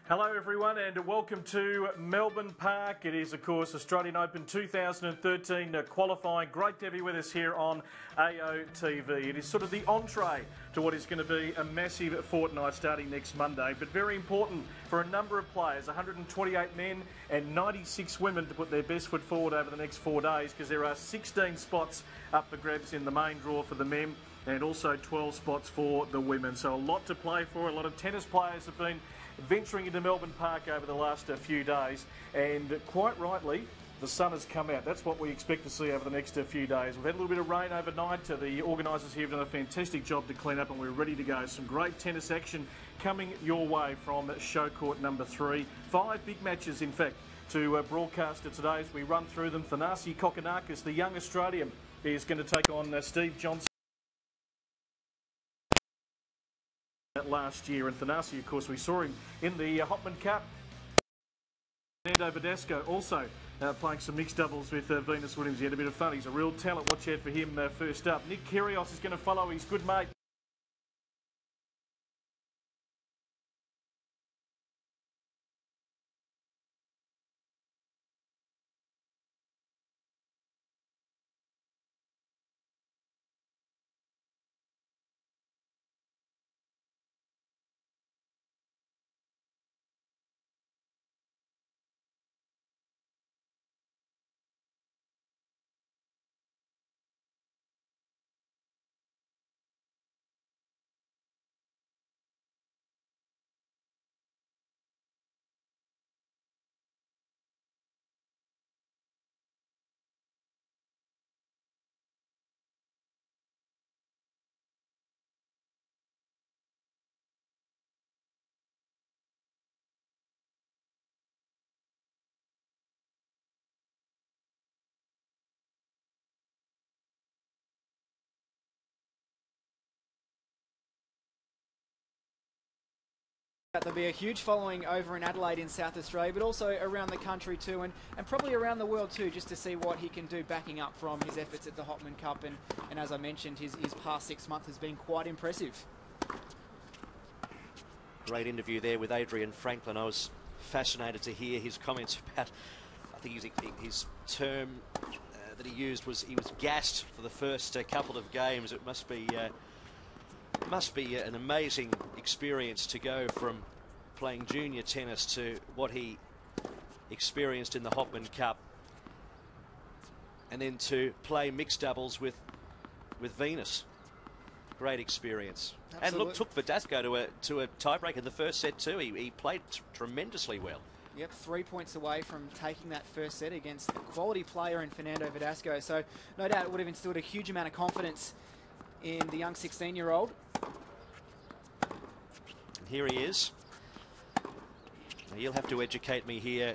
Hello everyone and welcome to Melbourne Park. It is of course Australian Open 2013 qualifying. Great to have you with us here on AOTV. It is sort of the entree to what is going to be a massive fortnight starting next Monday, but very important for a number of players, 128 men and 96 women to put their best foot forward over the next 4 days, because there are 16 spots up for grabs in the main draw for the men and also 12 spots for the women. So a lot to play for. A lot of tennis players have been venturing into Melbourne Park over the last few days, and quite rightly the sun has come out. That's what we expect to see over the next few days. We've had a little bit of rain overnight. The organisers here have done a fantastic job to clean up and we're ready to go. Some great tennis action coming your way from show court number 3. 5 big matches in fact to broadcast today as we run through them. Thanasi Kokkinakis, the young Australian, is going to take on Steve Johnson last year, and Thanasi, of course, we saw him in the Hopman Cup. Fernando Verdasco also playing some mixed doubles with Venus Williams. He had a bit of fun. He's a real talent. Watch out for him first up. Nick Kyrgios is going to follow his good mate There'll be a huge following over in Adelaide in South Australia, but also around the country too, and probably around the world too, just to see what he can do backing up from his efforts at the Hopman Cup. And as I mentioned, his past 6 months has been quite impressive. Great interview there with Adrian Franklin. I was fascinated to hear his comments about, I think his term that he used was he was gassed for the first couple of games. It must be an amazing experience to go from playing junior tennis to what he experienced in the Hopman Cup, and then to play mixed doubles with Venus. Great experience. Absolutely. And look, took Verdasco to a tiebreak in the first set too. He played tremendously well. Yep, 3 points away from taking that first set against a quality player in Fernando Verdasco. So no doubt it would have instilled a huge amount of confidence in the young 16-year-old. Here he is. Now you'll have to educate me here,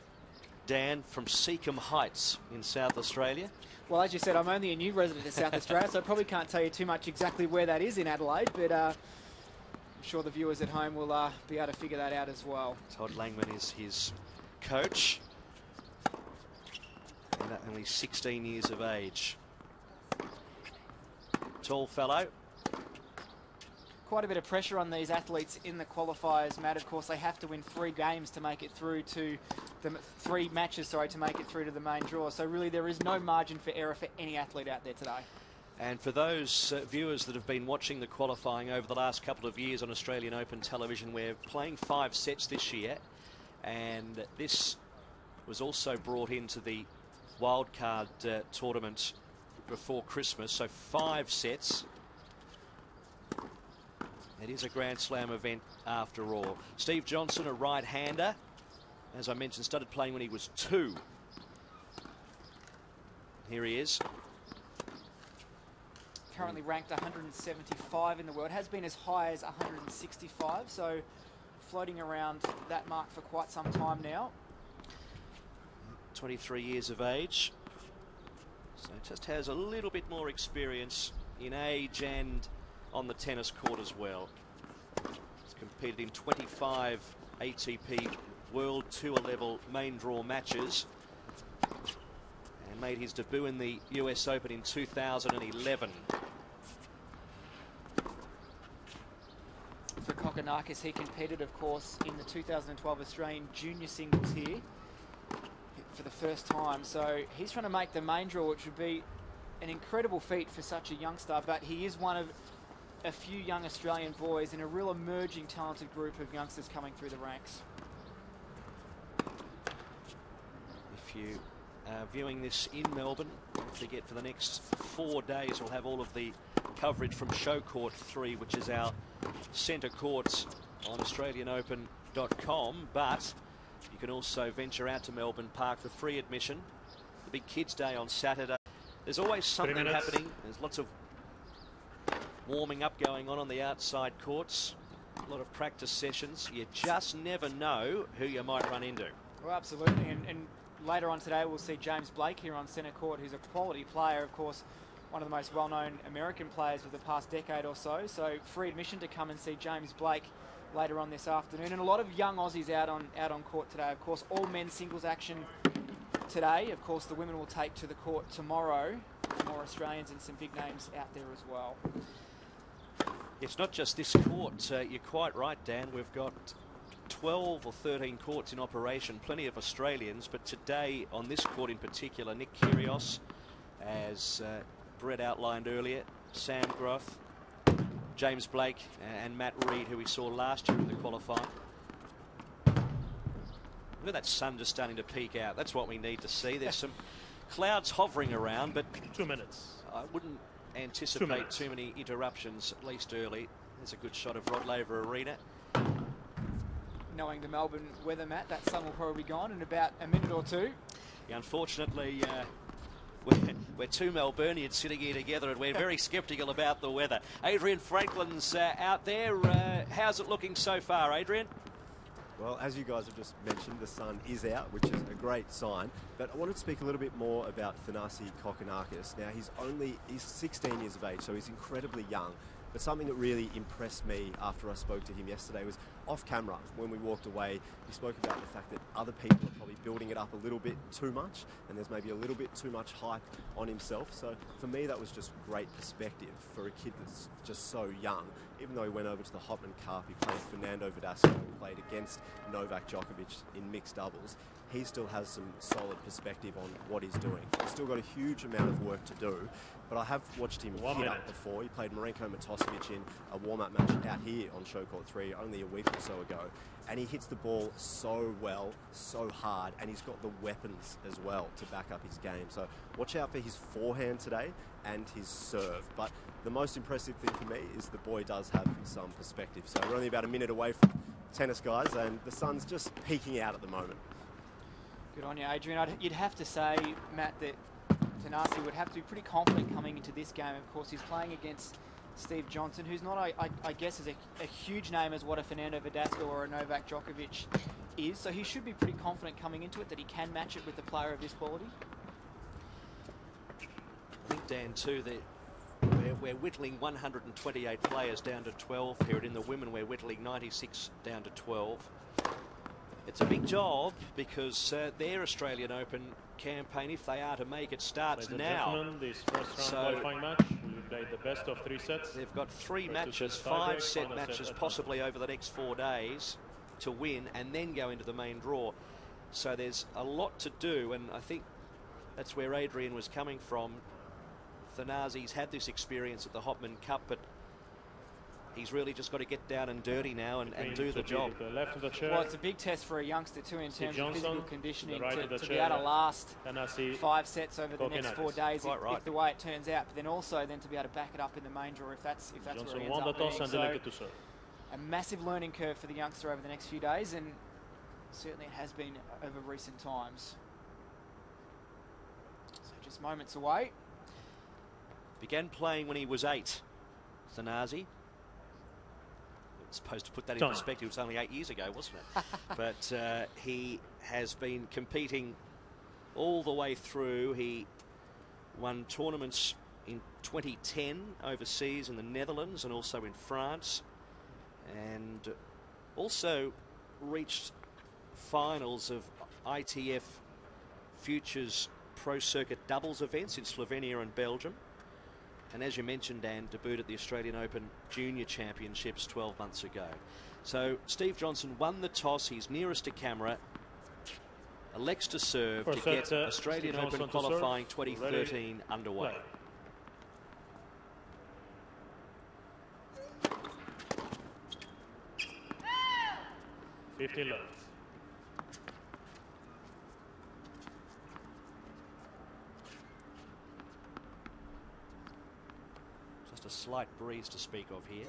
Dan, from Seacombe Heights in South Australia. Well, as you said, I'm only a new resident of South Australia, so I probably can't tell you too much exactly where that is in Adelaide, but I'm sure the viewers at home will be able to figure that out as well. Todd Langman is his coach, and only 16 years of age. Tall fellow. Quite a bit of pressure on these athletes in the qualifiers, Matt. Of course, they have to win 3 games to make it through to the 3 matches, sorry, to make it through to the main draw. So really, there is no margin for error for any athlete out there today. And for those viewers that have been watching the qualifying over the last couple of years on Australian Open television, we're playing 5 sets this year, and this was also brought into the wildcard tournament before Christmas. So 5 sets. It is a Grand Slam event after all. Steve Johnson, a right-hander, as I mentioned, started playing when he was 2. Here he is. Currently ranked 175 in the world. Has been as high as 165, so floating around that mark for quite some time now. 23 years of age. So just has a little bit more experience in age and on the tennis court as well. He's competed in 25 ATP World Tour level main draw matches and made his debut in the US Open in 2011. For Kokkinakis. He competed, of course, in the 2012 Australian junior singles here for the first time. So he's trying to make the main draw, which would be an incredible feat for such a youngster, but he is one of a few young Australian boys in a real emerging talented group of youngsters coming through the ranks. If you are viewing this in Melbourne, don't forget for the next 4 days we'll have all of the coverage from Show Court 3, which is our centre courts on AustralianOpen.com, but you can also venture out to Melbourne Park for free admission. The big Kids Day on Saturday. There's always something happening. There's lots of warming up going on the outside courts. A lot of practice sessions. You just never know who you might run into. Well, absolutely. And later on today, we'll see James Blake here on centre court, who's a quality player, of course, one of the most well-known American players of the past decade or so. So free admission to come and see James Blake later on this afternoon. And a lot of young Aussies out on court today. Of course, all men's singles action today. Of course, the women will take to the court tomorrow. More Australians and some big names out there as well. It's not just this court. You're quite right, Dan. We've got 12 or 13 courts in operation, plenty of Australians, but today on this court in particular, Nick Kyrgios, as Brett outlined earlier, Sam Groth, James Blake and Matt Reed, who we saw last year in the qualifying. Look at that sun just starting to peek out. That's what we need to see. There's some clouds hovering around, but 2 minutes. I wouldn't anticipate too many interruptions, at least early. There's a good shot of Rod Laver Arena. Knowing the Melbourne weather, Matt, that sun will probably be gone in about a minute or two. Yeah, unfortunately, we're two Melburnians sitting here together and we're very sceptical about the weather. Adrian Franklin's out there. How's it looking so far, Adrian? Well, as you guys have just mentioned, the sun is out, which is a great sign. But I wanted to speak a little bit more about Thanasi Kokkinakis. Now, he's 16 years of age, so he's incredibly young. But something that really impressed me after I spoke to him yesterday was off camera. When we walked away, he spoke about the fact that other people are probably building it up a little bit too much, and there's maybe a little bit too much hype on himself. So for me, that was just great perspective for a kid that's just so young. Even though he went over to the Hopman Cup, he played Fernando Verdasco, played against Novak Djokovic in mixed doubles, he still has some solid perspective on what he's doing. He's still got a huge amount of work to do, but I have watched him hit up before. He played Marenko Matosevic in a warm-up match out here on Show Court 3 only a week or so ago, and he hits the ball so well, so hard, and he's got the weapons as well to back up his game. So watch out for his forehand today and his serve. But the most impressive thing for me is the boy does have some perspective. So we're only about a minute away from tennis, guys, and the sun's just peeking out at the moment. Good on you, Adrian. You'd have to say, Matt, that Thanasi would have to be pretty confident coming into this game. Of course, he's playing against Steve Johnson, who's not, I guess, is a huge name as what a Fernando Verdasco or a Novak Djokovic is. So he should be pretty confident coming into it that he can match it with a player of this quality. I think, Dan, too, that we're whittling 128 players down to 12 here, and in the women we're whittling 96 down to 12. It's a big job because their Australian Open campaign, if they are to make it, starts now. This first round qualifying match, we played the best of 3 sets. They've got 3 matches, 5-set matches possibly over the next 4 days to win and then go into the main draw. So there's a lot to do, and I think that's where Adrian was coming from. Thanasi's had this experience at the Hopman Cup, but he's really just got to get down and dirty now and do the job. The left of the chair. Well, it's a big test for a youngster too in terms of physical conditioning right to be able to last Thanasi 5 sets over the next 4 days if the way it turns out, but then also then to be able to back it up in the main draw if that's where he ends up being. So a massive learning curve for the youngster over the next few days, and certainly it has been over recent times. So just moments away. Began playing when he was 8, Thanasi. Supposed to put that in perspective, it was only 8 years ago, wasn't it? But he has been competing all the way through. He won tournaments in 2010 overseas in the Netherlands and also in France, and also reached finals of ITF Futures Pro Circuit doubles events in Slovenia and Belgium. And as you mentioned, Dan, debuted at the Australian Open Junior Championships 12 months ago. So Steve Johnson won the toss. He's nearest to camera. Elects to serve to get Australian Open qualifying 2013 underway. 15 left. Just a slight breeze to speak of here.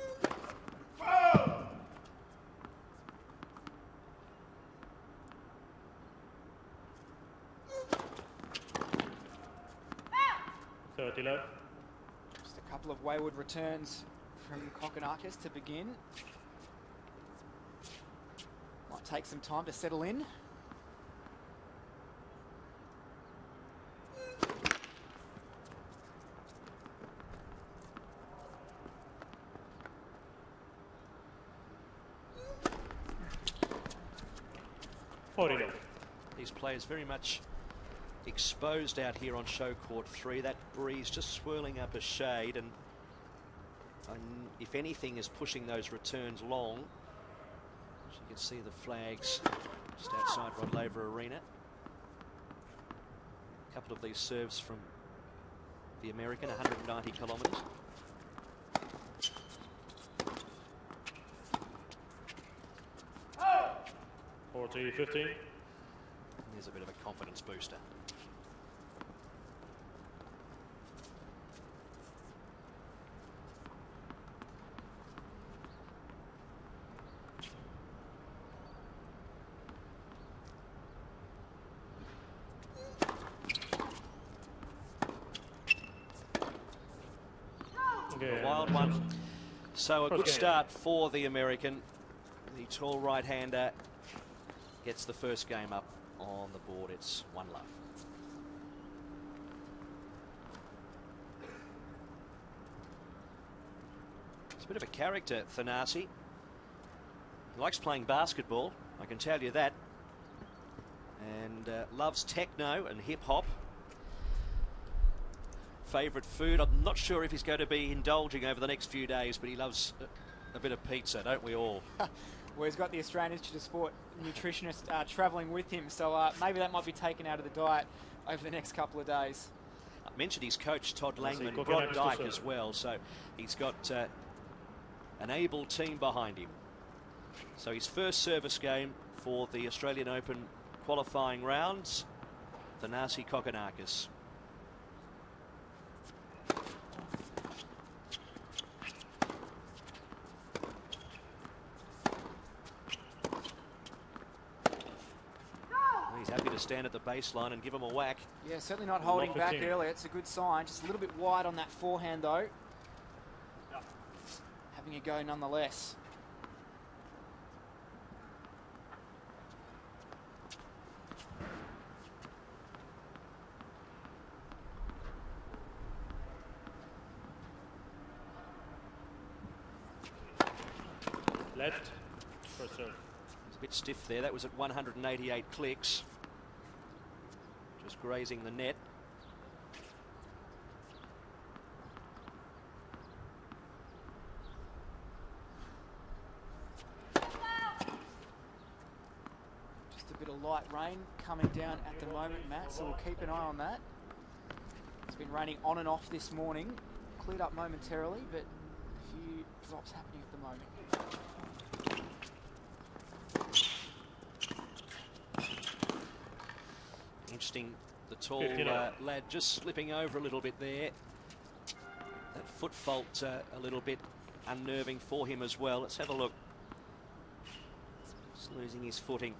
Oh! 30 left. Just a couple of wayward returns from Kokkinakis to begin. Might take some time to settle in. These players very much exposed out here on show court 3. That breeze just swirling up a shade, and if anything is pushing those returns long. As you can see the flags just outside Rod Laver Arena. A couple of these serves from the American, 190 kilometres. Oh! 40-15. There's a bit of a confidence booster. A wild one. So a good start for the American. The tall right-hander gets the first game up on the board. It's 1 love. It's a bit of a character, Thanasi. He likes playing basketball, I can tell you that. And loves techno and hip-hop. Favourite food, I'm not sure if he's going to be indulging over the next few days, but he loves a bit of pizza, don't we all? Well, he's got the Australian Institute of Sport nutritionist travelling with him, so maybe that might be taken out of the diet over the next couple of days. I mentioned his coach, Todd Langman, Rod Dyke as well, so he's got an able team behind him. So his first service game for the Australian Open qualifying rounds, Thanasi Kokkinakis. He's happy to stand at the baseline and give him a whack. Yeah, certainly not holding back early. It's a good sign. Just a little bit wide on that forehand, though. Having a go nonetheless. Left. First serve. It's a bit stiff there. That was at 188 clicks. Just grazing the net. Just a bit of light rain coming down at the moment, Matt, so we'll keep an eye on that. It's been raining on and off this morning. Cleared up momentarily, but a few drops happening at the moment. Interesting, the tall lad just slipping over a little bit there. That foot fault a little bit unnerving for him as well. Let's have a look. Just losing his footing.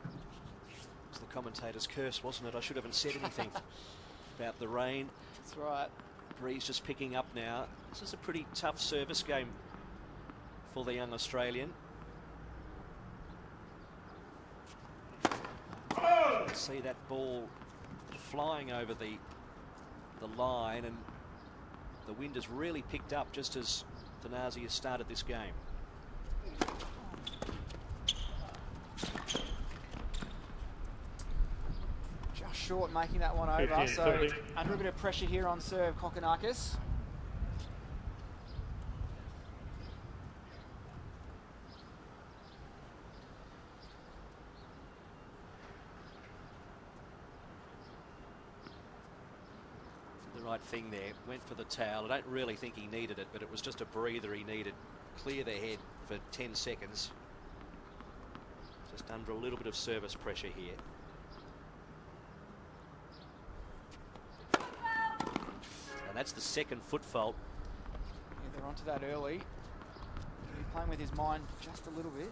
It was the commentator's curse, wasn't it? I should haven't said anything about the rain. That's right. Breeze just picking up now. This is a pretty tough service game for the young Australian. See that ball flying over the line, and the wind has really picked up just as Thanasi has started this game. Just short making that one over, so under a bit of pressure here on serve, Kokkinakis. right thing there. Went for the towel. I don't really think he needed it, but it was just a breather he needed. Clear the head for 10 seconds. Just under a little bit of service pressure here. And that's the second foot fault. Yeah, they're onto that early. He's playing with his mind just a little bit.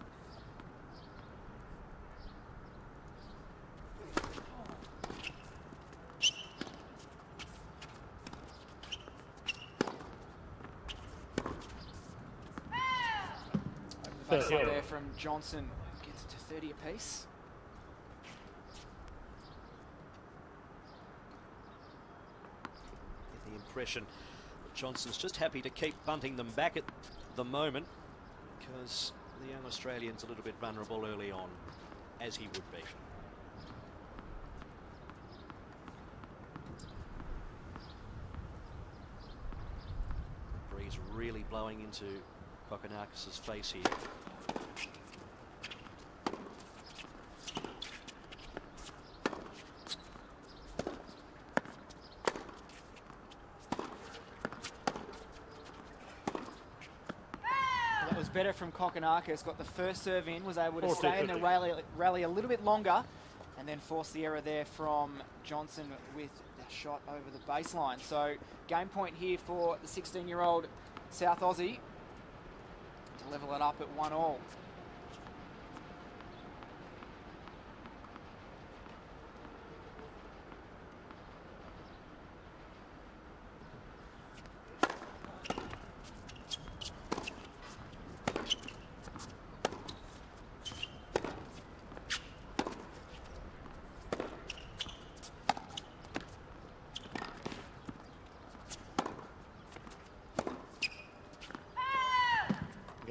Over the baseline there from Johnson. Gets it to 30 apiece. The impression that Johnson's just happy to keep bunting them back at the moment, because the young Australian's a little bit vulnerable early on, as he would be. Breeze really blowing into Kokkinakis' face here. Better from Kokkinakis, got the first serve in, was able to stay in the rally a little bit longer, and then force the error there from Johnson with the shot over the baseline. So game point here for the 16-year-old South Aussie to level it up at 1-1.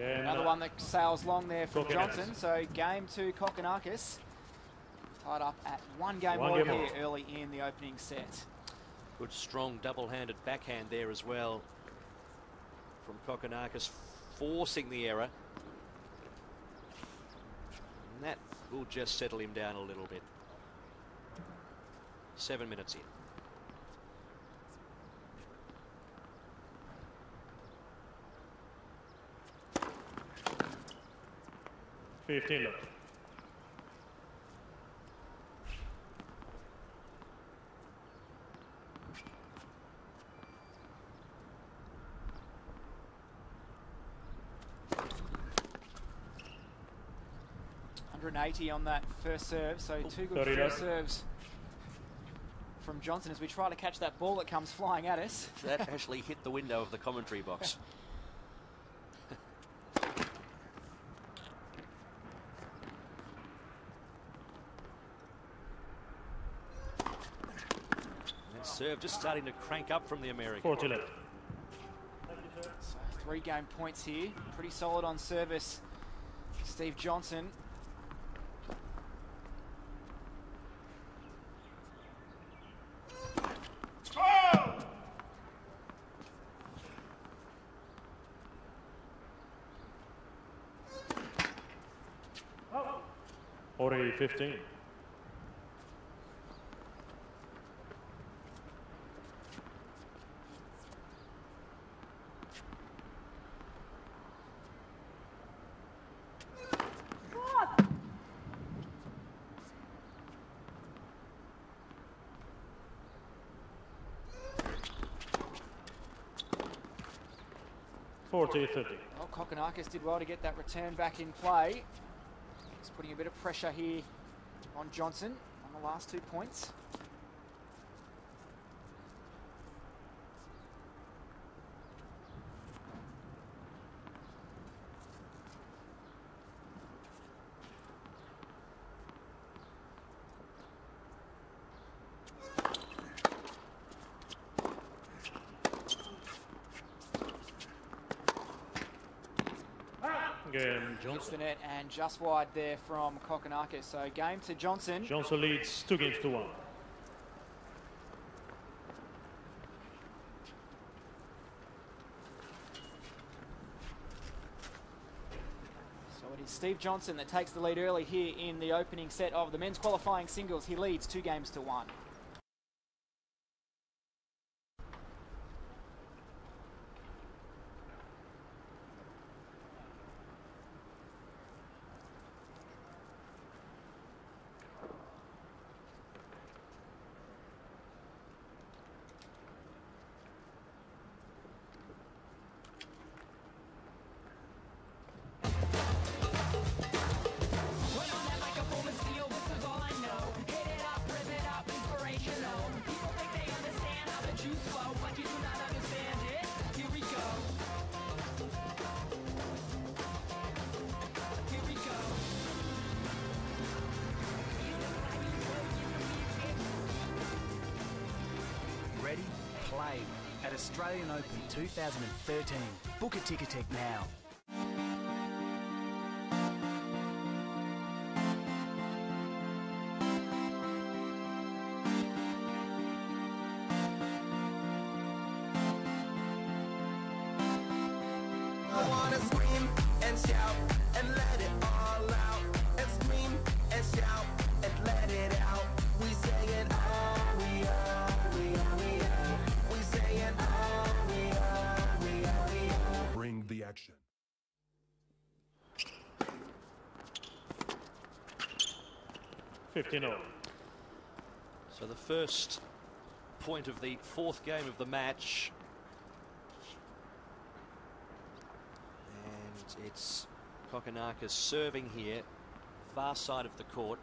Another one that sails long there from Johnson. So game to Kokkinakis. Tied up at one game all here early in the opening set. Good strong double-handed backhand there as well from Kokkinakis, forcing the error. And that will just settle him down a little bit. 7 minutes in. Left. 180 on that first serve, so two good first serves from Johnson as we try to catch that ball that comes flying at us. That actually hit the window of the commentary box. Serve just starting to crank up from the American. 40 left. So 3 game points here. Pretty solid on service, Steve Johnson. Already 15. Well, Kokkinakis did well to get that return back in play. He's putting a bit of pressure here on Johnson on the last 2 points. Hits the net and just wide there from Kokkinakis. So game to Johnson. Johnson leads 2 games to 1. So it is Steve Johnson that takes the lead early here in the opening set of the men's qualifying singles. He leads 2 games to 1. at Australian Open 2013. Book a Ticketek now. I wanna scream and shout and let it all out, and scream and shout and let it out. We saying oh, we are, we are, we are. We saying oh, we are, we are, we are. Bring the action. So the first point of the fourth game of the match. And it's Kokkinakis serving here, far side of the court.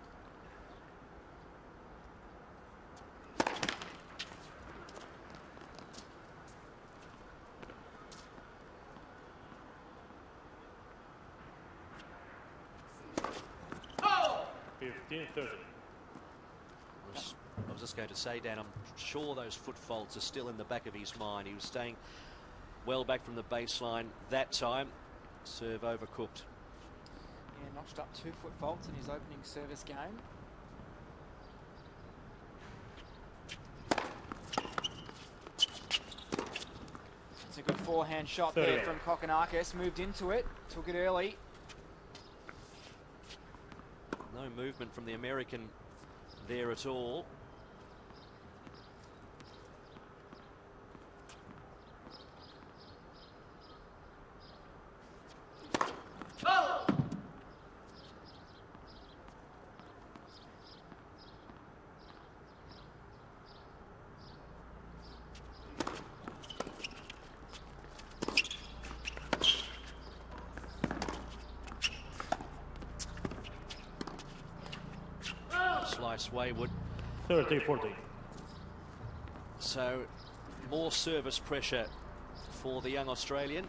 Oh! 15-30. I was just going to say, Dan, I'm sure those foot faults are still in the back of his mind. He was staying well back from the baseline that time. Serve overcooked. Yeah, notched up 2 foot faults in his opening service game. It's a good forehand shot there from Kokkinakis. Moved into it, took it early. No movement from the American there at all. Slice wayward. 30-40. So more service pressure for the young Australian.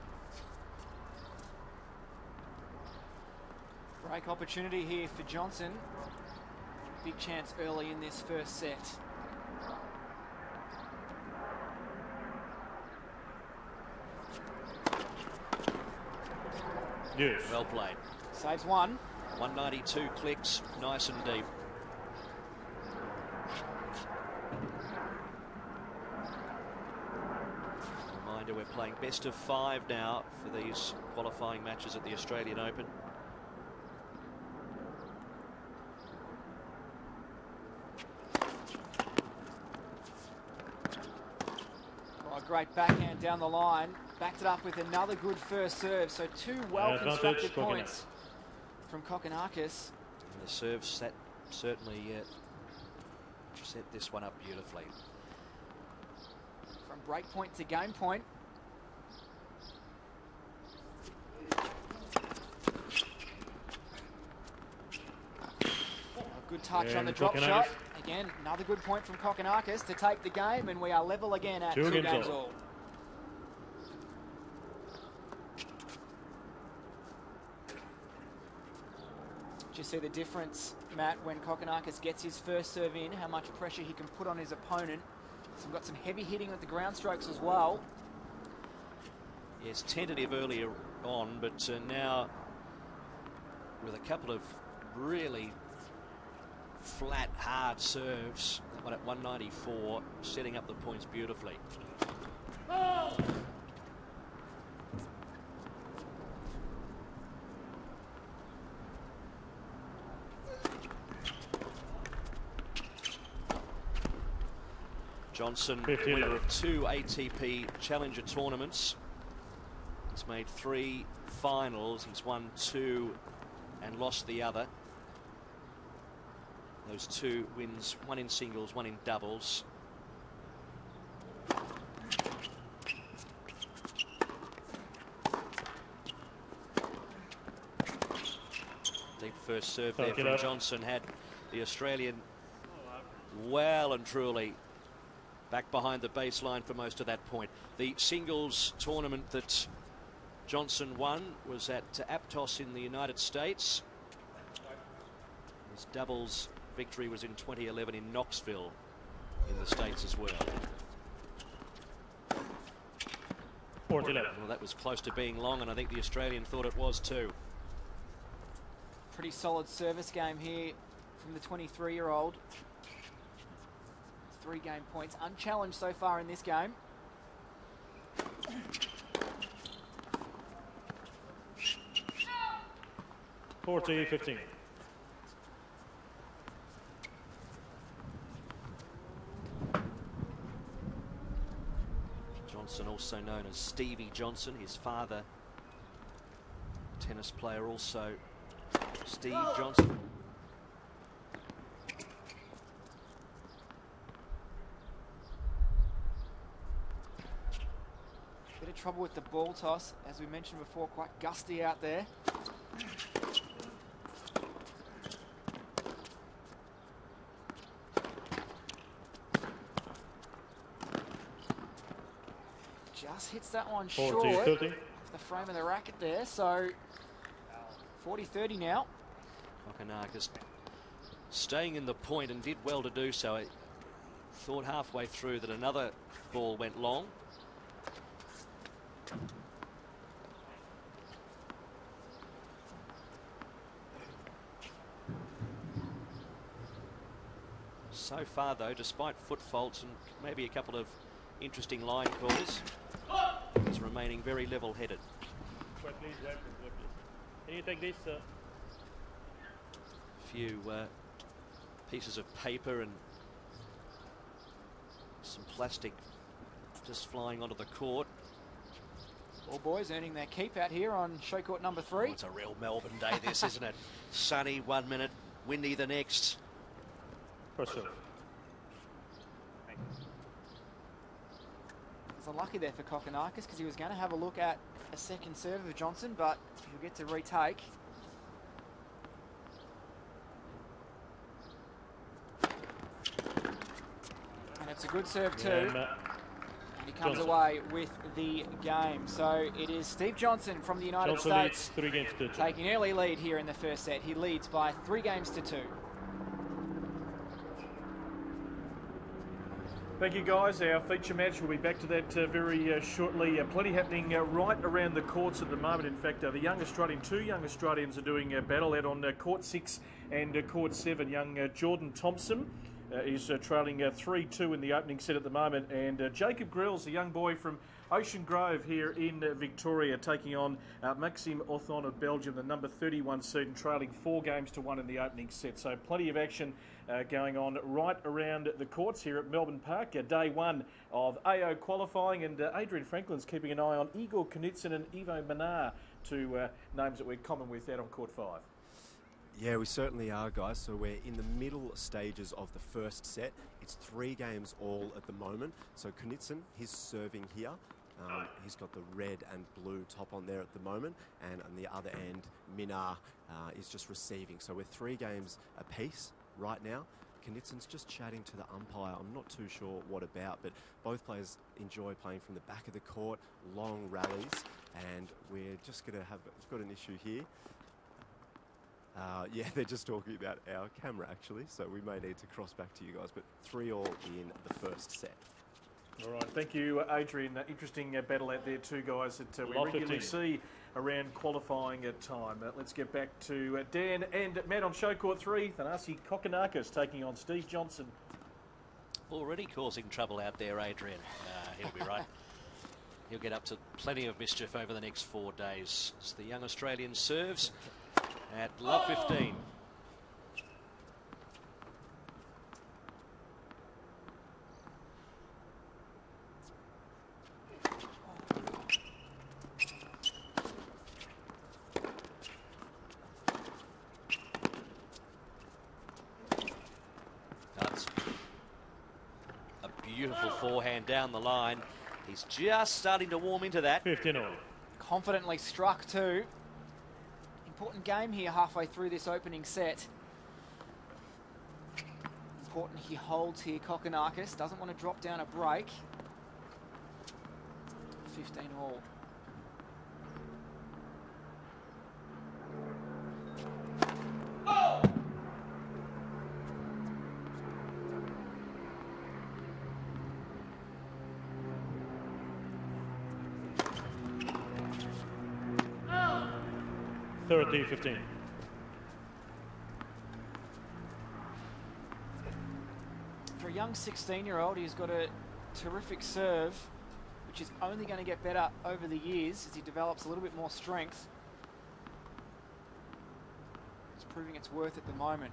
Break opportunity here for Johnson. Big chance early in this first set. Yes. Well played. Saves one. 192 clicks, nice and deep. Reminder, we're playing best of 5 now for these qualifying matches at the Australian Open. Oh, great backhand down the line. Backed it up with another good first serve. So 2 well-constructed points from Kokkinakis. And the serve set certainly set this one up beautifully. From break point to game point. A good touch on the drop shot. Again, another good point from Kokkinakis to take the game, and we are level again at 2 games all. You see the difference, Matt, when Kokkinakis gets his first serve in, how much pressure he can put on his opponent. So we've got some heavy hitting with the ground strokes as well. Yes, tentative earlier on, but now with a couple of really flat, hard serves. That one at 194, setting up the points beautifully. Oh! Johnson, winner of 2 ATP Challenger tournaments. He's made 3 finals. He's won 2 and lost the other. Those 2 wins, 1 in singles, 1 in doubles. Deep first serve there from Johnson, had the Australian well and truly back behind the baseline for most of that point. The singles tournament that Johnson won was at Aptos in the United States. His doubles victory was in 2011 in Knoxville in the States as well. 40-11. Well, that was close to being long, and I think the Australian thought it was too. Pretty solid service game here from the 23-year-old. 3 game points, unchallenged so far in this game. $40-15. Johnson, also known as Stevie Johnson, his father, tennis player also, Steve Johnson. Bit of trouble with the ball toss, as we mentioned before, quite gusty out there. Just hits that one short 40-30. the frame of the racket there, so 40-30 now. Kokonakis staying in the point and did well to do so. I thought halfway through that another ball went long. So far, though, despite foot faults and maybe a couple of interesting line calls, he's remaining very level-headed. Wait, please, wait, please. Can you take this? Few pieces of paper and some plastic just flying onto the court. All boys earning their keep out here on show court number 3. Oh, it's a real Melbourne day, this, isn't it? Sunny 1 minute, windy the next. First serve. It's unlucky there for Kokonakis because he was going to have a look at a second serve of Johnson, but he'll get to retake. And it's a good serve too. And, And he comes Johnson. away with the game. So it is Steve Johnson from the United Johnson States leads 3-2. taking early lead here in the first set. He leads by 3-2. Thank you, guys. Our feature match, we'll be back to that very shortly. Plenty happening right around the courts at the moment. In fact, the young Australian, 2 young Australians are doing battle out on court 6 and court 7. Young Jordan Thompson is trailing 3-2 in the opening set at the moment. And Jacob Grills, a young boy from Ocean Grove here in Victoria, taking on Maxime Othon of Belgium, the number 31 seed, and trailing 4-1 in the opening set. So plenty of action going on right around the courts here at Melbourne Park. Day 1 of AO qualifying, and Adrian Franklin's keeping an eye on Igor Kunitsyn and Ivo Manar, 2 names that we're common with out on court 5. Yeah, we certainly are, guys. So we're in the middle stages of the first set. It's 3 games all at the moment. So Kunitsyn, he's serving here. He's got the red and blue top on there at the moment. And on the other end, Minar is just receiving. So we're 3 games apiece right now. Kunitsyn's just chatting to the umpire. I'm not too sure what about, but both players enjoy playing from the back of the court, long rallies. And we're just going to have, we've got an issue here. Yeah, they're just talking about our camera, actually, so we may need to cross back to you guys, but 3-all in the first set. All right, thank you, Adrian. Interesting battle out there, 2 guys that we Lot regularly 15. see around qualifying time. Let's get back to Dan and Matt on show court 3. Thanasi Kokonakis taking on Steve Johnson. Already causing trouble out there, Adrian. He'll be right. He'll get up to plenty of mischief over the next 4 days as the young Australian serves at love 15. That's a beautiful forehand down the line. He's just starting to warm into that. 15-all. Confidently struck too. Important game here halfway through this opening set. Important he holds here, Kokonakis. Doesn't want to drop down a break. 15-all. 30-15. For a young 16-year-old, he's got a terrific serve, which is only going to get better over the years as he develops a little bit more strength. It's proving its worth at the moment.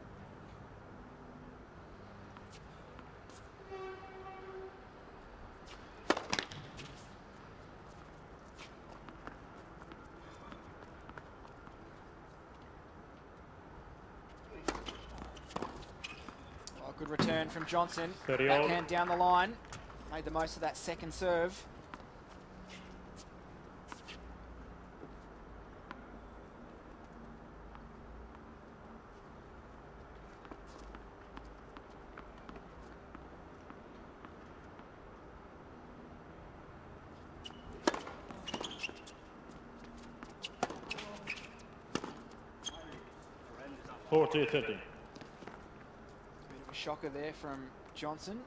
Good return from Johnson. 30 Backhand down the line. Made the most of that second serve. (40-30). Shocker there from Johnson.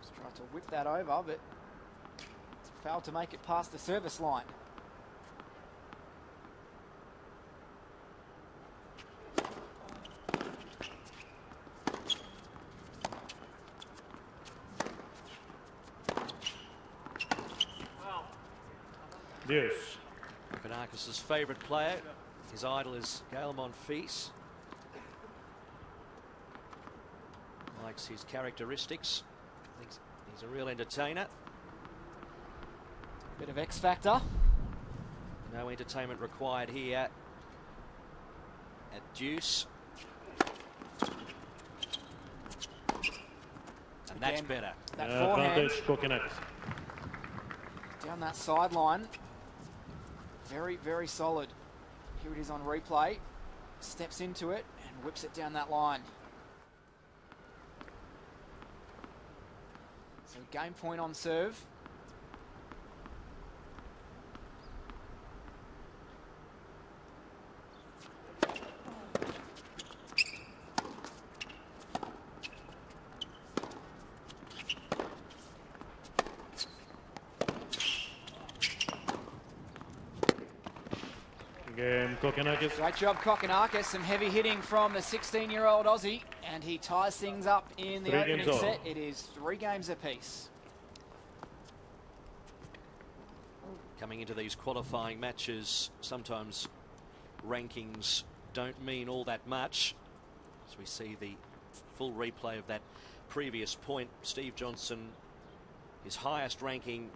Just tried to whip that over, but failed to make it past the service line. Yes. Kokonakis' favourite player. His idol is Gael Monfils. Likes his characteristics. Thinks he's a real entertainer. Bit of X factor. No entertainment required here at deuce. And that's Again, better. That forehand Advantage Kokonakis. down that sideline. Very, very solid. Here it is on replay. Steps into it and whips it down that line. So game point on serve. Game Kokonakis. Great job, Kokonakis. Some heavy hitting from the 16-year-old Aussie, and he ties things up in the 3 opening games all. set. It is 3 games apiece. Coming into these qualifying matches, sometimes rankings don't mean all that much. As we see the full replay of that previous point, Steve Johnson, his highest ranking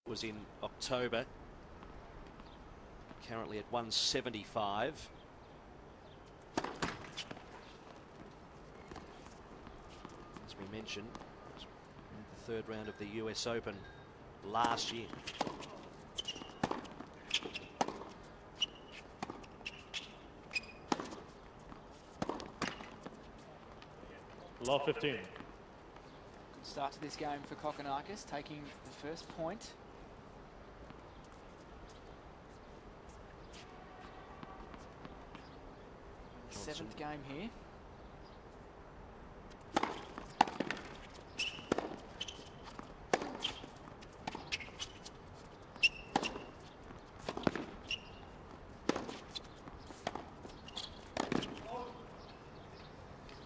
was in October. Currently at 175. As we mentioned, the 3rd round of the US Open last year. Law 15. Good start to this game for Kokonakis, taking the first point. Johnson. 7th game here.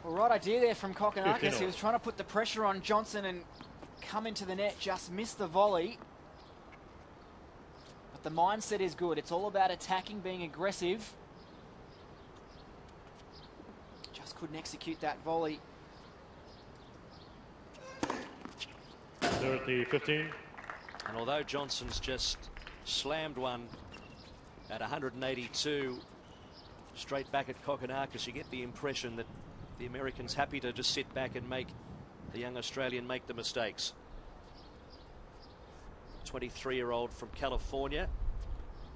Well, right idea there from Kokonakis. He was trying to put the pressure on Johnson and come into the net, just missed the volley. But the mindset is good. It's all about attacking, being aggressive. Couldn't execute that volley. 30-15. And although Johnson's just slammed one at 182 straight back at Kokonakis, you get the impression that the American's happy to just sit back and make the young Australian make the mistakes. 23-year-old from California,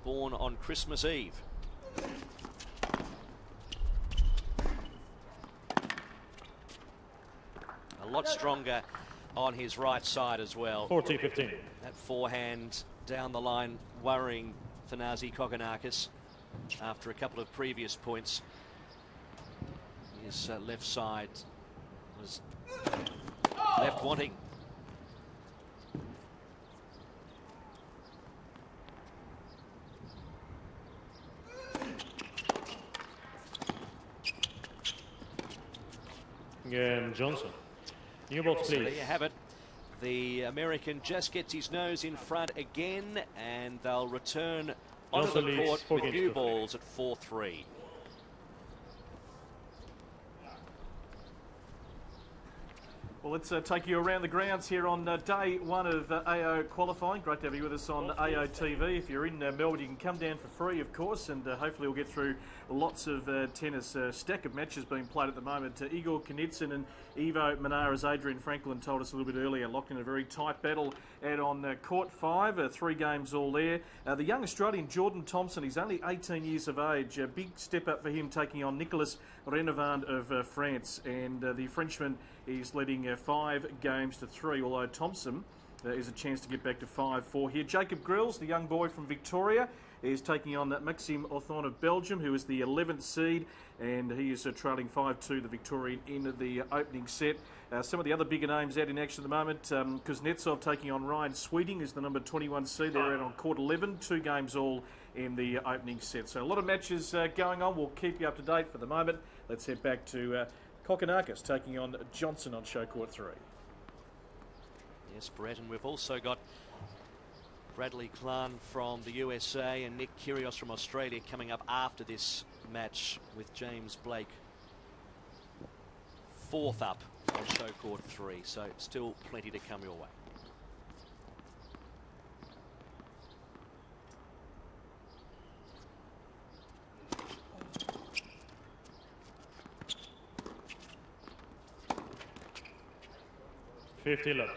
born on Christmas Eve. A lot stronger on his right side as well. 40-15. That forehand down the line worrying Thanasi Kokonakis after a couple of previous points. His left side was left wanting. and Johnson. New balls, So there please. you have it. The American just gets his nose in front again, and they'll return onto Johnson the leads court 4 with games new to 3. balls at 4-3. Well, let's take you around the grounds here on day one of AO qualifying. Great to have you with us on AO TV. If you're in Melbourne, you can come down for free, of course, and hopefully we'll get through lots of tennis. Stack of matches being played at the moment. Igor, Kunitsyn and Ivo Manar, as Adrian Franklin told us a little bit earlier, locked in a very tight battle out on court 5. 3 games all there. The young Australian Jordan Thompson, he's only 18 years of age. A big step up for him, taking on Nicolas Renevand of France, and the Frenchman is leading 5 games to 3, although Thompson is a chance to get back to 5-4 here. Jacob Grills, the young boy from Victoria, is taking on Maxime Othon of Belgium, who is the 11th seed, and he is trailing 5-2 the Victorian in the opening set. Some of the other bigger names out in action at the moment. Kuznetsov taking on Ryan Sweeting is the number 21 seed. They're out on court 11, 2 games all in the opening set. So a lot of matches going on. We'll keep you up to date for the moment. Let's head back to Kokkinakis taking on Johnson on show court 3. Yes, Brett, and we've also got Bradley Klan from the USA and Nick Kyrgios from Australia coming up after this match, with James Blake 4th up on show court 3. So still plenty to come your way. $50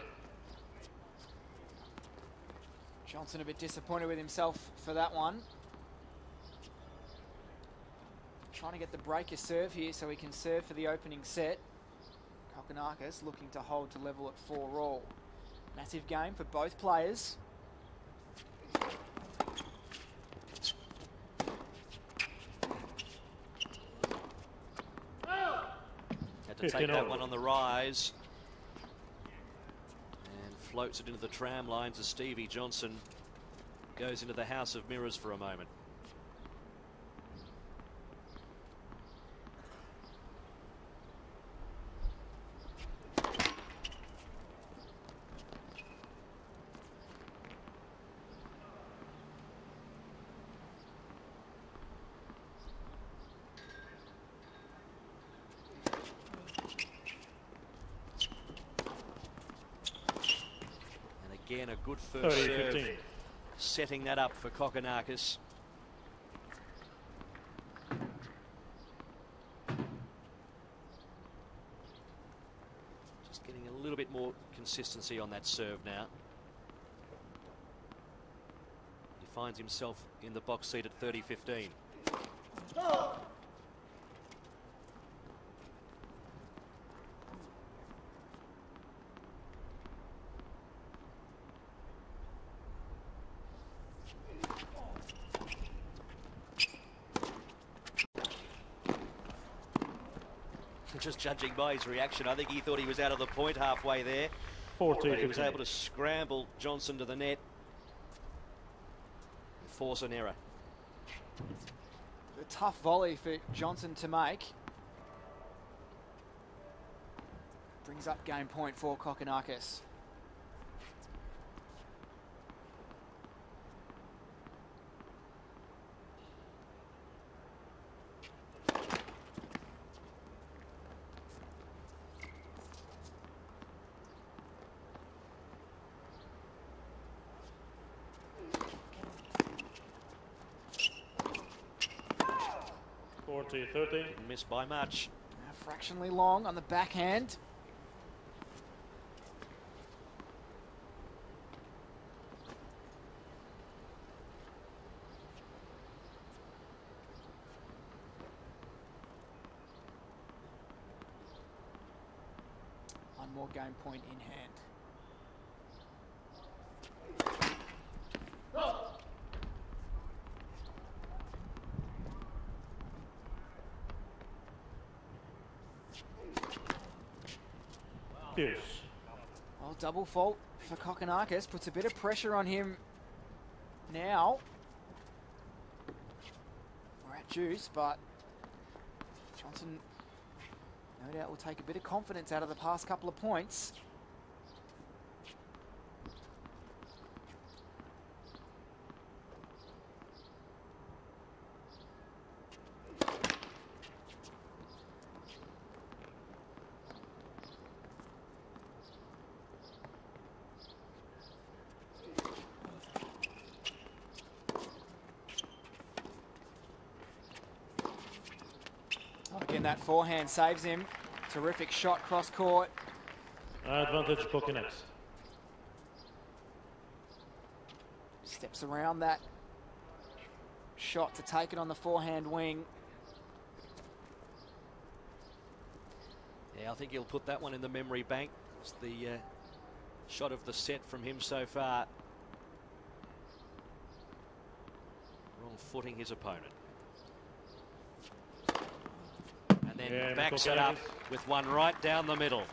Johnson a bit disappointed with himself for that one. Trying to get the breaker serve here so he can serve for the opening set. Kokkinakis looking to hold to level at 4 all. Massive game for both players. Had to take that one on the rise. And floats it into the tram lines as Stevie Johnson goes into the House of Mirrors for a moment. Again, a good first serve, setting that up for Kokkinakis. Just getting a little bit more consistency on that serve now. He finds himself in the box seat at 30-15. Just judging by his reaction, I think he thought he was out of the point halfway there. 40, but he was able to scramble Johnson to the net and force an error. A tough volley for Johnson to make. Brings up game point for Kokkinakis. Didn't miss by much. Fractionally long on the backhand. One more game point in hand. Yes. Well, double fault for Kokkinakis. Puts a bit of pressure on him now. We're at juice, but Johnson No doubt will take a bit of confidence out of the past couple of points. Again, that forehand saves him. Terrific shot cross court. Advantage Kokonaks. Steps around that shot to take it on the forehand wing. Yeah, I think he'll put that one in the memory bank. It's the shot of the set from him so far. Wrong footing his opponent. And then backs it up with one right down the middle.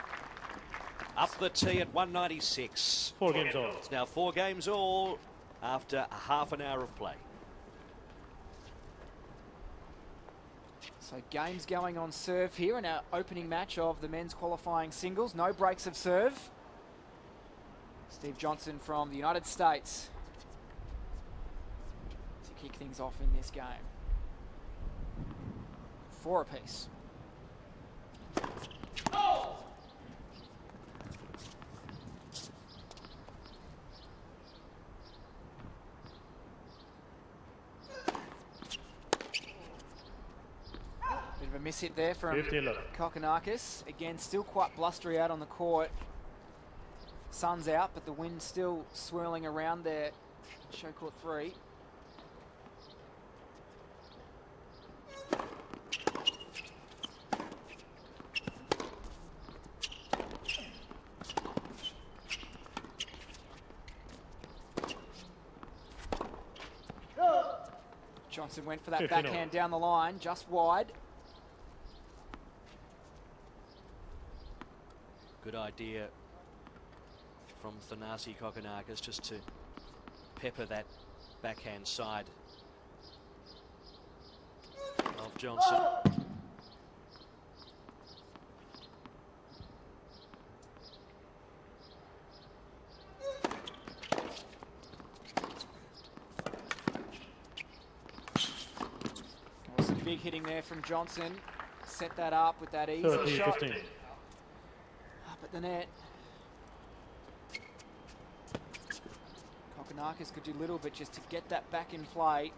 Up the tee at 196. 4 games all. It's now 4 games all after a half an hour of play. So games going on serve here in our opening match of the men's qualifying singles. No breaks of serve. Steve Johnson from the United States to kick things off in this game. 4 apiece. Bit of a miss hit there from 50 left. Kokonakis. Again, still quite blustery out on the court. Sun's out, but the wind's still swirling around there. Show court 3. Johnson went for that 59. backhand down the line, just wide. Good idea from Thanasi Kokonakis just to pepper that backhand side of Johnson. Some big hitting there from Johnson. Set that up with that easy 30, shot. 15. Up at the net. Kokonakis could do little bit just to get that back in play.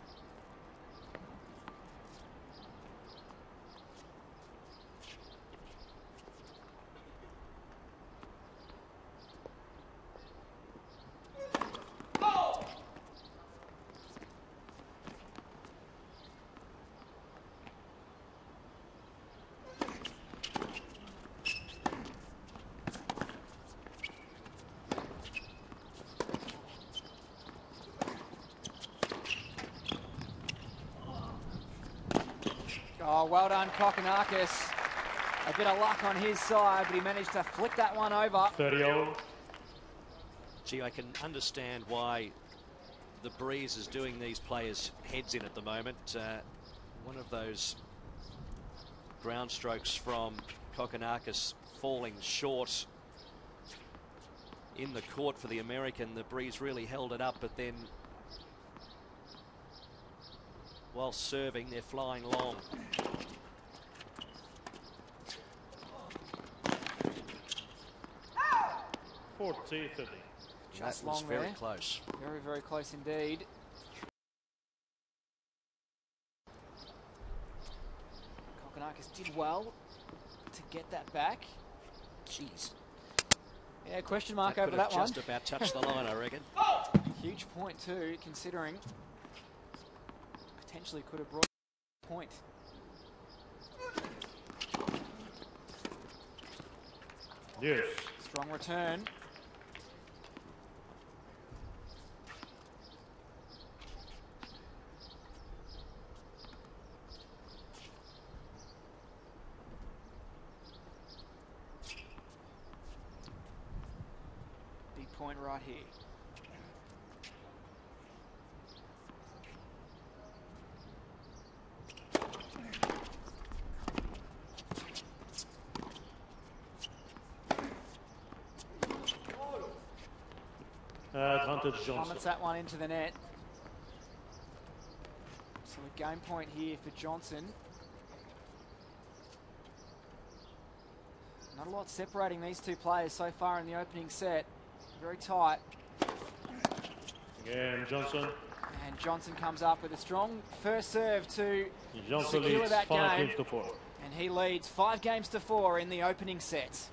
Oh, well done, Kokonakis. A bit of luck on his side, but he managed to flick that one over. 30 all. Gee, I can understand why the breeze is doing these players' heads in at the moment. One of those ground strokes from Kokonakis falling short in the court for the American. The breeze really held it up, but then while serving, they're flying long. Forty, 30. Just That was long very there. close. Very, very close indeed. Kokonakis did well to get that back. Jeez. Yeah, question mark That over could have that one. just about touched the line, I reckon. Huge point too, considering potentially could have brought a point. Yes. Strong return. Big point right here. Advantage Johnson. Plummets that one into the net. So a game point here for Johnson. Not a lot separating these two players so far in the opening set. Very tight. Again, Johnson. And Johnson comes up with a strong first serve to Johnson secure leads that 5 game. games to 4. And he leads 5 games to 4 in the opening set.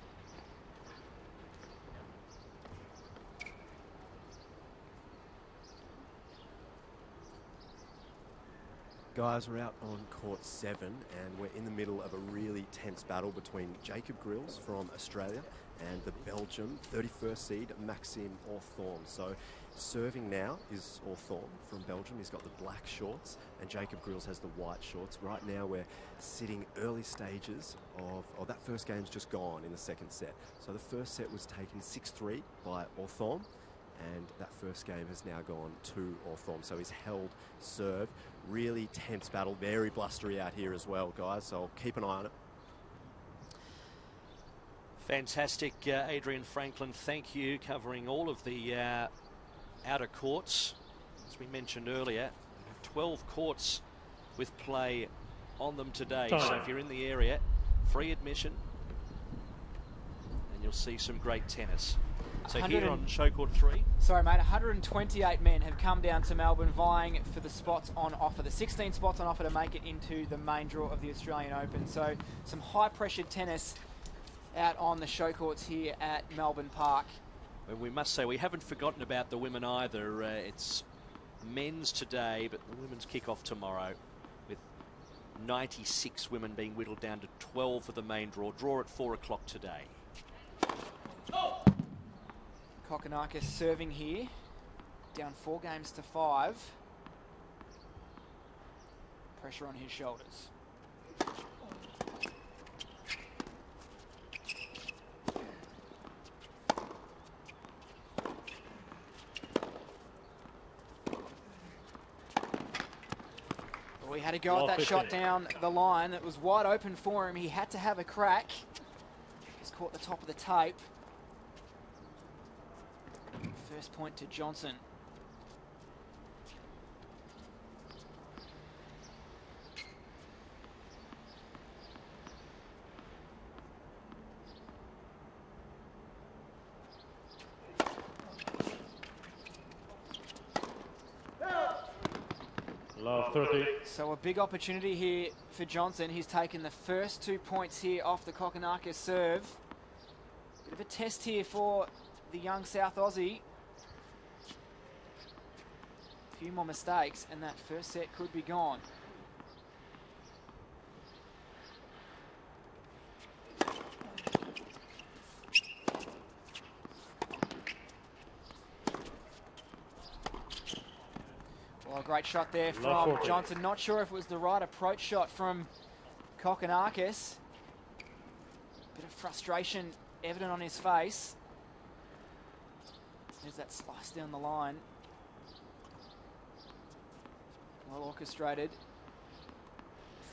Guys, we're out on court 7 and we're in the middle of a really tense battle between Jacob Grills from Australia and the Belgium 31st seed Maxime Orthorn. So serving now is Orthorn from Belgium. He's got the black shorts and Jacob Grills has the white shorts. Right now we're sitting early stages of that first game's just gone in the second set. So the first set was taken 6-3 by Orthorn. And that first game has now gone to Orthorn. So he's held serve. Really tense battle. Very blustery out here as well, guys. So I'll keep an eye on it. Fantastic, Adrian Franklin. Thank you, covering all of the outer courts. As we mentioned earlier, 12 courts with play on them today. So if you're in the area, free admission. And you'll see some great tennis. So here on show court 3. Sorry, mate. 128 men have come down to Melbourne vying for the spots on offer. The 16 spots on offer to make it into the main draw of the Australian Open. So some high-pressured tennis out on the show courts here at Melbourne Park. Well, we must say we haven't forgotten about the women either. It's men's today, but the women's kick-off tomorrow, with 96 women being whittled down to 12 for the main draw. Draw at 4 o'clock today. Kokkinakis serving here, down 4 games to 5. Pressure on his shoulders. Well, he had a go at that shot down the line. It was wide open for him. He had to have a crack. Just caught the top of the tape. First point to Johnson. Love 30. So a big opportunity here for Johnson. He's taken the first 2 points here off the Kokkinakis serve. Bit of a test here for the young South Aussie. A few more mistakes and that first set could be gone. Well, a great shot there from Johnson. Not sure if it was the right approach shot from Kokkinakis. Bit of frustration evident on his face. There's that slice down the line. Well orchestrated.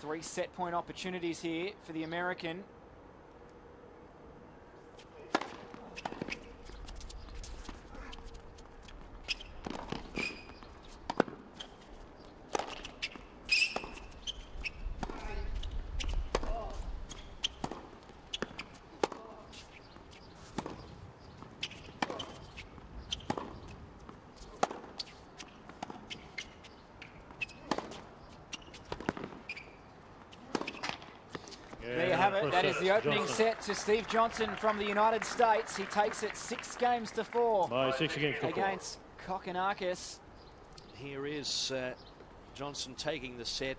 3 set point opportunities here for the American. There you have it. That is the opening set to Steve Johnson from the United States. He takes it 6 games to 4 By 6 games to 4. against Kokkinakis. Here is Johnson taking the set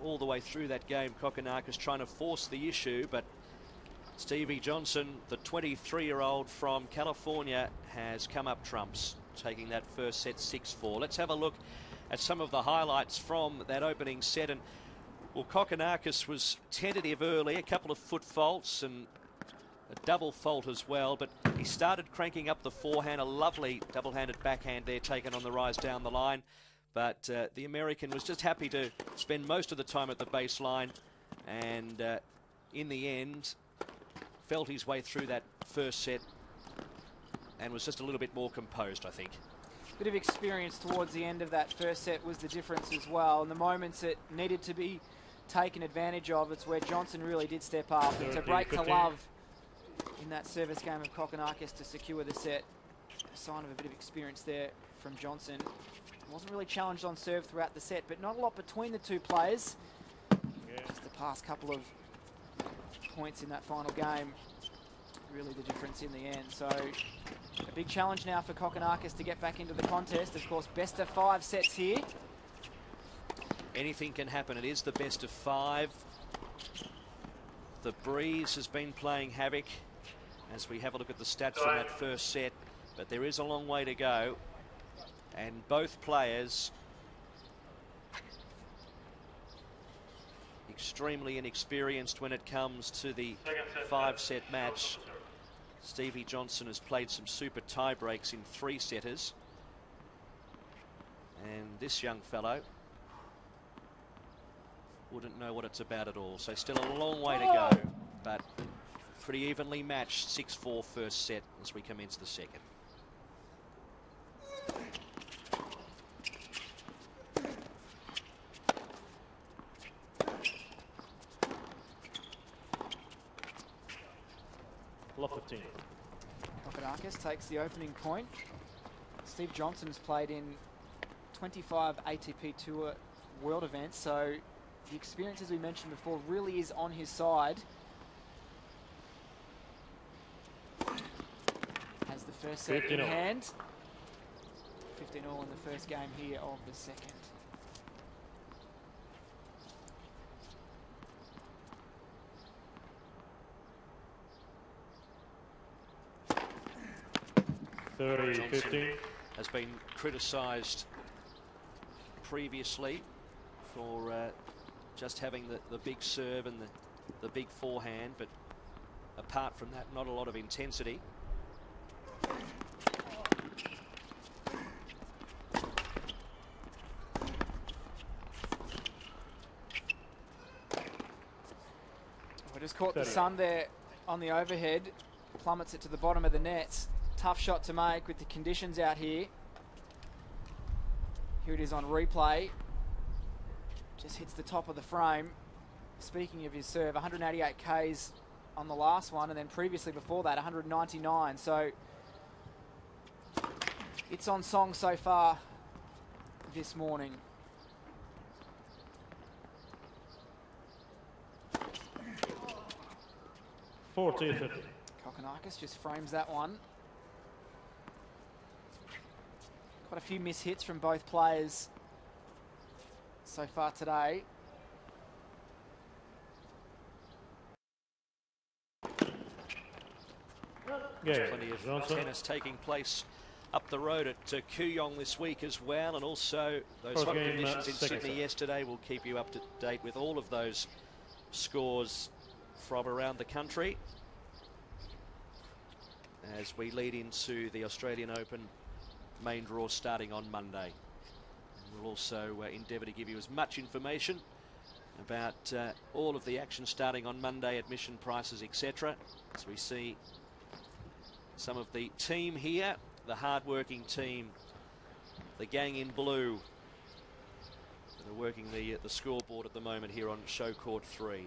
all the way through that game. Kokkinakis trying to force the issue, but Stevie Johnson, the 23-year-old from California, has come up trumps, taking that first set 6-4. Let's have a look at some of the highlights from that opening set. And well, Kokkinakis was tentative early, a couple of foot faults and a double fault as well, but he started cranking up the forehand, a lovely double-handed backhand there taken on the rise down the line. But the American was just happy to spend most of the time at the baseline, and in the end felt his way through that first set and was just a little bit more composed, I think. Bit of experience towards the end of that first set was the difference as well. And the moments it needed to be taken advantage of, it's where Johnson really did step up. And to break to love in that service game of Kokkinakis to secure the set. A sign of a bit of experience there from Johnson. Wasn't really challenged on serve throughout the set, but not a lot between the two players. Just the past couple of points in that final game, really the difference in the end. So a big challenge now for Kokkinakis to get back into the contest. Of course, best of 5 sets here. Anything can happen. It is the best of 5. The breeze has been playing havoc as we have a look at the stats from that first set, but there is a long way to go, and both players extremely inexperienced when it comes to the 5-set match. Stevie Johnson has played some super tie breaks in 3-setters, and this young fellow wouldn't know what it's about at all. So still a long way to go, but pretty evenly matched. 6-4 first set as we commence the second. Love 15. Kokkinakis takes the opening point. Steve Johnson's played in 25 ATP Tour World events, so the experience, as we mentioned before, really is on his side. Has the first set in hand. 15-all in the first game here of the second. Johnson has been criticised previously for just having the big serve and the big forehand, but apart from that, not a lot of intensity. We just caught the sun there on the overhead, plummets it to the bottom of the net. Tough shot to make with the conditions out here. Here it is on replay. Just hits the top of the frame. Speaking of his serve, 188 Ks on the last one, and then previously before that, 199. So it's on song so far this morning. Kokkinakis just frames that one. Quite a few mishits from both players so far today. Plenty of tennis taking place up the road at Kooyong this week as well, and also those hot conditions in Sydney yesterday. Will keep you up to date with all of those scores from around the country as we lead into the Australian Open main draw starting on Monday. And we'll also endeavour to give you as much information about all of the action starting on Monday, admission prices, etc. As we see some of the team here, the hard-working team, the gang in blue, that are working the scoreboard at the moment here on Show Court 3.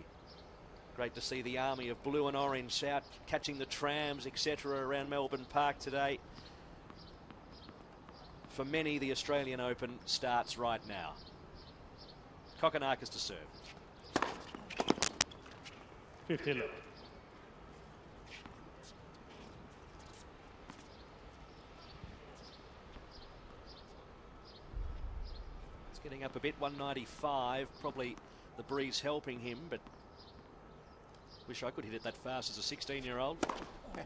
Great to see the army of blue and orange out catching the trams, etc. around Melbourne Park today. For many, the Australian Open starts right now. Kokkinakis to serve. 15 left. It's getting up a bit, 195. Probably the breeze helping him, but wish I could hit it that fast as a 16-year-old. As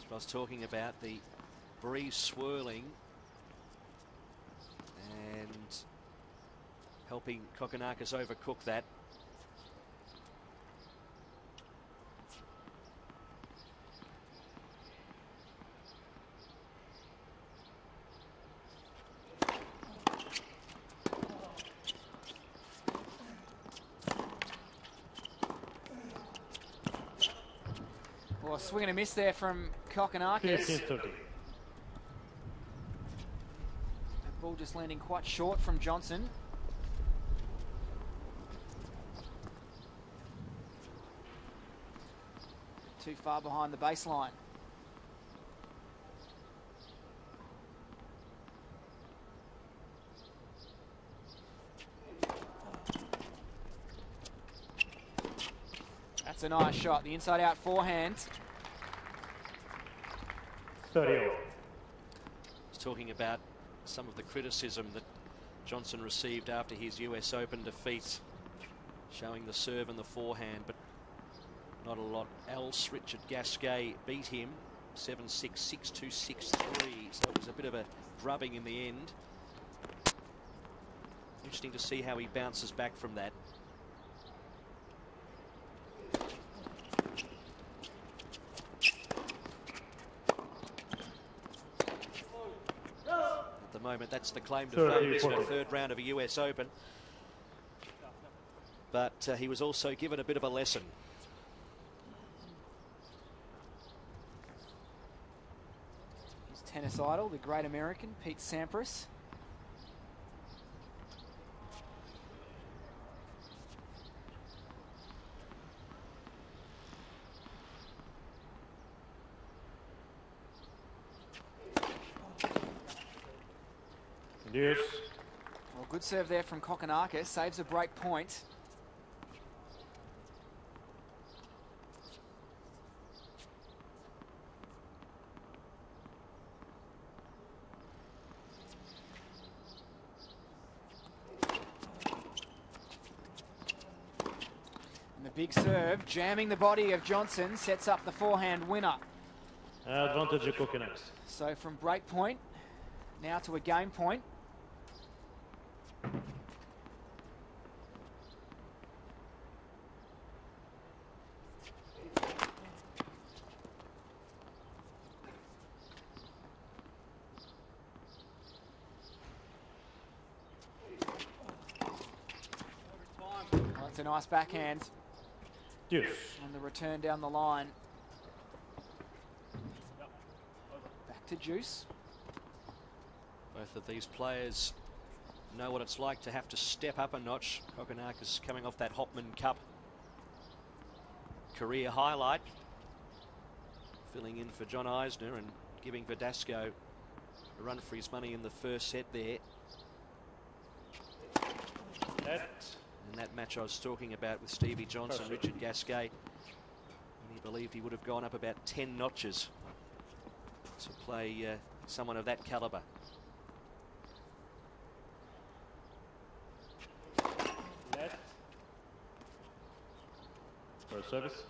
I was talking about, the breeze swirling and helping Kokkinakis overcook that. swing and a miss there from Kokkinakis. 15-30. That ball just landing quite short from Johnson. Too far behind the baseline. That's a nice shot. The inside-out forehand. 30. He's talking about some of the criticism that Johnson received after his US Open defeat, showing the serve and the forehand, but not a lot else. Richard Gasquet beat him 7-6, 6-2, 6-3, so it was a bit of a drubbing in the end. Interesting to see how he bounces back from that. At the moment, that's the claim to fame, isn't it? Third round of a US Open. But he was also given a bit of a lesson. Tennis idol, the great American, Pete Sampras. Yes. Well, good serve there from Kokkinakis, saves a break point. Big serve, jamming the body of Johnson, sets up the forehand winner. Advantage of Kokkinakis. So from break point, now to a game point. Well, that's a nice backhand. Yes. On the return down the line. Back to Juice. Both of these players know what it's like to have to step up a notch. Kokkinakis coming off that Hopman Cup career highlight, filling in for John Eisner and giving Verdasco a run for his money in the first set there. In that match I was talking about with Stevie Johnson, Richard Gasquet, and he believed he would have gone up about 10 notches to play someone of that calibre. Left. First service.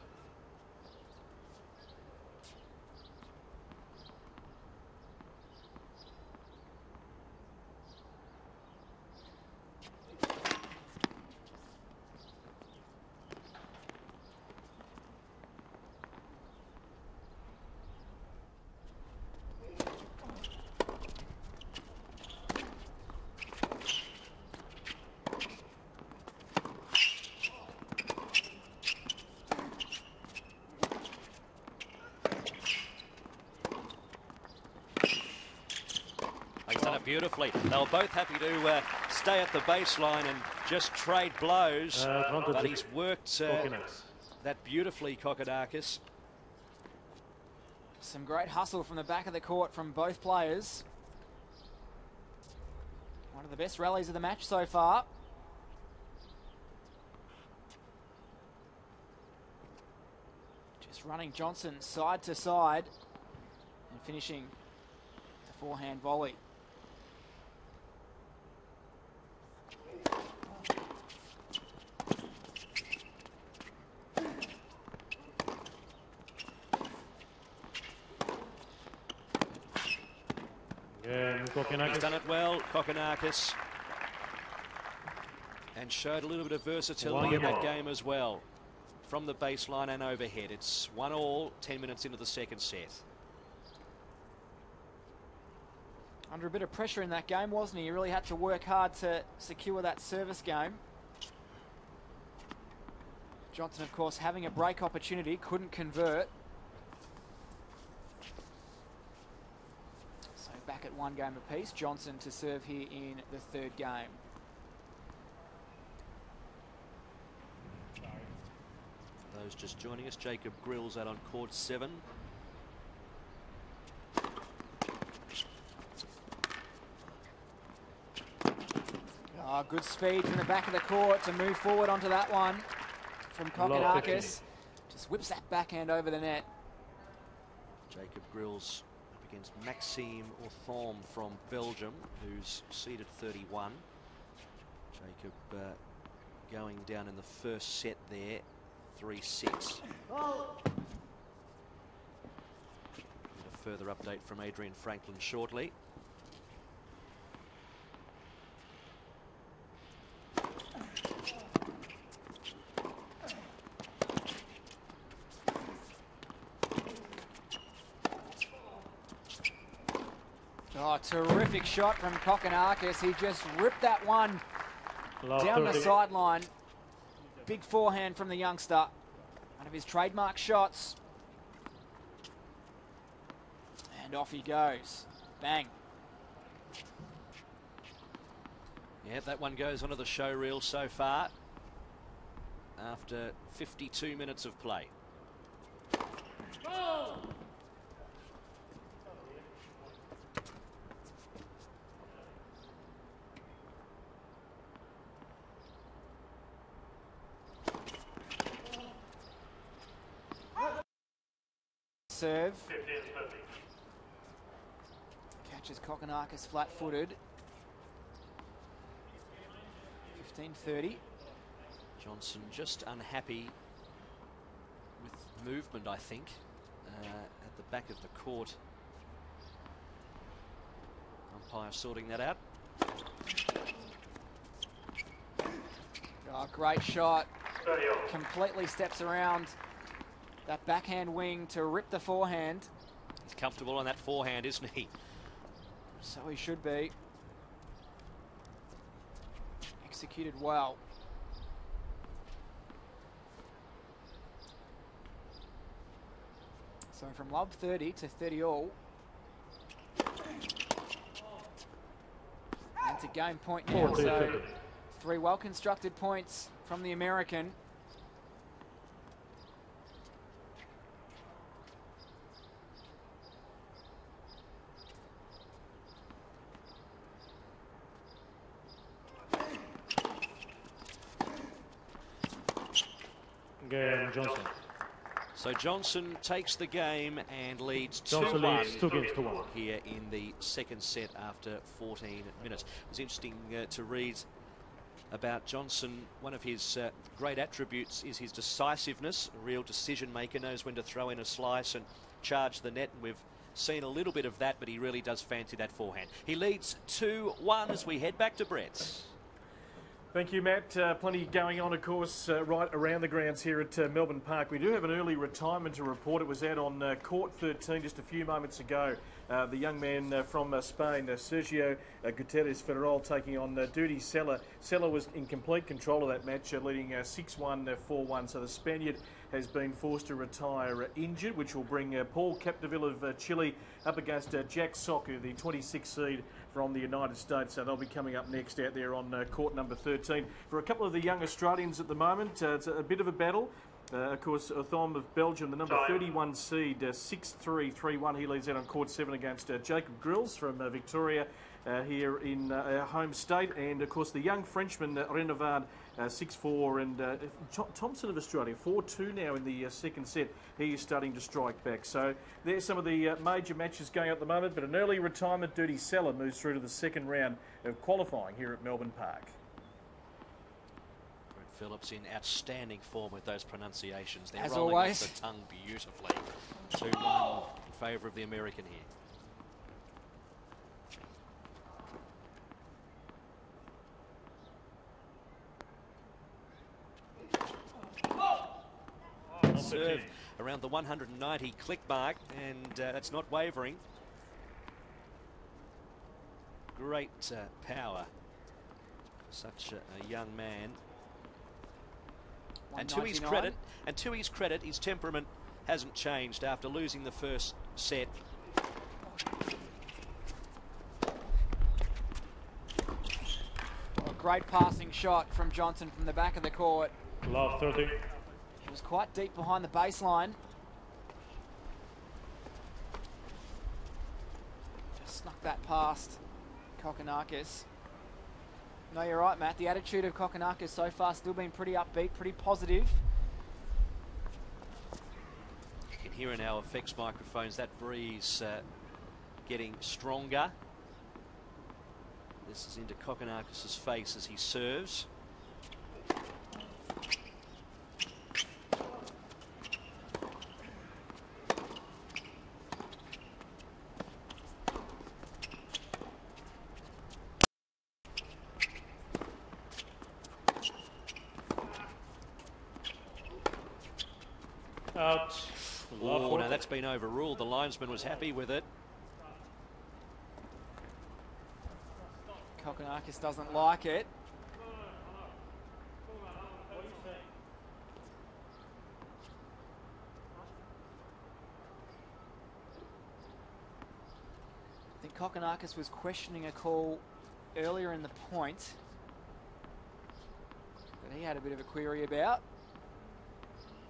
Beautifully. They were both happy to stay at the baseline and just trade blows. But he's worked that beautifully, Kokkinakis. Some great hustle from the back of the court from both players. One of the best rallies of the match so far. Just running Johnson side to side and finishing the forehand volley. He's done it well, Kokkinakis, and showed a little bit of versatility in that game as well, from the baseline and overhead. It's 1-1, 10 minutes into the second set. Under a bit of pressure in that game, wasn't he? He really had to work hard to secure that service game. Johnson, of course, having a break opportunity, couldn't convert. back at 1 game apiece. Johnson to serve here in the 3rd game. Those just joining us, Jacob Grills out on court 7. Oh, good speed from the back of the court to move forward onto that one from Kokkinakis. Just whips that backhand over the net. Jacob Grills up against Maxime Orthom from Belgium, who's seeded 31. Jacob going down in the first set there, 3-6. A further update from Adrian Franklin shortly. Oh, terrific shot from Kokkinakis. He just ripped that one down the sideline. Big forehand from the youngster. One of his trademark shots. And off he goes. Bang. Yeah, that one goes onto the show reel so far after 52 minutes of play. Serve. Catches Kokkinakis flat-footed. 15-30. Johnson just unhappy with movement, I think, at the back of the court. Umpire sorting that out. Oh, great shot. Completely steps around that backhand wing to rip the forehand. He's comfortable on that forehand, isn't he? So he should be. Executed well. So from love 30 to 30 all. And it's a game point now. So 3 well-constructed points from the American. Johnson. So Johnson takes the game and leads 2-1 Johnson leads 2 games to 1 here in the 2nd set after 14 minutes. It was interesting to read about Johnson. One of his great attributes is his decisiveness, a real decision maker, knows when to throw in a slice and charge the net, and we've seen a little bit of that, but he really does fancy that forehand. He leads 2-1 as we head back to Brett's. Thank you, Matt. Plenty going on, of course, right around the grounds here at Melbourne Park. We do have an early retirement to report. It was out on court 13 just a few moments ago. The young man from Spain, Sergio Guterres Federal, taking on Duty Sella. Sella was in complete control of that match, leading 6-1, 4-1. So the Spaniard has been forced to retire injured, which will bring Paul Capdeville of Chile up against Jack Soku, the 26th seed from the United States. So they'll be coming up next out there on court number 13. For a couple of the young Australians at the moment, it's a bit of a battle. Of course, Orthom of Belgium, the number 31 seed, 6-3, 3-1. He leads out on court 7 against Jacob Grills from Victoria here in our home state. And, of course, the young Frenchman, Renovard, 6-4. And Thompson of Australia, 4-2 now in the 2nd set. He is starting to strike back. So there's some of the major matches going on at the moment. But an early retirement, Duty Sella moves through to the 2nd round of qualifying here at Melbourne Park. Phillips in outstanding form with those pronunciations. They're as rolling always off the tongue beautifully. 2-1 in favour of the American here. Serve around the 190 click mark, and that's not wavering. Great power for such a young man. And to his credit, his temperament hasn't changed after losing the first set. great passing shot from Johnson from the back of the court. Love 30. He was quite deep behind the baseline. Just snuck that past Kokkinakis. No, you're right, Matt. The attitude of Kokkinakis so far still been pretty upbeat, pretty positive. You can hear in our effects microphones that breeze getting stronger. This is into Kokkinakis' face as he serves. Out. Oh, no, that's been overruled. The linesman was happy with it. Kokkinakis doesn't like it. I think Kokkinakis was questioning a call earlier in the point that he had a bit of a query about.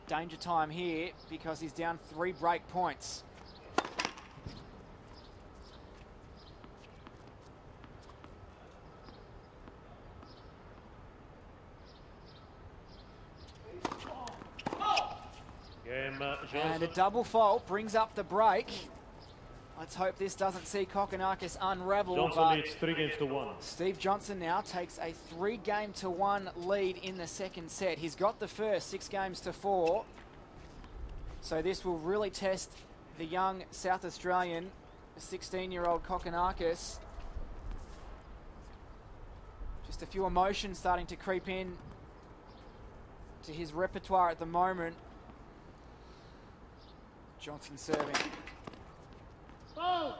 Danger time here because he's down 3 break points. And a double fault brings up the break. Let's hope this doesn't see Kokkinakis unravel. Johnson leads 3 games to 1. Steve Johnson now takes a 3-game-to-1 lead in the second set. He's got the first 6 games to 4. So this will really test the young South Australian, 16-year-old Kokkinakis. Just a few emotions starting to creep in to his repertoire at the moment. Johnson serving. Oh.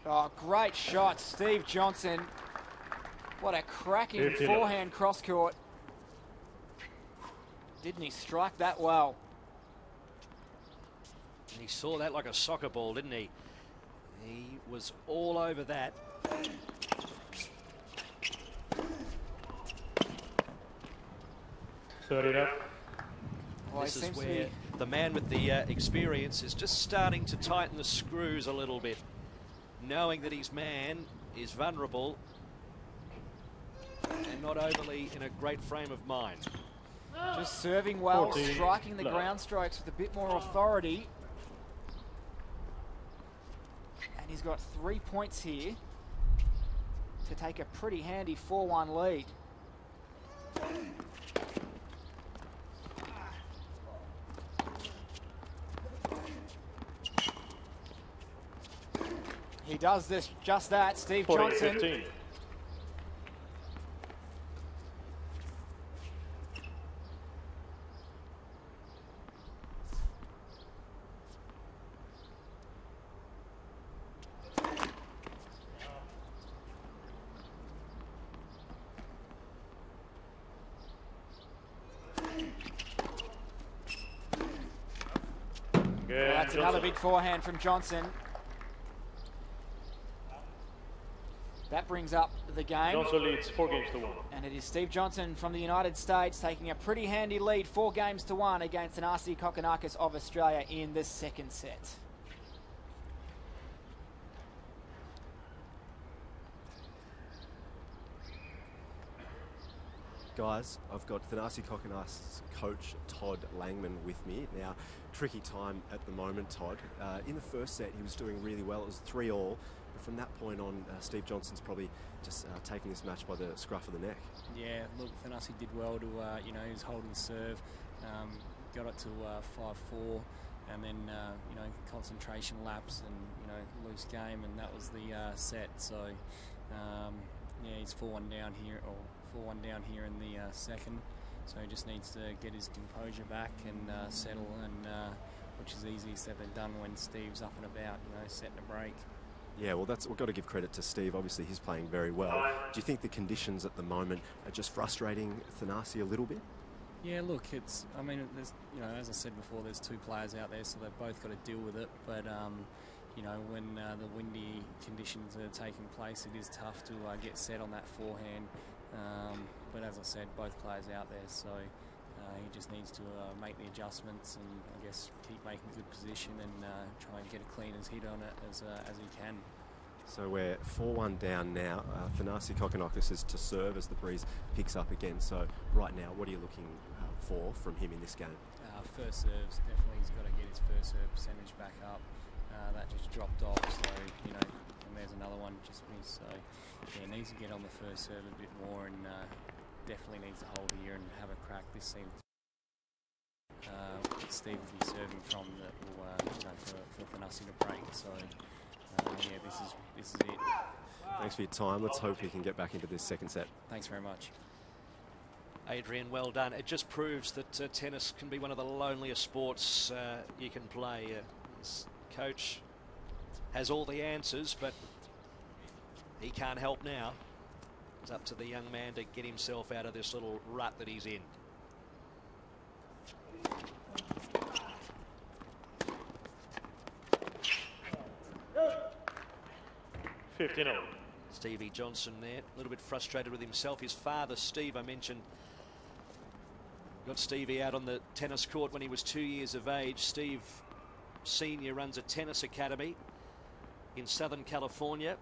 Oh, great shot, Steve Johnson. What a cracking forehand cross court. Didn't he strike that well? And he saw that like a soccer ball, didn't he? He was all over that. Well, this is where the man with the experience is just starting to tighten the screws a little bit, knowing that his man is vulnerable and not overly in a great frame of mind. Just serving well, 14. striking the ground strokes with a bit more authority. And he's got 3 points here to take a pretty handy 4-1 lead. He does this, just that, Steve Johnson. 15. Well, that's another big forehand from Johnson. That brings up the game. Johnson leads 4 games to 1. And it is Steve Johnson from the United States taking a pretty handy lead, 4 games to 1 against Thanasi Kokkinakis of Australia in the second set. Guys, I've got Thanasi Kokkinakis coach Todd Langman with me. Now, tricky time at the moment, Todd. In the first set, he was doing really well. It was 3-all. But from that point on, Steve Johnson's probably just taking this match by the scruff of the neck. Yeah, look, Thanasi did well to, he was holding serve, got it to 5-4, and then, concentration lapse and, loose game, and that was the set. So, yeah, he's 4-1 down here, or 4-1 down here in the second. So he just needs to get his composure back and settle, and which is easier said than done when Steve's up and about, setting a break. Yeah, well, we've got to give credit to Steve. Obviously, he's playing very well. Do you think the conditions at the moment are just frustrating Thanasi a little bit? Yeah, look, I mean, there's, as I said before, there's two players out there, so they've both got to deal with it. But when the windy conditions are taking place, it is tough to get set on that forehand. But as I said, both players out there, so he just needs to make the adjustments and I guess keep making good position and try and get a clean as hit on it as he can. So we're 4-1 down now. Thanasi Kokkinakis is to serve as the breeze picks up again. So right now, what are you looking for from him in this game? First serves, definitely he's got to get his first serve percentage back up. That just dropped off, so, and there's another one just missed. So, yeah, needs to get on the first serve a bit more and definitely needs to hold here and have a crack. This seems Steve will be serving from that will, for Thanasi to break. So, yeah, this is it. Thanks for your time. Let's hope he can get back into this second set. Thanks very much. Adrian, well done. It just proves that tennis can be one of the loneliest sports you can play. His coach has all the answers, but he can't help now. It's up to the young man to get himself out of this little rut that he's in. Stevie Johnson there, a little bit frustrated with himself. His father, Steve, I mentioned, got Stevie out on the tennis court when he was 2 years of age. Steve Senior runs a tennis academy in Southern California.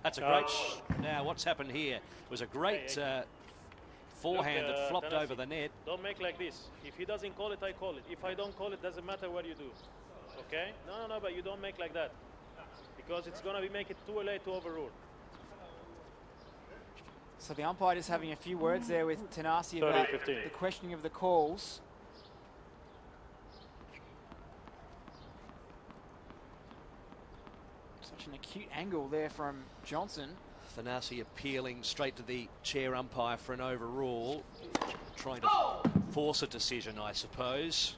That's a great... Now, what's happened here was a great forehand that flopped over the net. Don't make like this. If he doesn't call it, I call it. If I don't call it, doesn't matter what you do. Okay? No, but you don't make like that. Because it's going to make it too late to overrule. So the umpire is having a few words there with Thanasi about the questioning of the calls. Such an acute angle there from Johnson. Thanasi appealing straight to the chair umpire for an overrule, trying to force a decision, I suppose.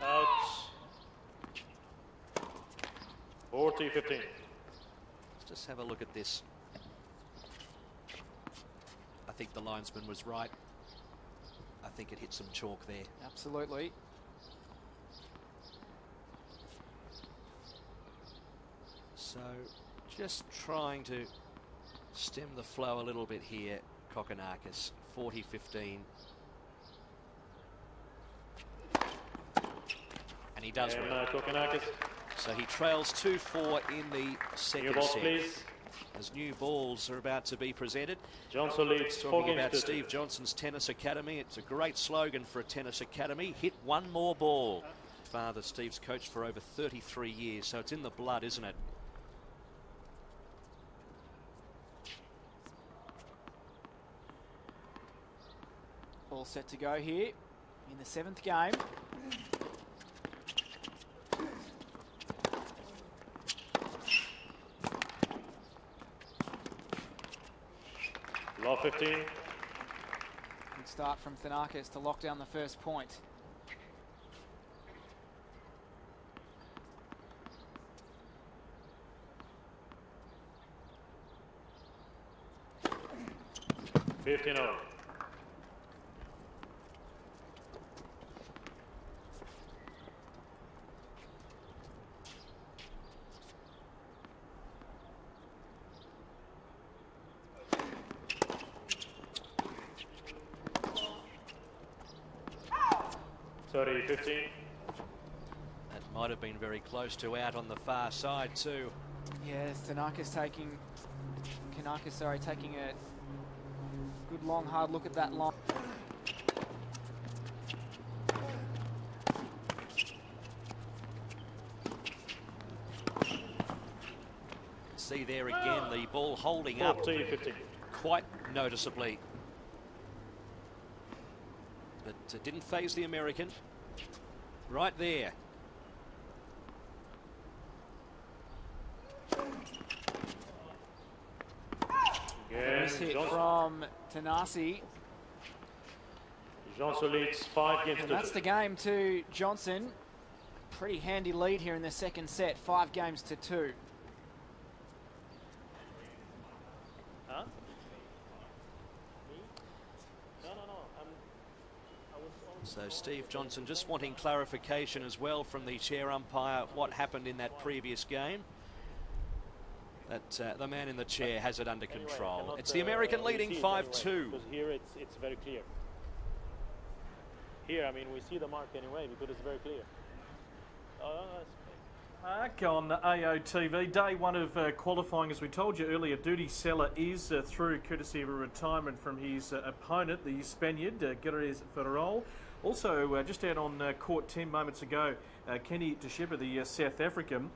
Out. 40-15. Let's just have a look at this. I think the linesman was right. I think it hit some chalk there. Absolutely. So just trying to stem the flow a little bit here, Kokkinakis, 40-15. And he does well. Kokkinakis. So he trails 2-4 in the second Balls, set. please. As new balls are about to be presented. Johnson leads 4 Talking games about to Steve Johnson's Tennis Academy. It's a great slogan for a tennis academy. Hit one more ball. Father Steve's coached for over 33 years, so it's in the blood, isn't it? All set to go here in the 7th game. Law 15. Good start from Thanakis to lock down the first point. $15. $30-15. That might have been very close to out on the far side too. Yeah, Thanakis taking a good long hard look at that line. see there again the ball holding up 14-15. quite noticeably. But it didn't faze the American. Right there. Nice hit from Tanasi. Johnson leads 5 games And to that's 2. the game to Johnson. Pretty handy lead here in the second set, 5 games to 2. Huh? Me? No. I was on. So Steve Johnson just wanting clarification as well from the chair umpire what happened in that previous game. But the man in the chair has it under Anyway, control. cannot, It's the American leading see it 5-2. anyway, because here it's very clear. Here, I mean, we see the mark anyway because it's very clear. Mark on AOTV. Day 1 of qualifying, as we told you earlier, Duty Seller is through courtesy of a retirement from his opponent, the Spaniard, Gutierrez Ferrol. Also, just out on court 10 moments ago, Kenny Teixeira, the South African,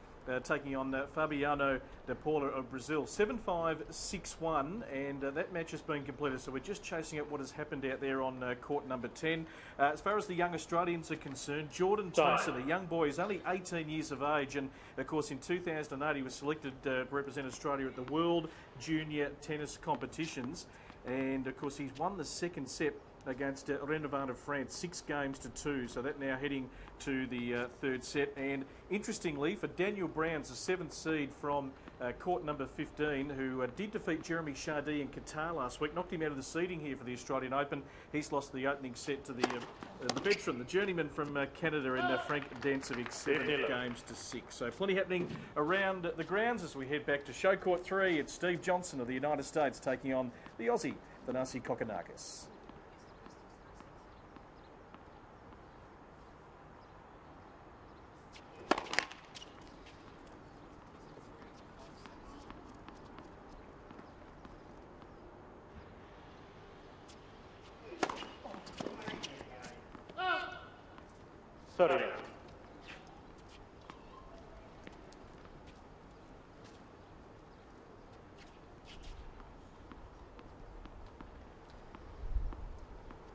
taking on Fabiano de Paula of Brazil. 7-5, 6-1, and that match has been completed. So we're just chasing out what has happened out there on court number 10. As far as the young Australians are concerned, Jordan Thompson, a young boy, is only 18 years of age, and of course in 2008 he was selected to represent Australia at the World Junior Tennis Competitions, and of course he's won the second set against Renovan of France, 6 games to 2. So that now heading to the third set. And interestingly, for Daniel Brown's the 7th seed from court number 15, who did defeat Jeremy Chardy in Qatar last week, knocked him out of the seeding here for the Australian Open. He's lost the opening set to the veteran, the journeyman from Canada in Frank Dancevic, 7 games to 6. So plenty happening around the grounds as we head back to show court 3. It's Steve Johnson of the United States taking on the Aussie, Thanasi Kokkinakis.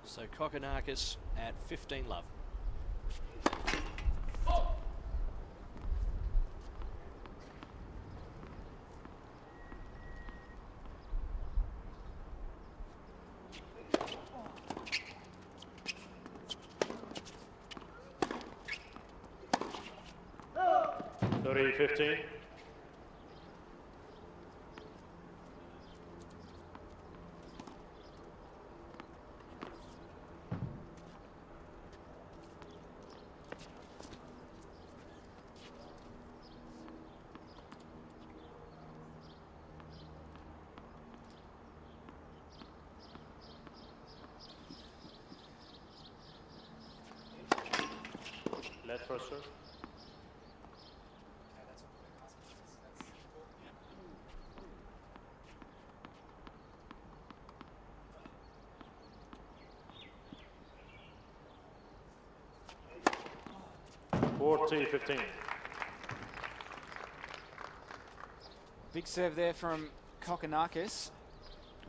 So Kokkinakis at 15 love. Sorry, 15. Left first serve. T 15. Big serve there from Kokkinakis.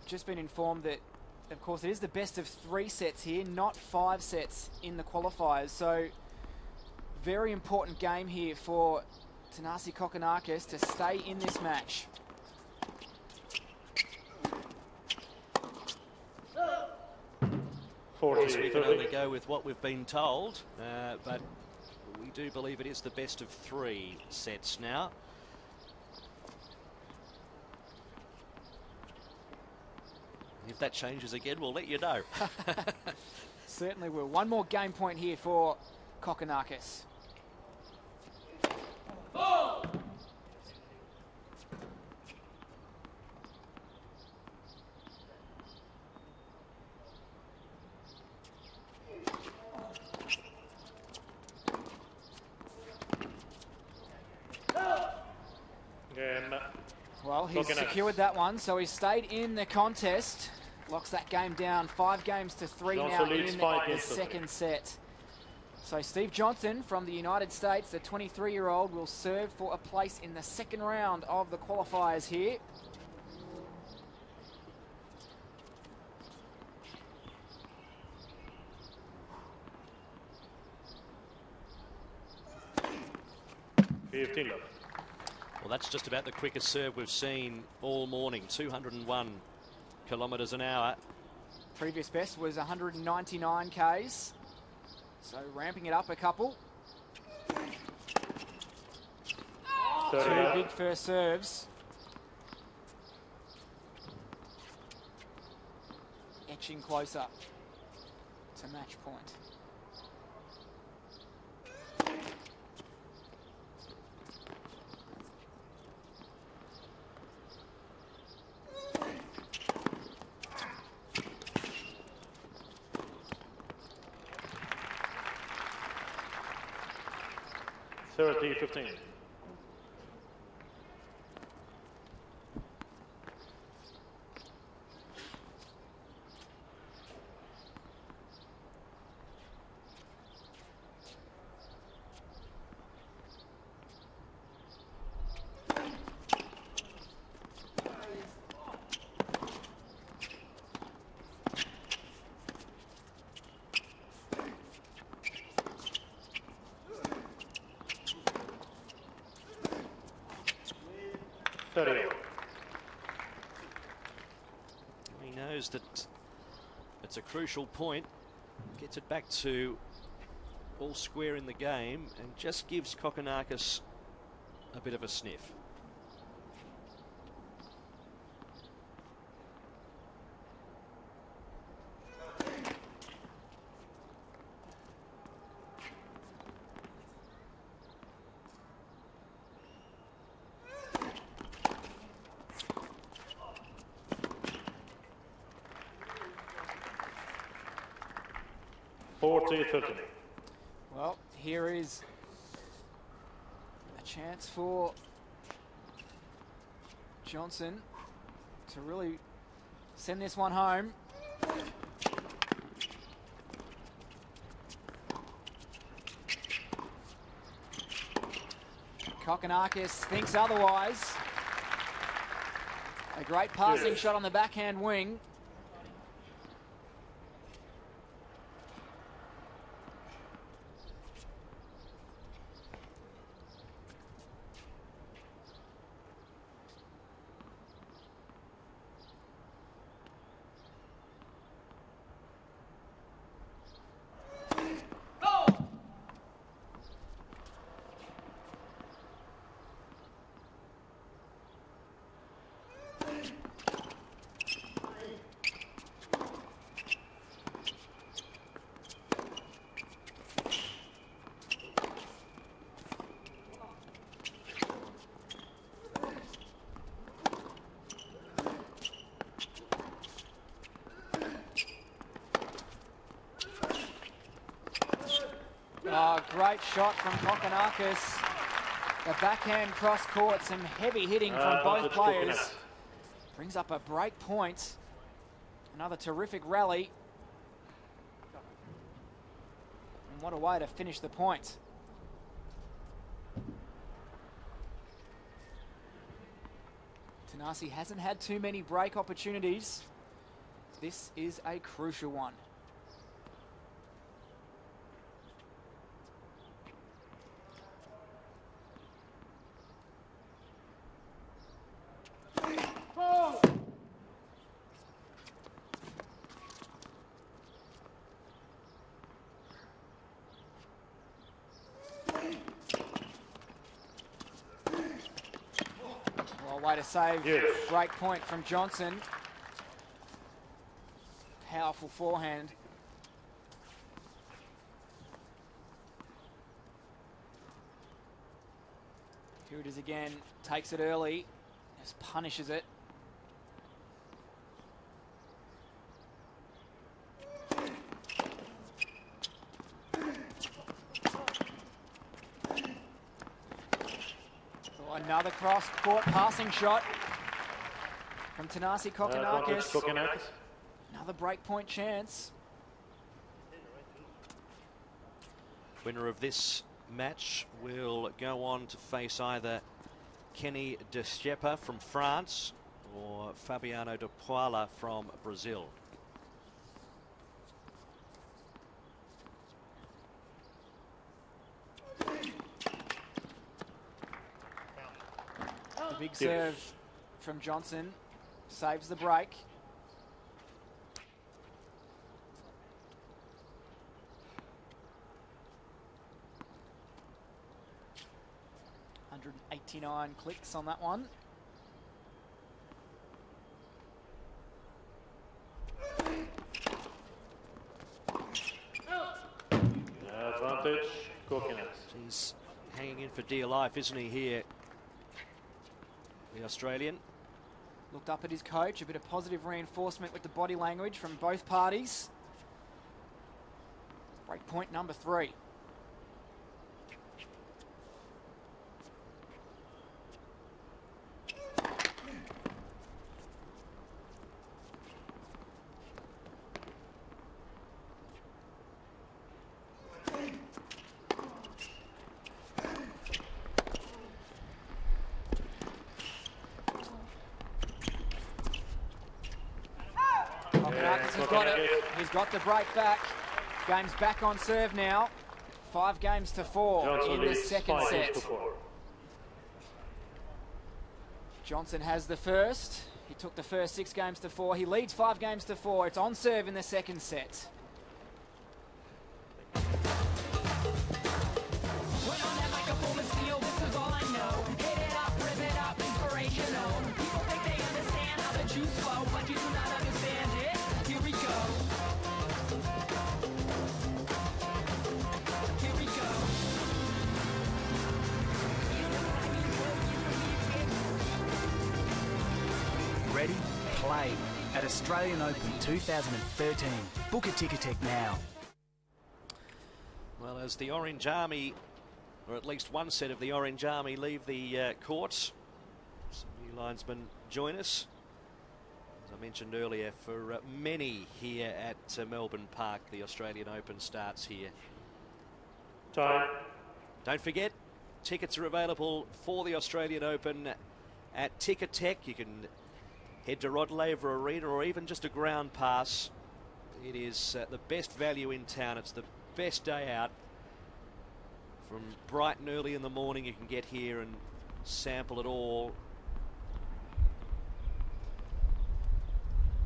Just been informed that, of course, it is the best of 3 sets here, not 5 sets in the qualifiers. So, very important game here for Thanasi Kokkinakis to stay in this match. Yes, we can only go with what we've been told, but we do believe it is the best of 3 sets now. If that changes again, we'll let you know. Certainly will. One more game point here for Kokkinakis. Well, he's secured that one, so he stayed in the contest. Locks that game down. 5 games to 3 now in the second set. So Steve Johnson from the United States, the 23-year-old, will serve for a place in the second round of the qualifiers here. Well, that's just about the quickest serve we've seen all morning, 201 kilometres an hour. Previous best was 199 Ks. So ramping it up a couple. Two big first serves. Etching closer to match point. Thirty 15. He knows that it's a crucial point. Gets it back to all square in the game and just gives Kokkinakis a bit of a sniff. Well, here is a chance for Johnson to really send this one home. Kokkinakis thinks otherwise. A great passing shot on the backhand wing. Oh, great shot from Kokkinakis. The backhand cross court, some heavy hitting from both players. Brings up a break point. Another terrific rally. And what a way to finish the point. Thanasi hasn't had too many break opportunities. This is a crucial one. Way to save. Break point from Johnson. Powerful forehand. Here it is again. Takes it early. Just punishes it. Another cross-court passing shot from Thanasi Kokkinakis. Another breakpoint chance. Winner of this match will go on to face either Kenny De Stiepa from France or Fabiano de Paula from Brazil. The big serve from Johnson saves the break. $189 clicks on that one. Advantage, Coconut. He's hanging in for dear life, isn't he, here? The Australian. Looked up at his coach, a bit of positive reinforcement with the body language from both parties. Break point number 3. He's got the break back. Game's back on serve now. 5 games to 4 Johnson in the second set. Johnson has the first. He took the first 6 games to 4. He leads 5 games to 4. It's on serve in the second set. Ready? Play at Australian Open 2013. Book a Ticketek now. Well, as the Orange Army, or at least one set of the Orange Army, leave the courts, some new linesmen join us. As I mentioned earlier, for many here at Melbourne Park, the Australian Open starts here. Time. Don't forget, tickets are available for the Australian Open at Ticketek. You can head to Rod Laver Arena or even just a ground pass. It is the best value in town. It's the best day out. From bright and early in the morning, you can get here and sample it all.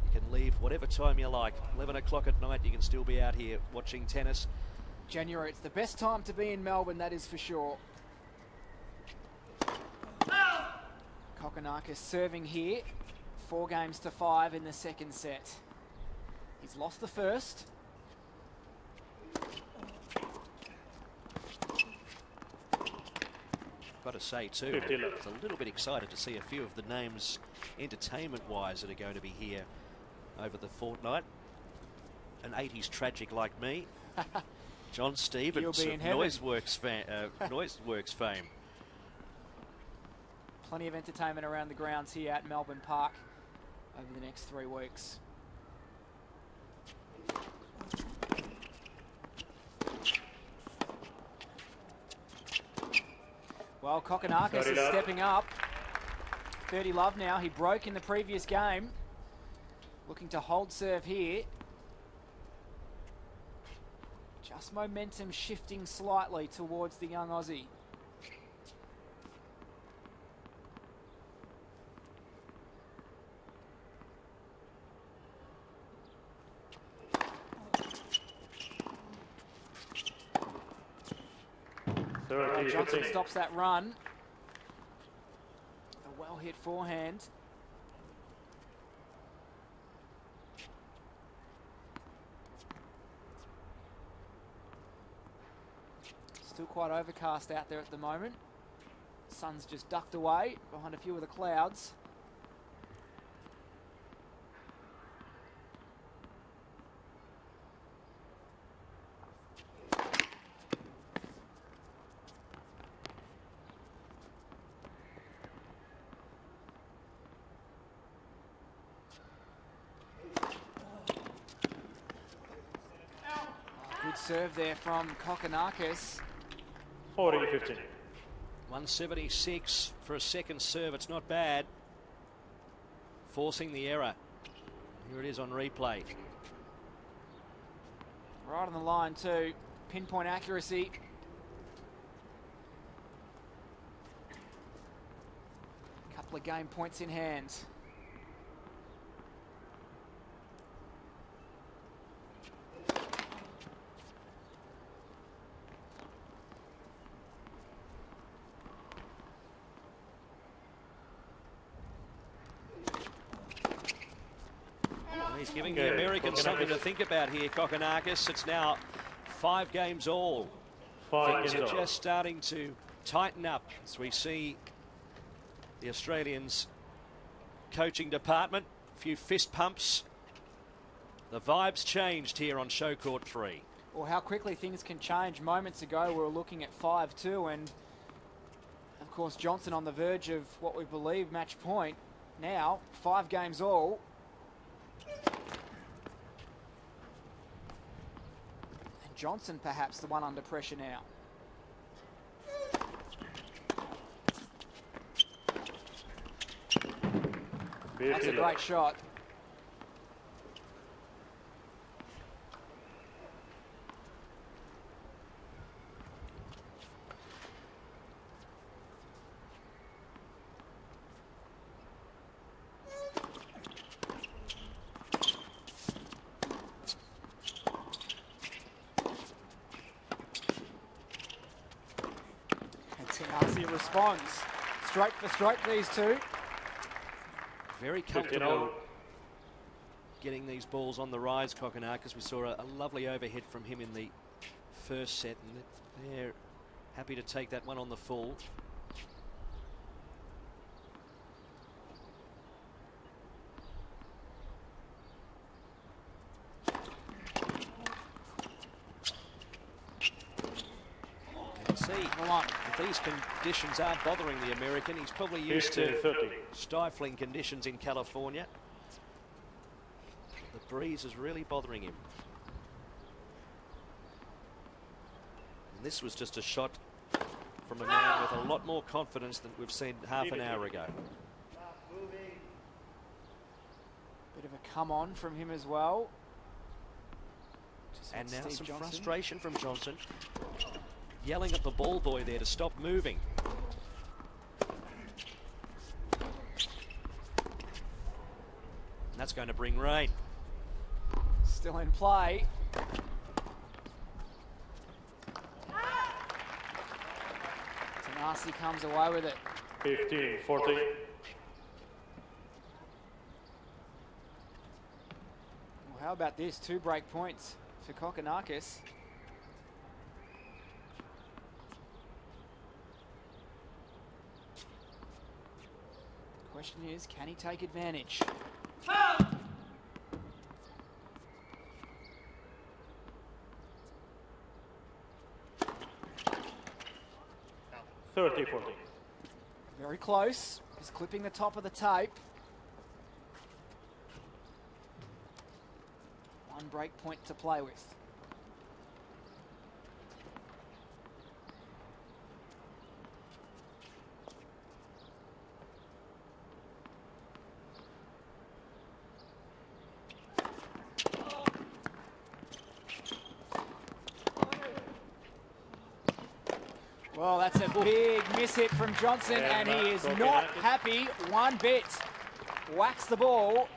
You can leave whatever time you like. 11 o'clock at night, you can still be out here watching tennis. January, it's the best time to be in Melbourne, that is for sure. Kokkinakis serving here. 4 games to 5 in the second set. He's lost the first. Got to say too, I was a little bit excited to see a few of the names entertainment-wise that are going to be here over the fortnight. An 80s tragic like me. John Stevens of Noiseworks fame. Plenty of entertainment around the grounds here at Melbourne Park over the next 3 weeks. Well, Kokkinakis is stepping up. 30 love now. He broke in the previous game. Looking to hold serve here. Just momentum shifting slightly towards the young Aussie. Johnson stops that run. A well-hit forehand. Still quite overcast out there at the moment. Sun's just ducked away behind a few of the clouds. Big serve there from Kokkinakis. 40-15. 176 for a second serve. It's not bad. Forcing the error. Here it is on replay. Right on the line too. Pinpoint accuracy. Couple of game points in hand. He's giving the Americans something to think about here, Kokkinakis. It's now 5 games all. Things are just starting to tighten up as we see the Australians' coaching department. A few fist pumps. The vibes changed here on Show Court 3. Well, how quickly things can change. Moments ago, we were looking at 5-2, and of course, Johnson on the verge of what we believe match point. Now, 5 games all. And Johnson perhaps the one under pressure now. That's a great shot. And Tenassi responds. Stroke for stroke, these two. Very comfortable getting these balls on the rise, Kokkinakis. We saw a lovely overhead from him in the first set, and they're happy to take that one on the full. See, if these conditions are bothering the American, he's probably used to stifling conditions in California. The breeze is really bothering him. And this was just a shot from a man with a lot more confidence than we've seen half an hour ago. Bit of a come on from him as well. And now some frustration from Johnson. Yelling at the ball boy there to stop moving. And that's going to bring rain. Still in play. Tenassi comes away with it. 15-40. Well, how about this? 2 break points for Kokkinakis. Question is, can he take advantage? Oh! 30-40. Very close. He's clipping the top of the tape. 1 break point to play with. Well, that's a big miss hit from Johnson, and he is not happy one bit. Whacks the ball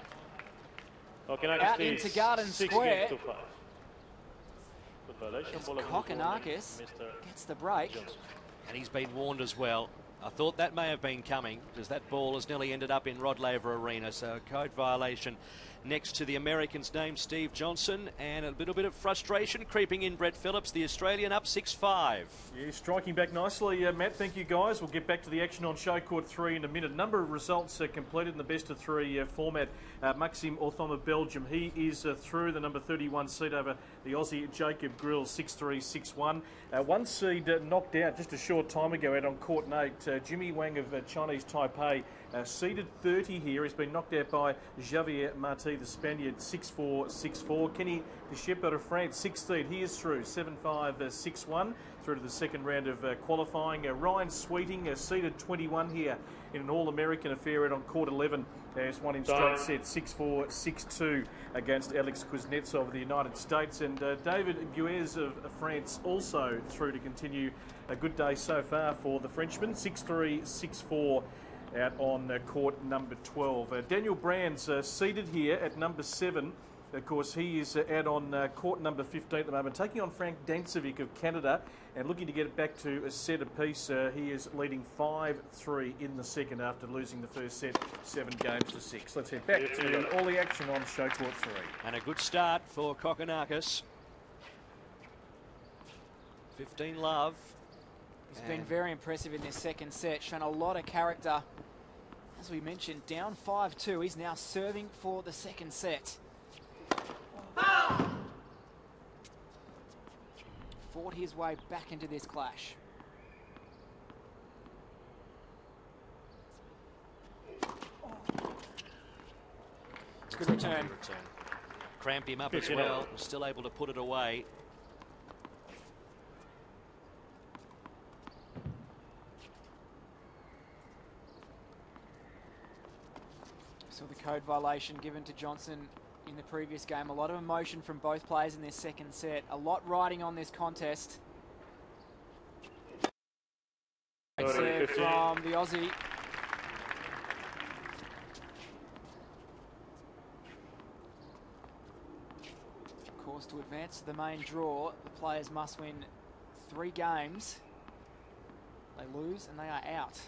out into Garden Square. Kokkinakis gets the break. And he's been warned as well. I thought that may have been coming, because that ball has nearly ended up in Rod Laver Arena. So a code violation next to the American's name, Steve Johnson, and a little bit of frustration creeping in. Brett Phillips, the Australian, up 6-5. Yeah, striking back nicely, Matt. Thank you, guys. We'll get back to the action on Show Court 3 in a minute. Number of results completed in the best of 3 format. Maxime Orthom of Belgium, he is through the number 31 seed over the Aussie Jacob Grill, 6-3, 6-1. 1 seed knocked out just a short time ago out on court 8. Jimmy Wang of Chinese Taipei, seeded 30 here. He's been knocked out by Javier Martinez he, the Spaniard, 6-4, 6-4. Kenny, the shepherd of France, 16. He is through, 7-5, 6-1, through to the second round of qualifying. Ryan Sweeting, seeded 21 here in an All-American affair out on court 11. Has won in straight set, 6-4, 6-2 against Alex Kuznetsov of the United States. And David Guez of France also through to continue a good day so far for the Frenchman, 6-3, 6-4 out on court number 12. Daniel Brand's seated here at number 7. Of course, he is out on court number 15 at the moment, taking on Frank Dancevic of Canada and looking to get it back to a set apiece. He is leading 5-3 in the second after losing the first set 7 games to 6. Let's head back to all the action on show court 3. And a good start for Kokkinakis. 15 love. He's been very impressive in this second set, shown a lot of character. As we mentioned, down 5-2. He's now serving for the second set. Fought his way back into this clash. It's a good return. Cramped him up as well. Still able to put it away. Saw the code violation given to Johnson in the previous game. A lot of emotion from both players in this second set. A lot riding on this contest. Serve from the Aussie. Of course, to advance to the main draw, the players must win 3 games. They lose and they are out.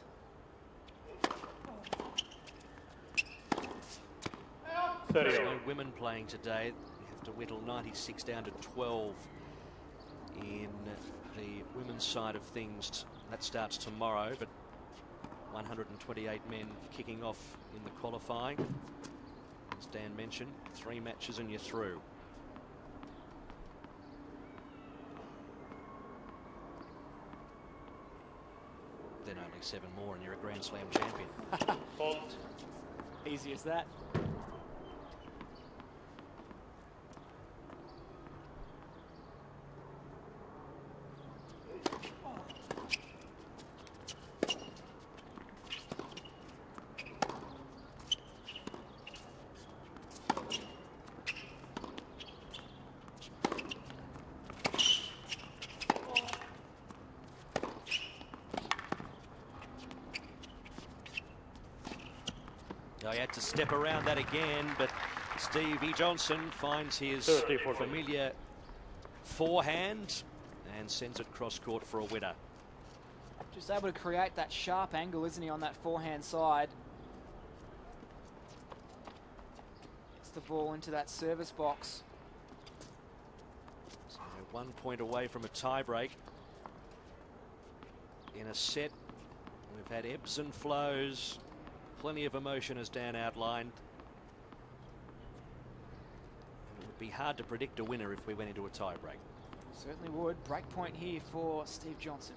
There's no women playing today. We have to whittle 96 down to 12 in the women's side of things. That starts tomorrow, but 128 men kicking off in the qualifying. As Dan mentioned, 3 matches and you're through. Then only 7 more and you're a Grand Slam champion. Easy as that. He had to step around that again, but Steve E. Johnson finds his familiar forehand and sends it cross court for a winner. Just able to create that sharp angle, isn't he, on that forehand side. Gets the ball into that service box. So 1 point away from a tiebreak. In a set, we've had ebbs and flows. Plenty of emotion, as Dan outlined. And it would be hard to predict a winner if we went into a tiebreak. Certainly would. Break point here for Steve Johnson.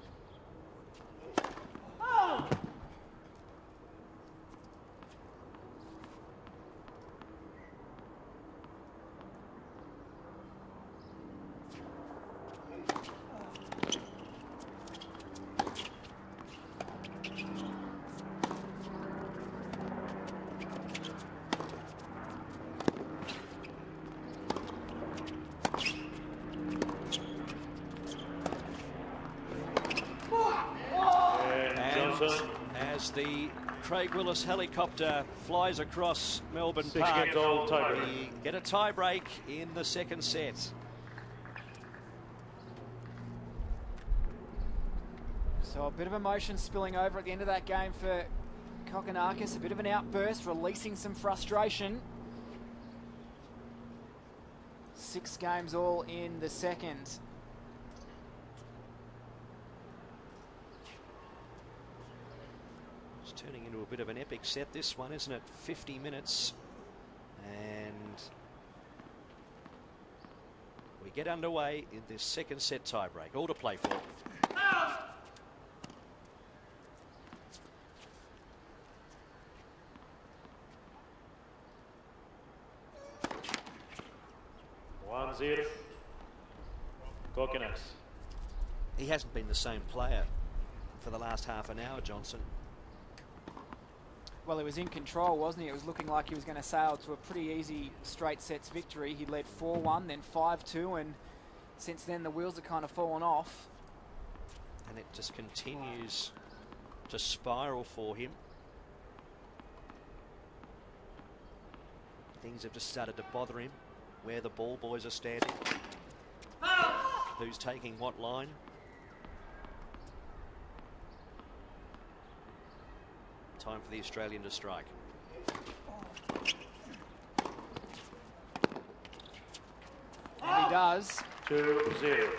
As the Craig Willis helicopter flies across Melbourne Park, we get a tie-break in the second set. So a bit of emotion spilling over at the end of that game for Kokkinakis. A bit of an outburst, releasing some frustration. 6 games all in the second. Turning into a bit of an epic set, this one, isn't it? 50 minutes. And we get underway in this second set tiebreak. All to play for. 1-0. Coconuts. He hasn't been the same player for the last half an hour, Johnson. Well, he was in control, wasn't he? It was looking like he was going to sail to a pretty easy straight sets victory. He led 4-1, then 5-2, and since then the wheels have kind of fallen off. And it just continues to spiral for him. Things have just started to bother him, where the ball boys are standing, who's taking what line. Time for the Australian to strike. And he does. 2-0.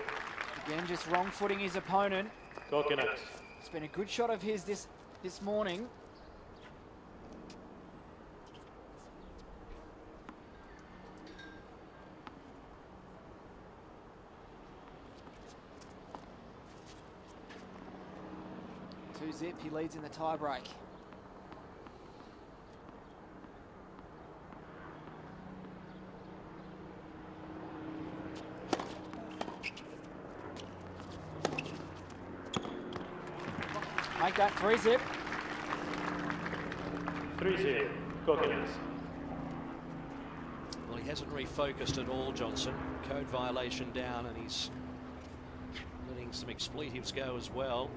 Again, just wrong footing his opponent. Coconuts. It's been a good shot of his this morning. Zip, he leads in the tie break. Make that 3-zip. 3-0. Coconuts. Well, he hasn't refocused at all, Johnson. Code violation down, and he's letting some expletives go as well.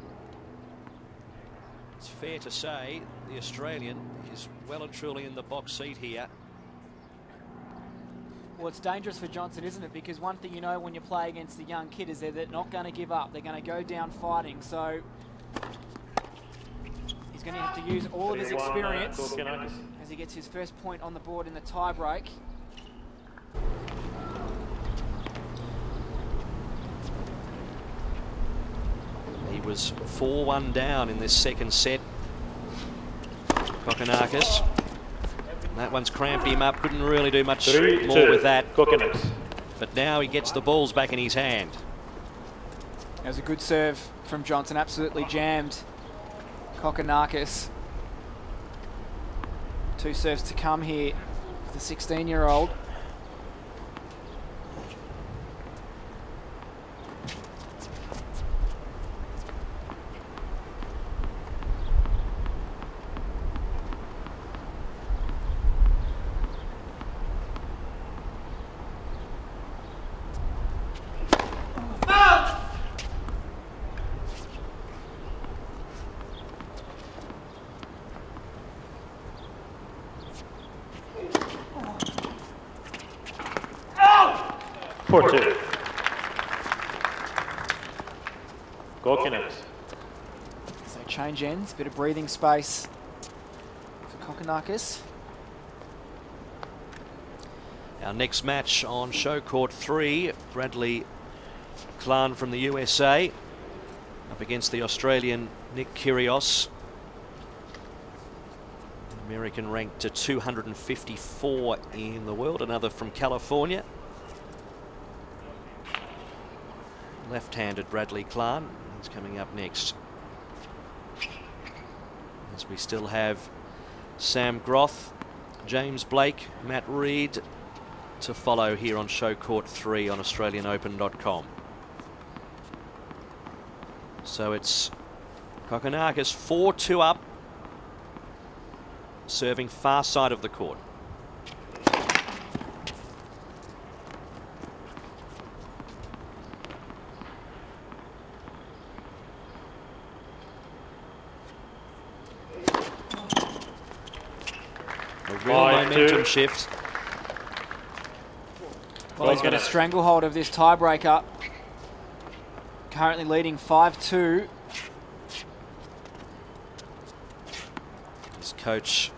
It's fair to say the Australian is well and truly in the box seat here. Well, it's dangerous for Johnson, isn't it? Because one thing you know when you play against the young kid is they're not going to give up. They're going to go down fighting. So he's going to have to use all of his experience as he gets his first point on the board in the tie break. He was 4-1 down in this second set. Kokkinakis. That one's cramped him up. Couldn't really do much more with that. Coconuts. But now he gets the balls back in his hand. That was a good serve from Johnson. Absolutely jammed Kokkinakis. 2 serves to come here for the 16-year-old. Coconuts. So change ends, bit of breathing space for Kokkinakis. Our next match on show court 3, Bradley Klan from the USA up against the Australian Nick Kyrgios. American ranked to 254 in the world, another from California. Left-handed Bradley Klan, he's coming up next. As we still have Sam Groth, James Blake, Matt Reed to follow here on show court 3 on AustralianOpen.com. So it's Kokkinakis 4-2 up, serving far side of the court. A real momentum shift. Well, he's got a stranglehold of this tiebreaker. Currently leading 5-2. His coach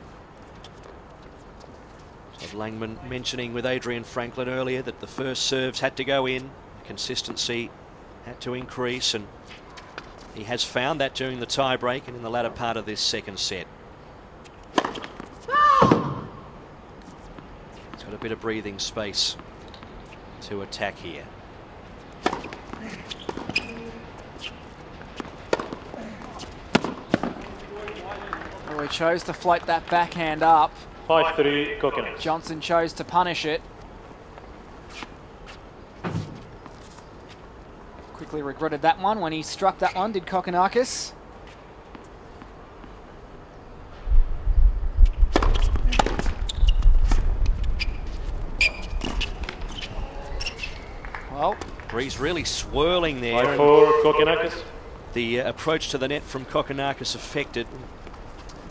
Todd Langman mentioning with Adrian Franklin earlier that the first serves had to go in, consistency had to increase, and he has found that during the tiebreak and in the latter part of this second set. He's got a bit of breathing space to attack here. Well, he chose to float that backhand up. 5-3 Coconuts. Johnson chose to punish it. Quickly regretted that one when he struck that one, did Kokkinakis. Well, Breeze really swirling there. Line for Kokkinakis. The approach to the net from Kokkinakis affected.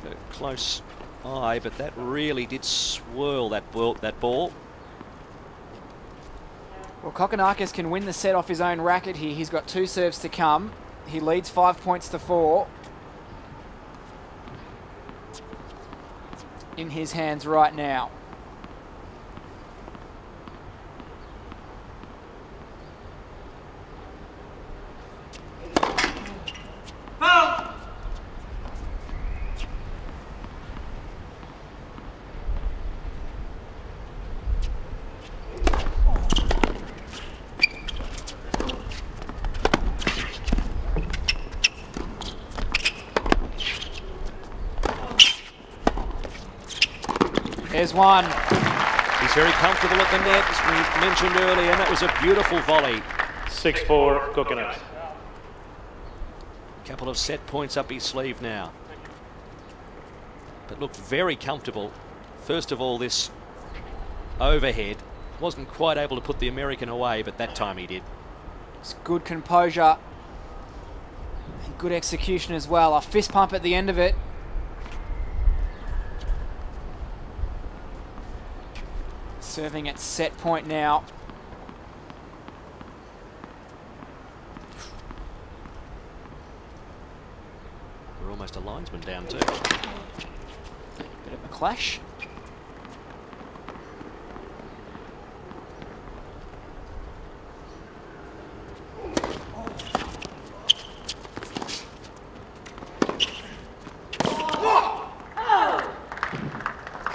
A close eye, but that really did swirl that ball. Well, Kokkinakis can win the set off his own racket here. He's got 2 serves to come. He leads 5 points to 4. In his hands right now. There's one. He's very comfortable at the net, as we mentioned earlier, and that was a beautiful volley. 6-4 Kokkinakis. Couple of set points up his sleeve now. But looked very comfortable. First of all, this overhead. Wasn't quite able to put the American away, but that time he did. It's good composure. And good execution as well. A fist pump at the end of it. Serving at set point now. We're almost a linesman down too. Bit of a clash.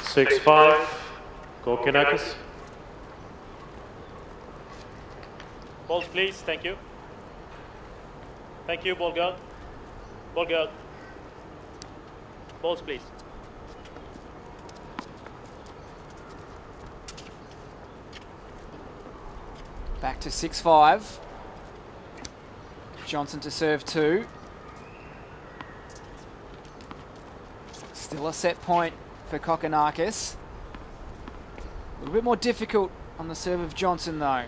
Six, 5 Kokkinakis. Balls, please. Thank you. Thank you, ball girl. Ball girl. Balls, please. Back to 6-5. Johnson to serve 2. Still a set point for Kokkinakis. A little bit more difficult on the serve of Johnson though.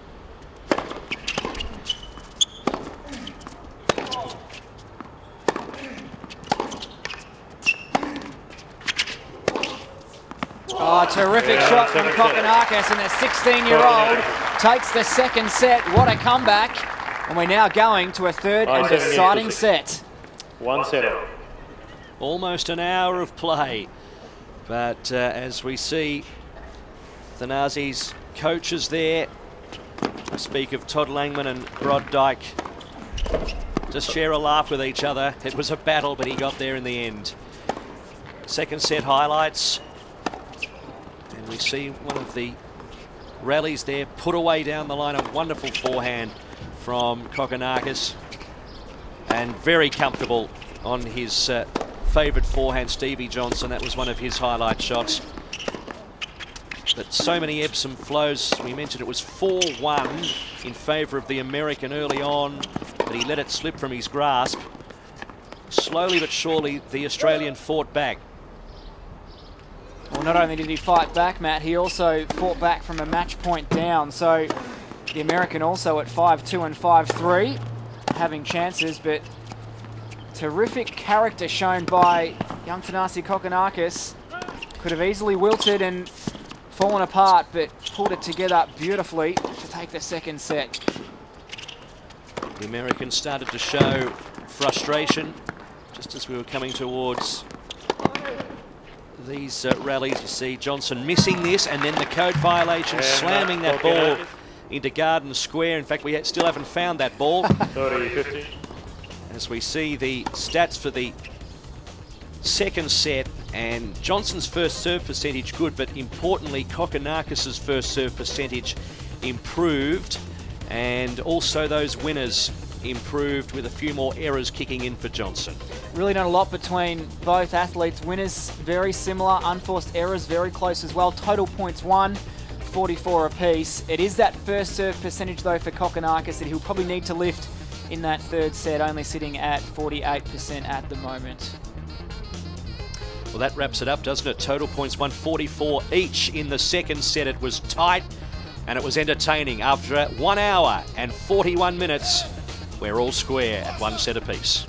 Oh, terrific shot from Kokkinakis, and the 16-year-old takes the second set. What a comeback. And we're now going to a third and deciding set. 1-0. Almost an hour of play. But as we see Thanasi's coaches there, I speak of Todd Langman and Rod Dyke, just share a laugh with each other. It was a battle, but he got there in the end. Second set highlights. And we see one of the rallies there put away down the line. A wonderful forehand from Kokkinakis. And very comfortable on his favourite forehand, Stevie Johnson. That was one of his highlight shots. But so many ebbs and flows. We mentioned it was 4-1 in favour of the American early on, but he let it slip from his grasp. Slowly but surely, the Australian fought back. Well, not only did he fight back, Matt, he also fought back from a match point down. So the American also at 5-2 and 5-3, having chances, but terrific character shown by young Thanasi Kokkinakis. Could have easily wilted and fallen apart, but pulled it together beautifully to take the second set. The American started to show frustration just as we were coming towards these rallies. You see Johnson missing this, and then the code violation, slamming that ball into Garden Square. In fact, we still haven't found that ball. 30-50. As we see the stats for the second set, and Johnson's first serve percentage good, but importantly Kokkinakis' first serve percentage improved, and also those winners improved with a few more errors kicking in for Johnson. Really not a lot between both athletes. Winners very similar, unforced errors very close as well. Total points won, 44 apiece. It is that first serve percentage though for Kokkinakis that he'll probably need to lift in that third set, only sitting at 48% at the moment. Well, that wraps it up, doesn't it? Total points 144 each in the second set. It was tight and it was entertaining. After 1 hour and 41 minutes, we're all square at 1 set apiece.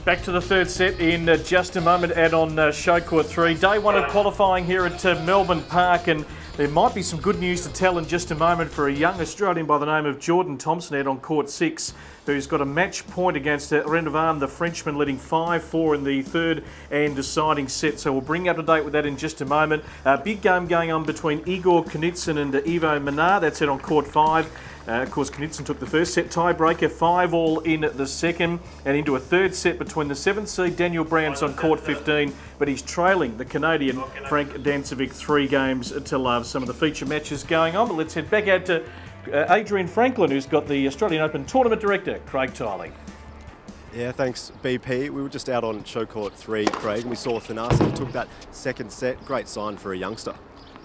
Back to the third set in just a moment, and on Show Court 3. Day one of qualifying here at Melbourne Park, and there might be some good news to tell in just a moment for a young Australian by the name of Jordan Thompson out on Court 6, who's got a match point against Renovan, the Frenchman, leading 5-4 in the third and deciding set. So we'll bring you up to date with that in just a moment. Big game going on between Igor, Kunitsyn and Ivo Menard. That's it on Court 5. Of course, Kunitsyn took the first set tiebreaker, 5-all in the second, and into a third set between the 7th seed Daniel Brands on Court 15, but he's trailing the Canadian Frank Dancevic 3 games to love. Some of the feature matches going on, but let's head back out to Adrian Franklin, who's got the Australian Open Tournament Director, Craig Tiley. Yeah, thanks, BP. We were just out on Show Court 3, Craig, and we saw Finalization took that second set. Great sign for a youngster.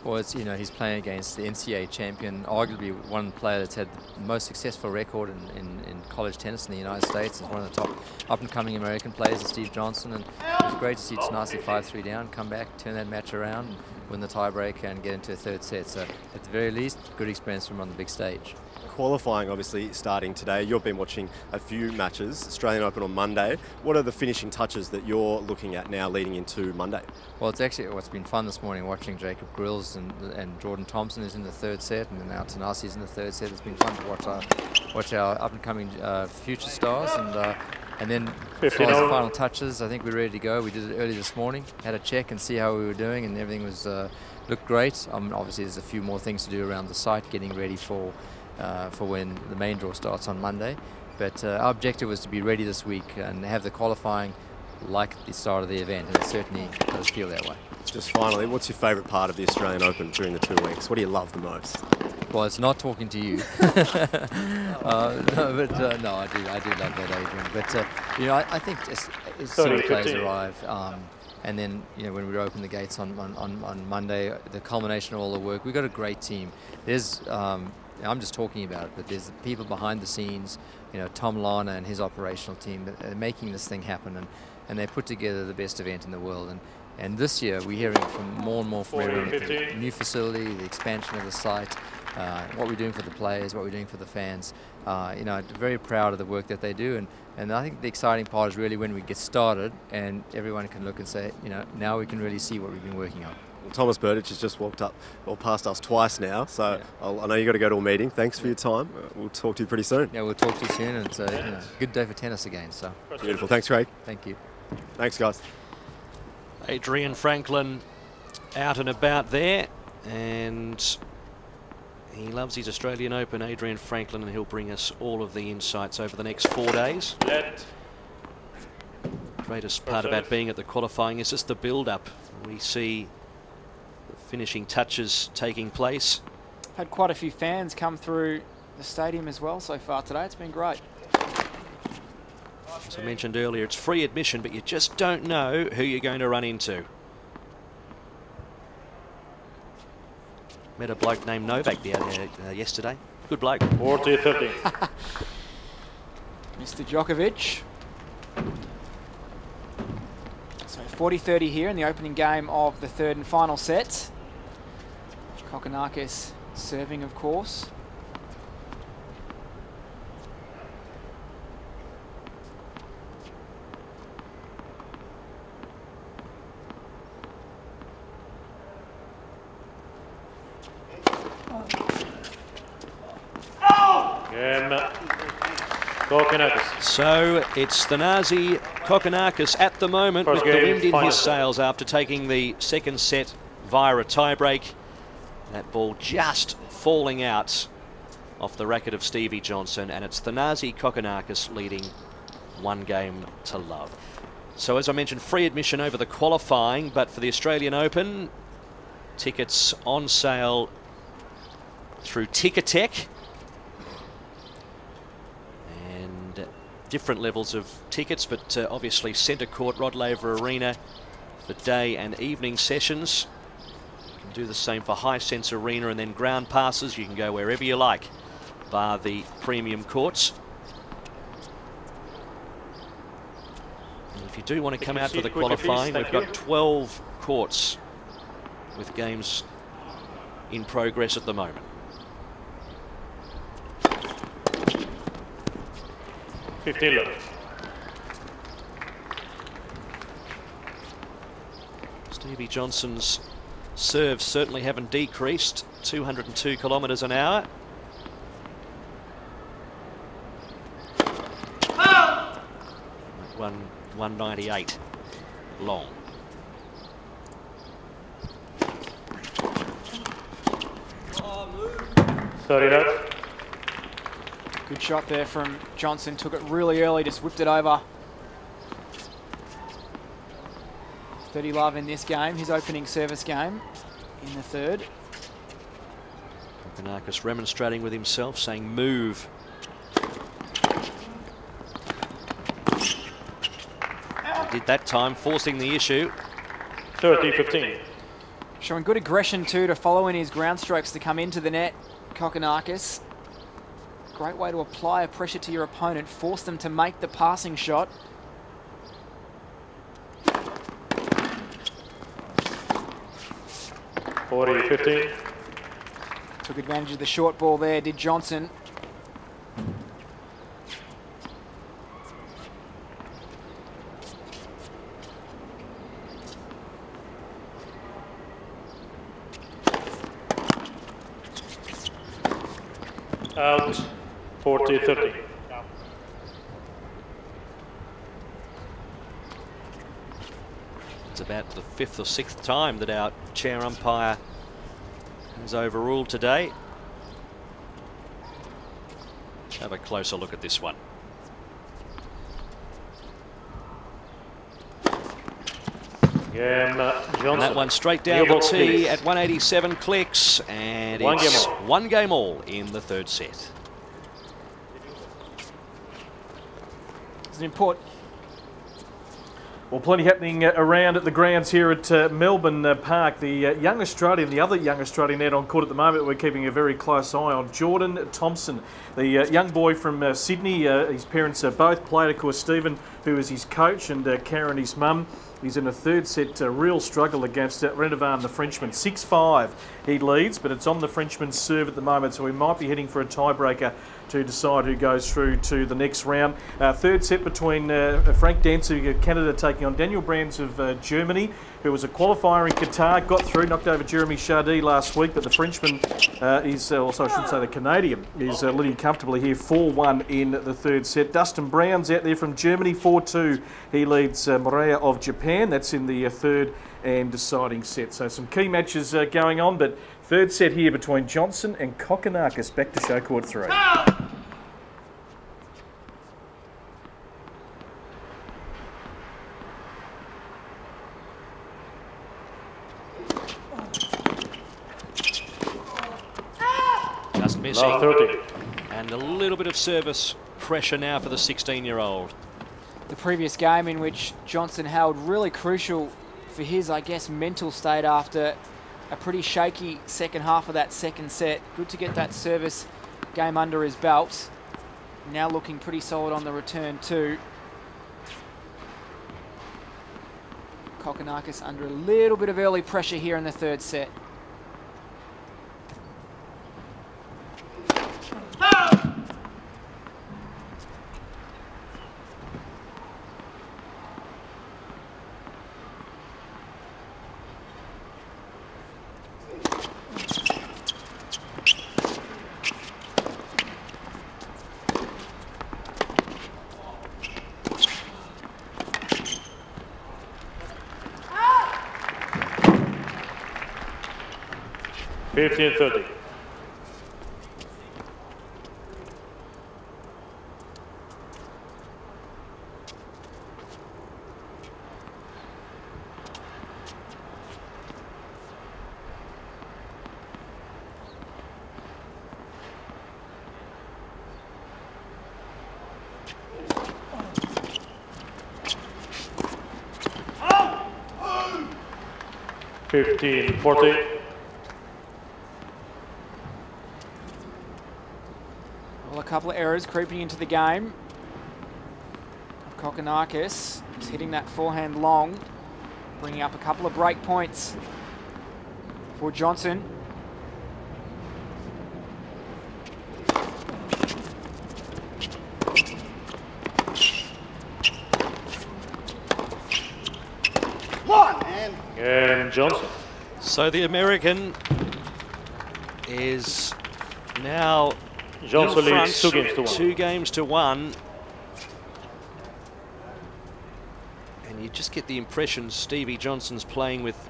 Well, it's, he's playing against the NCAA champion, arguably one player that's had the most successful record in college tennis in the United States. He's one of the top up-and-coming American players, Steve Johnson, and it was great to see Tanasi 5-3 down, come back, turn that match around, and win the tiebreaker and get into a third set. So, at the very least, good experience from him on the big stage. Qualifying obviously starting today. You've been watching a few matches, Australian Open on Monday. What are the finishing touches that you're looking at now leading into Monday? Well, it's actually what's been fun this morning watching Jacob Grills and Jordan Thompson is in the third set, and now Tanasi is in the third set. It's been fun to watch our up-and-coming future stars, and then as far as the final touches, I think we're ready to go. We did it early this morning, had a check and see how we were doing, and everything was looked great. Obviously, there's a few more things to do around the site, getting ready for when the main draw starts on Monday. But our objective was to be ready this week and have the qualifying like the start of the event, and it certainly does feel that way. Just finally, what's your favourite part of the Australian Open during the 2 weeks? What do you love the most? Well, it's not talking to you. No, I do love that, Adrian. But I think as soon as players arrive, and then when we open the gates on Monday, the culmination of all the work, we've got a great team. There's I'm just talking about it, but there's the people behind the scenes, Tom Lana and his operational team that are making this thing happen, and they put together the best event in the world. And this year we're hearing from more and more from everyone, the new facility, the expansion of the site, what we're doing for the players, what we're doing for the fans. Very proud of the work that they do, and I think the exciting part is really when we get started and everyone can look and say, now we can really see what we've been working on. Well, Thomas Burditch has just walked up or past us twice now, so yeah. I know you've got to go to a meeting. Thanks for your time. We'll talk to you pretty soon. Yeah, we'll talk to you soon, and it's a good day for tennis again. So beautiful. Thanks, Craig. Thank you. Thanks, guys. Adrian Franklin out and about there, and he loves his Australian Open, Adrian Franklin, and he'll bring us all of the insights over the next 4 days. Greatest part about being at the qualifying is just the build-up. We see the finishing touches taking place. Had quite a few fans come through the stadium as well so far today. It's been great. As I mentioned earlier, it's free admission, but you just don't know who you're going to run into. Met a bloke named Novak there yesterday. Good bloke. 40-50. Mr. Djokovic. So 40-30 here in the opening game of the third and final set. Kokkinakis serving, of course. So it's Thanasi Kokkinakis at the moment with the wind in his sails after taking the second set via a tiebreak. That ball just falling out off the racket of Stevie Johnson, and it's Thanasi Kokkinakis leading 1 game to love. So as I mentioned, free admission over the qualifying, but for the Australian Open, tickets on sale through Ticketek. Different levels of tickets, but obviously Centre Court, Rod Laver Arena for day and evening sessions. You can do the same for Hisense Arena, and then ground passes. You can go wherever you like bar the premium courts. And if you do want to come out for the qualifying, we've got 12 courts with games in progress at the moment. Stevie Johnson's serves certainly haven't decreased. 202 kilometres an hour. One 198 long. Good shot there from Johnson. Took it really early, just whipped it over. 30 love in this game, his opening service game in the third. Kokonakis remonstrating with himself, saying move. Did that time, forcing the issue. 30-15. Showing good aggression too to follow in his ground strokes to come into the net. Kokonakis. Great way to apply a pressure to your opponent, force them to make the passing shot. (40-15). Took advantage of the short ball there, did Johnson. Out. 40-30. It's about the 5th or 6th time that our chair umpire has overruled today. Have a closer look at this one. Again, Johnson. And that one straight down the tee at 187 clicks, and it's one game all in the third set. It's an important. Well, plenty happening around at the grounds here at Melbourne Park. The young Australian, the other young Australian net on court at the moment, we're keeping a very close eye on, Jordan Thompson, the young boy from Sydney. His parents both played, of course, Stephen, who is his coach, and Karen, his mum. He's in a third set, real struggle against Renovan, the Frenchman. 6-5 he leads, but it's on the Frenchman's serve at the moment, so we might be heading for a tiebreaker to decide who goes through to the next round. Third set between Frank Danzig of Canada taking on Daniel Brands of Germany, who was a qualifier in Qatar, got through, knocked over Jeremy Chardy last week, but the Frenchman is, also I should say the Canadian, is leading comfortably here, 4-1 in the third set. Dustin Brown's out there from Germany, 4-2. He leads Morea of Japan. That's in the third and deciding set. So some key matches going on, but third set here between Johnson and Kokonakis. Back to show court 3. Just missing. And a little bit of service pressure now for the 16-year-old. The previous game in which Johnson held really crucial for his, I guess, mental state after a pretty shaky second half of that second set. Good to get that service game under his belt. Now looking pretty solid on the return too. Kokonakis under a little bit of early pressure here in the third set. (15-30). (15-40). Well, a couple of errors creeping into the game. Kokkinakis is hitting that forehand long, bringing up a couple of break points for Johnson. And Johnson. So the American is now Johnson in leads front, 2 games to 1. 2 games to 1. And you just get the impression Stevie Johnson's playing with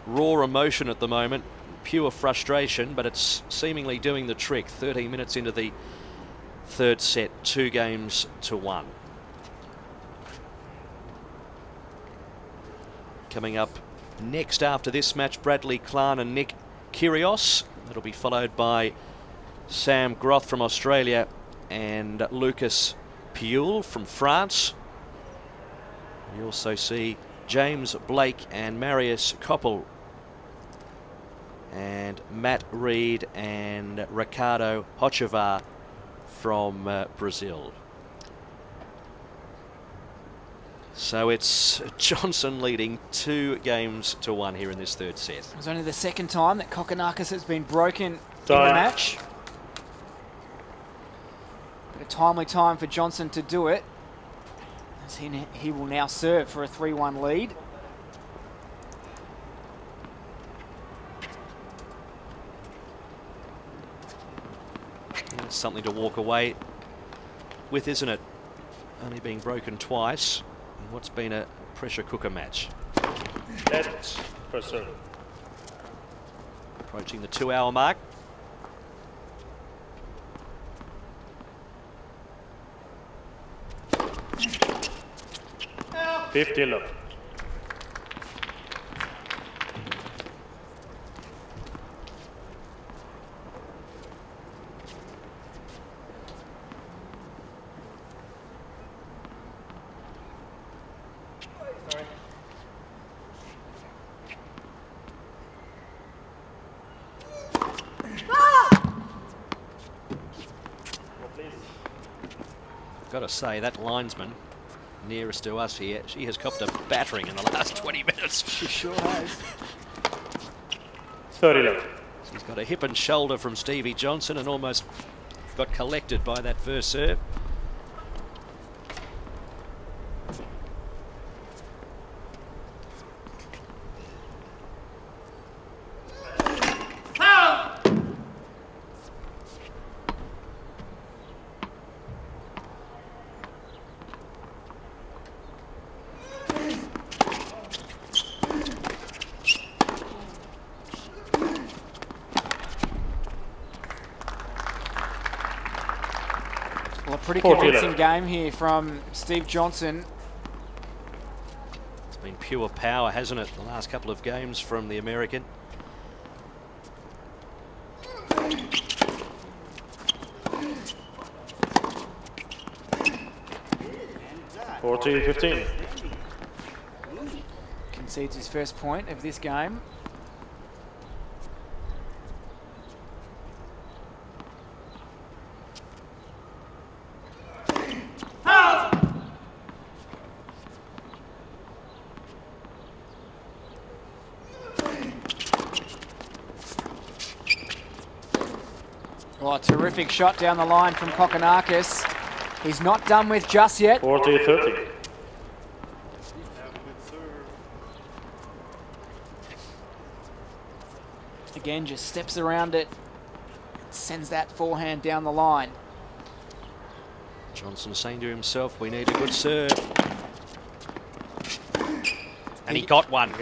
raw emotion at the moment, pure frustration, but it's seemingly doing the trick. 13 minutes into the third set, 2 games to 1. Coming up next after this match, Bradley Clarn and Nick Kyrgios. It'll be followed by Sam Groth from Australia and Lucas Puyol from France. We also see James Blake and Marius Koppel and Matt Reed and Ricardo Hochevar from Brazil. So it's Johnson leading 2 games to 1 here in this third set. It was only the second time that Kokkinakis has been broken in the match. But a timely time for Johnson to do it, as he will now serve for a 3-1 lead. That's something to walk away with, isn't it? Only being broken twice in what's been a pressure cooker match. That's first serve. Approaching the 2-hour mark. Yeah. 15 love. Got to say, that linesman nearest to us here, she has copped a battering in the last 20 minutes. She sure has. 30 love. She's got a hip and shoulder from Stevie Johnson and almost got collected by that first serve. Well, a pretty convincing game here from Steve Johnson. It's been pure power, hasn't it, the last couple of games from the American. (14-15). Concedes his first point of this game. Oh, a terrific shot down the line from Kokkinakis. He's not done with just yet. 40-30. Again, just steps around it, sends that forehand down the line. Johnson saying to himself, we need a good serve. And he got one.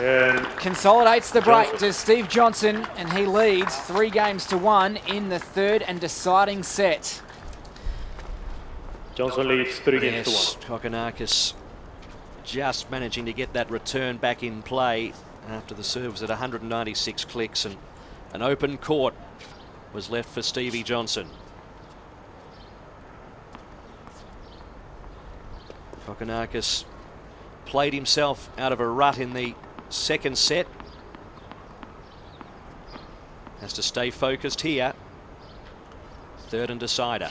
Consolidates the break to Steve Johnson, and he leads 3 games to 1 in the third and deciding set. Johnson leads 3 games to 1. Kokkinakis just managing to get that return back in play after the serve was at 196 clicks, and an open court was left for Stevie Johnson. Kokkinakis played himself out of a rut in the second set. Has to stay focused here. Third and decider.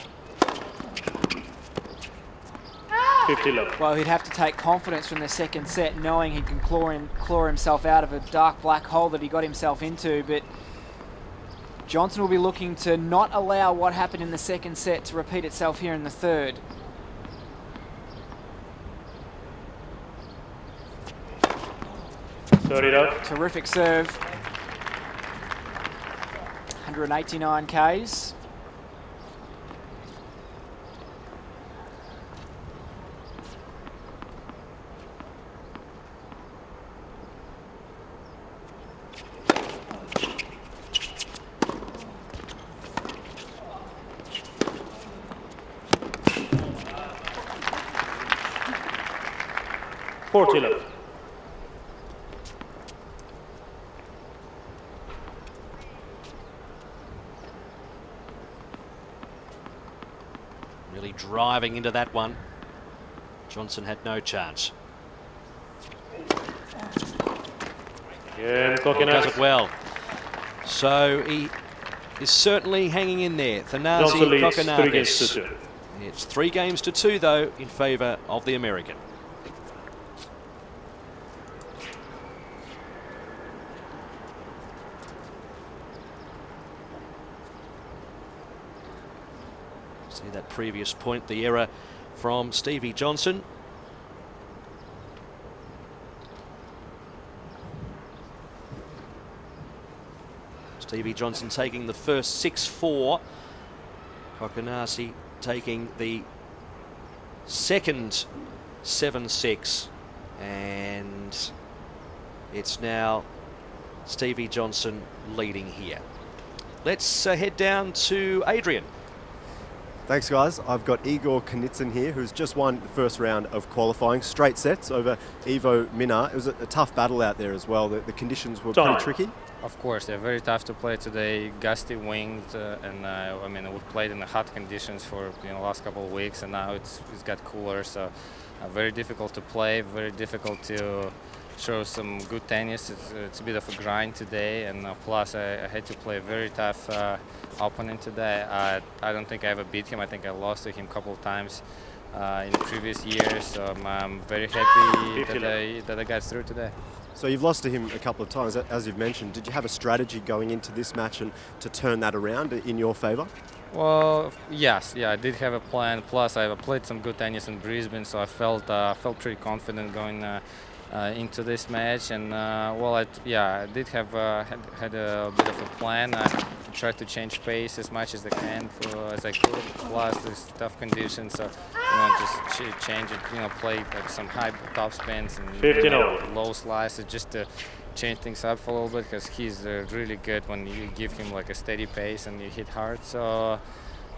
50 love. Well, he'd have to take confidence from the second set, knowing he can claw himself out of a dark black hole that he got himself into. But Johnson will be looking to not allow what happened in the second set to repeat itself here in the third. Terrific serve. 189 Ks. Love. Really driving into that one. Johnson had no chance. Yeah, does it well. So he is certainly hanging in there. Thanasi Kokkinakis. It's 3 games to 2 though in favour of the American. See that previous point, the error from Stevie Johnson. Stevie Johnson taking the first 6-4. Kokkinakis taking the second 7-6. And it's now Stevie Johnson leading here. Let's head down to Adrian. Thanks, guys. I've got Igor Kunitsyn here, who's just won the first round of qualifying. Straight sets over Ivo Minar. It was a tough battle out there as well. The conditions were pretty tricky. Of course, they're very tough to play today. Gusty winds, and I mean, we've played in the hot conditions for the last couple of weeks, and now it's got cooler, so very difficult to play, very difficult to show some good tennis. It's a bit of a grind today, and plus I had to play a very tough opponent today. I don't think I ever beat him. I think I lost to him a couple of times in the previous years, so I'm very happy that I got through today. So you've lost to him a couple of times, as you've mentioned. Did you have a strategy going into this match and to turn that around in your favour? Well, yes, yeah, I did have a plan. Plus, I played some good tennis in Brisbane, so I felt pretty confident going into this match. And well, I did have had a bit of a plan. I tried to change pace as much as I could. Plus, there's tough conditions, so just change it. Play like some high top spins and low slices just to change things up for a little bit, because he's really good when you give him like a steady pace and you hit hard. So,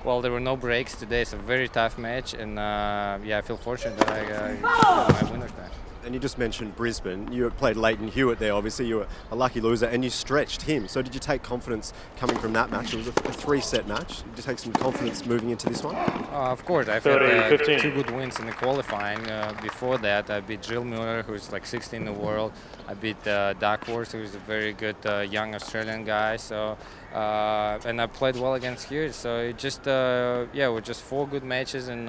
well, there were no breaks today. It's a very tough match, and yeah, I feel fortunate that I got my winner's match. And you just mentioned Brisbane. You played Leighton Hewitt there, obviously. You were a lucky loser, and you stretched him. So did you take confidence coming from that match? It was a 3-set match. Did you take some confidence moving into this one? Of course. I've had 2 good wins in the qualifying. Before that, I beat Jill Mueller, who's like 16 in the world. I beat Duckworth, who's a very good young Australian guy. So, and I played well against Hewitt. So it just, yeah, with just 4 good matches in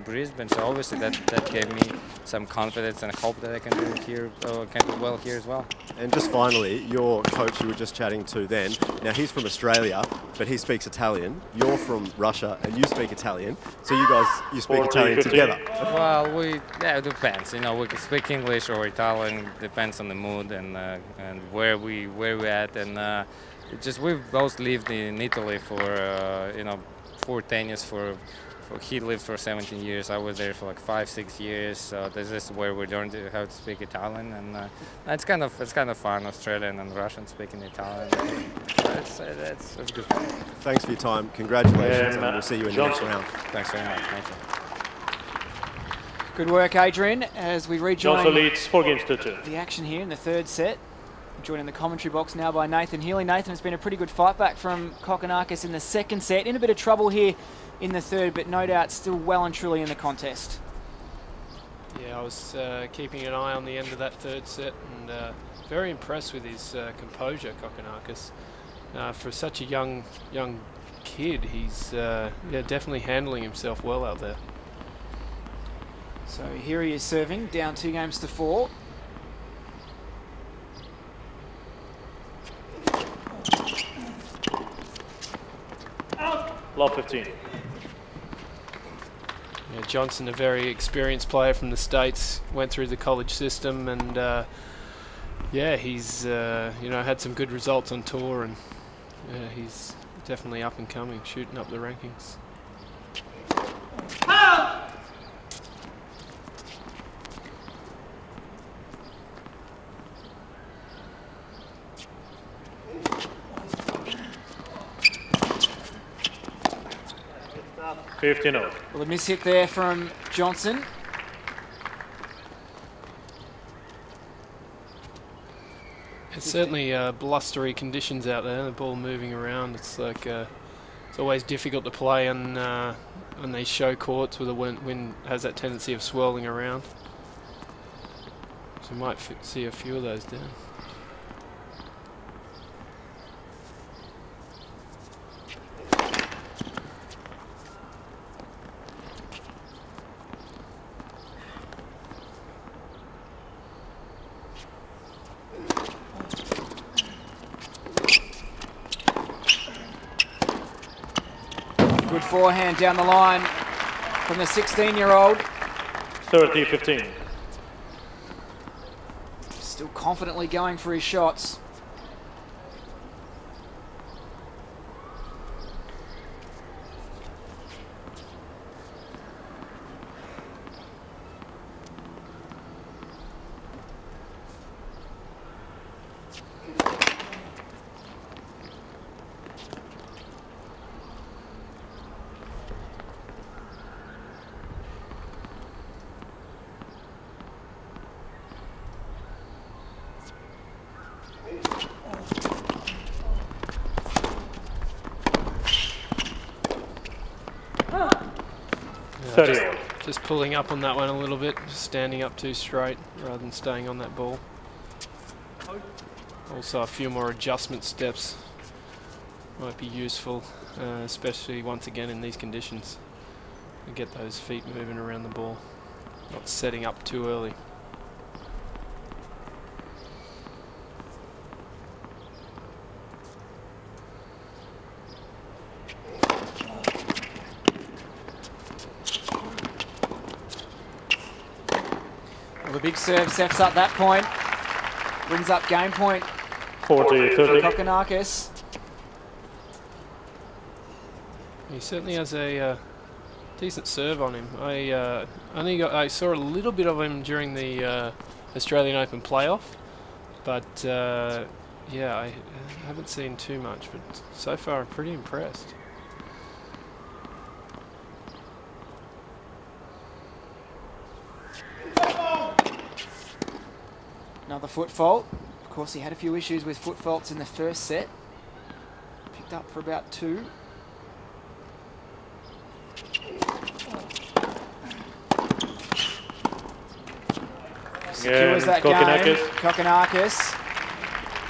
Brisbane. So obviously that gave me some confidence and hope that I can do here, can do well here as well. And just finally, your coach you were just chatting to then, now he's from Australia, but he speaks Italian. You're from Russia and you speak Italian. So you speak Italian together. Well, yeah, it depends. We can speak English or Italian, depends on the mood and where we're at. And we've both lived in Italy for for tennis he lived for 17 years. I was there for like 5-6 years. So this is where we learned how to speak Italian, and it's kind of fun. Australian and Russian speaking Italian. So it's good fun. Thanks for your time. Congratulations, and we'll see you in the next round. Thanks very much. Thank you. Good work, Adrian, as we rejoin Johnson leads 4 games to 2. The action here in the third set. Joined in the commentary box now by Nathan Healy. Nathan, has been a pretty good fight back from Kokkinakis in the second set. In a bit of trouble here in the third, but no doubt still well and truly in the contest. Yeah, I was keeping an eye on the end of that third set, and very impressed with his composure, Kokkinakis. For such a young kid. He's yeah, definitely handling himself well out there. So here he is serving, down 2-4. Love 15. Yeah, Johnson, a very experienced player from the States, went through the college system, and yeah, he's you know, had some good results on tour, and he's definitely up and coming, shooting up the rankings. Well, a miss hit there from Johnson. It's certainly blustery conditions out there. The ball moving around. It's like it's always difficult to play on these show courts where the wind has that tendency of swirling around. So you might see a few of those down. Good forehand down the line from the 16-year-old. 30-15. Still confidently going for his shots. Just pulling up on that one a little bit, just standing up too straight rather than staying on that ball. Also a few more adjustment steps might be useful, especially once again in these conditions, to get those feet moving around the ball, not setting up too early. The big serve sets up that point, brings up game point 40-30. for Kokkinakis. He certainly has a decent serve on him. I saw a little bit of him during the Australian Open playoff, but yeah, I haven't seen too much, but so far I'm pretty impressed. Another foot fault. Of course, he had a few issues with foot faults in the first set. Picked up for about 2. Secures that game. Kokkinakis.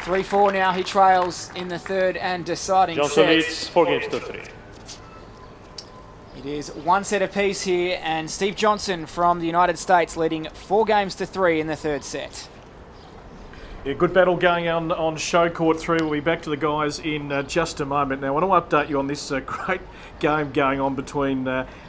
3-4 now. He trails in the third and deciding Johnson set. leads 4-3. It is 1 set apiece here, and Steve Johnson from the United States leading 4-3 in the third set. Yeah, good battle going on show court 3. We'll be back to the guys in just a moment. Now, I want to update you on this great game going on between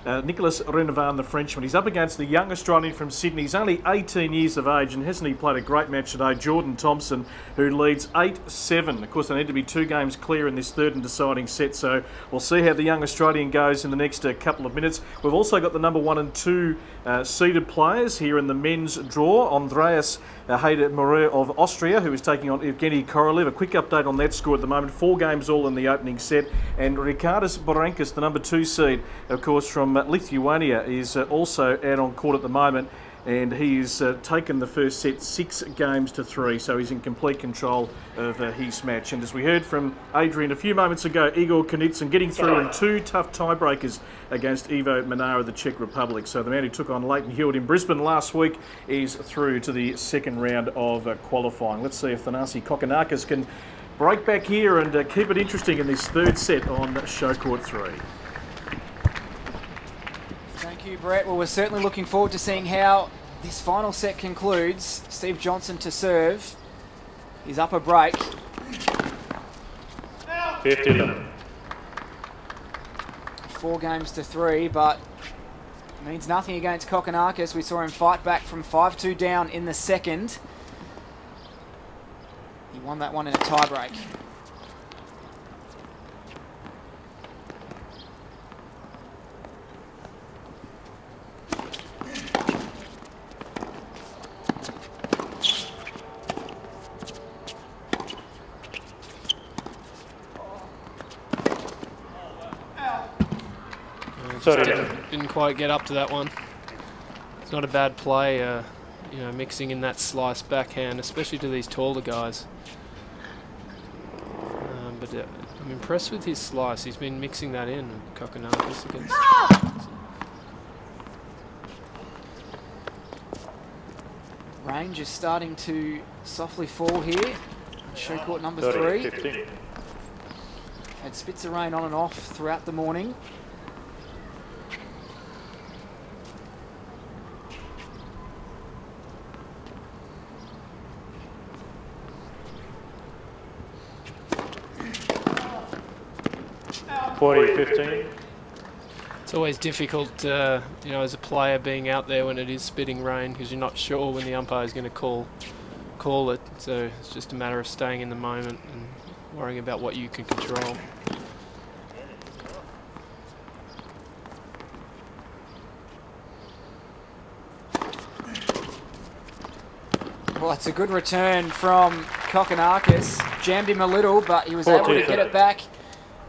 Nicolas Renovan, the Frenchman. He's up against the young Australian from Sydney. He's only 18 years of age, and hasn't he played a great match today? Jordan Thompson, who leads 8-7. Of course, they need to be 2 games clear in this third and deciding set, so we'll see how the young Australian goes in the next couple of minutes. We've also got the number 1 and 2 seeded players here in the men's draw. Andreas Heider-Morer of Austria, who is taking on Evgeny Korolev. A quick update on that score at the moment. 4 games all in the opening set. And Ricardas Barankis, the number 2 seed, of course, from Lithuania, is also out on court at the moment. And he's taken the first set 6-3, so he's in complete control of his match. And as we heard from Adrian a few moments ago, Igor Kunitsyn getting through in 2 tough tiebreakers against Ivo Minar of the Czech Republic. So the man who took on Leighton Hewitt in Brisbane last week is through to the second round of qualifying. Let's see if Thanasi Kokkinakis can break back here and keep it interesting in this third set on Show Court 3. Thank you, Brett. Well, we're certainly looking forward to seeing how this final set concludes. Steve Johnson to serve. He's up a break. 50-11. 4 games to 3, but it means nothing against Kokkinakis. We saw him fight back from 5-2 down in the second. He won that one in a tiebreak. Didn't quite get up to that one. It's not a bad play, you know, mixing in that slice backhand, especially to these taller guys. But I'm impressed with his slice. He's been mixing that in, Kokkinakis against. Range is starting to softly fall here. Show court number 3. 15. Had spits of rain on and off throughout the morning. It's always difficult, you know, as a player being out there when it is spitting rain, because you're not sure when the umpire is going to call it. So it's just a matter of staying in the moment and worrying about what you can control. Well, it's a good return from Kokkinakis. Jammed him a little, but he was able to get it back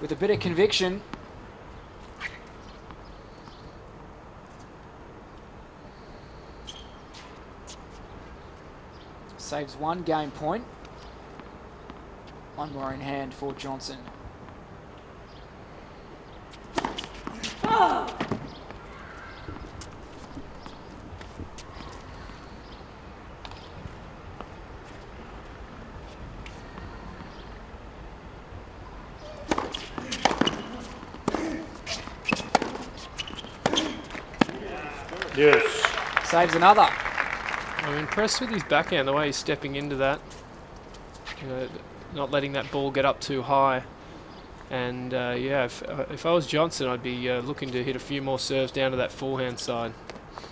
with a bit of conviction. Saves 1 game point. 1 more in hand for Johnson. Yes. Saves another. I'm impressed with his backhand, the way he's stepping into that. You know, not letting that ball get up too high. And yeah, if I was Johnson, I'd be looking to hit a few more serves down to that forehand side.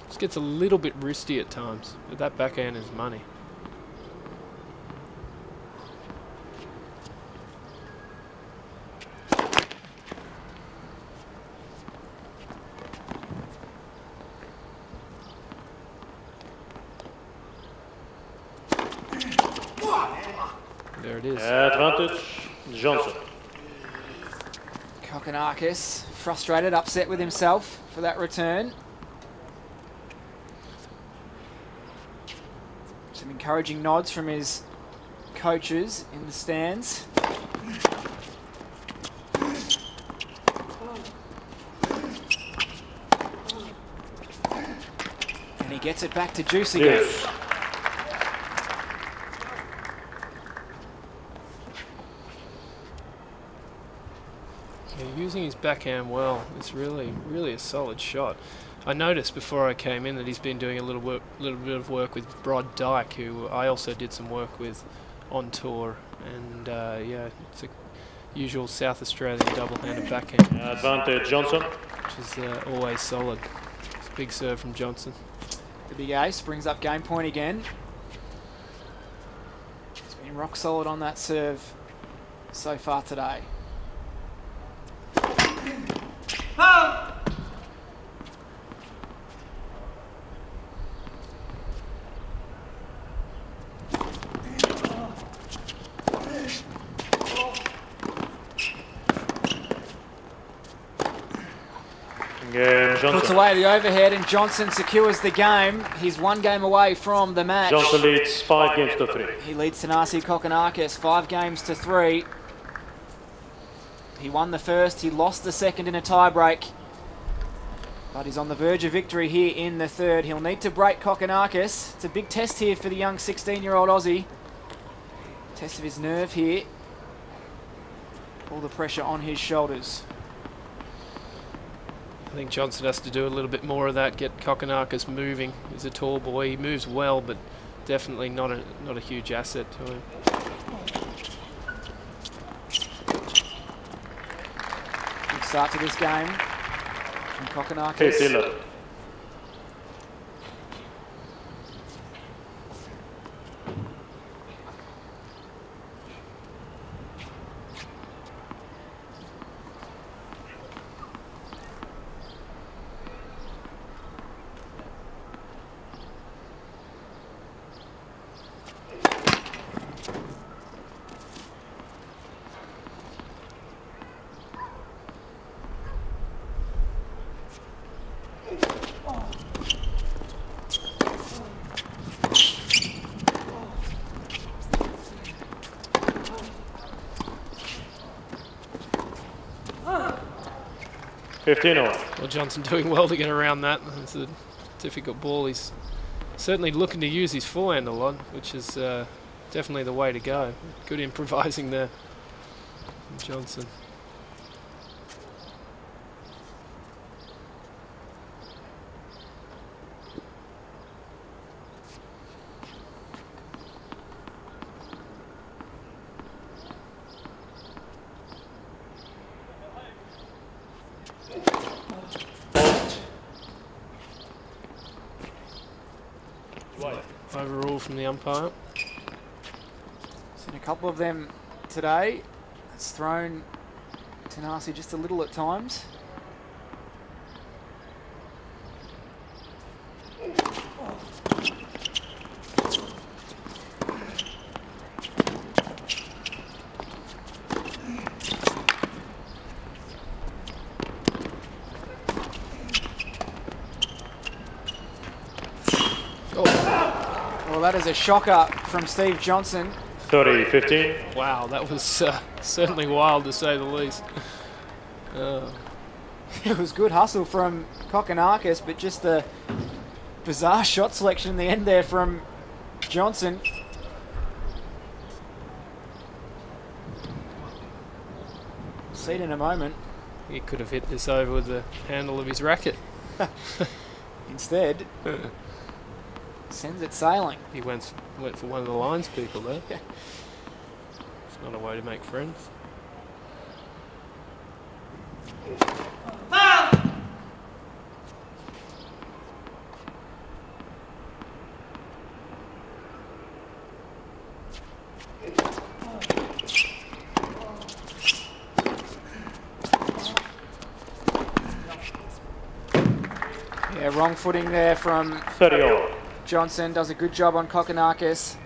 Just gets a little bit wristy at times, but that backhand is money. There it is. Advantage, Johnson. Kokkinakis frustrated, upset with himself for that return. Some encouraging nods from his coaches in the stands. And he gets it back to Juice again. Yes. Using his backhand well. It's really a solid shot. I noticed before I came in that he's been doing a little bit of work with Rod Dyke, who I also did some work with on tour. And yeah, it's a usual South Australian double-handed backhand. Advantage, Johnson. Which is always solid. It's a big serve from Johnson. The big ace brings up game point again. He's been rock solid on that serve so far today. Puts away the overhead and Johnson secures the game. He's 1 game away from the match. Johnson leads 5 games to 3. He leads Thanasi Kokkinakis 5 games to 3. He won the first, he lost the second in a tiebreak. But he's on the verge of victory here in the third. He'll need to break Kokkinakis. It's a big test here for the young 16-year-old Aussie. Test of his nerve here. all the pressure on his shoulders. I think Johnson has to do a little bit more of that, get Kokkinakis moving. He's a tall boy, he moves well, but definitely not a huge asset to him. Good start to this game from Kokkinakis. Well, Johnson doing well to get around that. It's a difficult ball. He's certainly looking to use his forehand a lot, which is definitely the way to go. Good improvising there from Johnson. Overrule from the umpire. Seen a couple of them today. It's thrown Thanasi just a little at times. Well, that is a shocker from Steve Johnson. 30-15. Wow, that was certainly wild to say the least. It was good hustle from Kokkinakis, but just a bizarre shot selection in the end there from Johnson. See it in a moment. He could have hit this over with the handle of his racket. Instead, sends it sailing. He went for one of the lines people there. Yeah. It's not a way to make friends. Yeah, wrong footing there from 30-all. Johnson. Does a good job on Kokkinakis.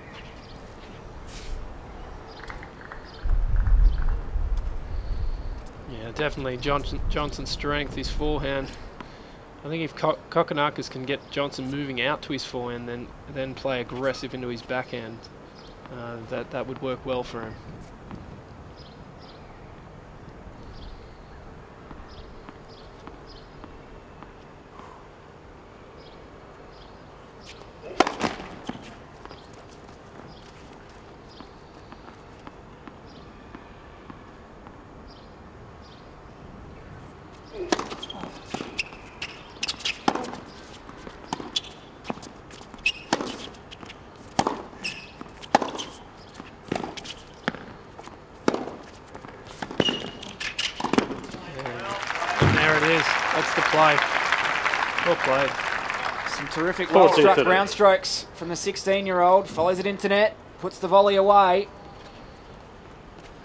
Yeah, definitely Johnson's strength, his forehand. I think if Kokkinakis can get Johnson moving out to his forehand, then play aggressive into his backhand, that would work well for him. That's the play. Well played. Some terrific well-struck ground strokes from the 16-year-old. Follows it into net, puts the volley away.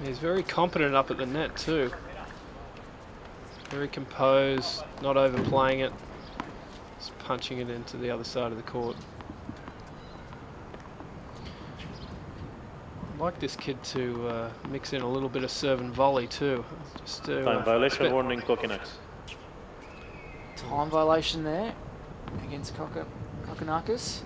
He's very competent up at the net too. Very composed, not overplaying it. Just punching it into the other side of the court. I'd like this kid to mix in a little bit of serve and volley too. Just to, Time violation warning, Kokkinakis. Time violation there against Kokkinakis.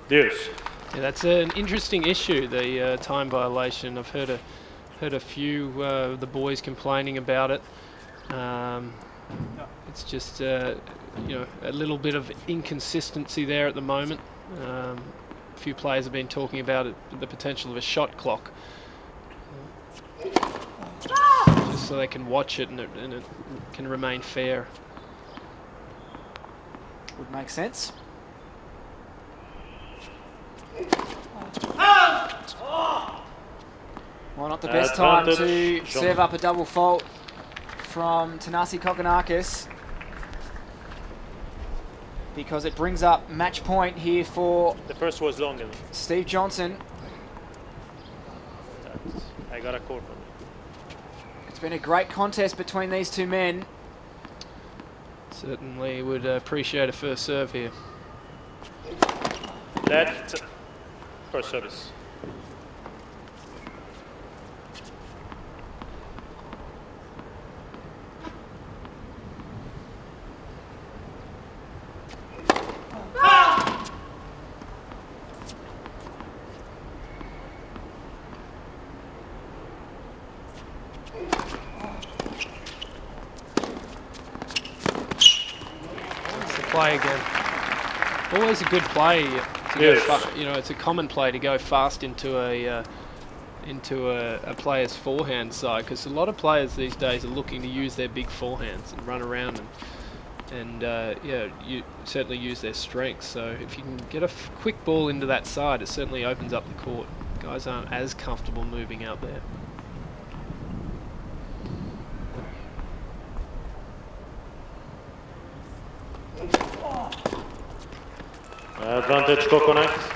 Deuce. Yeah, that's an interesting issue, the time violation. I've heard a few the boys complaining about it. It's just a little bit of inconsistency there at the moment. A few players have been talking about it, the potential of a shot clock, just so they can watch it and it can remain fair. Would make sense. Well, not the best time to serve up a double fault from Thanasi Kokkinakis, because it brings up match point here for the first was long. Steve Johnson. I got a call from it. It's been a great contest between these two men. Certainly would appreciate a first serve here. That first service. Play again. Always a good play to go it's a common play to go fast into a player's forehand side, because a lot of players these days are looking to use their big forehands and run around and you certainly use their strengths. So if you can get a quick ball into that side, it certainly opens up the court. Guys aren't as comfortable moving out there. Advantage Kokkinakis.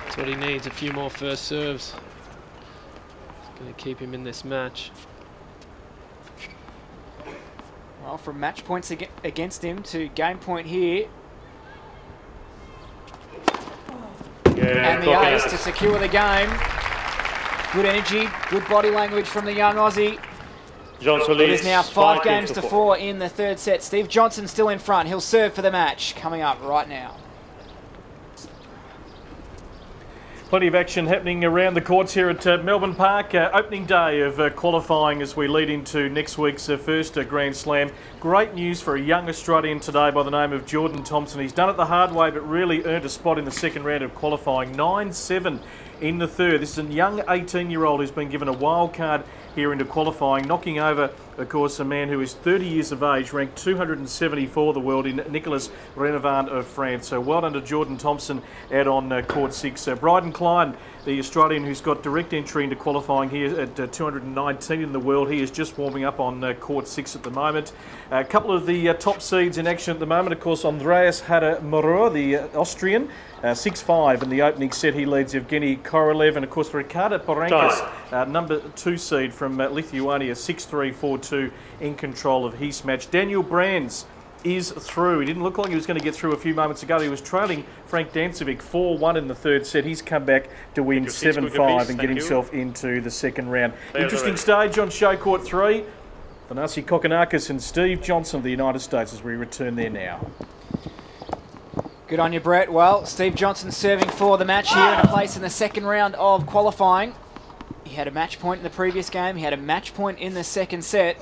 That's what he needs, a few more first serves. It's going to keep him in this match. Well, from match points against him to game point here. And the ace to secure the game. Good energy, good body language from the young Aussie. Johnson it is now 5 games to 4 in the third set. Steve Johnson still in front. He'll serve for the match coming up right now. Plenty of action happening around the courts here at Melbourne Park. Opening day of qualifying as we lead into next week's first Grand Slam. Great news for a young Australian today by the name of Jordan Thompson. He's done it the hard way but really earned a spot in the second round of qualifying. 9-7 in the third. This is a young 18-year-old who's been given a wild card here into qualifying, knocking over, of course, a man who is 30 years of age, ranked 274 the world in Nicolas Renovant of France. So well done to Jordan Thompson out on court 6. Bryden Klein, the Australian who's got direct entry into qualifying here at 219 in the world. He is just warming up on court 6 at the moment. A couple of the top seeds in action at the moment, of course, Andreas Hader-Morer, the Austrian, 6-5 in the opening set. He leads Evgeny Korolev, and of course Ricardo Porankas, number 2 seed from Lithuania, 6-3, 4-2 in control of his match. Daniel Brands is through. He didn't look like he was going to get through a few moments ago. He was trailing Frank Dancevic 4-1 in the third set. He's come back to win 7-5 and get himself into the second round. Interesting stage on show court 3. Thanasi Kokkinakis and Steve Johnson of the United States as we return there now. Good on you, Brett. Well, Steve Johnson serving for the match here in a place in the second round of qualifying. He had a match point in the previous game. He had a match point in the second set.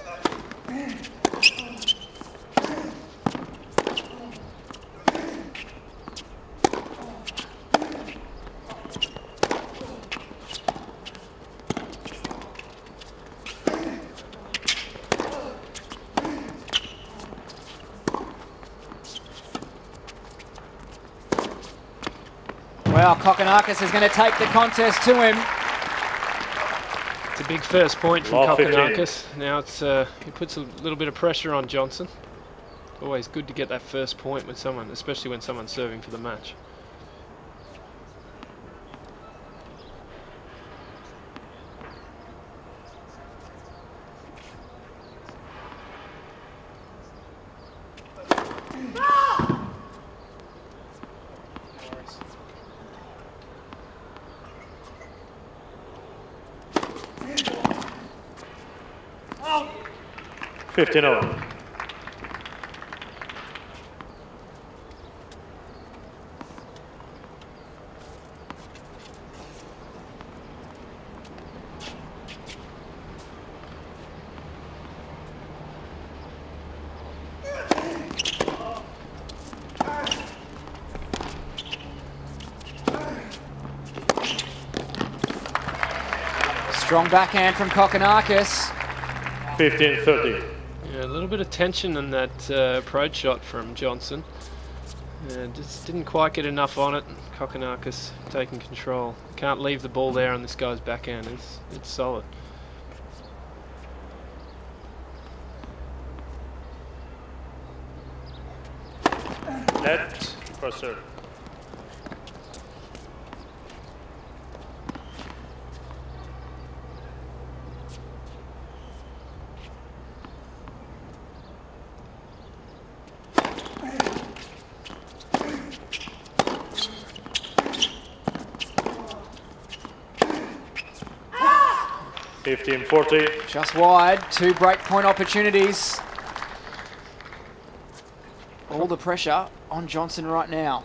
Well, Kokkinakis is going to take the contest to him. It's a big first point from Kokkinakis. Now it's he puts a little bit of pressure on Johnson. Always good to get that first point with someone, especially when someone's serving for the match. Oh. 15-0. Strong backhand from Kokkinakis. 15-30. Yeah, a little bit of tension in that approach shot from Johnson. Just didn't quite get enough on it. Kokkinakis taking control. Can't leave the ball there on this guy's backhand. It's solid. Net for serve. Ah! 15-40. Just wide. 2 breakpoint opportunities. All the pressure on Johnson right now.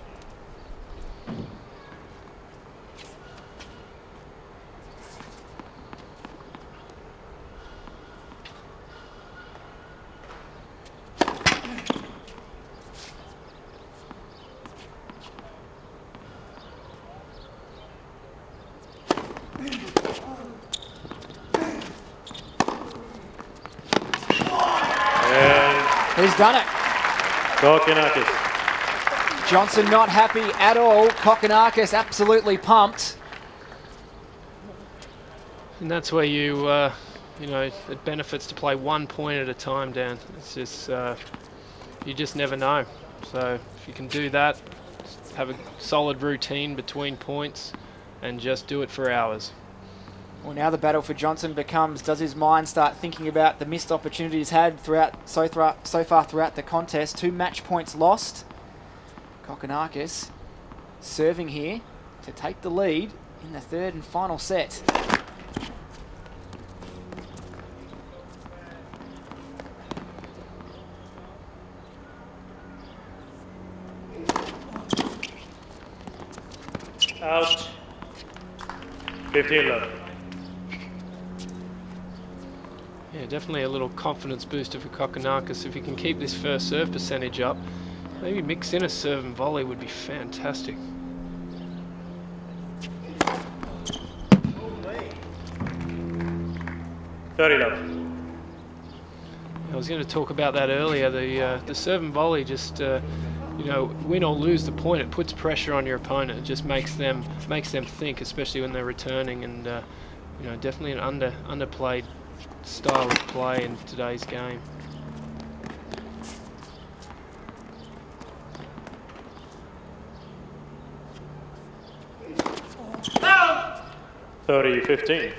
He's done it. Kokkinakis. Johnson not happy at all. Kokkinakis absolutely pumped. And that's where you know, it benefits to play 1 point at a time, Dan. It's just, you just never know. So if you can do that, have a solid routine between points and just do it for hours. Well, now the battle for Johnson becomes, does his mind start thinking about the missed opportunities had so far throughout the contest? 2 match points lost. Kokkinakis serving here to take the lead in the 3rd and final set. Out. 15 love. Yeah, definitely a little confidence booster for Kokkinakis. If he can keep this first serve percentage up, maybe mix in a serve and volley would be fantastic. I was going to talk about that earlier. The serve and volley just, you know, win or lose the point, it puts pressure on your opponent. It just makes them think, especially when they're returning. And you know, definitely an underplayed style of play in today's game. No! 30-15.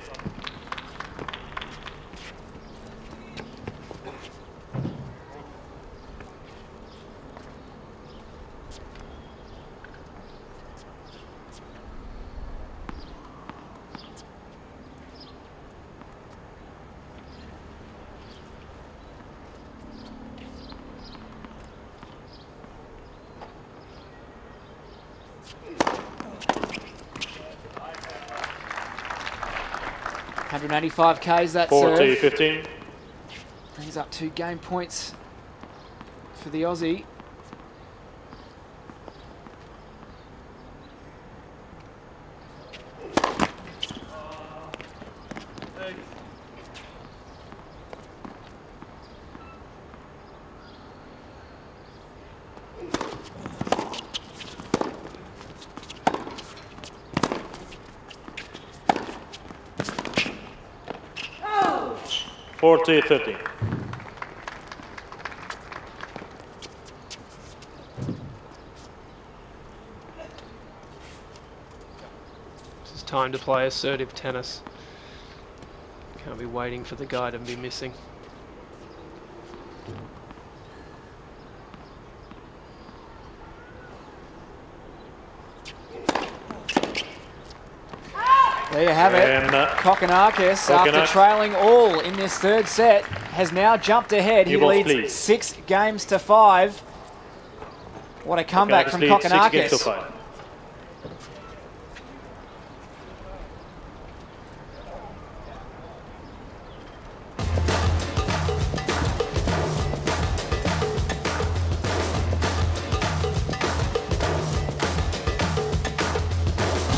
$185Ks that 40-15. Brings up 2 game points for the Aussie. Oh! 40-15. It's time to play assertive tennis. Can't be waiting for the guy to be missing. There you have it. Kokkinakis, after trailing all in this 3rd set, has now jumped ahead. He leads 6 games to 5. What a comeback from Kokkinakis.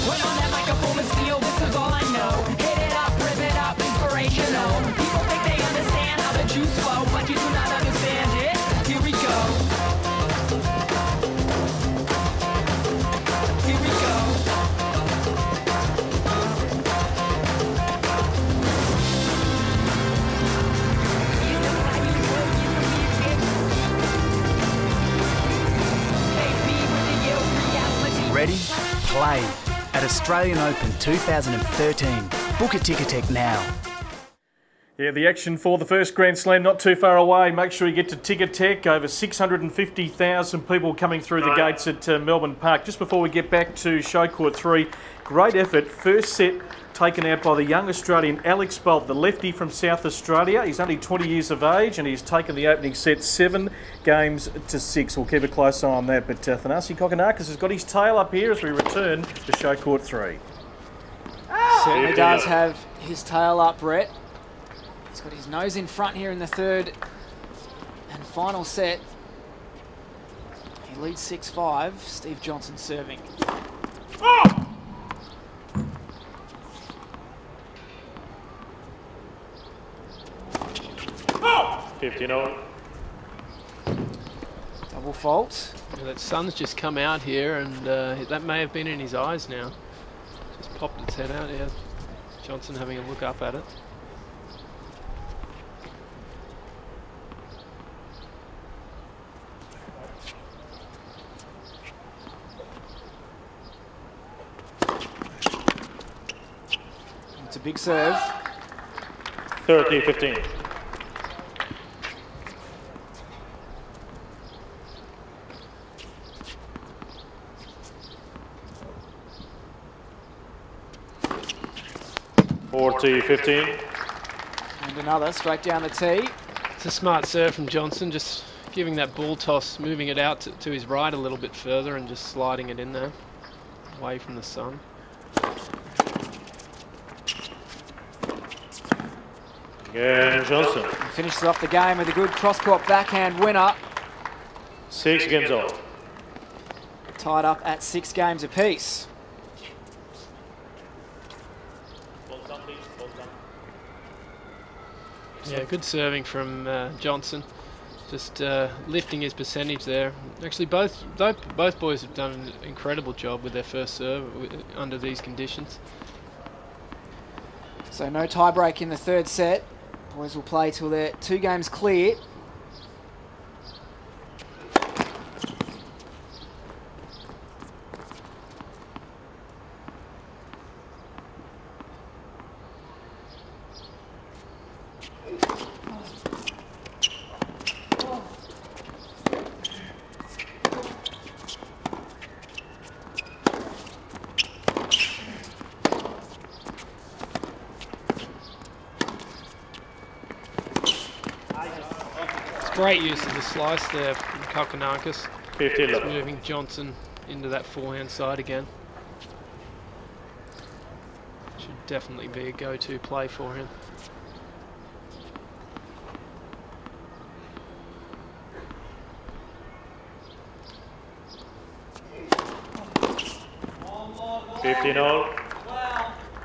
When I'm at like a boom and steel, this is all I know. Hit it up, rip it up. play at Australian Open 2013. Book a Ticketek now. Yeah, the action for the first Grand Slam not too far away. Make sure you get to Ticketek. Over 650,000 people coming through the gates at Melbourne Park. Just before we get back to show court 3, great effort. First set taken out by the young Australian Alex Bolt, the lefty from South Australia. He's only 20 years of age and he's taken the opening set 7 games to 6. We'll keep a close eye on that. But Thanasi Kokkinakis has got his tail up here as we return to show court 3. Certainly does have his tail up, Brett. He's got his nose in front here in the third and final set. He leads 6-5. Steve Johnson serving. Oh! 15-0. Double fault. Yeah, that sun's just come out here, and that may have been in his eyes now. Just popped its head out. Yeah, Johnson having a look up at it. It's a big serve. 30-15. And another straight down the tee. It's a smart serve from Johnson, just giving that ball toss, moving it out to his right a little bit further and just sliding it in there, away from the sun. Again, Johnson. And finishes off the game with a good cross-court backhand winner. 6 games all. Tied up at 6 games apiece. Yeah, good serving from Johnson. Just lifting his percentage there. Actually, both boys have done an incredible job with their first serve under these conditions. So no tie break in the third set. Boys will play till they're 2 games clear. Great use of the slice there from Kokkinakis. 15. Just moving Johnson into that forehand side again. Should definitely be a go-to play for him.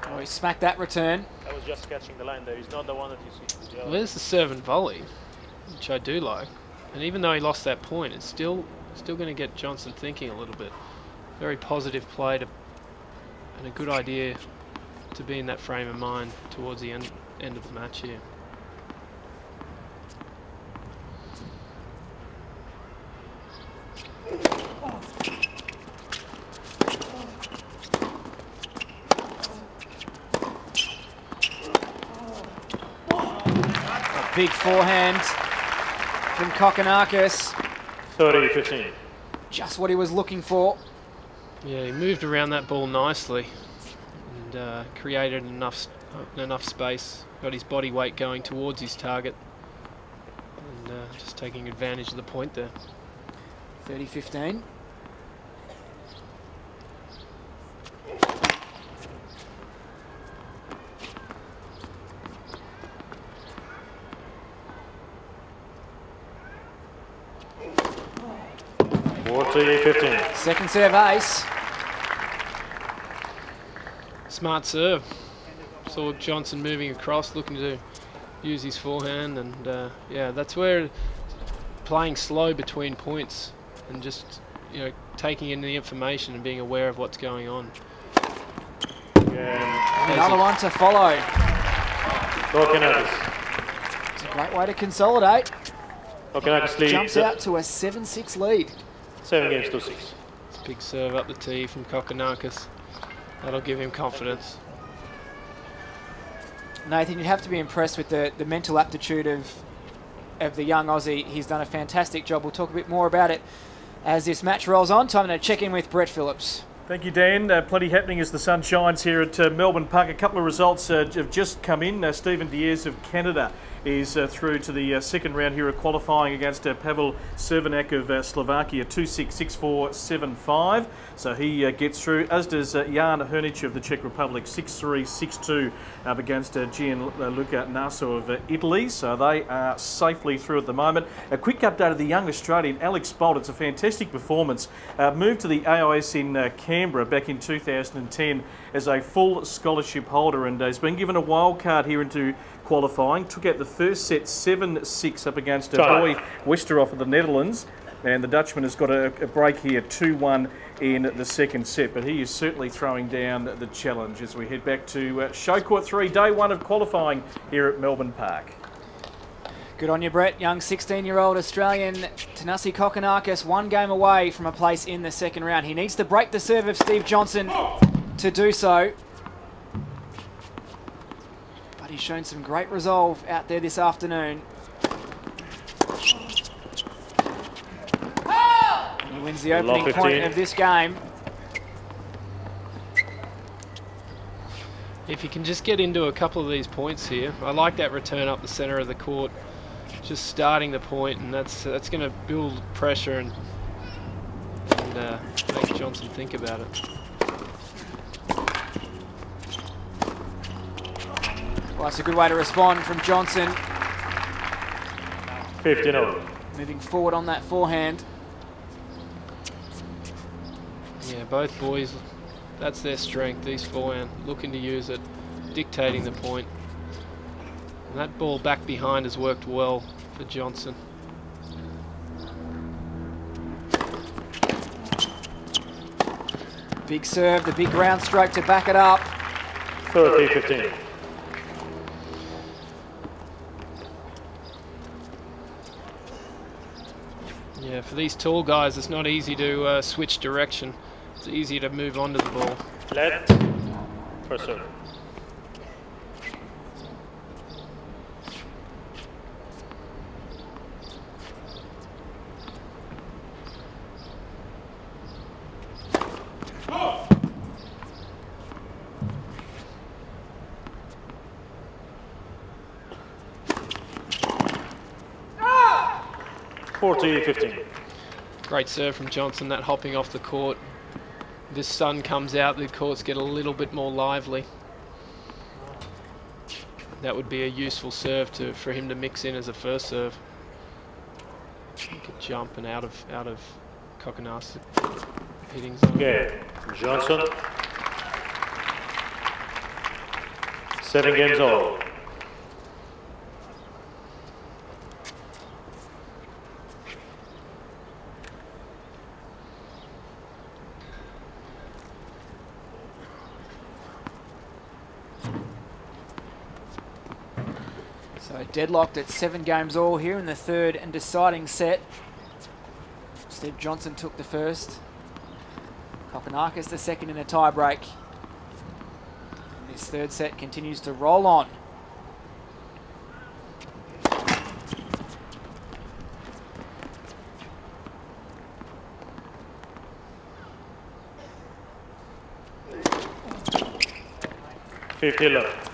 Oh, he smacked that return. I was just catching the line there. He's not the one that you see. Well, there's the serve and volley, which I do like. And even though he lost that point, it's still going to get Johnson thinking a little bit. Very positive play and a good idea to be in that frame of mind towards the end of the match here. Big forehand from Kokkinakis. 30-15. Just what he was looking for. Yeah, he moved around that ball nicely and created enough space. Got his body weight going towards his target and just taking advantage of the point there. 30-15. Second serve ace. Smart serve. Saw Johnson moving across, looking to use his forehand, and yeah, that's where playing slow between points and just, you know, taking in the information and being aware of what's going on. Another one to follow. It's a great way to consolidate. Jumps out to a 7-6 lead. 7 games to 6. It's Big serve up the tee from Kokkinakis. That'll give him confidence. Nathan, you'd have to be impressed with the mental aptitude of the young Aussie. He's done a fantastic job. We'll talk a bit more about it as this match rolls on. Time to check in with Brett Phillips. Thank you, Dan. Plenty happening as the sun shines here at Melbourne Park. A couple of results have just come in. Stephen Diaz of Canada is through to the second round here at qualifying against Pavel Cervenak of Slovakia, 2-6, 6-4, 7-5. So he gets through, as does Jan Hrnic of the Czech Republic, 6-3, 6-2 up against Gianluca Naso of Italy. So they are safely through at the moment. A quick update of the young Australian, Alex Bolt. It's a fantastic performance. Moved to the AIS in Canberra back in 2010 as a full scholarship holder and has been given a wild card here into qualifying. Took out the first set 7-6 up against Boy Westerhoff of the Netherlands, and the Dutchman has got a break here 2-1 in the second set, but he is certainly throwing down the challenge as we head back to Show Court 3, day one of qualifying here at Melbourne Park. Good on you, Brett. Young 16-year-old Australian Thanasi Kokkinakis, one game away from a place in the second round. He needs to break the serve of Steve Johnson to do so. But he's shown some great resolve out there this afternoon. And he wins the opening point of this game. If you can just get into a couple of these points here, I like that return up the centre of the court, just starting the point, and that's going to build pressure and make Johnson think about it. Well, that's a good way to respond from Johnson. 15-0. Moving forward on that forehand. Yeah, both boys, that's their strength, these forehand, looking to use it, dictating the point. And that ball back behind has worked well for Johnson. Big serve, the big ground stroke to back it up. 30-15. Yeah, for these tall guys, it's not easy to switch direction. It's easy to move on to the ball. Left, first serve. Ah! 40-15. Great serve from Johnson, that hopping off the court. This sun comes out, the courts get a little bit more lively. That would be a useful serve for him to mix in as a first serve. He could jump and out of Kokkinakis hitting zone. Okay, Johnson. 7 games all. So deadlocked at 7 games all here in the third and deciding set. Steve Johnson took the first. Kokkinakis the second in a tie break. And this third set continues to roll on. $50.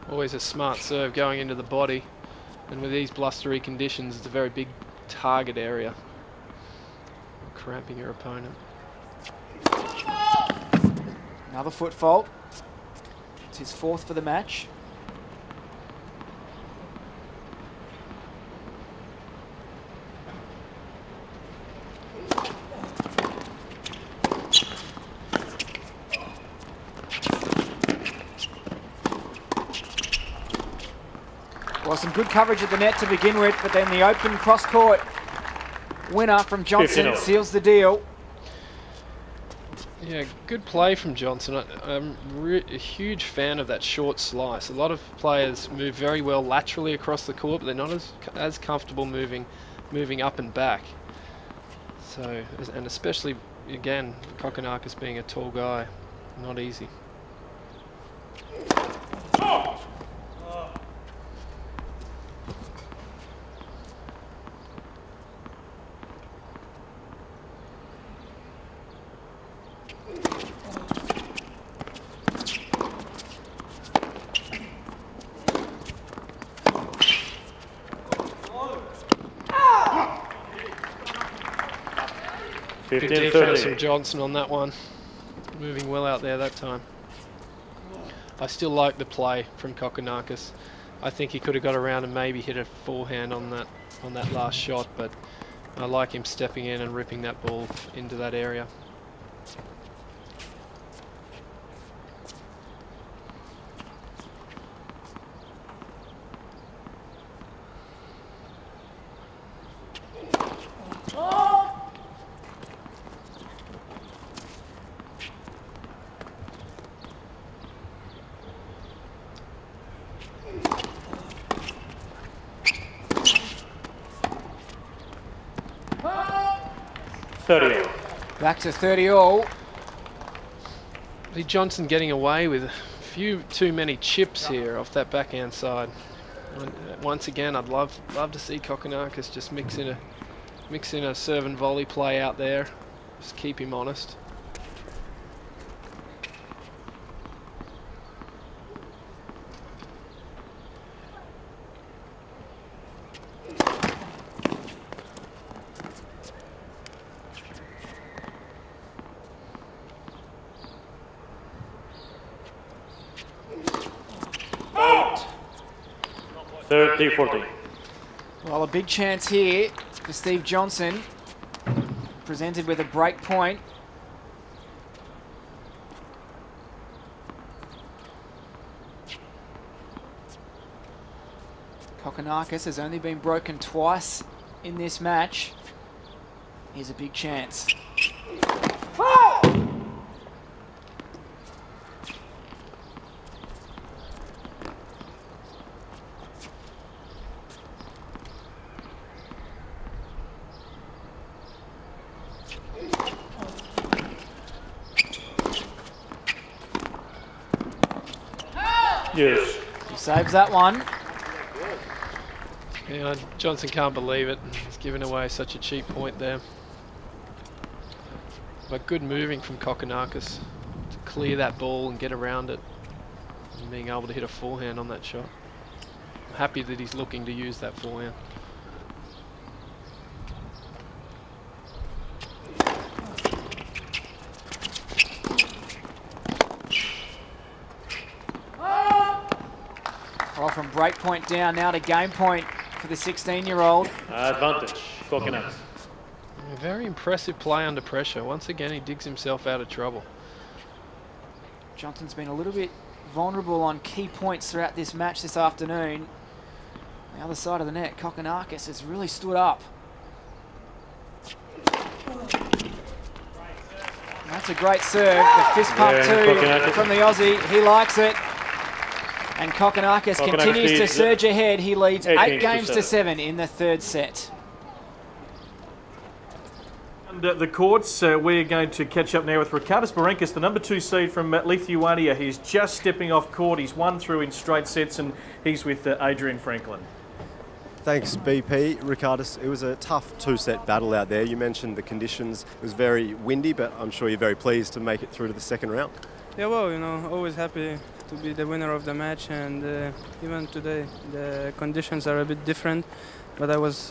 Always a smart serve going into the body, and with these blustery conditions, it's a very big target area. Cramping your opponent. Another foot fault. It's his fourth for the match. Well, some good coverage at the net to begin with, but then the open cross-court winner from Johnson seals the deal. Yeah, good play from Johnson. I'm a huge fan of that short slice. A lot of players move very well laterally across the court, but they're not as comfortable moving up and back. So, and especially again, Kokkinakis being a tall guy, not easy. Good defense from Johnson on that one. Moving well out there that time. I still like the play from Kokkinakis. I think he could have got around and maybe hit a forehand on that last shot, but I like him stepping in and ripping that ball into that area. Back to 30 all. Lee Johnson getting away with a few too many chips here off that backhand side. Once again, I'd love to see Kokkinakis just mix in a serve and volley play out there. Just keep him honest. Well, a big chance here for Steve Johnson, presented with a break point. Kokkinakis has only been broken twice in this match. Here's a big chance. Yes. He saves that one. Yeah, Johnson can't believe it. He's given away such a cheap point there. But good moving from Kokkinakis to clear that ball and get around it, and being able to hit a forehand on that shot. I'm happy that he's looking to use that forehand. Well, from break point down now to game point for the 16-year-old. Advantage, Kokkinakis. A very impressive play under pressure. Once again, he digs himself out of trouble. Johnson's been a little bit vulnerable on key points throughout this match this afternoon. The other side of the net, Kokkinakis has really stood up. That's a great serve. The fist pump too from the Aussie. He likes it. And Kokkinakis continues to surge ahead. He leads 8 games to 7 in the third set. And the courts, we're going to catch up now with Ricardas Barenkis, the number 2 seed from Lithuania. He's just stepping off court. He's won through in straight sets, and he's with Adrian Franklin. Thanks, BP. Ricardas, it was a tough 2-set battle out there. You mentioned the conditions. It was very windy, but I'm sure you're very pleased to make it through to the second round. Yeah, well, you know, always happy to be the winner of the match, and even today the conditions are a bit different, but I was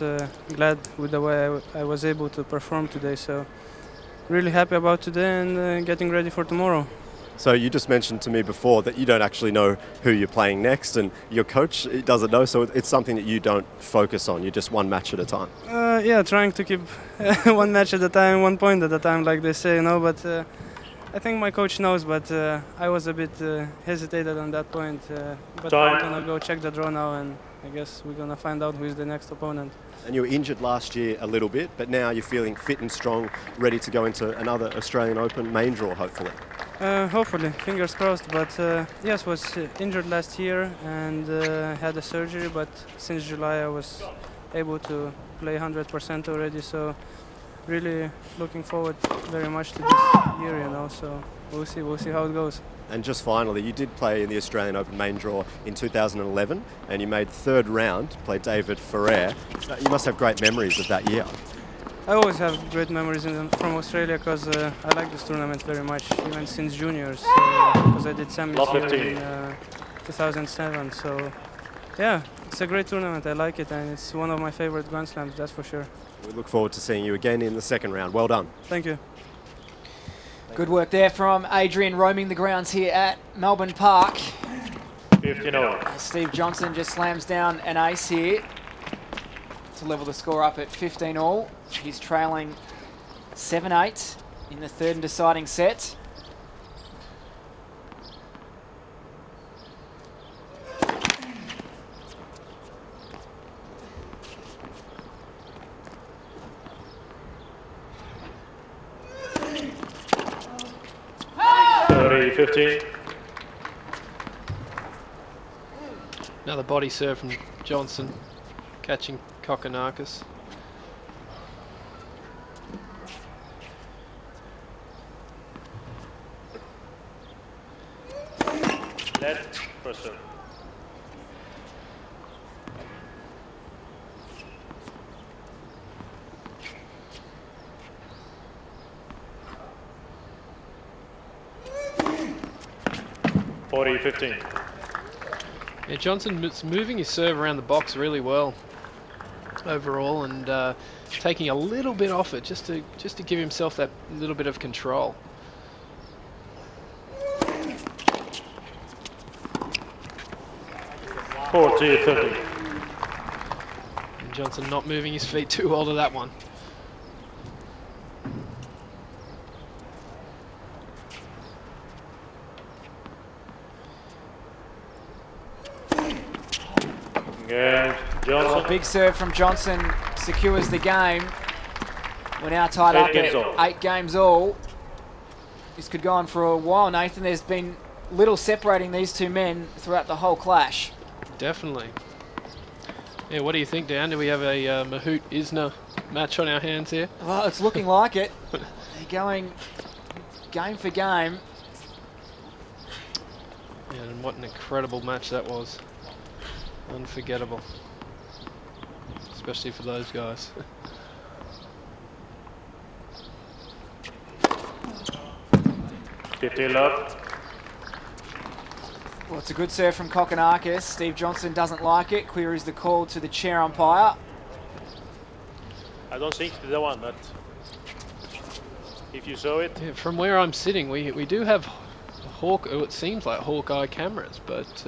glad with the way I was able to perform today, so really happy about today and getting ready for tomorrow. So you just mentioned to me before that you don't actually know who you're playing next, and your coach doesn't know, so it's something that you don't focus on. You're just one match at a time. Yeah, trying to keep one match at a time, 1 point at a time, like they say, you know, but I think my coach knows, but I was a bit hesitated on that point. But I'm gonna go check the draw now and I guess we're going to find out who is the next opponent. And you were injured last year a little bit, but now you're feeling fit and strong, ready to go into another Australian Open main draw, hopefully. Hopefully, fingers crossed. But yes, was injured last year and had a surgery. But since July, I was able to play 100% already. So really looking forward very much to this year, you know. So we'll see how it goes. And just finally, you did play in the Australian Open main draw in 2011, and you made third round, played David Ferrer. You must have great memories of that year. I always have great memories from Australia because I like this tournament very much, even since juniors, because I did semis here in 2007. So yeah, it's a great tournament. I like it, and it's one of my favorite Grand Slams, that's for sure. We look forward to seeing you again in the second round. Well done. Thank you. Good work there from Adrian, roaming the grounds here at Melbourne Park. 15-all. Steve Johnson just slams down an ace here to level the score up at 15-all. He's trailing 7-8 in the third and deciding set. Another body serve from Johnson, catching Kokkinakis. Net first serve. $40-15. Yeah, Johnson's moving his serve around the box really well overall, and taking a little bit off it just to give himself that little bit of control. $40-30. And Johnson not moving his feet too well to that one. Well, big serve from Johnson secures the game. We're now tied up at 8 games all. This could go on for a while, Nathan. There's been little separating these two men throughout the whole clash. Definitely. Yeah, what do you think, Dan? Do we have a Mahut Isner match on our hands here? Well, it's looking like it. They're going game for game. Yeah, and what an incredible match that was. Unforgettable. Especially for those guys. $50 Well, it's a good serve from Kokkinakis. Steve Johnson doesn't like it. Queries the call to the chair umpire. I don't think it's the one, but if you saw it. Yeah, from where I'm sitting, we do have it seems like Hawkeye cameras, but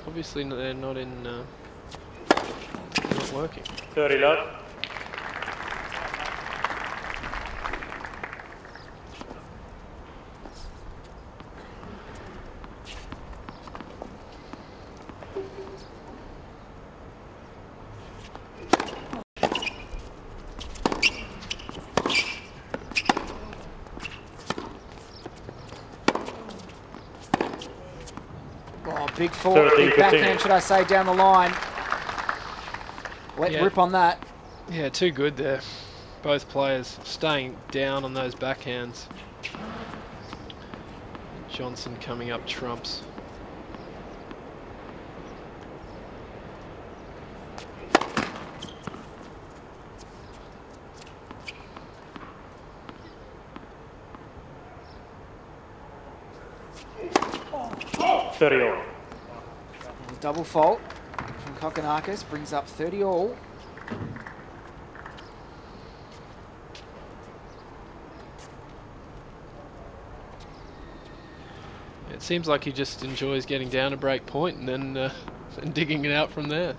obviously they're not in. Not working. 30 love. Oh, big forward, big backhand, should I say, down the line. Let rip on that. Yeah, too good there. Both players staying down on those backhands. Johnson coming up trumps. Double fault from Kokkinakis brings up 30 all. It seems like he just enjoys getting down a break point and then and digging it out from there.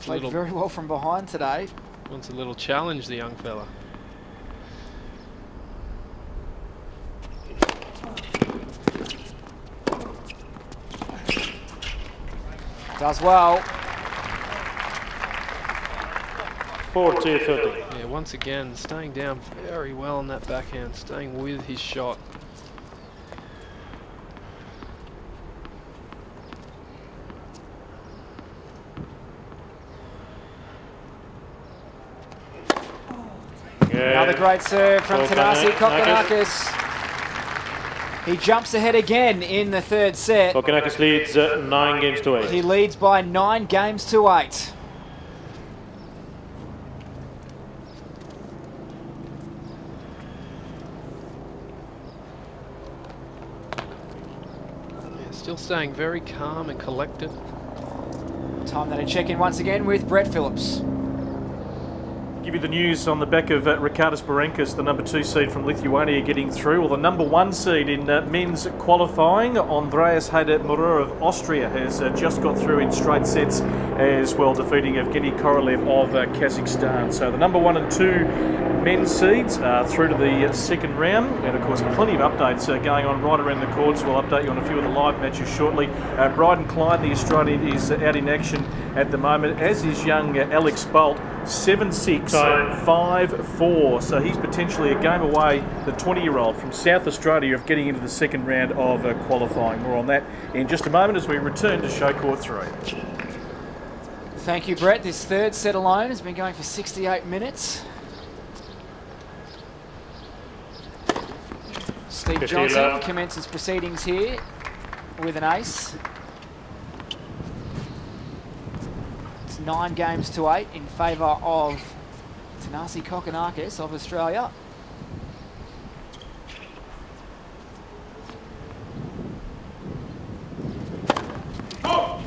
Played very well from behind today. Wants a little challenge, the young fella. Does well. 40-30. Yeah, once again, staying down very well on that backhand, staying with his shot. Another great serve from Thanasi Kokkinakis. He jumps ahead again in the third set. Kokkinakis leads 9-8. He leads by 9-8. Yeah, still staying very calm and collected. Time then to check in once again with Brett Phillips. Give you the news on the back of Ricardas Barenkas, the number 2 seed from Lithuania, getting through. Well, the number 1 seed in men's qualifying, Andreas Heider-Murer of Austria, has just got through in straight sets as well, defeating Evgeny Korolev of Kazakhstan. So the number 1 and 2 men's seeds are through to the second round, and of course plenty of updates going on right around the courts. We'll update you on a few of the live matches shortly. Bryden Klein, the Australian, is out in action at the moment, as is young Alex Bolt. 7-6, 5-4, so he's potentially a game away, the 20-year-old from South Australia, of getting into the second round of qualifying. More on that in just a moment as we return to show court 3. Thank you, Brett. This third set alone has been going for 68 minutes. Steve Johnson commences proceedings here with an ace. 9-8 in favour of Thanasi Kokkinakis of Australia. Oh.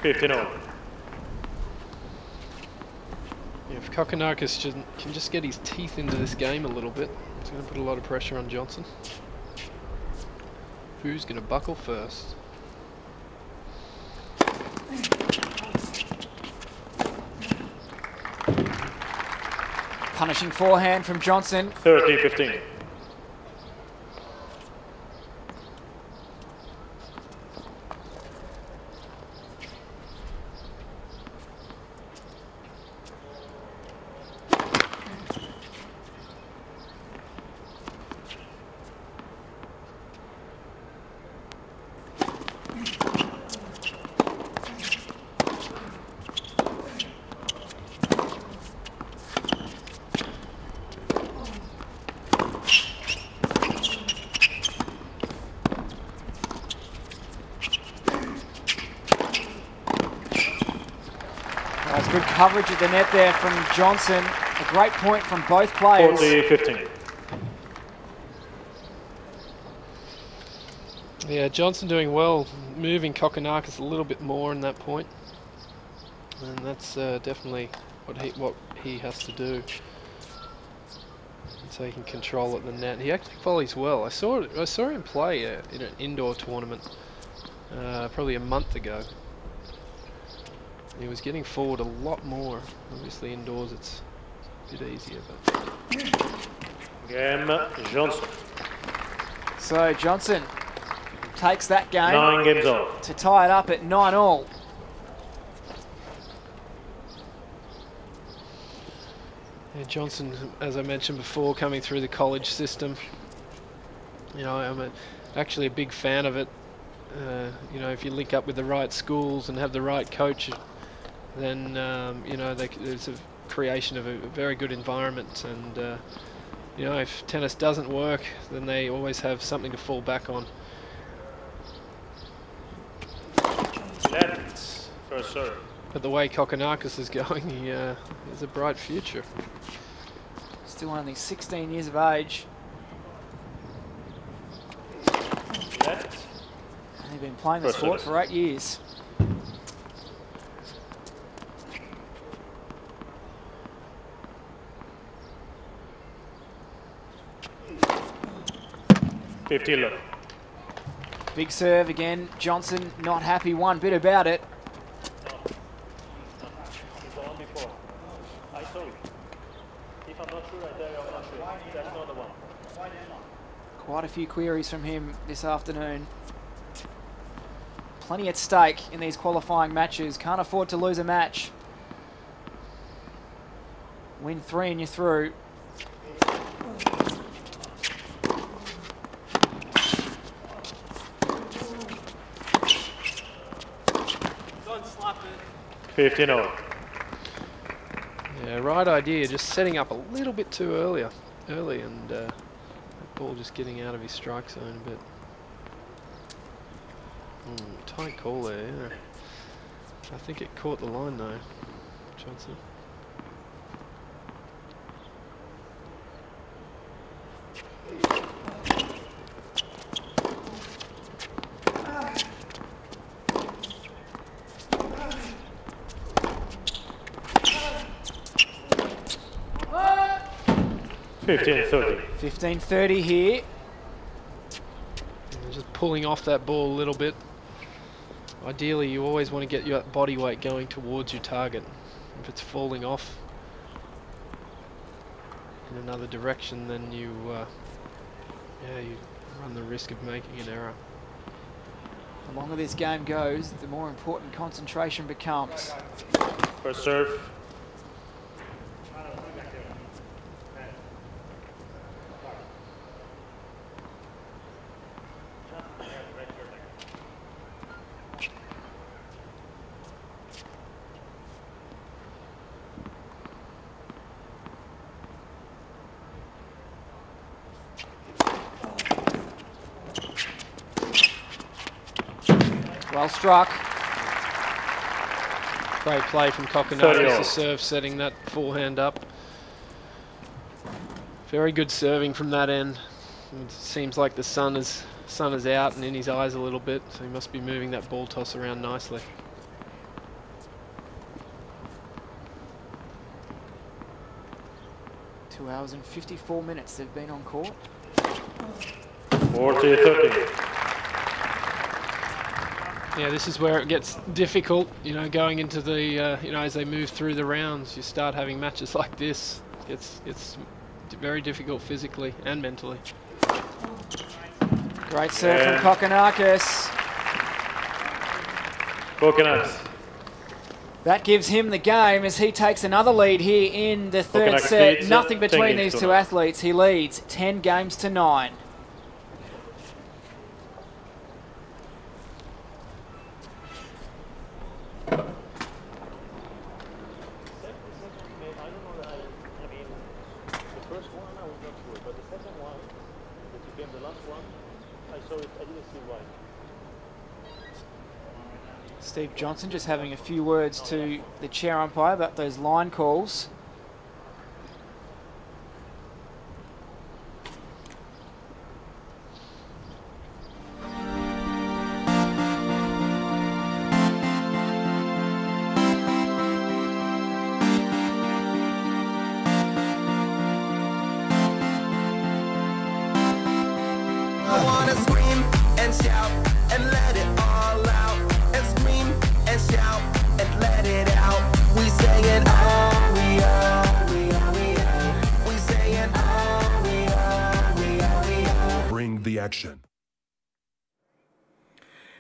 15-0. If Kokkinakis can just get his teeth into this game a little bit, it's going to put a lot of pressure on Johnson. Who's going to buckle first? Punishing forehand from Johnson. 30-15. Good coverage at the net there from Johnson. A great point from both players. 40-15. Yeah, Johnson doing well, moving Kokkinakis a little bit more in that point. And that's definitely what he has to do. So he can control at the net. He actually volleys well. I saw him play in an indoor tournament probably a month ago. He was getting forward a lot more. Obviously indoors it's a bit easier. But Game Johnson. So Johnson takes that game 9-all to tie it up at 9-all. Yeah, Johnson, as I mentioned before, coming through the college system. You know, I'm actually a big fan of it. You know, if you link up with the right schools and have the right coach, then you know, there's a creation of a very good environment. And you know, if tennis doesn't work, then they always have something to fall back on. First serve. But the way Kokkinakis is going, he has a bright future. Still only 16 years of age. He's been playing the sport for 8 years. Big serve again. Johnson not happy one bit about it. Quite a few queries from him this afternoon. Plenty at stake in these qualifying matches. Can't afford to lose a match. Win 3 and you're through. Don't slap it. 15-0. Yeah, right idea. Just setting up a little bit too early, and that ball just getting out of his strike zone a bit. Tight call there. Yeah. I think it caught the line though, Johnson. $15.30. 15.30 here. Just pulling off that ball a little bit. Ideally, you always want to get your body weight going towards your target. If it's falling off in another direction, then you run the risk of making an error. The longer this game goes, the more important concentration becomes. First serve. Well struck. Great play from Kokonakis, the serve setting that forehand up. Very good serving from that end. It seems like the sun is out and in his eyes a little bit, so he must be moving that ball toss around nicely. Two hours and 54 minutes they've been on court. 40-30. Yeah, this is where it gets difficult, you know, going into the, as they move through the rounds, you start having matches like this. It's very difficult physically and mentally. Great serve from Kokonakis. Kokonakis. That gives him the game as he takes another lead here in the third set. Nothing between these two athletes. He leads 10 games to 9. Steve Johnson just having a few words to the chair umpire about those line calls. I wanna scream and shout and let it all out. And scream and shout and let it out. We saying oh, we are, we are, we are. We saying oh, we are, we are, we are. Bring the action.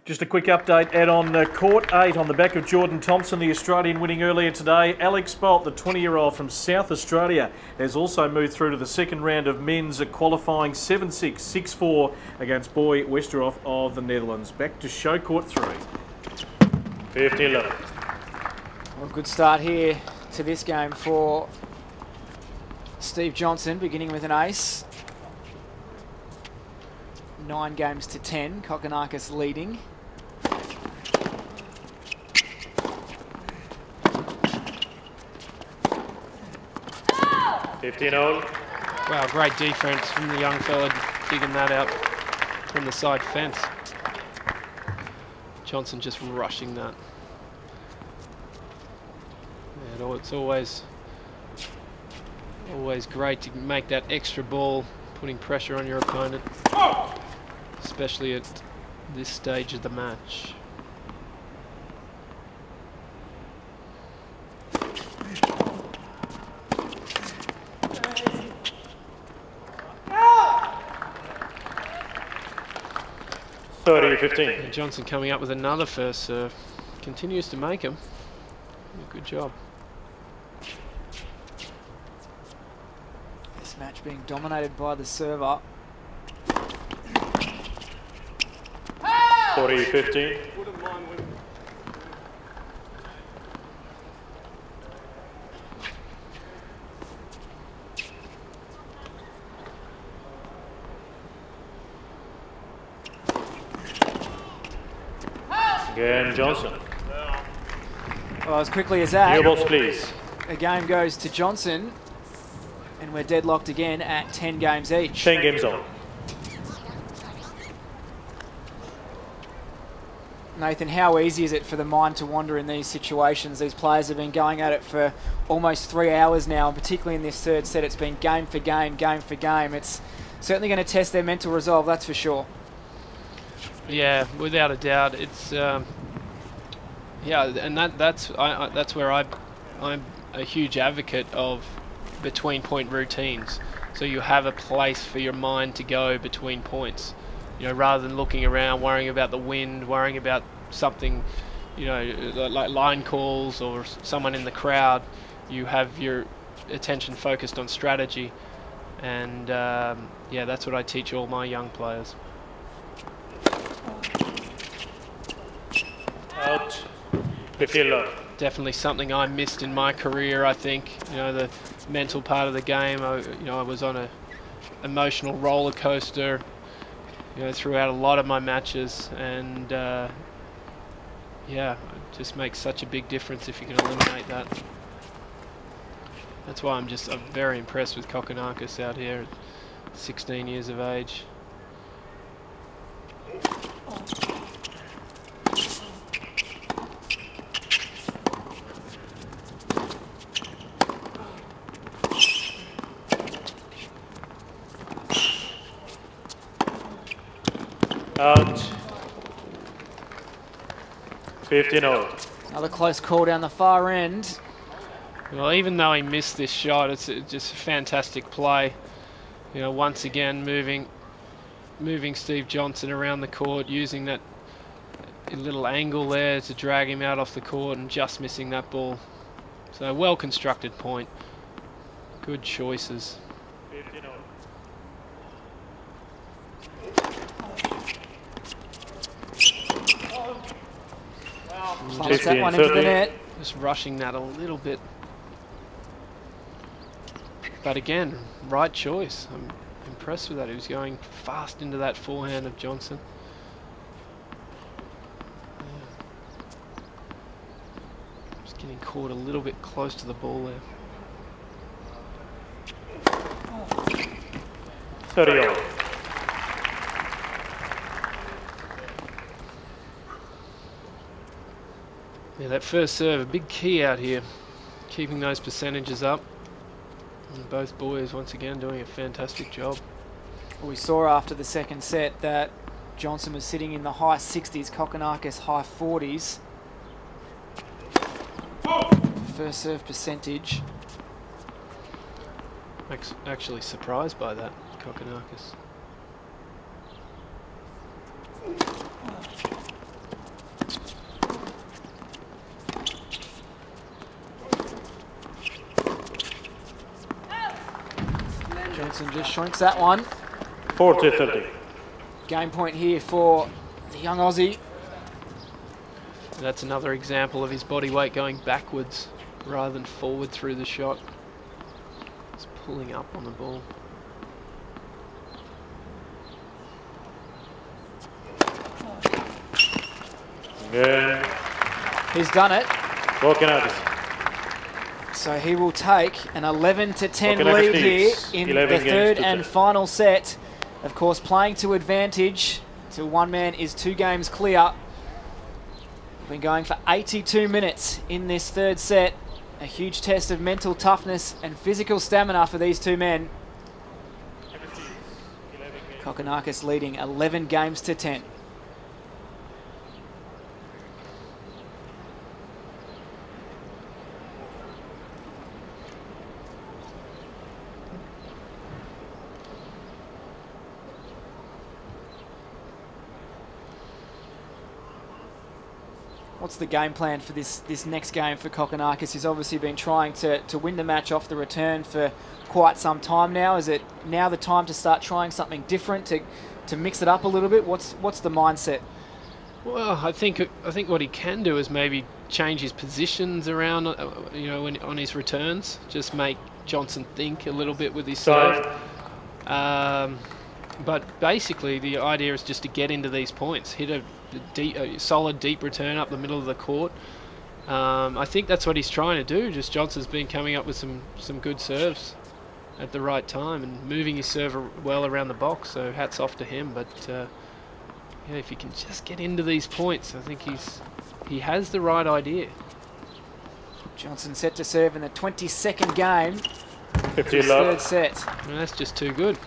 Just a quick update, Ed, on court 8 on the back of Jordan Thompson, the Australian winning earlier today. Alex Bolt, the 20-year-old from South Australia, has also moved through to the second round of men's qualifying 7-6, 6-4 against Boy Westerhoff of the Netherlands. Back to show court 3. 15-11. Well, good start here to this game for Steve Johnson, beginning with an ace. 9 games to 10, Kokonakis leading. Wow, great defense from the young fella, digging that out from the side fence. Johnson just rushing that. Yeah, it's always great to make that extra ball, putting pressure on your opponent, especially at this stage of the match. 30-15. And Johnson coming up with another first serve. Continues to make them. Good job. This match being dominated by the server. 40-15. Again, Johnson. Well, as quickly as that, New balls, please. the game goes to Johnson, and we're deadlocked again at 10 games each. 10 games on. Nathan, how easy is it for the mind to wander in these situations? These players have been going at it for almost 3 hours now, and particularly in this third set, it's been game for game, game for game. It's certainly going to test their mental resolve, that's for sure. Yeah, without a doubt. It's yeah, and that's where I'm a huge advocate of between-point routines. So you have a place for your mind to go between points. You know, rather than looking around, worrying about the wind, worrying about something, you know, like line calls or someone in the crowd, you have your attention focused on strategy. And yeah, that's what I teach all my young players. Out. 15 love. Definitely something I missed in my career, I think. You know, the mental part of the game. I was on a emotional roller coaster, you know, throughout a lot of my matches, and yeah, it just makes such a big difference if you can eliminate that. That's why I'm very impressed with Kokkinakis out here at 16 years of age. Out. 15-0. Another close call down the far end. Well, even though he missed this shot, it's just a fantastic play. You know, once again moving Steve Johnson around the court, using that little angle there to drag him out off the court and just missing that ball. So a well-constructed point. Good choices. 15-0. Plummets that one into the net. Just rushing that a little bit. But again, right choice. I'm impressed with that. He was going fast into that forehand of Johnson. Yeah. Just getting caught a little bit close to the ball there. 30-0. Yeah, that first serve, a big key out here, keeping those percentages up. And both boys, once again, doing a fantastic job. We saw after the second set that Johnson was sitting in the high 60s, Kokkinakis high 40s. First serve percentage. Actually surprised by that, Kokkinakis. Johnson just shrinks that one. 40-30. Game point here for the young Aussie. That's another example of his body weight going backwards rather than forward through the shot. He's pulling up on the ball. Yeah. He's done it. Kokkinakis. So he will take an 11-10 Kokkinakis lead here needs in 11 the games third to and 10. final set. Of course, playing to advantage till one man is 2 games clear. We've been going for 82 minutes in this third set. A huge test of mental toughness and physical stamina for these two men. Kokkinakis leading 11 games to 10. What's the game plan for this next game for Kokkinakis? He's obviously been trying to win the match off the return for quite some time now. Is it now the time to start trying something different to mix it up a little bit? What's the mindset? Well, I think what he can do is maybe change his positions around, you know, on his returns. Just make Johnson think a little bit with his serve. But basically, the idea is just to get into these points, hit a solid deep return up the middle of the court. I think that's what he's trying to do. Just Johnson's been coming up with some good serves at the right time and moving his serve well around the box. So hats off to him. But yeah, if he can just get into these points, I think he has the right idea. Johnson set to serve in the 22nd game. 15 third set. And that's just too good.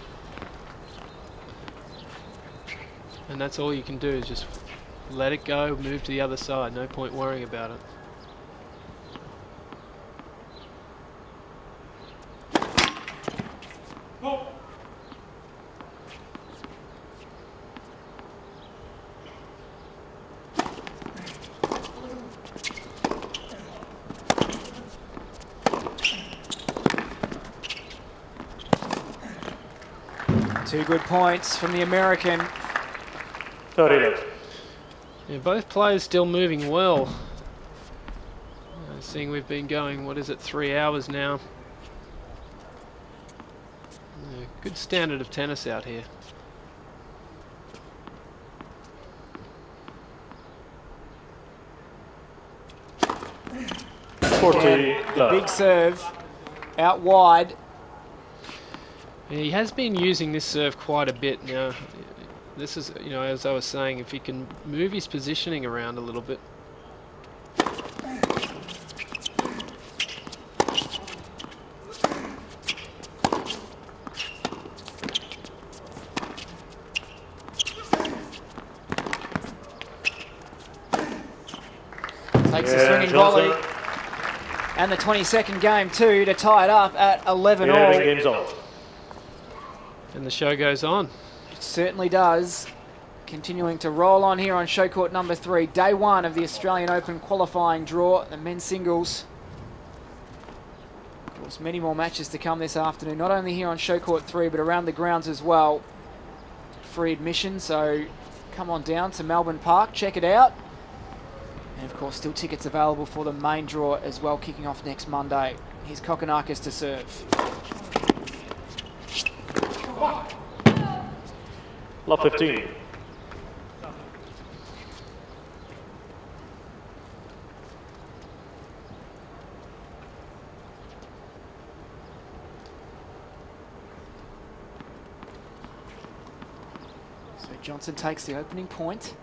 And that's all you can do is just let it go, move to the other side. No point worrying about it. Two good points from the American. 30 left. Yeah, both players still moving well. Seeing we've been going, what is it, 3 hours now. Yeah, good standard of tennis out here. The big serve out wide. Yeah, he has been using this serve quite a bit now. This is, you know, as I was saying, if he can move his positioning around a little bit. Takes a swinging volley. And the 22nd game too to tie it up at 11 all. Game's on. And the show goes on. It certainly does. Continuing to roll on here on show court number 3. Day 1 of the Australian Open qualifying draw, the men's singles. Of course, many more matches to come this afternoon, not only here on show court 3, but around the grounds as well. Free admission, so come on down to Melbourne Park, check it out. And of course, still tickets available for the main draw as well, kicking off next Monday. Here's Kokkinakis to serve. Love 15. So Johnson takes the opening point.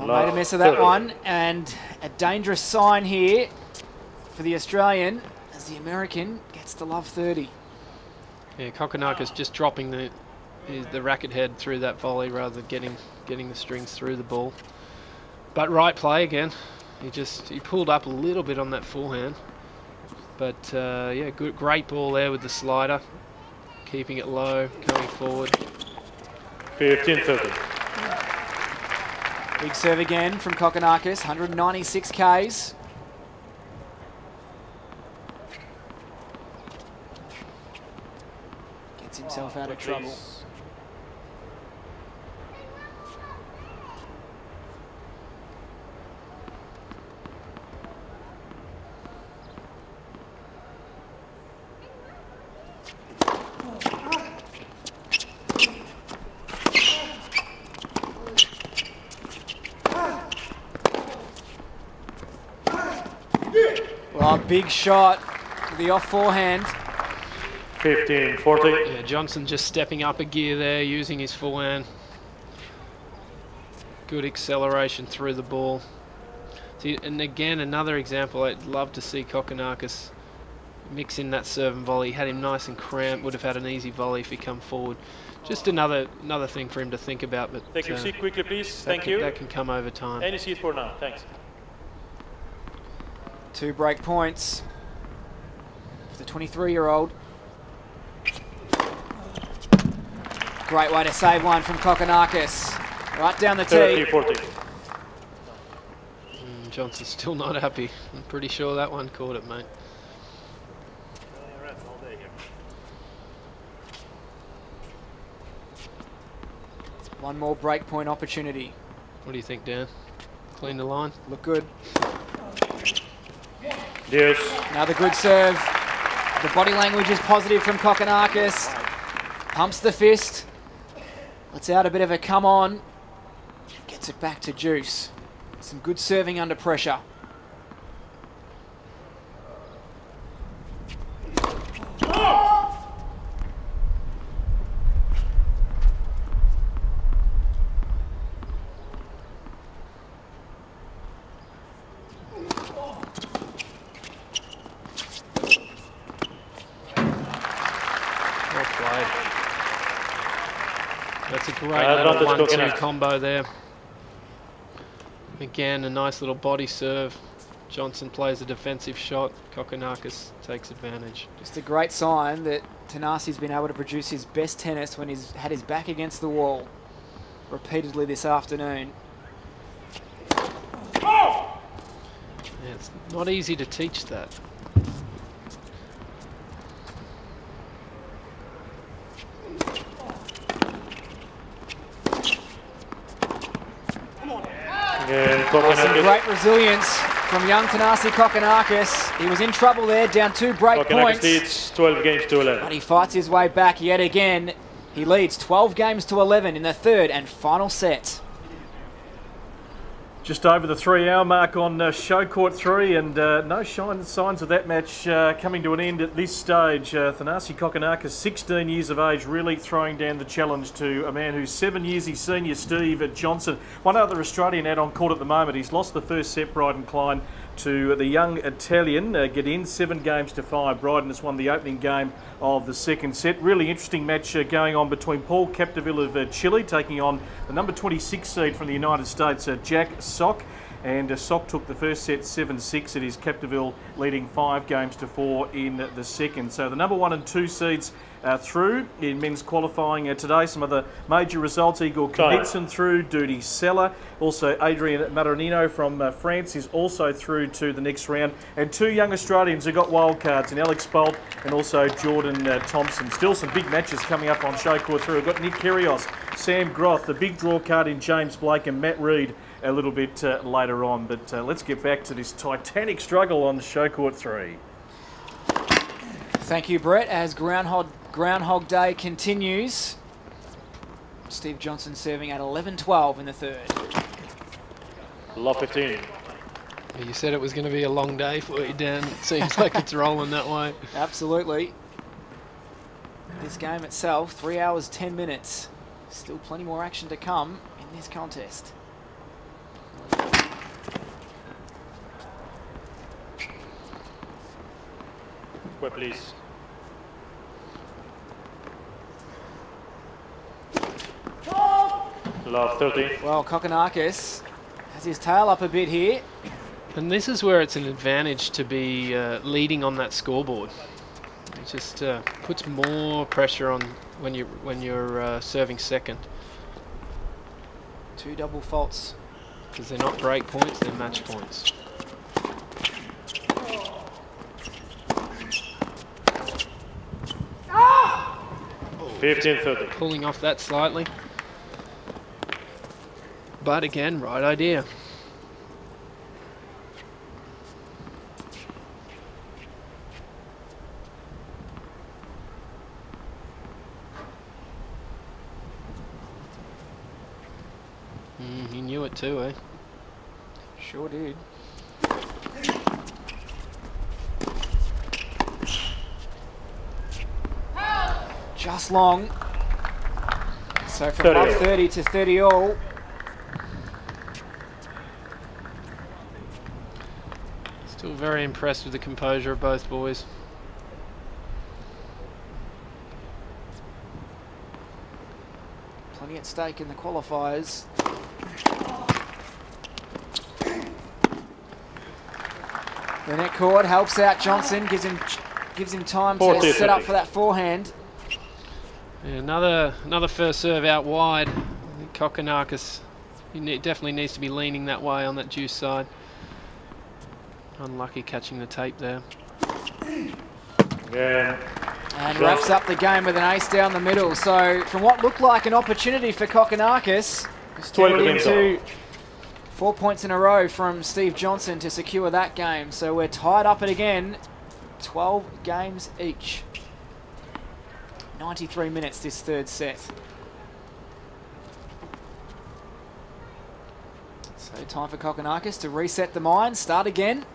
Made a mess of that one, and a dangerous sign here for the Australian as the American gets to love 30. Yeah, Kokkinakis just dropping the racket head through that volley rather than getting the strings through the ball. But right play again. He pulled up a little bit on that forehand, but yeah, great ball there with the slider, keeping it low, going forward. 15-30. Big serve again from Kokkinakis, 196 Ks. Gets himself out of trouble. Well, big shot to the off forehand. 15-40. Yeah, Johnson just stepping up a gear there, using his forehand. Good acceleration through the ball. See, and again, another example, I'd love to see Kokkinakis mix in that serve and volley. Had him nice and cramped, would have had an easy volley if he come forward. Just another thing for him to think about. But Take your seat quickly, please. Thank you. That can come over time. Any seat for now. Thanks. 2 break points for the 23-year-old. Great way to save one from Kokkinakis. Right down the tee. 30-40. Johnson's still not happy. I'm pretty sure that one caught it, mate. One more break point opportunity. What do you think, Dan? Clean the line? Look good. Yes. Another good serve. The body language is positive from Kokkinakis. Pumps the fist. Lets out a bit of a come on. Gets it back to Juice. Some good serving under pressure. That's a great little 1-2 combo there. Again, a nice little body serve. Johnson plays a defensive shot. Kokkinakis takes advantage. Just a great sign that Thanasi's been able to produce his best tennis when he's had his back against the wall repeatedly this afternoon. Yeah, it's not easy to teach that. Some great resilience from young Thanasi Kokkinakis. He was in trouble there, down 2 break points. Leads 12 games to 11. But he fights his way back yet again. He leads 12 games to 11 in the 3rd and final set. Just over the 3-hour mark on show court 3, and no signs of that match coming to an end at this stage. Thanasi Kokkinakis, 16 years of age, really throwing down the challenge to a man who's 7 years his senior, Steve Johnson. One other Australian out on court at the moment. He's lost the first set, Bryden Klein, to the young Italian. Get in 7 games to 5. Bryden has won the opening game of the second set. Really interesting match going on between Paul Capdeville of Chile taking on the number 26 seed from the United States, Jack Sock. And Sock took the first set 7-6. It is Capdeville leading 5 games to 4 in the second. So the number 1 and 2 seeds through in men's qualifying today. Some other major results: Igor Kunitsyn through, Dudi Sella. Also Adrian Maranino from France is also through to the next round. And 2 young Australians who got wild cards in Alex Bolt and also Jordan Thompson. Still some big matches coming up on show court 3. We've got Nick Kyrgios, Sam Groth, the big draw card in James Blake and Matt Reed a little bit later on. But let's get back to this titanic struggle on show court 3. Thank you, Brett. As Groundhog Day continues, Steve Johnson serving at 11-12 in the 3rd. Love 15. You said it was going to be a long day for you, Dan. It seems like it's rolling that way. Absolutely. This game itself, 3 hours, 10 minutes. Still plenty more action to come in this contest. Wait, please. Love 13. Well, Kokkinakis has his tail up a bit here. And this is where it's an advantage to be leading on that scoreboard. It just puts more pressure on when you're serving second. 2 double faults. Because they're not break points, they're match points. Ah! 15-30. Pulling off that slightly. But again, right idea. He knew it too, eh? Sure did. Just long. So from 30 to 30 all. Still very impressed with the composure of both boys. Plenty at stake in the qualifiers. The net cord helps out Johnson, gives him time to set up for that forehand. Yeah, another first serve out wide. I think Kokkinakis definitely needs to be leaning that way on that deuce side. Unlucky catching the tape there. Yeah. And wraps up the game with an ace down the middle. So from what looked like an opportunity for Kokkinakis, it's turned into 4 points in a row from Steve Johnson to secure that game. So we're tied up at again, 12 games each. 93 minutes this third set. So time for Kokkinakis to reset the mind, start again.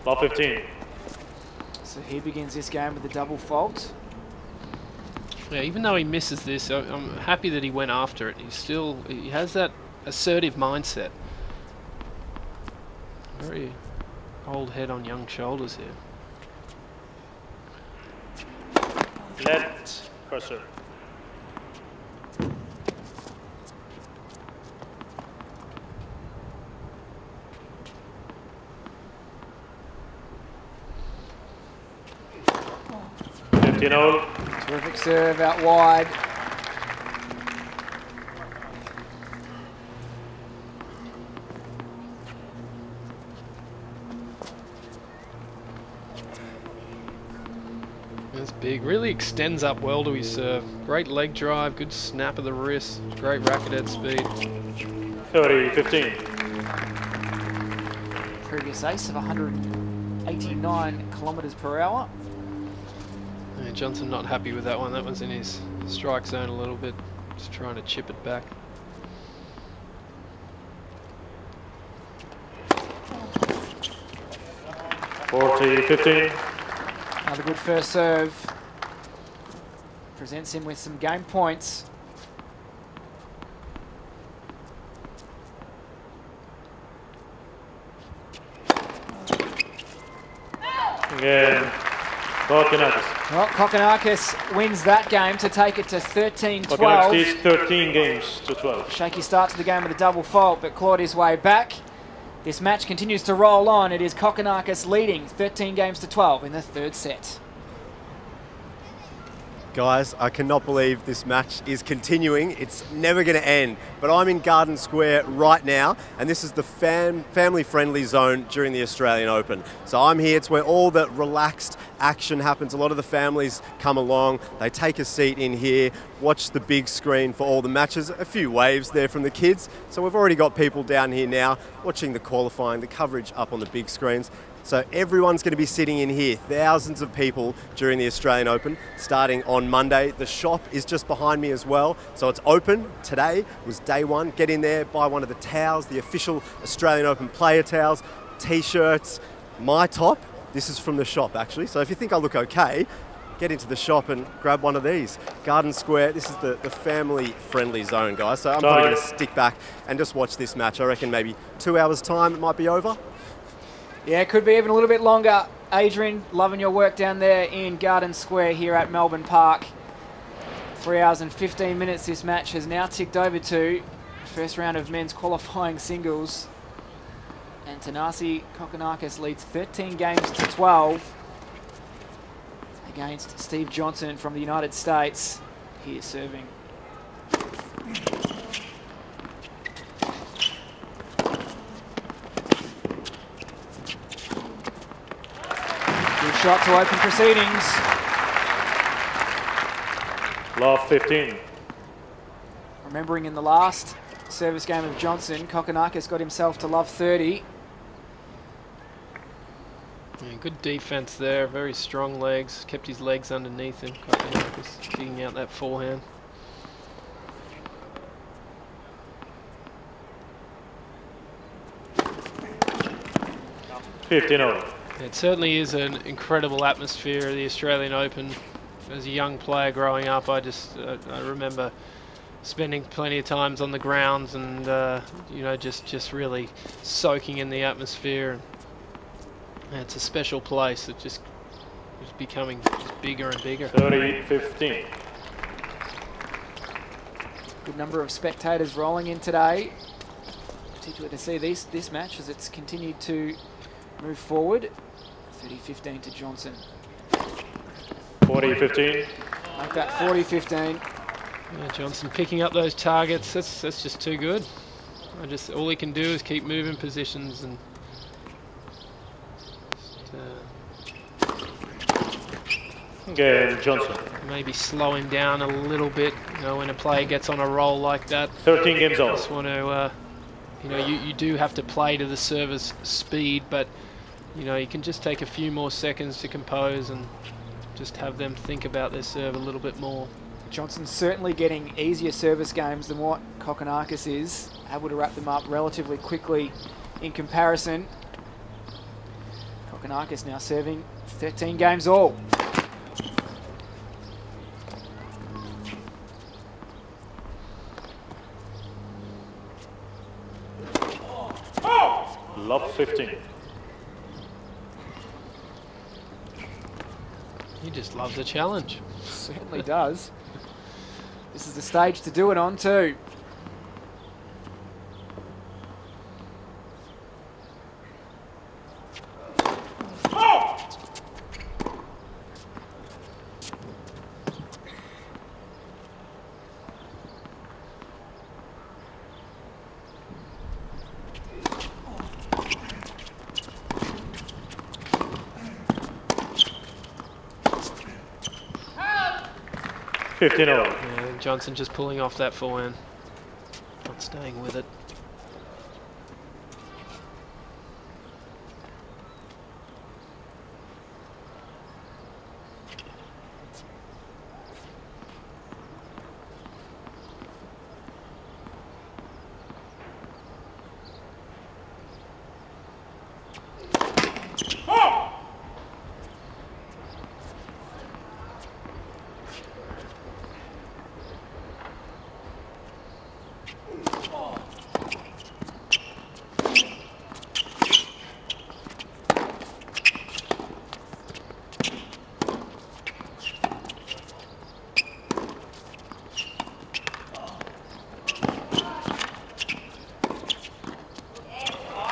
Ball 15. So he begins this game with a double fault. Yeah, even though he misses this, I'm happy that he went after it. He has that assertive mindset. Very old head on young shoulders here. Let crosser. Terrific serve out wide. That's big. Really extends up well to his serve. Great leg drive, good snap of the wrist, great racket head speed. 30-15. Previous ace of 189 kilometres per hour. Yeah, Johnson not happy with that one. That was in his strike zone a little bit. Just trying to chip it back. $40-15. Another good first serve. Presents him with some game points. Again, Kokkinakis. Well, Kokkinakis wins that game to take it to 13-12. Kokkinakis is 13 games to 12. Shaky start to the game with a double fault, but clawed his way back. This match continues to roll on. It is Kokkinakis leading 13 games to 12 in the third set. Guys, I cannot believe this match is continuing. It's never going to end. But I'm in Garden Square right now, and this is the family-friendly zone during the Australian Open. So I'm here. It's where all the relaxed action happens. A lot of the families come along. They take a seat in here, watch the big screen for all the matches. A few waves there from the kids. So we've already got people down here now watching the qualifying, the coverage up on the big screens. So everyone's going to be sitting in here, thousands of people during the Australian Open, starting on Monday. The shop is just behind me as well, so it's open. Today was day one. Get in there, buy one of the towels, the official Australian Open player towels, t-shirts, my top. This is from the shop actually, so if you think I look okay, get into the shop and grab one of these. Garden Square, this is the family-friendly zone, guys, so I'm probably going to stick back and just watch this match. I reckon maybe 2 hours time it might be over. Yeah, it could be even a little bit longer. Adrian, loving your work down there in Garden Square here at Melbourne Park. 3 hours and 15 minutes this match has now ticked over to. First round of men's qualifying singles. And Thanasi Kokkinakis leads 13 games to 12 against Steve Johnson from the United States. He is serving. Shot to open proceedings. Love 15. Remembering in the last service game of Johnson, Kokkinakis got himself to love 30. Yeah, good defense there, very strong legs, kept his legs underneath him. Kokkinakis digging out that forehand. It certainly is an incredible atmosphere, the Australian Open. As a young player growing up, I remember spending plenty of times on the grounds and you know, just really soaking in the atmosphere. And it's a special place that just is becoming just bigger and bigger. 30-15. Good number of spectators rolling in today, particularly to see this match as it's continued to move forward. 30-15 to Johnson. 40-15. Like that 40-15. Yeah, Johnson picking up those targets. That's just too good. All he can do is keep moving positions and Okay, Johnson. maybe slow him down a little bit. You know, when a player gets on a roll like that. 13 games on. Just want to, you know, you do have to play to the server's speed, but you know, you can just take a few more seconds to compose and just have them think about their serve a little bit more. Johnson's certainly getting easier service games than what Kokkinakis is, able to wrap them up relatively quickly in comparison. Kokkinakis now serving 13 games all. Love 15. He just loves a challenge. Certainly does. This is the stage to do it on too. Yeah, Johnson just pulling off that forehand, not staying with it.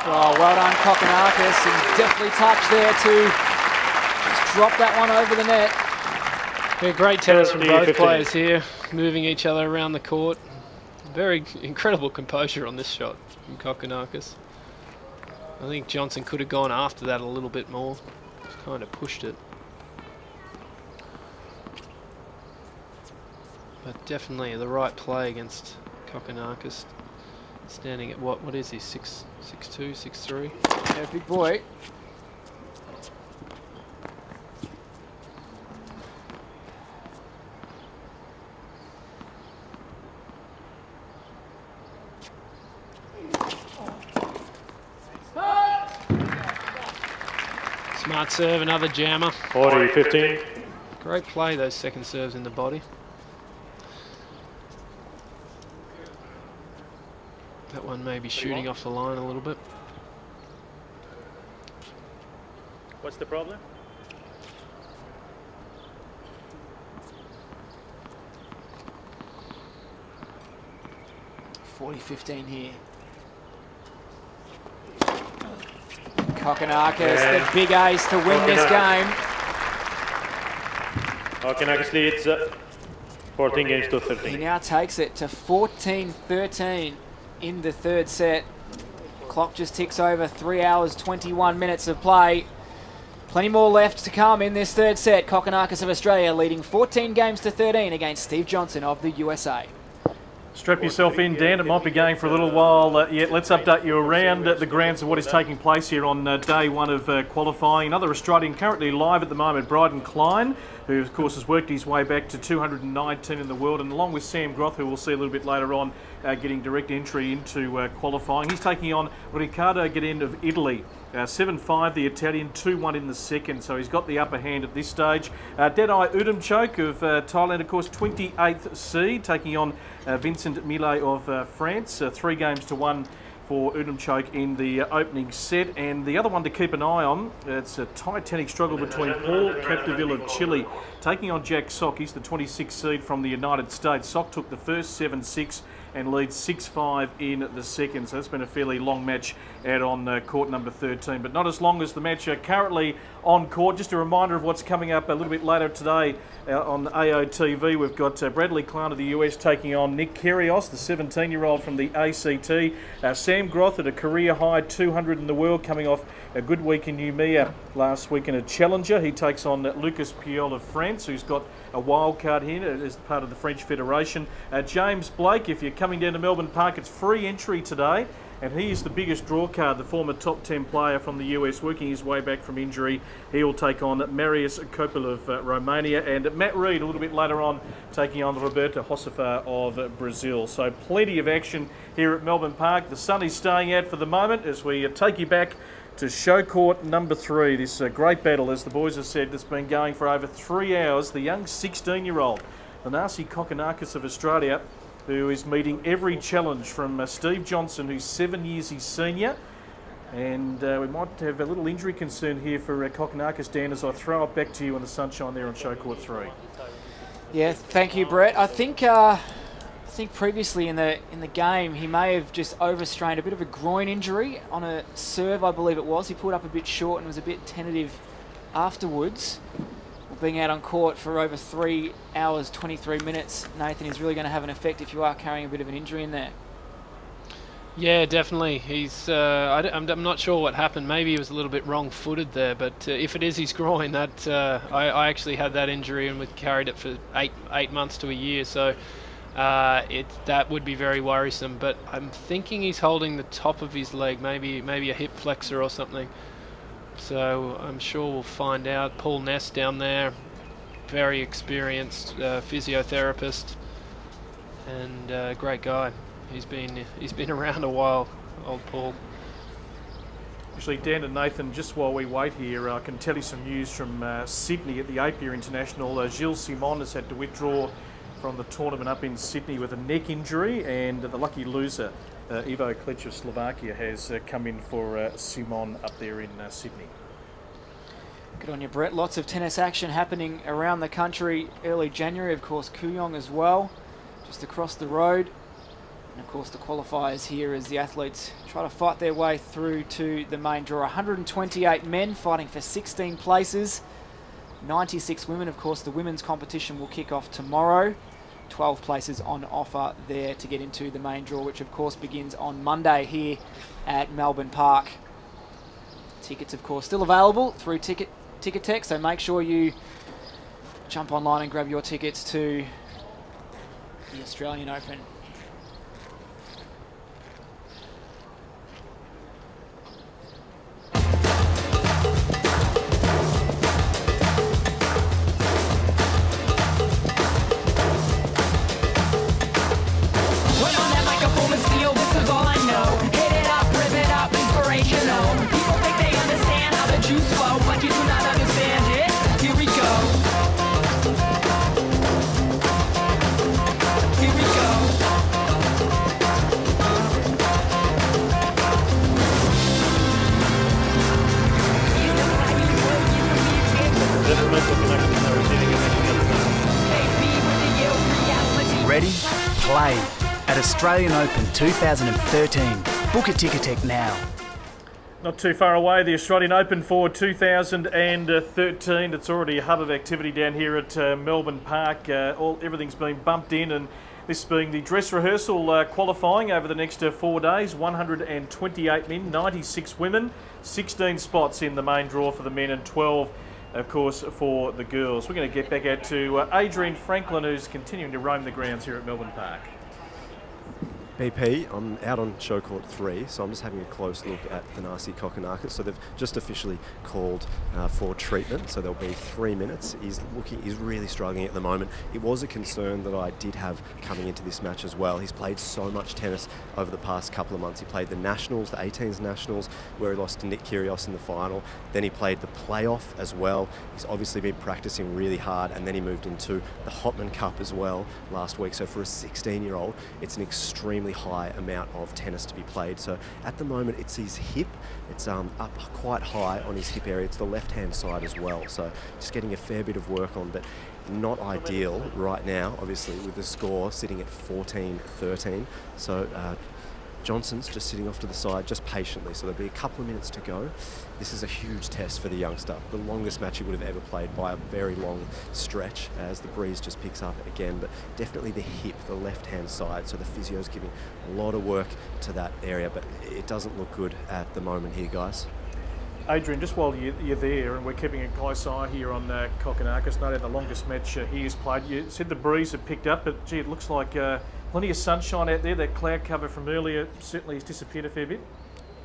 Oh, well done, Kokkinakis, and definitely touch there to just drop that one over the net. Yeah, great tennis from both players here, moving each other around the court. Very incredible composure on this shot from Kokkinakis. I think Johnson could have gone after that a little bit more. Just kind of pushed it. But definitely the right play against Kokkinakis. Standing at what is he, 6'2", 6'3"? Yeah, big boy. Smart serve, another jammer. 40-15. Great play, those second serves in the body. That one may be shooting off the line a little bit. What's the problem? $40-15 here. Kokkinakis, the big ace to win this game. Kokkinakis leads 14 games to 13. He now takes it to 14-13 in the third set. Clock just ticks over 3 hours, 21 minutes of play. Plenty more left to come in this third set. Kokkinakis of Australia leading 14 games to 13 against Steve Johnson of the USA. Strap yourself in, Dan. It might be going for a little while yet. Let's update you around the grounds of what is taking place here on day one of qualifying. Another Australian currently live at the moment, Bryden Klein, who of course has worked his way back to 219 in the world, and along with Sam Groth, who we'll see a little bit later on, getting direct entry into qualifying. He's taking on Riccardo Gadin of Italy. 7-5 the Italian, 2-1 in the second, so he's got the upper hand at this stage. Deadeye Udamchok of Thailand, of course, 28th seed, taking on Vincent Millet of France. 3 games to 1 for Udamchok in the opening set. And the other one to keep an eye on, it's a titanic struggle between Paul Capdeville of Chile taking on Jack Sock. He's the 26th seed from the United States. Sock took the first 7-6 and leads 6-5 in the second. So that's been a fairly long match out on court number 13, but not as long as the match currently on court. Just a reminder of what's coming up a little bit later today on AOTV. We've got Bradley Klein of the US taking on Nick Kyrgios, the 17-year-old from the ACT. Sam Groth at a career-high 200 in the world, coming off a good week in Noumea last week in a challenger. He takes on Lucas Piol of France, who's got a wild card here as part of the French Federation. James Blake, if you're coming down to Melbourne Park, it's free entry today, and he is the biggest draw card, the former top 10 player from the US, working his way back from injury. He'll take on Marius Kopil of Romania, and Matt Reid a little bit later on taking on Roberto Josefa of Brazil. So plenty of action here at Melbourne Park. The sun is staying out for the moment as we take you back to show court number 3. This great battle, as the boys have said, that's been going for over 3 hours. The young 16-year-old, Thanasi Kokkinakis of Australia, who is meeting every challenge from Steve Johnson, who's 7 years his senior. And we might have a little injury concern here for Kokkinakis, Dan, as I throw it back to you in the sunshine there on show court 3. Yeah, thank you, Brett. I think previously in the game he may have just overstrained a bit of a groin injury on a serve, I believe it was. He pulled up a bit short and was a bit tentative afterwards. Being out on court for over 3 hours, 23 minutes, Nathan, is really going to have an effect if you are carrying a bit of an injury in there. Yeah, definitely. He's. I'm not sure what happened. Maybe he was a little bit wrong-footed there. But if it is his groin, that I actually had that injury and carried it for eight months to a year. So that would be very worrisome. But I'm thinking he's holding the top of his leg, maybe a hip flexor or something. So I'm sure we'll find out. Paul Ness down there, very experienced physiotherapist, and great guy. He's been around a while, old Paul. Actually, Dan and Nathan, just while we wait here, I can tell you some news from Sydney at the Apia International. Gilles Simon has had to withdraw from the tournament up in Sydney with a neck injury, and the lucky loser, Ivo Klic of Slovakia, has come in for Simon up there in Sydney. Good on you, Brett. Lots of tennis action happening around the country early January. Of course, Kooyong as well, just across the road. And of course, the qualifiers here as the athletes try to fight their way through to the main draw. 128 men fighting for 16 places. 96 women. Of course, the women's competition will kick off tomorrow. 12 places on offer there to get into the main draw, which of course begins on Monday here at Melbourne Park. Tickets, of course, still available through Ticketek, so make sure you jump online and grab your tickets to the Australian Open. Ready? Play at Australian Open 2013. Book a Ticketek now. Not too far away, the Australian Open for 2013. It's already a hub of activity down here at Melbourne Park. Everything's been bumped in, and this being the dress rehearsal qualifying over the next 4 days. 128 men, 96 women, 16 spots in the main draw for the men, and 12, of course, for the girls. We're going to get back out to Adrian Franklin, who's continuing to roam the grounds here at Melbourne Park. BP, I'm out on show court 3, so I'm just having a close look at Thanasi Kokkinakis. So they've just officially called for treatment, so there'll be 3 minutes. He's really struggling at the moment. It was a concern that I did have coming into this match as well. He's played so much tennis over the past couple of months. He played the Nationals, the 18s Nationals, where he lost to Nick Kyrgios in the final. Then he played the playoff as well. He's obviously been practicing really hard, and then he moved into the Hopman Cup as well last week. So for a 16-year-old, it's an extremely high amount of tennis to be played. So at the moment it's his hip, it's up quite high on his hip area. It's the left hand side as well, so just getting a fair bit of work on, but not ideal right now, obviously, with the score sitting at 14-13. So Johnson's just sitting off to the side just patiently, so there'll be a couple of minutes to go. This is a huge test for the youngster, the longest match he would have ever played by a very long stretch, as the breeze just picks up again, but definitely the hip, the left hand side, so the physio's giving a lot of work to that area, but it doesn't look good at the moment here, guys. Adrian, just while you're there, and we're keeping a close eye here on Kokkinakis, no doubt the longest match he has played. You said the breeze had picked up, but gee, it looks like plenty of sunshine out there. That cloud cover from earlier certainly has disappeared a fair bit.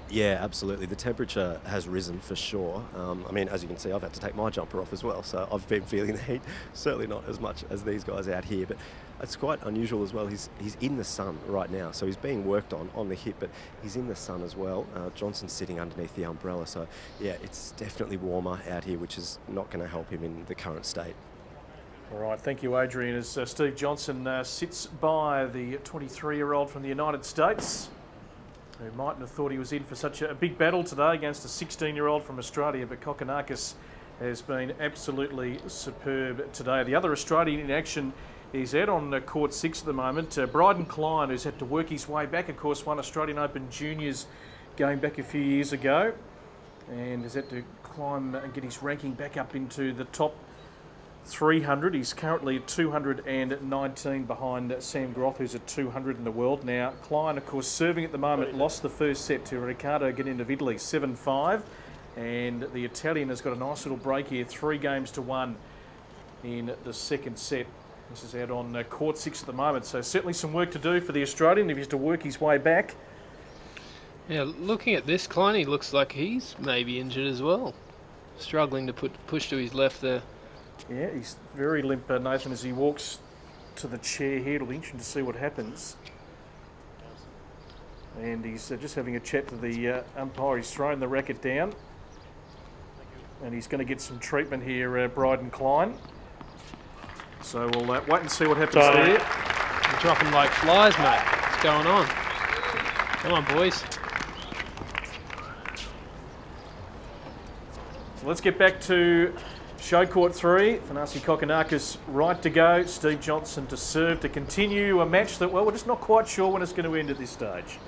Yeah, absolutely. The temperature has risen for sure. I mean, as you can see, I've had to take my jumper off as well, so I've been feeling the heat. Certainly not as much as these guys out here, but it's quite unusual as well. He's in the sun right now, so he's being worked on the hip, but he's in the sun as well. Johnson's sitting underneath the umbrella, so yeah, it's definitely warmer out here, which is not going to help him in the current state. All right, thank you, Adrian. As Steve Johnson sits by the 23-year-old from the United States, who mightn't have thought he was in for such a big battle today against a 16-year-old from Australia, but Kokkinakis has been absolutely superb today. The other Australian in action is out on court 6 at the moment. Bryden Klein, who's had to work his way back, of course, won Australian Open Juniors going back a few years ago, and has had to climb and get his ranking back up into the top 300. He's currently at 219 behind Sam Groth, who's at 200 in the world. Now, Klein, of course, serving at the moment, lost the first set to Riccardo Ganin of Italy, 7-5. And the Italian has got a nice little break here, 3-1 in the second set. This is out on court 6 at the moment. So certainly some work to do for the Australian if he has to work his way back. Yeah, looking at this, Klein, he looks like he's maybe injured as well. Struggling to push to his left there. Yeah, he's very limp, Nathan, as he walks to the chair here. It'll be interesting to see what happens. And he's just having a chat to the umpire. He's thrown the racket down. And he's going to get some treatment here, Bryden Klein. So we'll wait and see what happens there. You're dropping like flies, mate. What's going on? Come on, boys. So let's get back to show court 3. Thanasi Kokkinakis right to go. Steve Johnson to serve to continue a match that, well, we're just not quite sure when it's going to end at this stage.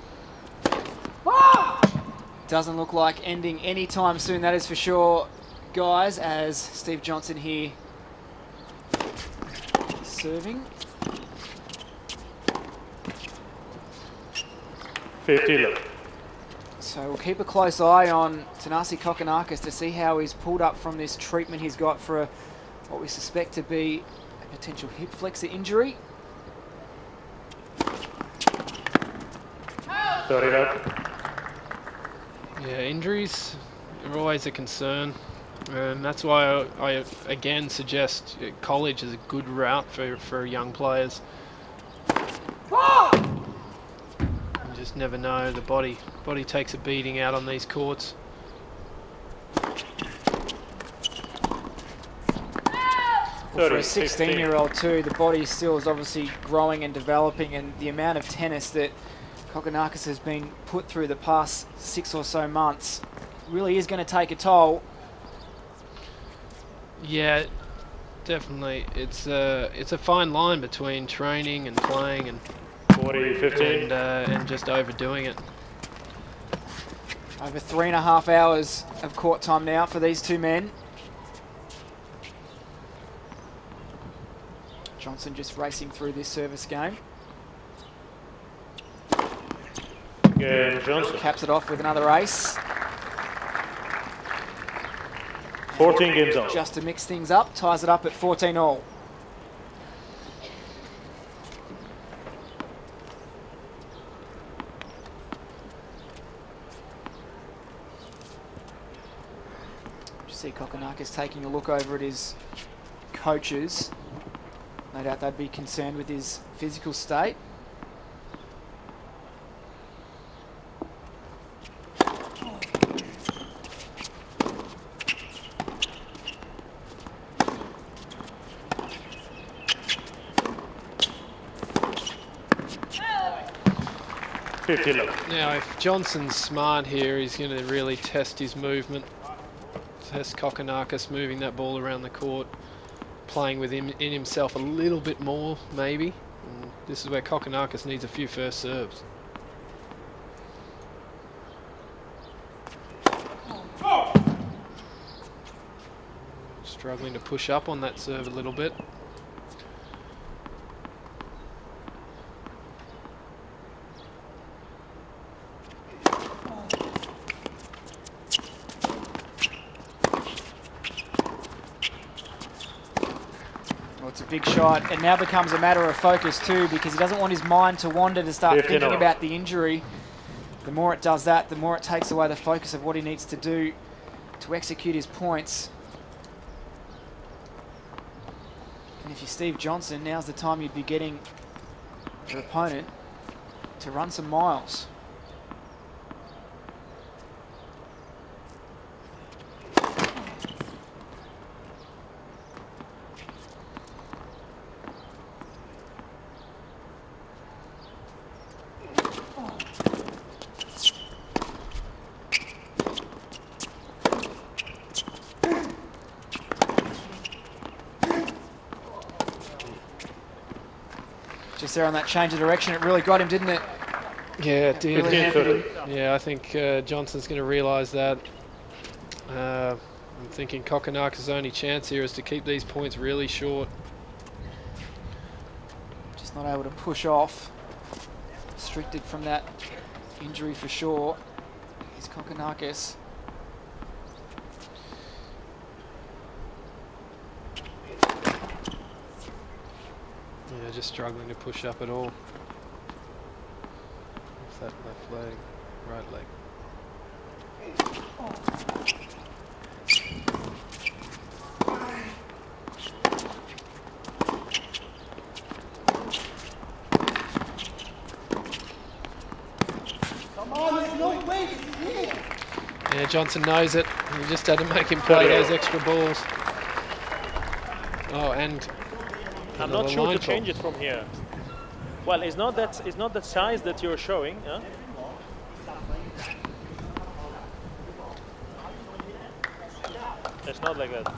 Doesn't look like ending anytime soon, that is for sure, guys, as Steve Johnson here serving. 50. So we'll keep a close eye on Thanasi Kokkinakis to see how he's pulled up from this treatment he's got for what we suspect to be a potential hip flexor injury. 30. Yeah, injuries are always a concern, and that's why I again suggest college is a good route for young players. You just never know, the body takes a beating out on these courts. Well, for a 16-year-old too, the body still is obviously growing and developing, and the amount of tennis that Kokkinakis has been put through the past 6 or so months really is going to take a toll. Yeah, definitely. It's a fine line between training and playing and 40, 15, and just overdoing it. Over 3.5 hours of court time now for these two men. Johnson just racing through this service game. Yeah, Johnson. Caps it off with another ace. 14 games on. Just to mix things up, ties it up at 14 all. See Kokkinakis taking a look over at his coaches. No doubt they'd be concerned with his physical state. Now, if Johnson's smart here, he's going to really test his movement. Test Kokkinakis moving that ball around the court, playing with him in himself a little bit more, maybe. And this is where Kokkinakis needs a few first serves. Struggling to push up on that serve a little bit. It's a big shot. It now becomes a matter of focus too, because he doesn't want his mind to wander to start thinking about the injury. The more it does that, the more it takes away the focus of what he needs to do to execute his points. And if you're Steve Johnson, now's the time you'd be getting your opponent to run some miles. Just there on that change of direction, it really got him, didn't it? Yeah, it did. Really Yeah, I think Johnson's going to realise that. I'm thinking Kokkinakis' only chance here is to keep these points really short. Just not able to push off. Restricted from that injury for sure is Kokkinakis. Yeah, just struggling to push up at all. Off that left leg, right leg. Come on, there's no way. Yeah, Johnson knows it. He just had to make him play those extra balls. Oh, and I'm not sure to change it from here. Well, it's not that size that you're showing, huh? It's not like that.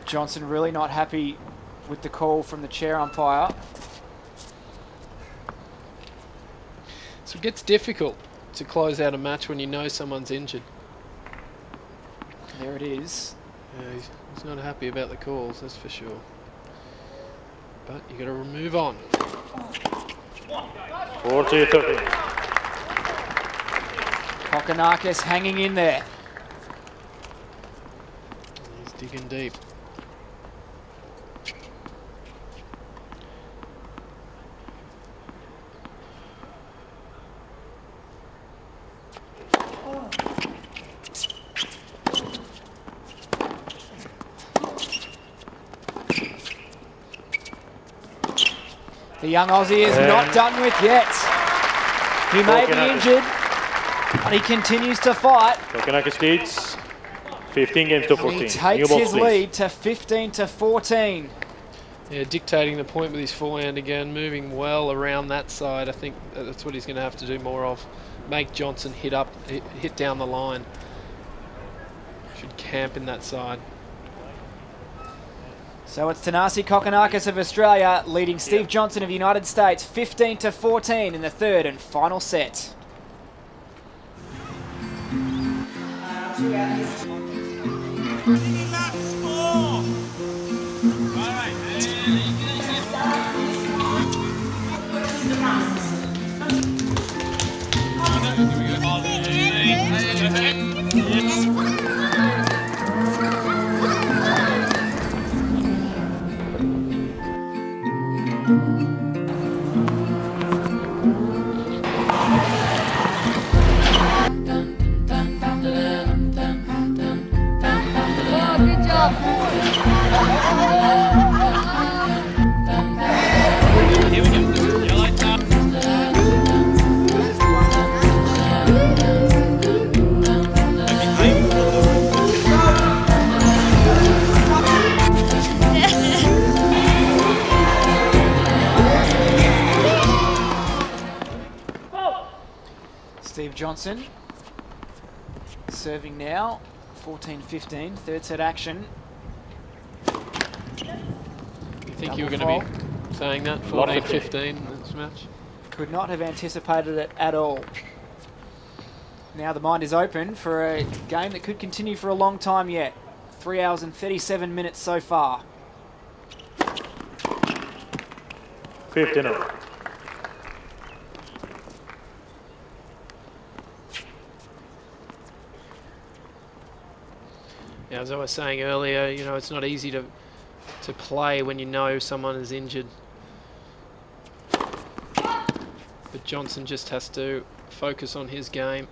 Johnson really not happy with the call from the chair umpire. So it gets difficult to close out a match when you know someone's injured. There it is. Yeah, he's not happy about the calls, that's for sure. But you got to move on. 40-30. Kokkinakis hanging in there. He's digging deep. The young Aussie is not done with yet. He may be injured, but he continues to fight. Kokkinakis leads 15 games to 14. He takes his lead to 15-14. Yeah, dictating the point with his forehand again, moving well around that side. I think that's what he's going to have to do more of. Make Johnson hit down the line. Should camp in that side. So it's Thanasi Kokkinakis of Australia leading Steve Johnson of the United States 15-14 in the third and final set. Steve Johnson serving now, 14-15, third set action. You think you were going to be saying that, 14-15 in this match? Could not have anticipated it at all. Now the mind is open for a game that could continue for a long time yet. 3 hours and 37 minutes so far. 15 over. Yeah, as I was saying earlier, you know, it's not easy to play when you know someone is injured. But Johnson just has to focus on his game.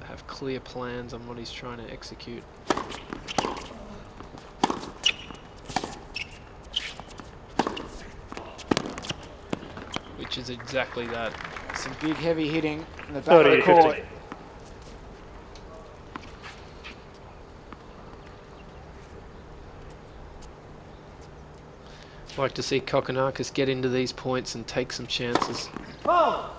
Have clear plans on what he's trying to execute. Which is exactly that. Some big heavy hitting in the back of the court. 15. Like to see Kokkinakis get into these points and take some chances. Oh.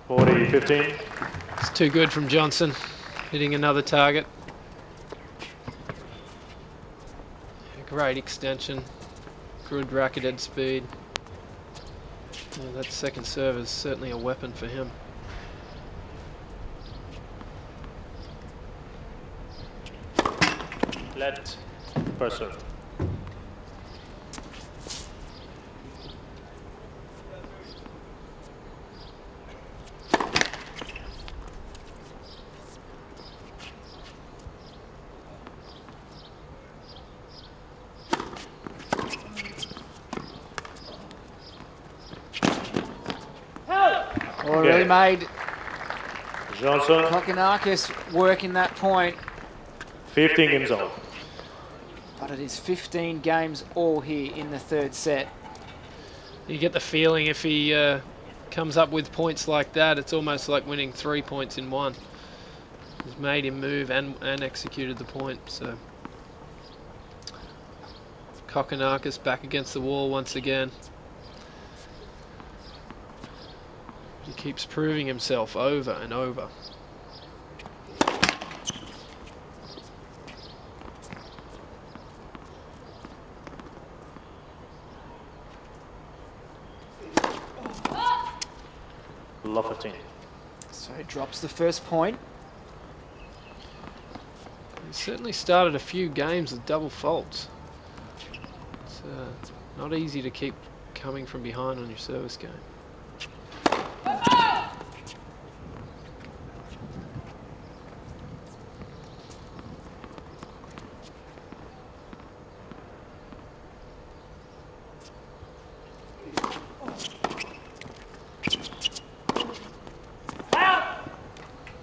$40-15. It's too good from Johnson, hitting another target. Great extension, good racket head speed. Yeah, that second serve is certainly a weapon for him. Let first serve. Well, it really made Johnson. Kokkinakis working that point. 15 games old. But it is 15 games all here in the third set. You get the feeling if he comes up with points like that, it's almost like winning 3 points in one. He's made him move and executed the point. So Kokkinakis back against the wall once again. He keeps proving himself over and over. Love 15. So he drops the first point. He certainly started a few games with double faults. It's not easy to keep coming from behind on your service game.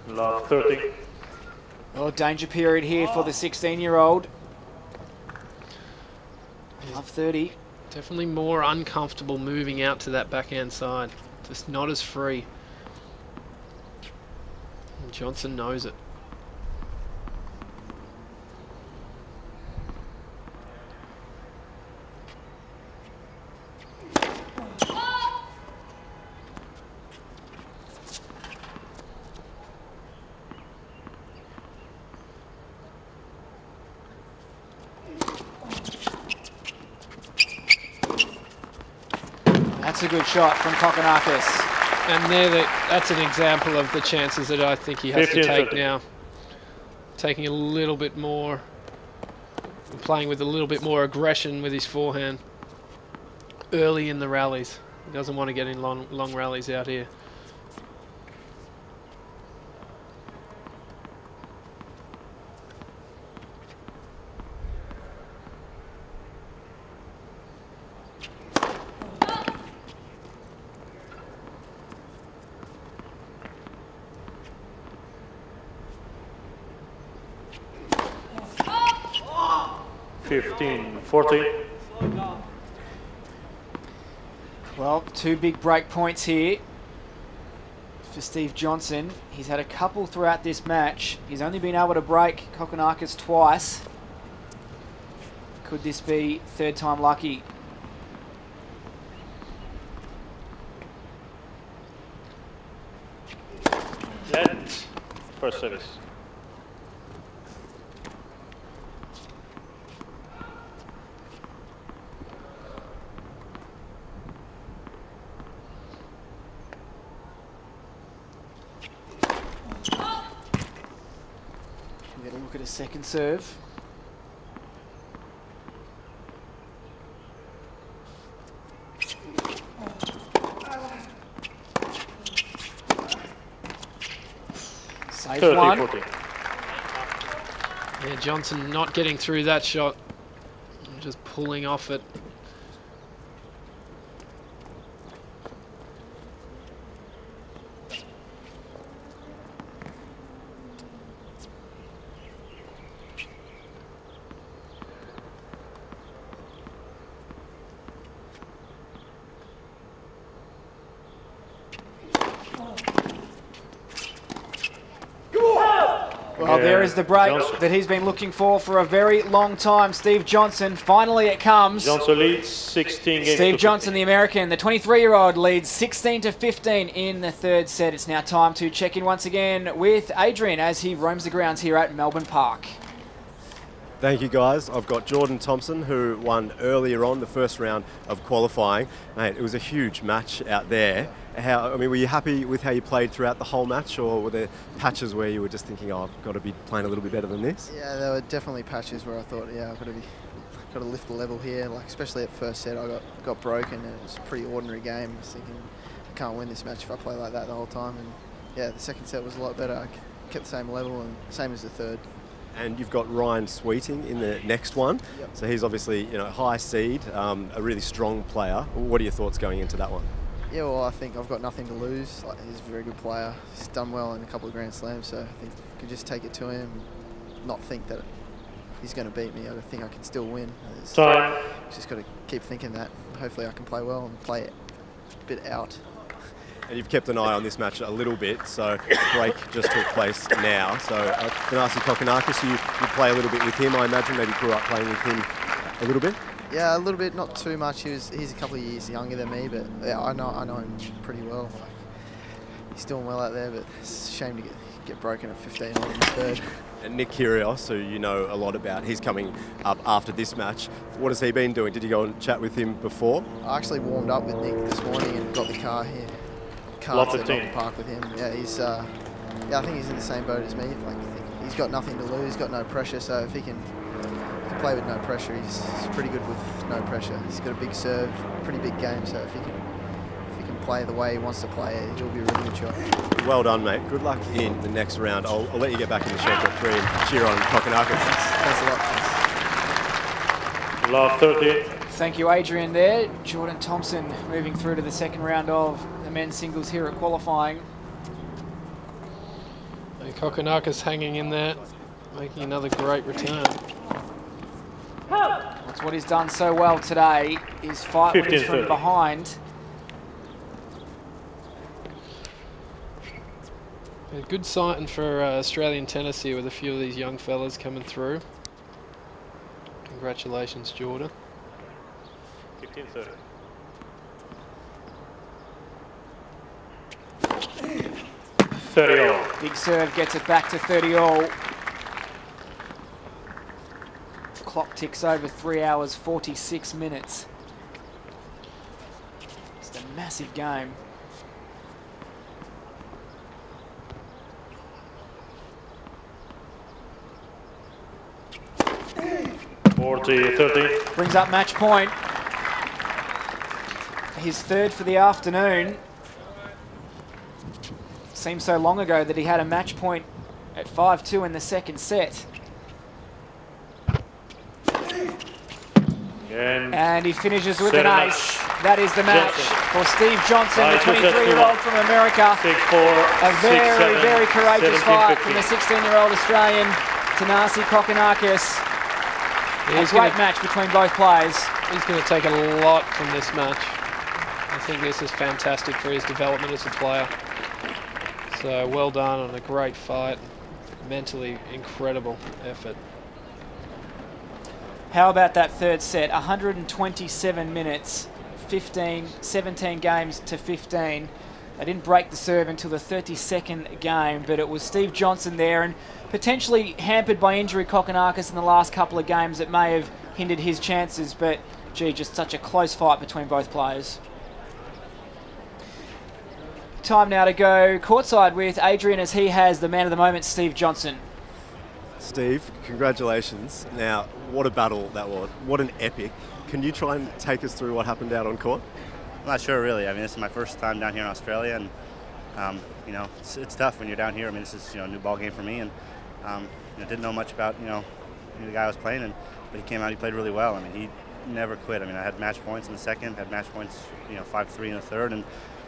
Love 30. Well, danger period here for the 16-year-old. Love 30. Definitely more uncomfortable moving out to that backhand side. Just not as free. And Johnson knows it. That's a good shot from Kokkinakis. And that's an example of the chances that I think he has to take now. Taking a little bit more, playing with a little bit more aggression with his forehand early in the rallies. He doesn't want to get in long rallies out here. $15-40. Well, two big break points here for Steve Johnson. He's had a couple throughout this match. He's only been able to break Kokkinakis twice. Could this be third time lucky? Let first service. We'll get a look at a second serve. Save 30, one. 40. Yeah, Johnson not getting through that shot, just pulling off it. Well, there is the break that he's been looking for a very long time. Steve Johnson, finally it comes. Johnson leads 16 games. Steve Johnson, the American, the 23-year-old, leads 16-15 in the third set. It's now time to check in once again with Adrian as he roams the grounds here at Melbourne Park. Thank you, guys. I've got Jordan Thompson, who won earlier on the first round of qualifying. Mate, it was a huge match out there. Were you happy with how you played throughout the whole match, or were there patches where you were just thinking, oh, I've got to be playing a little bit better than this? Yeah, there were definitely patches where I thought, yeah, I've got to lift the level here. Like especially at first set, I got broken, and it was a pretty ordinary game. I was thinking, I can't win this match if I play like that the whole time. And yeah, the second set was a lot better. I kept the same level and same as the third. And you've got Ryan Sweeting in the next one. Yep. So he's obviously, high seed, a really strong player. What are your thoughts going into that one? Yeah, well, I think I've got nothing to lose. Like, he's a very good player. He's done well in a couple of Grand Slams, so I think I could just take it to him, not think that he's going to beat me. I think I can still win. Time. Just got to keep thinking that. Hopefully I can play well and play it a bit out. And you've kept an eye on this match a little bit, so break just took place now. So Finasi Kokkinakis, you play a little bit with him, I imagine. Maybe grew up playing with him a little bit? Yeah, a little bit, not too much. He's a couple of years younger than me, but yeah, I know him pretty well. Like, he's doing well out there, but it's a shame to get broken at 15 on in the third. And Nick Kyrgios, who you know a lot about, he's coming up after this match. What has he been doing? Did you go and chat with him before? I actually warmed up with Nick this morning and got the car here. Love To the team. Park with him. Yeah, I think he's in the same boat as me. Like, he's got nothing to lose, got no pressure. So if he can play with no pressure, he's pretty good with no pressure. He's got a big serve, pretty big game. So if he can play the way he wants to play it, he'll be a really good shot. Well done, mate. Good luck in the next round. I'll let you get back in the short at 3 and cheer on Kokkinakis. Thanks a lot. Love 30. Thank you, Adrian, there. Jordan Thompson moving through to the second round of the men's singles here at qualifying. Kokkinakis hanging in there, making another great return. That's what he's done so well today, is fight winners from behind. A good sign for Australian tennis here with a few of these young fellas coming through. Congratulations, Jordan. 15-30. Big serve gets it back to 30-all. Clock ticks over 3 hours, 46 minutes. It's a massive game. Brings up match point. His third for the afternoon. Seems so long ago that he had a match point at 5-2 in the second set. And he finishes with an ace. That is the match for Steve Johnson, the 23-year-old from America. A very, very courageous fight from the 16-year-old Australian, Finasi Kokkinakis. A great match between both players. He's going to take a lot from this match. I think this is fantastic for his development as a player. So well done on a great fight. Mentally incredible effort. How about that third set? 127 minutes, 17 games to 15. They didn't break the serve until the 32nd game, but it was Steve Johnson there, and potentially hampered by injury, Kokkinakis, in the last couple of games that may have hindered his chances, but gee, just such a close fight between both players. Time now to go courtside with Adrian, as he has the man of the moment, Steve Johnson. Steve, congratulations. Now, what a battle that was. What an epic. Can you try and take us through what happened out on court? I'm not sure, really. I mean, this is my first time down here in Australia, and you know, it's tough when you're down here. I mean, this is, you know, a new ball game for me, and you know, didn't know much about, you know, the guy I was playing, but he came out, he played really well. I mean, he never quit. I mean, I had match points in the second, had match points, you know, 5-3 in the third, and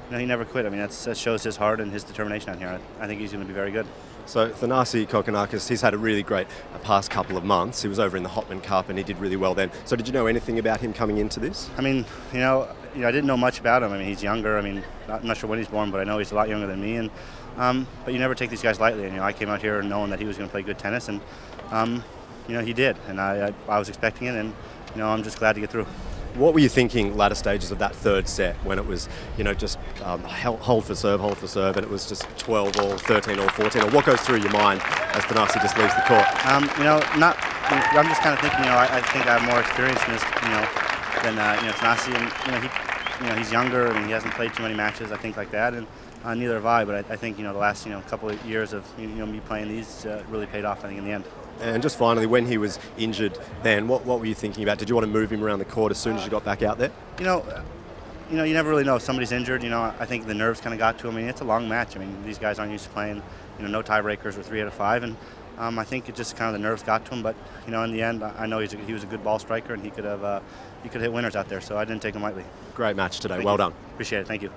you know, he never quit. I mean, that shows his heart and his determination out here. I think he's going to be very good. So Thanasi Kokkinakis, he's had a really great past couple of months. He was over in the Hopman Cup and he did really well then. So did you know anything about him coming into this? I mean, you know, I didn't know much about him. I mean, he's younger. I mean, I'm not sure when he's born, but I know he's a lot younger than me. And but you never take these guys lightly. And you know, I came out here knowing that he was going to play good tennis, and you know, he did. And I was expecting it, and you know, I'm just glad to get through. What were you thinking latter stages of that third set when it was, you know, just hold for serve, and it was just 12 or 13 or 14? Or what goes through your mind as Thanasi just leaves the court? You know, I'm just kind of thinking, you know, I think I have more experience in this, you know, than you know, Thanasi, and you know, he's younger. I mean, he hasn't played too many matches, I think, like that, and neither have I. But I think, you know, the last, you know, couple of years of, you know, me playing these really paid off, I think, in the end. And just finally, when he was injured, then what were you thinking about? Did you want to move him around the court as soon as you got back out there? You know, you never really know if somebody's injured. You know, I think the nerves kind of got to him. I mean, it's a long match. I mean, these guys aren't used to playing, you know, no tiebreakers or 3 out of 5, and I think it just kind of the nerves got to him. But you know, in the end, I know he was a good ball striker, and he could hit winners out there. So I didn't take him lightly. Great match today. Thank well you. done. Appreciate it. Thank you.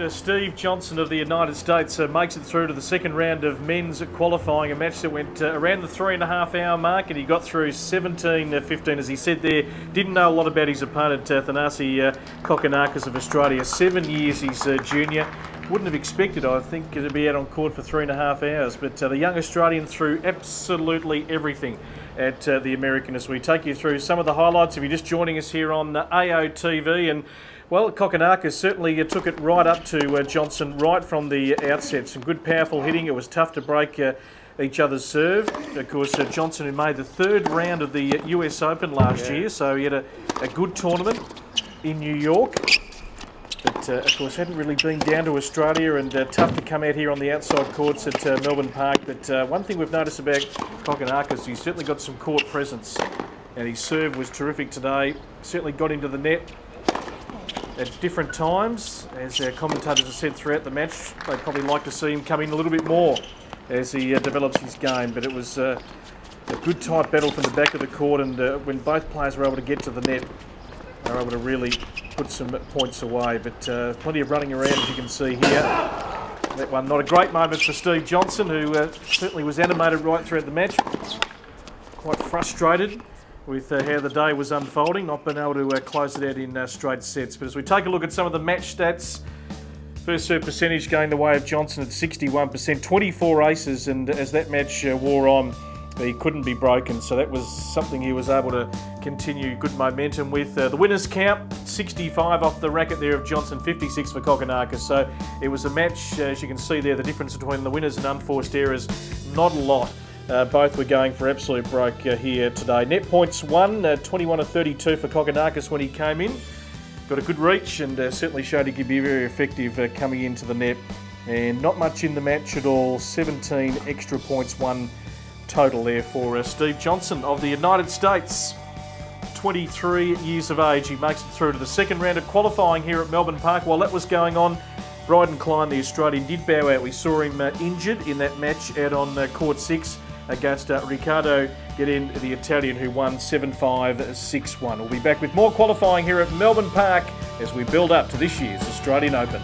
Steve Johnson of the United States makes it through to the second round of men's qualifying, a match that went around the 3.5-hour mark, and he got through 17-15. As he said there, didn't know a lot about his opponent, Thanasi Kokkinakis of Australia. 7 years he's junior. Wouldn't have expected, I think, to be out on court for 3.5 hours, but the young Australian threw absolutely everything at the American. As we take you through some of the highlights, if you're just joining us here on AOTV, and well, Kokkinakis certainly took it right up to Johnson right from the outset. Some good, powerful hitting. It was tough to break each other's serve. Of course, Johnson, who made the third round of the US Open last year, so he had a good tournament in New York. But, of course, hadn't really been down to Australia, and tough to come out here on the outside courts at Melbourne Park. But one thing we've noticed about Kokkinakis, he's certainly got some court presence, and his serve was terrific today. Certainly got into the net at different times. As our commentators have said throughout the match, they'd probably like to see him come in a little bit more as he develops his game. But it was a good tight battle from the back of the court, and when both players were able to get to the net, they were able to really put some points away. But plenty of running around, as you can see here. That one, not a great moment for Steve Johnson, who certainly was animated right throughout the match. Quite frustrated with how the day was unfolding, not being able to close it out in straight sets. But as we take a look at some of the match stats, first serve percentage going the way of Johnson at 61%, 24 aces, and as that match wore on, he couldn't be broken, so that was something he was able to continue good momentum with. The winners count, 65 off the racket there of Johnson, 56 for Kokkinakis. So it was a match, as you can see there, the difference between the winners and unforced errors, not a lot. Both were going for absolute broke here today. Net points won, 21-32 for Kokkinakis when he came in. Got a good reach and certainly showed he could be very effective coming into the net. And not much in the match at all, 17 extra points won total there for Steve Johnson of the United States. 23 years of age, he makes it through to the second round of qualifying here at Melbourne Park. While that was going on, Bryden Klein, the Australian, did bow out. We saw him injured in that match out on court 6 against Riccardo Guedin, the Italian, who won 7-5, 6-1. We'll be back with more qualifying here at Melbourne Park as we build up to this year's Australian Open.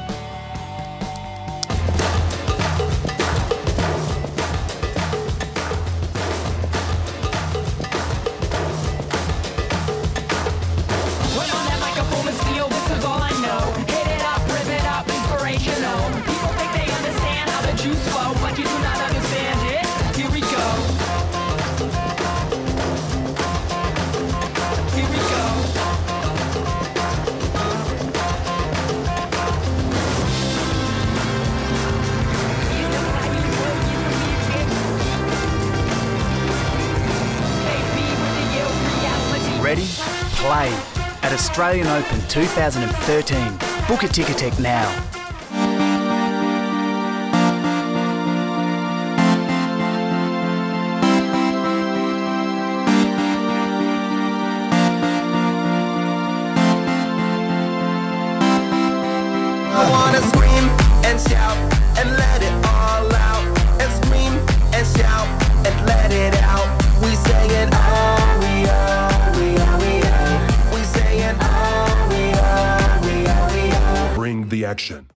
play at Australian Open 2013. Book a Ticketek now. I wanna scream and shout and let it all out, and scream and shout and let it out. We say it all, we are, we are, we are. We say it all, we are, we are, we are. Bring the action.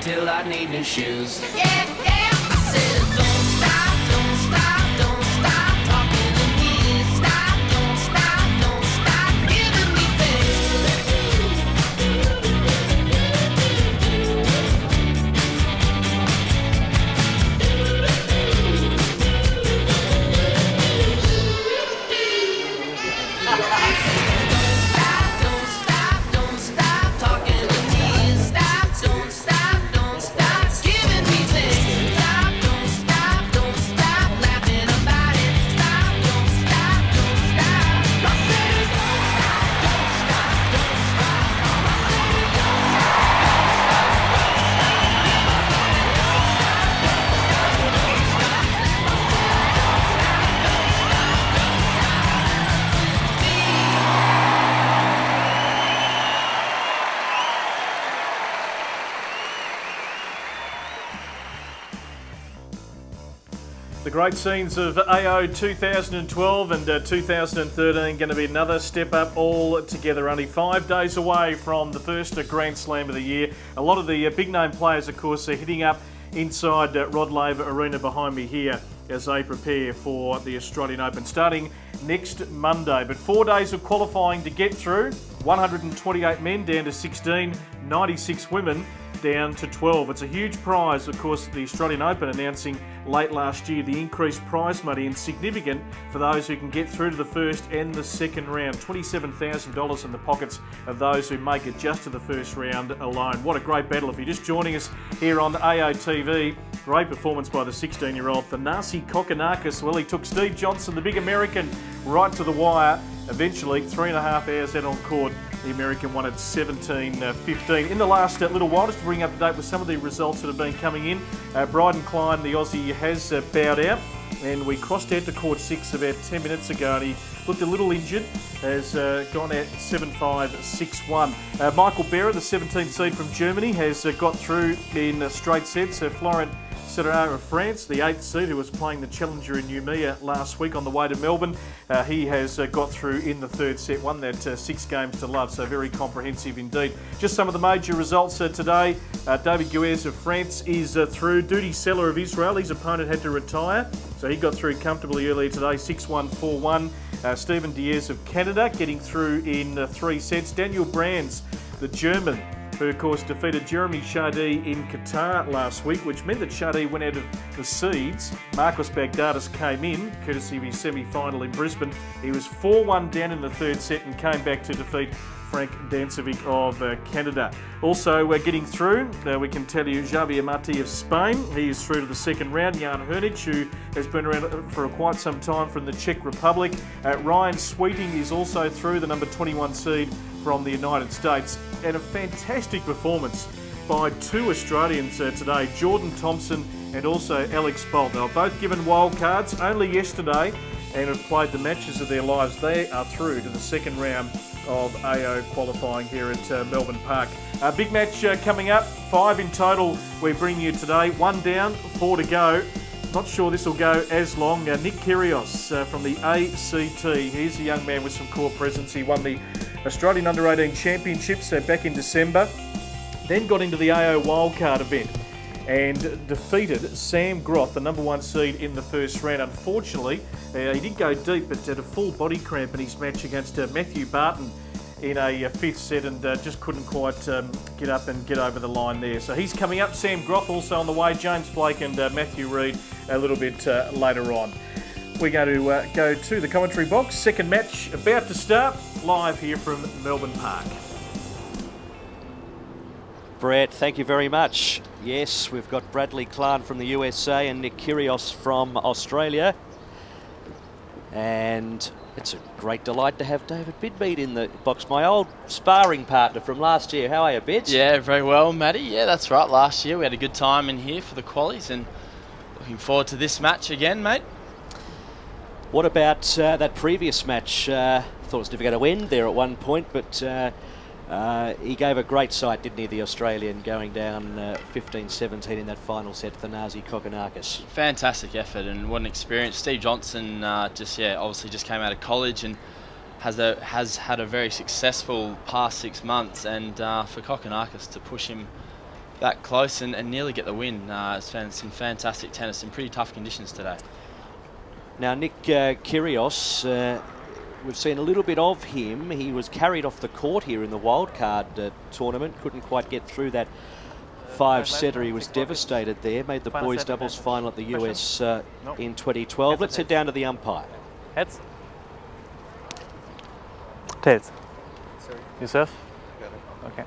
Till I need new shoes. Yeah, yeah. I said, don't stop, don't stop, don't stop talking to me. Stop, don't stop giving me The great scenes of AO 2012 and 2013 going to be another step up all together. Only 5 days away from the first Grand Slam of the year. A lot of the big name players, of course, are hitting up inside Rod Laver Arena behind me here as they prepare for the Australian Open starting next Monday. But 4 days of qualifying to get through. 128 men down to 16, 96 women down to 12. It's a huge prize, of course, the Australian Open announcing late last year the increased prize money, and significant for those who can get through to the first and the second round. $27,000 in the pockets of those who make it just to the first round alone. What a great battle. If you're just joining us here on AO TV, great performance by the 16-year-old Finalization Kokkinakis. Well, he took Steve Johnson, the big American, right to the wire. Eventually, 3.5 hours out on court, the American won at 17-15. In the last little while, just to bring up to date with some of the results that have been coming in, Bryden Klein, the Aussie, has bowed out, and we crossed out to court 6 about 10 minutes ago, and he looked a little injured, has gone out 7-5, 6-1. Michael Berra, the 17th seed from Germany, has got through in straight sets. Florent Cederer of France, the 8th seed, who was playing the Challenger in Noumea last week on the way to Melbourne. He has got through in the third set, won that 6 games to love, so very comprehensive indeed. Just some of the major results today. David Guez of France is through. Dudi Seller of Israel, his opponent had to retire, so he got through comfortably earlier today, 6-1, 4-1. Stephen Diaz of Canada getting through in 3 sets. Daniel Brands, the German, who of course defeated Jeremy Chardy in Qatar last week, which meant that Chardy went out of the seeds. Marcos Baghdatis came in, courtesy of his semi-final in Brisbane. He was 4-1 down in the third set and came back to defeat Frank Dancevic of Canada. Also getting through, we can tell you, Javier Martí of Spain. He is through to the second round. Jan Hrnic, who has been around for quite some time from the Czech Republic. Ryan Sweeting is also through, the number 21 seed from the United States. And a fantastic performance by 2 Australians today, Jordan Thompson and also Alex Bolt. They were both given wild cards only yesterday and have played the matches of their lives. They are through to the second round of AO qualifying here at Melbourne Park. A big match coming up, 5 in total we bring you today. 1 down, 4 to go. Not sure this will go as long. Nick Kyrgios from the ACT. He's a young man with some court presence. He won the Australian Under-18 Championships back in December. then got into the AO wildcard event and defeated Sam Groth, the #1 seed in the first round. Unfortunately, he did go deep, but had a full body cramp in his match against Matthew Barton in a fifth set, and just couldn't quite get up and get over the line there. So he's coming up. Sam Groth also on the way. James Blake and Matthew Reid a little bit later on. We're going to go to the commentary box. Second match about to start, live here from Melbourne Park. Brett, thank you very much. Yes, we've got Bradley Clarn from the USA and Nick Kyrgios from Australia. And it's a great delight to have David Bidmead in the box, my old sparring partner from last year. How are you, Bids? Yeah, very well, Matty. Yeah, that's right. Last year we had a good time in here for the qualies, and looking forward to this match again, mate. What about that previous match? Thought it was difficult to win there at one point, but he gave a great sight, didn't he, the Australian, going down 15-17 in that final set to Thanasi Kokkinakis. Fantastic effort, and what an experience. Steve Johnson obviously just came out of college and has had a very successful past 6 months, and for Kokkinakis to push him that close and nearly get the win, it's some fantastic tennis in pretty tough conditions today. Now, Nick Kyrgios, we've seen a little bit of him. He was carried off the court here in the wildcard tournament. Couldn't quite get through that 5-setter. He was devastated there. Made the boys doubles final at the US in 2012. Let's head down to the umpire. Heads. Tails. Sorry. You serve? Okay.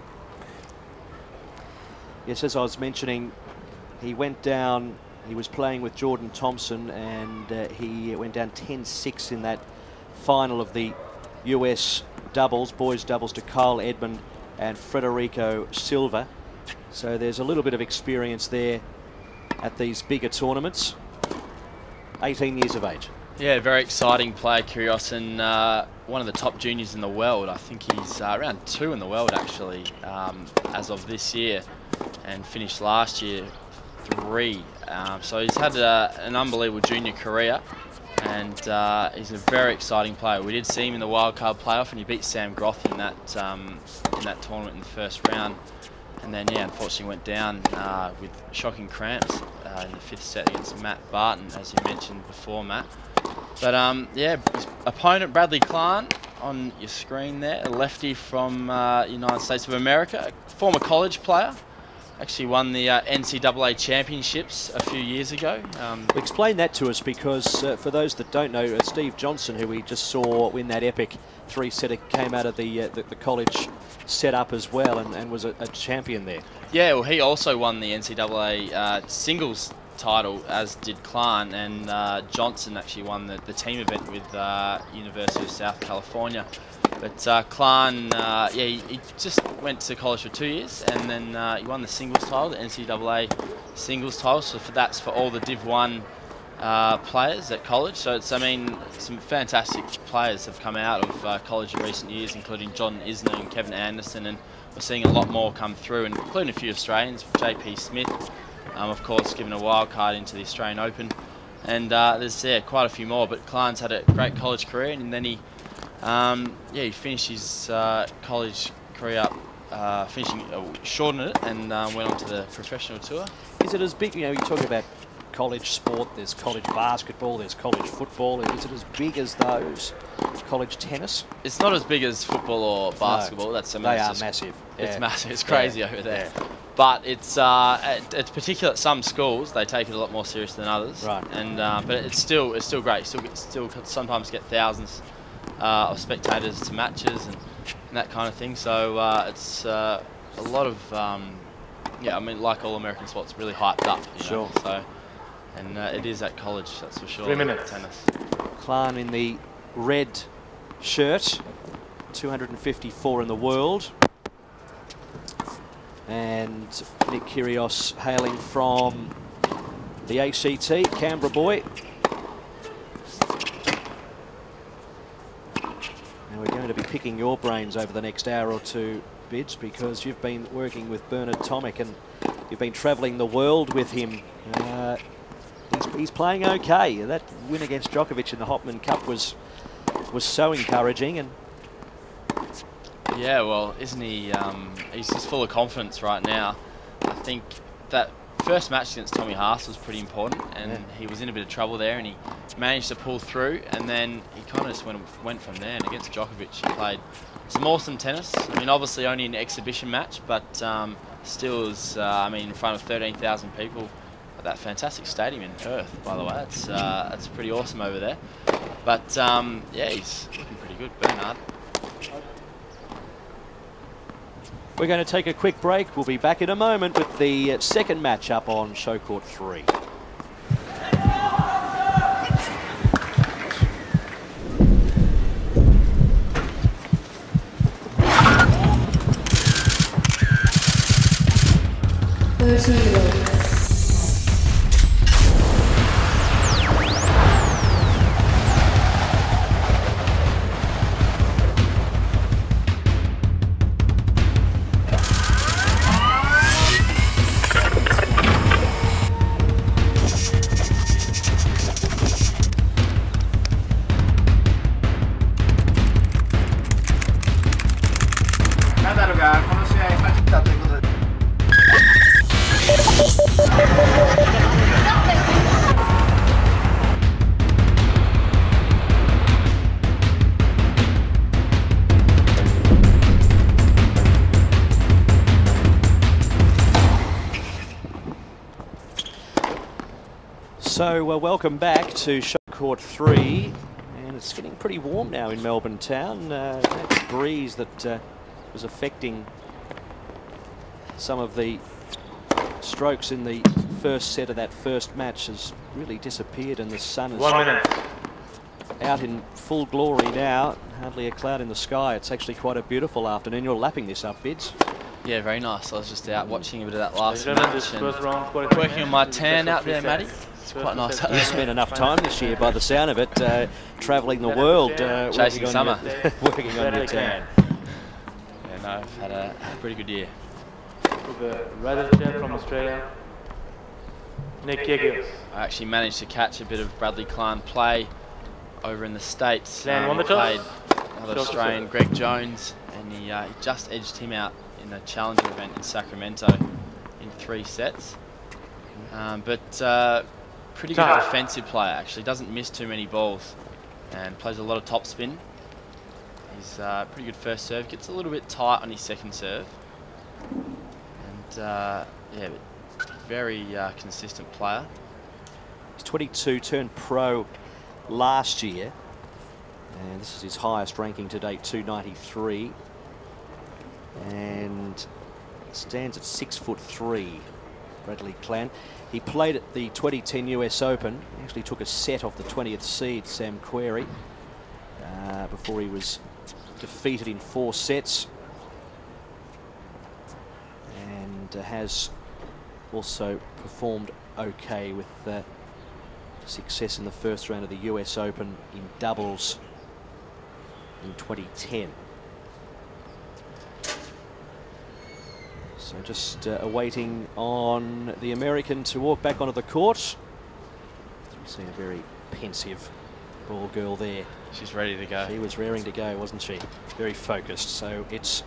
Yes, as I was mentioning, he went down. He was playing with Jordan Thompson, and he went down 10-6 in that final of the US doubles, boys doubles, to Kyle Edmund and Federico Silva. So there's a little bit of experience there at these bigger tournaments. 18 years of age. Yeah, very exciting player, Kyrgios, and one of the top juniors in the world. I think he's around 2 in the world, actually, as of this year, and finished last year 3. So he's had an unbelievable junior career, and he's a very exciting player. We did see him in the wildcard playoff, and he beat Sam Groth in that tournament in the first round, and then unfortunately went down with shocking cramps in the 5th set against Matt Barton, as you mentioned before, Matt. But his opponent Bradley Clarn on your screen there, a lefty from United States of America, former college player. Actually won the NCAA championships a few years ago. Explain that to us, because for those that don't know, Steve Johnson, who we just saw win that epic 3-setter, came out of the college setup as well, and was a champion there. Yeah, well, he also won the NCAA singles title, as did Clarn, and Johnson actually won the team event with University of South California. But Clarn, he just went to college for 2 years, and then he won the singles title, the NCAA singles title. So that's for all the Div 1 players at college. So it's, some fantastic players have come out of college in recent years, including John Isner and Kevin Anderson, and we're seeing a lot more come through, and including a few Australians, JP Smith, of course, given a wild card into the Australian Open, and there's quite a few more. But Clarn's had a great college career, and then he finished his college career up, shortened it, and went on to the professional tour. Is it as big, you talk about college sport, there's college basketball, there's college football, is it as big as those? College tennis? It's not as big as football or basketball. No, they are massive. It's massive, it's crazy over there. But it's particular at some schools, they take it a lot more serious than others. Right. And but it's still great. Still sometimes get thousands of spectators to matches and that kind of thing. So it's a lot of like all American sports, really hyped up. Sure. So, and it is at college, that's for sure. 3 minutes. Tennis. Clarn in the red shirt, 254 in the world. And Nick Kyrgios hailing from the ACT, Canberra boy. Now we're going to be picking your brains over the next hour or two, Bids, because you've been working with Bernard Tomic and you've been travelling the world with him. He's playing okay. That win against Djokovic in the Hopman Cup was so encouraging, and Yeah, well, isn't he? He's just full of confidence right now. I think that first match against Tommy Haas was pretty important, and he was in a bit of trouble there, and he managed to pull through, and then he kind of just went from there. And against Djokovic, he played some awesome tennis. I mean, obviously only an exhibition match, but still was, I mean, in front of 13,000 people at that fantastic stadium in Perth, by the way. That's pretty awesome over there. But yeah, he's looking pretty good, Bernard. We're going to take a quick break. We'll be back in a moment with the second match up on Show Court 3. So welcome back to Show Court 3, and it's getting pretty warm now in Melbourne town. That breeze that was affecting some of the strokes in the first set of that first match has really disappeared, and the sun is out in full glory now. Hardly a cloud in the sky. It's actually quite a beautiful afternoon. You're lapping this up, Bids. Yeah, very nice. I was just out watching a bit of that last match and working on my tan out there, Matty. It's quite nice. You spent enough time this year, by the sound of it, travelling the world, chasing summer, working on your tan. Yeah, no, I've had a pretty good year. From Australia, Nick Igor. I actually managed to catch a bit of Bradley Klein play over in the States. He played another Australian, Greg Jones, and he just edged him out in a challenger event in Sacramento in 3 sets. But pretty good defensive player, actually. Doesn't miss too many balls and plays a lot of topspin. He's pretty good first serve. Gets a little bit tight on his second serve. And yeah, very consistent player. He's 22, turned pro last year. And this is his highest ranking to date, 293. And stands at 6'3", Bradley Klein. He played at the 2010 US Open. He actually took a set off the 20th seed, Sam Querrey, before he was defeated in 4 sets. And has also performed okay with success in the first round of the US Open in doubles in 2010. So just awaiting on the American to walk back onto the court. You see a very pensive ball girl there. She's ready to go. She was raring to go, wasn't she? Very focused. So it's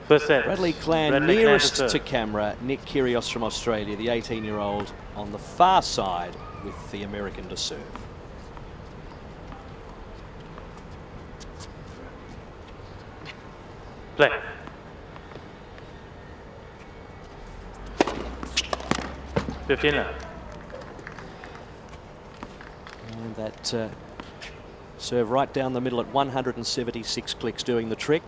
first set. Bradley Klein nearest to camera. Nick Kyrgios from Australia, the 18-year-old, on the far side with the American to serve. Play. And that serve right down the middle at 176 clicks doing the trick.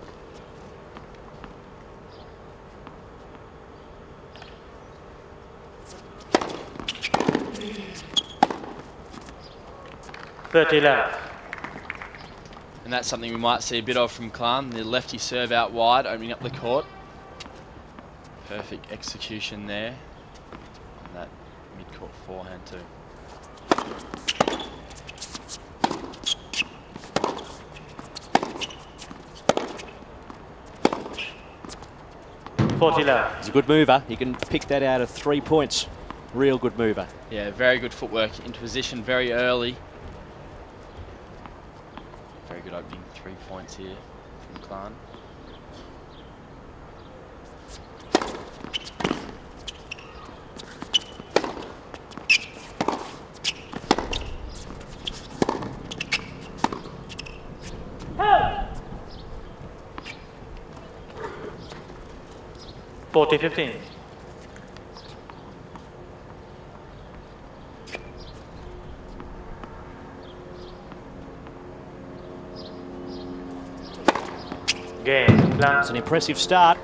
And that's something we might see a bit of from Klein. The lefty serve out wide, opening up the court. Perfect execution there. That mid-court forehand too. He's a good mover. He can pick that out of 3 points. Real good mover. Yeah, very good footwork into position very early. Very good opening 3 points here from from Klan. Oh! 40-15. It's an impressive start.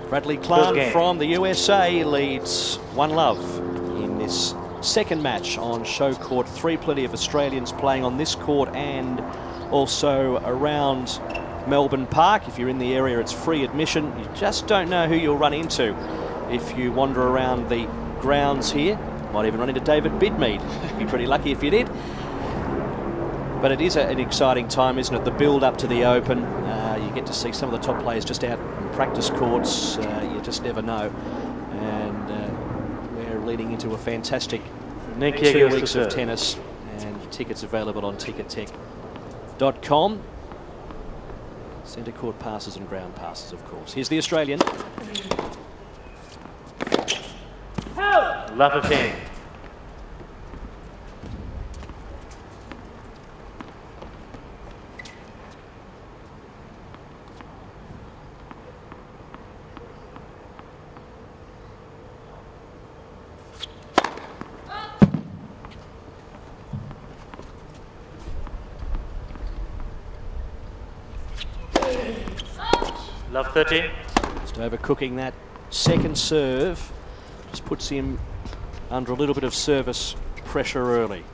Bradley Klan from the USA leads 1-love in this second match on show court 3. Plenty of Australians playing on this court and also around Melbourne Park. If you're in the area, it's free admission. You just don't know who you'll run into if you wander around the grounds here. Might even run into David Bidmead. Be pretty lucky if you did. But it is an exciting time, isn't it? The build up to the Open. You get to see some of the top players just out in practice courts. You just never know. And we're leading into a fantastic 2 weeks of tennis. And tickets available on tickettech.com. Centre court passes and ground passes, of course. Here's the Australian. Love 15. Love 30. Just overcooking that second serve. Just puts him under a little bit of service pressure early.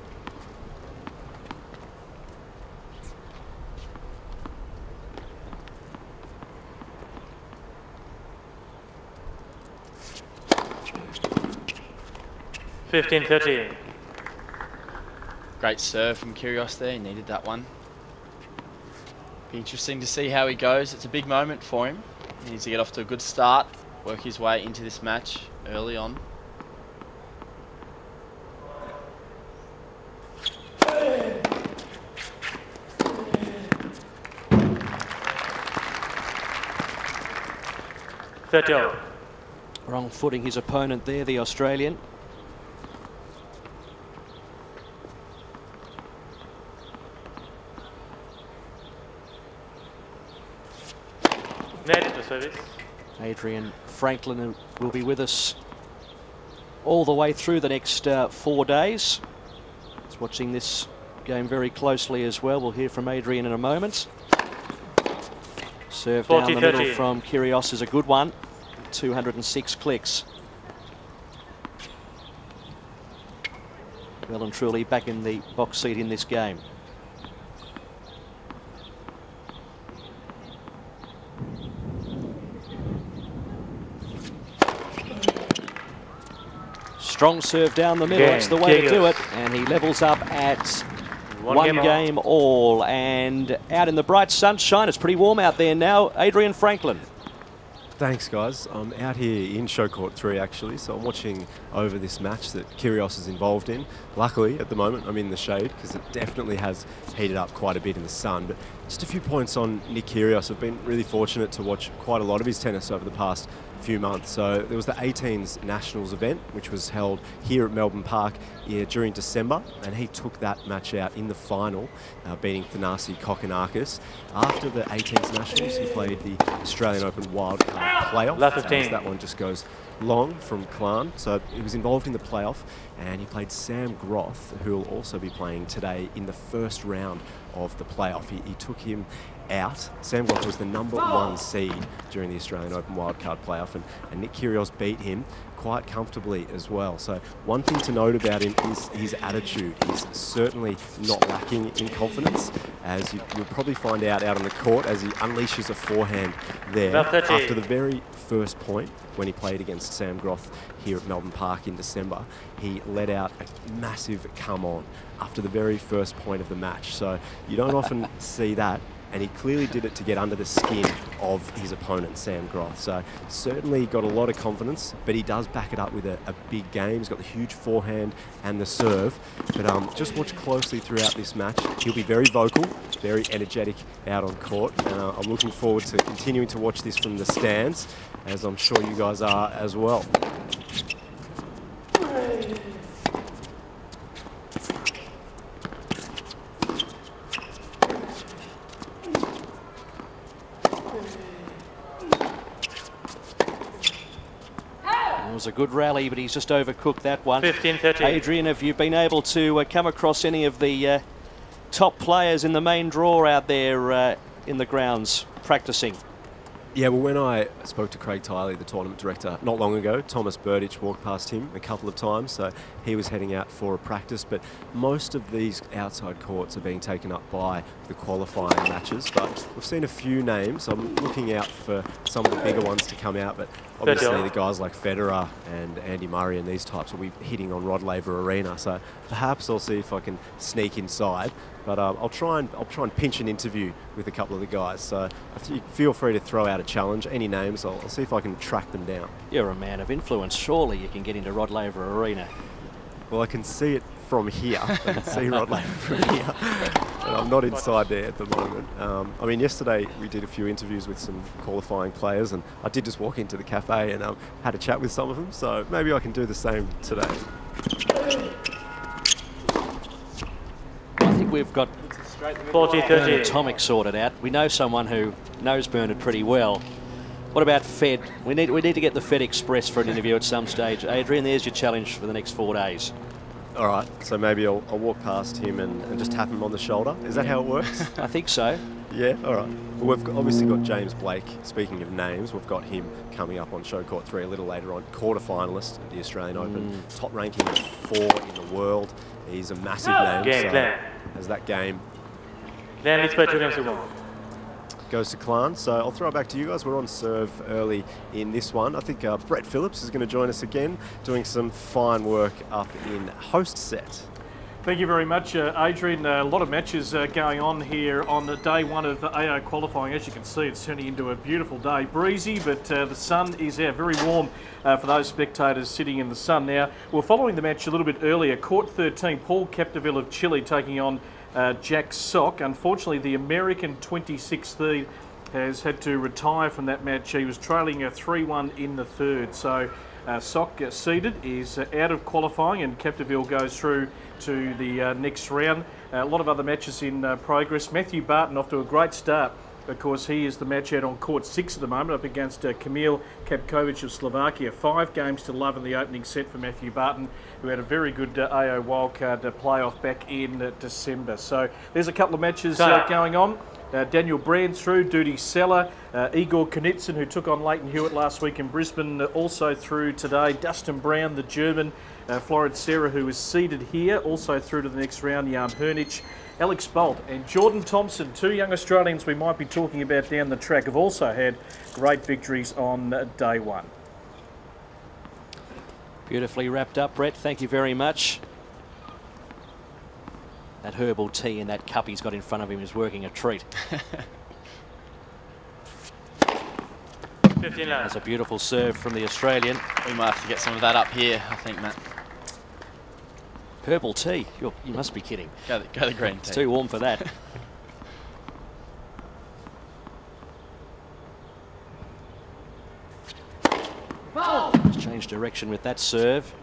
$15-13. Great serve from Kyrgios there. He needed that one. Be interesting to see how he goes. It's a big moment for him. He needs to get off to a good start, work his way into this match early on. Wrong footing his opponent there, the Australian. Net to service. Adrian Franklin will be with us all the way through the next 4 days. He's watching this game very closely as well. We'll hear from Adrian in a moment. Serve down the middle from Kyrgios is a good one. 206 clicks. Well and truly back in the box seat in this game. Strong serve down the middle, that's the way to do it. And he levels up at one game all. And out in the bright sunshine, it's pretty warm out there now. Adrian Franklin. Thanks, guys. I'm out here in show court 3, actually, so I'm watching over this match that Kyrgios is involved in. Luckily, at the moment, I'm in the shade because it definitely has heated up quite a bit in the sun. But just a few points on Nick Kyrgios. I've been really fortunate to watch quite a lot of his tennis over the past few months. So there was the 18s Nationals event, which was held here at Melbourne Park during December, and he took that match out in the final, beating Thanasi Kokkinakis. After the 18s Nationals, he played the Australian Open wildcard playoff. That one just goes long from Klan, so he was involved in the playoff, and he played Sam Groth, who will also be playing today in the first round of the playoff. He took him out. Sam Groth was the #1 seed during the Australian Open wildcard playoff, and Nick Kyrgios beat him quite comfortably as well. So one thing to note about him is his attitude. He's certainly not lacking in confidence, as you'll probably find out on the court as he unleashes a forehand there after the very first point when he played against Sam Groth here at Melbourne Park in December. He let out a massive come on after the very first point of the match. So you don't often see that and he clearly did it to get under the skin of his opponent, Sam Groth. So certainly got a lot of confidence, but he does back it up with a big game. He's got the huge forehand and the serve. But just watch closely throughout this match. He'll be very vocal, very energetic out on court. And I'm looking forward to continuing to watch this from the stands, as I'm sure you guys are as well. It was a good rally, but he's just overcooked that one. 15-13. Adrian, have you been able to come across any of the top players in the main draw out there in the grounds practicing? Yeah, well, when I spoke to Craig Tiley, the tournament director, not long ago, Thomas Burditch walked past him a couple of times, so he was heading out for a practice. But most of these outside courts are being taken up by the qualifying matches. But we've seen a few names. I'm looking out for some of the bigger ones to come out. But obviously, the guys like Federer and Andy Murray and these types will be hitting on Rod Laver Arena. So perhaps I'll see if I can sneak inside. But I'll try and pinch an interview with a couple of the guys. So feel free to throw out a challenge. Any names, I'll see if I can track them down. You're a man of influence. Surely you can get into Rod Laver Arena. Well, I can see it from here. I can see Rod Laver from here. And I'm not inside there at the moment. I mean, yesterday we did a few interviews with some qualifying players, and I did just walk into the cafe and had a chat with some of them. So maybe I can do the same today. I think we've got 40-13. Bernard Tomic sorted out. We know someone who knows Bernard pretty well. What about Fed? We need to get the Fed Express for an interview at some stage. Adrian, there's your challenge for the next 4 days. All right, so maybe I'll walk past him and just tap him on the shoulder. Is that how it works? I think so. Yeah, all right. Well, we've obviously got James Blake. Speaking of names, we've got him coming up on Show Court 3 a little later on. Quarter-finalist at the Australian Open. Top ranking of 4 in the world. He's a massive name. So as that game goes to Klan. So I'll throw it back to you guys. We're on serve early in this one. I think Brett Phillips is going to join us again, doing some fine work up in host set. Thank you very much, Adrian. A lot of matches going on here on the day one of the AO qualifying. As you can see, it's turning into a beautiful day. Breezy, but the sun is out. Very warm for those spectators sitting in the sun. Now, we're following the match a little bit earlier. Court 13, Paul Capdeville of Chile taking on Jack Sock. Unfortunately, the American 26th has had to retire from that match. He was trailing a 3-1 in the third. So Sock seeded is out of qualifying, and Capdeville goes through to the next round. A lot of other matches in progress. Matthew Barton off to a great start. Of course, he is the match out on court 6 at the moment, up against Kamil Kapkovic of Slovakia. 5 games to love in the opening set for Matthew Barton, who had a very good AO wildcard playoff back in December. So there's a couple of matches going on. Daniel Brand through, Duty Seller, Igor Kunitsyn, who took on Leighton Hewitt last week in Brisbane, also through today. Dustin Brown, the German, Florence Serra, who was seeded here, also through to the next round. Jan Hernich, Alex Bolt and Jordan Thompson, 2 young Australians we might be talking about down the track, have also had great victories on day one. Beautifully wrapped up, Brett. Thank you very much. That herbal tea in that cup he's got in front of him is working a treat. That's a beautiful serve from the Australian. We might have to get some of that up here, I think, Matt. Herbal tea? You must be kidding. Go the green tea. It's too warm for that. Just changed direction with that serve.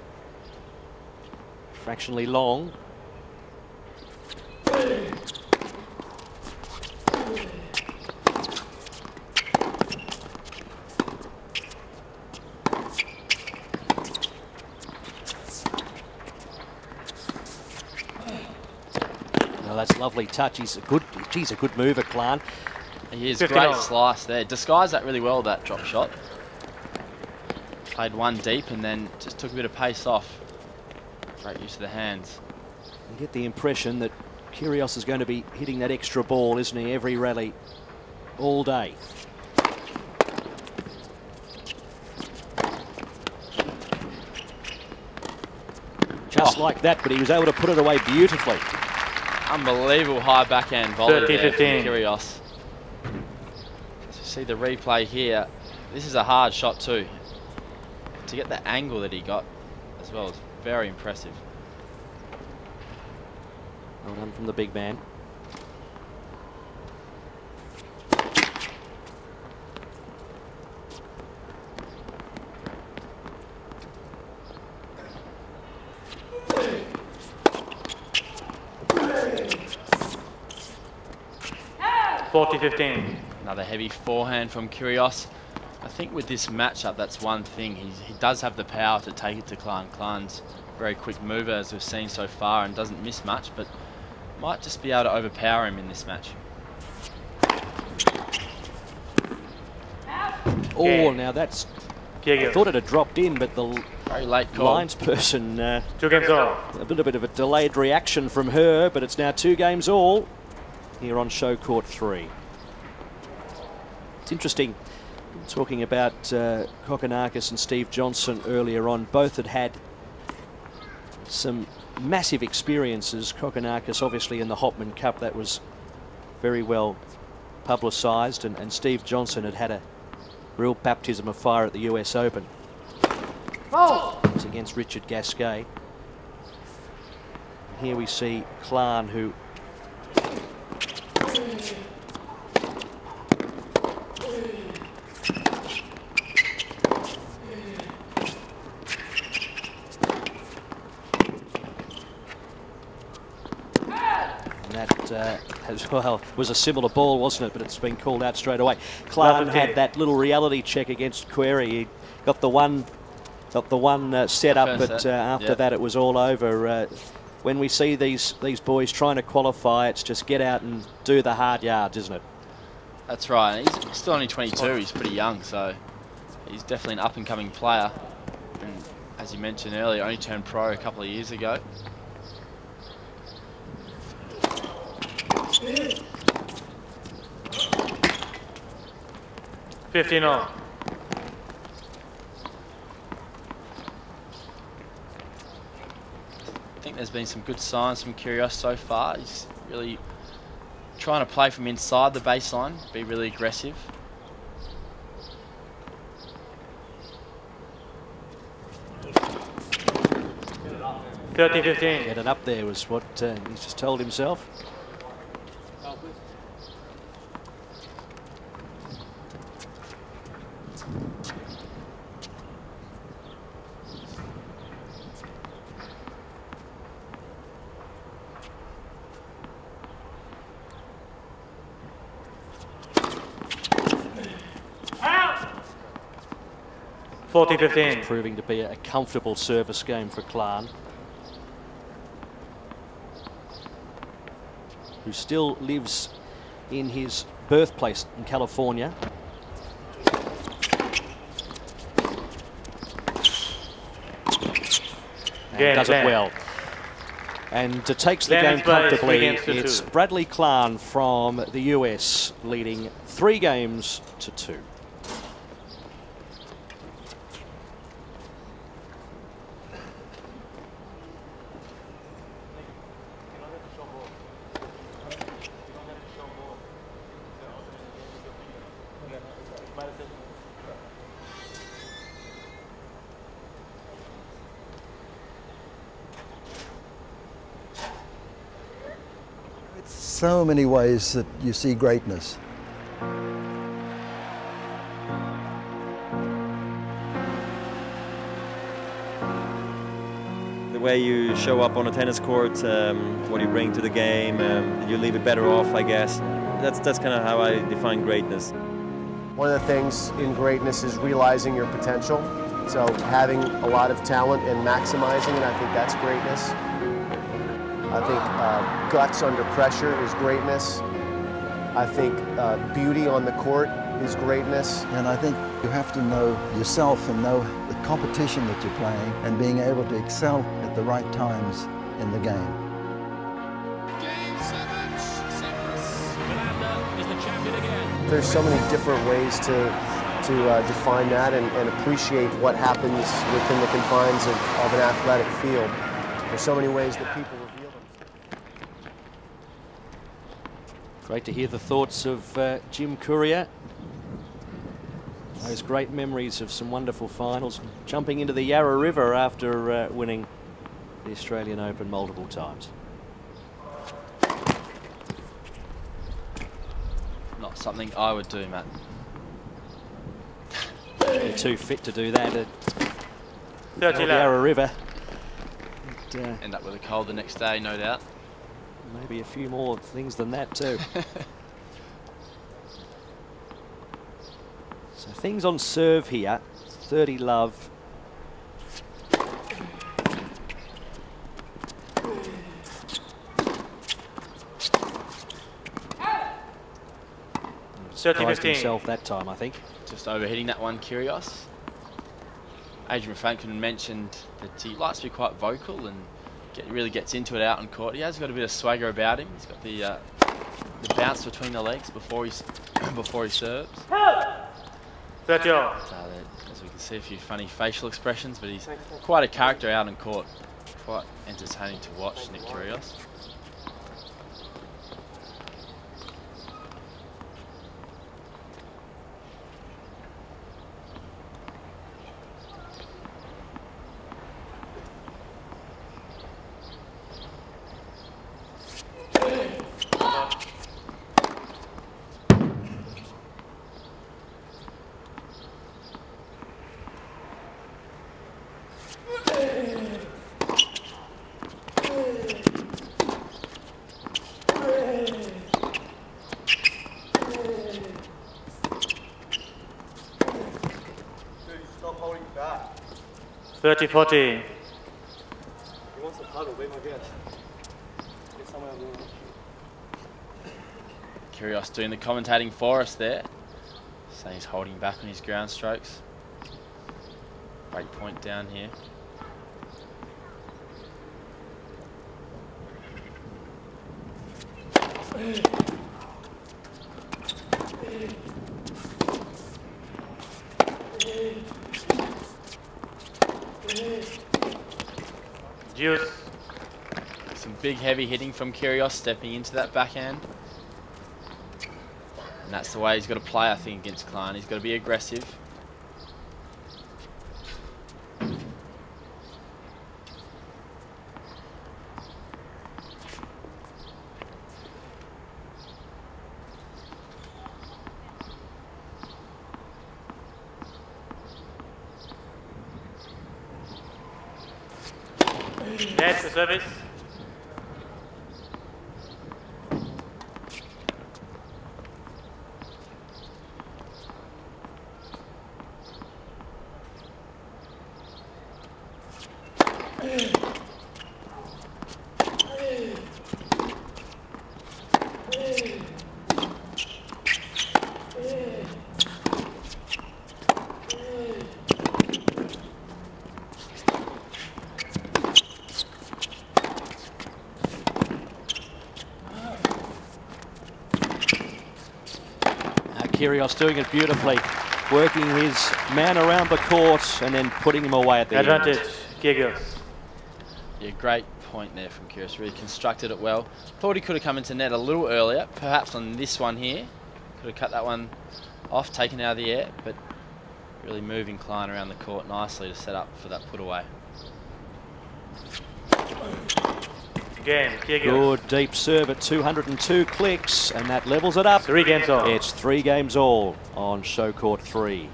Fractionally long. Oh, that's lovely touch. He's a good mover, Klan. He is. Great slice there. Disguised that really well, that drop shot. Played one deep and then just took a bit of pace off. Great use of the hands. You get the impression that Kyrgios is going to be hitting that extra ball, isn't he, every rally, all day. Just like that, but he was able to put it away beautifully. Unbelievable high backhand volley there from Kyrgios. see the replay here. This is a hard shot too. To get the angle that he got as well is very impressive. Well done from the big man. Another heavy forehand from Kyrgios. I think with this matchup, that's one thing. He does have the power to take it to Klan. Klan's a very quick mover, as we've seen so far, and doesn't miss much, but might just be able to overpower him in this match. Oh, now that's... I thought it had dropped in, but the very late call. Lines person... 2 games all. A little bit of a delayed reaction from her, but it's now 2 games all here on show court 3. It's interesting, talking about Kokkinakis and Steve Johnson earlier on, both had some massive experiences. Kokkinakis obviously in the Hopman Cup, that was very well publicised, and Steve Johnson had a real baptism of fire at the US Open. It was against Richard Gasquet. Here we see Klan, who as well was a similar ball, wasn't it? But it's been called out straight away. Klan had that little reality check against Query. He got the one set up, but after that it was all over. When we see these boys trying to qualify, it's just get out and do the hard yards, isn't it? That's right. He's still only 22. He's pretty young, so he's definitely an up-and-coming player. And as you mentioned earlier, only turned pro a couple of years ago. $15 all. I think there's been some good signs from Kyrgios so far. He's really trying to play from inside the baseline, be really aggressive. $13-15. Get it up there was what he's just told himself. $14-15. It's proving to be a comfortable service game for Klan, who still lives in his birthplace in California. And does it well. And takes the game comfortably. It's Bradley Klan from the US leading 3 games to 2. So many ways that you see greatness. The way you show up on a tennis court, what you bring to the game, you leave it better off, I guess. That's kind of how I define greatness. One of the things in greatness is realizing your potential. So having a lot of talent and maximizing it, I think that's greatness. I think guts under pressure is greatness. I think beauty on the court is greatness. And I think you have to know yourself and know the competition that you're playing and being able to excel at the right times in the game. There's so many different ways to define that and appreciate what happens within the confines of an athletic field. There's so many ways that people reveal them. Great to hear the thoughts of Jim Courier Those great memories of some wonderful finals, jumping into the Yarra River after winning the Australian Open multiple times. Not something I would do, Matt. You're too fit to do that at 30 Yarra River. End up with a cold the next day, no doubt. Maybe a few more things than that too. So things on serve here. 30 love. Surprised himself that time, I think. Just overhitting that one, Kyrgios. Adrian Franklin mentioned that he likes to be quite vocal and really gets into it out on court. He has got a bit of swagger about him. He's got the bounce between the legs before he serves. 30 all. As we can see, a few funny facial expressions, but he's quite a character out on court. Quite entertaining to watch, Nick Kyrgios. Stop holding back. 30-40. He wants a puddle, be my guest. Get somewhere on the Kyrgios doing the commentating for us there. So he's holding back on his ground strokes. Break point down here. Juice. Some big heavy hitting from Kyrgios, stepping into that backhand. And that's the way he's got to play, I think, against Klein. He's got to be aggressive. That's the service. Kyrgios doing it beautifully, working his man around the court and then putting him away at the Advantage, end. Kyrgios. Yeah, great point there from Kyrgios. Really constructed it well. Thought he could have come into net a little earlier, perhaps on this one here. Could have cut that one off, taken out of the air, but really moving Klein around the court nicely to set up for that put away. Game, Kyrgios. Good deep serve at 202 clicks, and that levels it up. 3 games all. It's 3 games all on show court 3.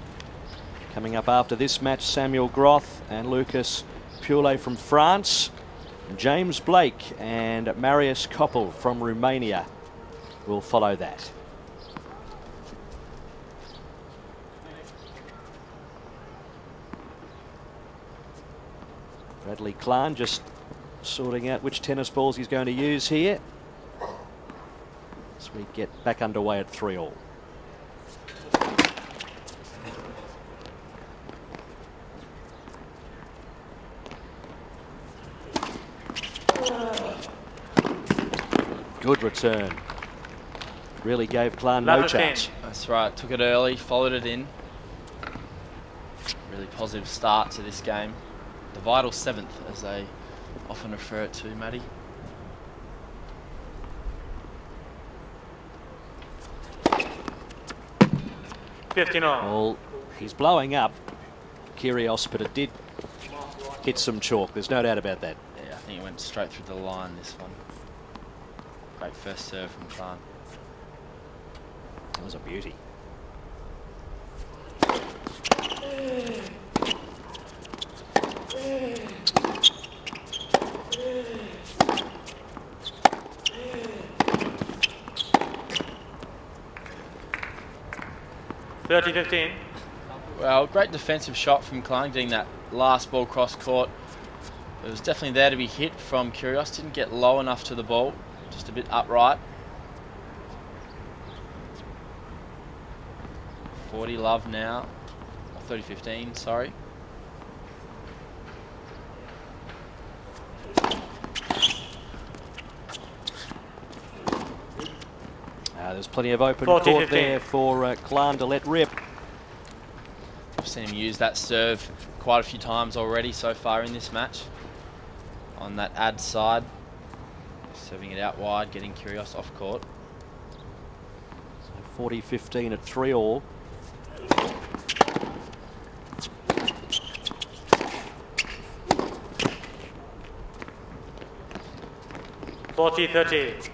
Coming up after this match, Samuel Groth and Lucas Pule from France, James Blake and Marius Koppel from Romania will follow that. Bradley Klein just sorting out which tennis balls he's going to use here as we get back underway at 3 all. Good return. Really gave Klein no chance. That's right, took it early, followed it in. Really positive start to this game. The vital 7th, as they often refer it to, Matty. All. He's blowing up, Kyrgios, but it did hit some chalk. There's no doubt about that. Yeah, I think it went straight through the line, this one. Great first serve from Klan. That was a beauty. $30-15. Well, great defensive shot from Klan, getting that last ball cross court. It was definitely there to be hit from Kyrgios. Didn't get low enough to the ball, just a bit upright. 40 love now, or 30-15, sorry. There's plenty of open court there for Klan to let rip. I've seen him use that serve quite a few times already so far in this match. On that ad side, serving it out wide, getting Kyrgios off court. So 40-15 at 3-all. $40-30.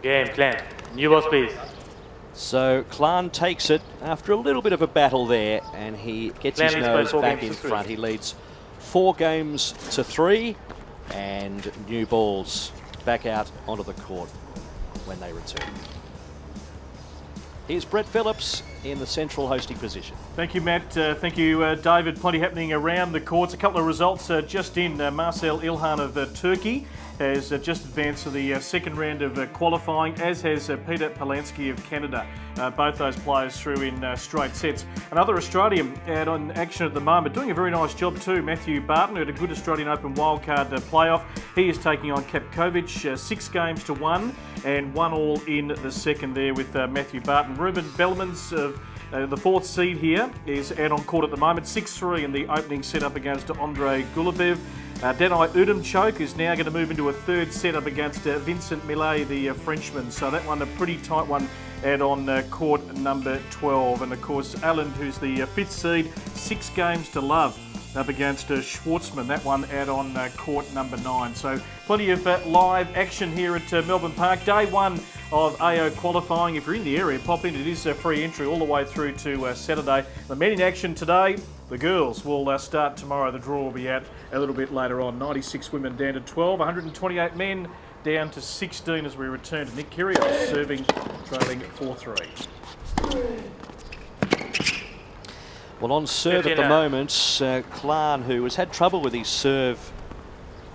Game, Klan. New balls, please. So Klan takes it after a little bit of a battle there, and he gets his nose back in front. He leads 4-3, and new balls back out onto the court when they return. Here's Brett Phillips in the central hosting position. Thank you, Matt. Thank you, David. Plenty happening around the courts. A couple of results just in. Marcel İlhan of Turkey has just advanced to the second round of qualifying, as has Peter Polansky of Canada. Both those players through in straight sets. Another Australian out on action at the moment, doing a very nice job too, Matthew Barton, who had a good Australian Open wildcard playoff. He is taking on Kapkovic, 6-1 and 1-all in the second there with Matthew Barton. Ruben Bellemans of the fourth seed here is out on court at the moment, 6-3 in the opening set up against Andrei Golubev. Denai Udumchok is now going to move into a third set up against Vincent Millet, the Frenchman. So that one, a pretty tight one out on court number 12. And of course, Allen, who's the fifth seed, 6-love up against Schwartzman. That one out on court number 9. So plenty of live action here at Melbourne Park. Day one of AO qualifying. If you're in the area, pop in. It is a free entry all the way through to Saturday. The men in action today. The girls will start tomorrow. The draw will be out a little bit later on. 96 women down to 12, 128 men down to 16 as we return to Nick Kyrgios serving, trailing 4-3. Well, on serve at the moment, Klan, who has had trouble with his serve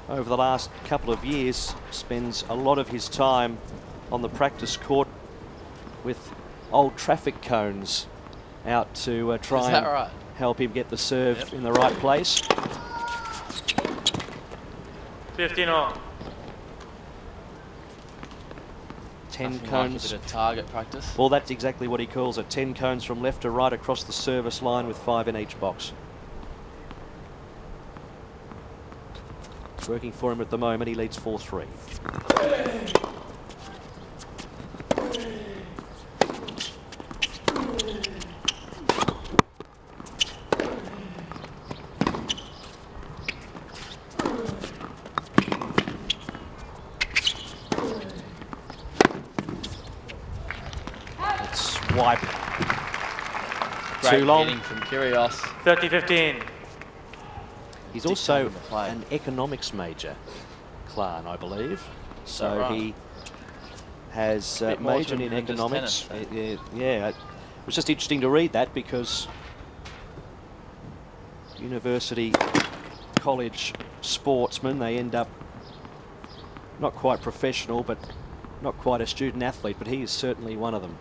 over the last couple of years, spends a lot of his time on the practice court with old traffic cones out to try and help him get the serve in the right place. 15-all. 10 cones. Like a bit of target practice. Well, that's exactly what he calls it. 10 cones from left to right across the service line with 5 in each box. It's working for him at the moment. He leads 4-3. Swipe. Great Too long. hitting from Kyrgios. 30-15. He's also an economics major, Klan, I believe. So he has majored in economics. Yeah, it was just interesting to read that because university, college sportsmen, they end up not quite professional, but not quite a student athlete, but he is certainly one of them.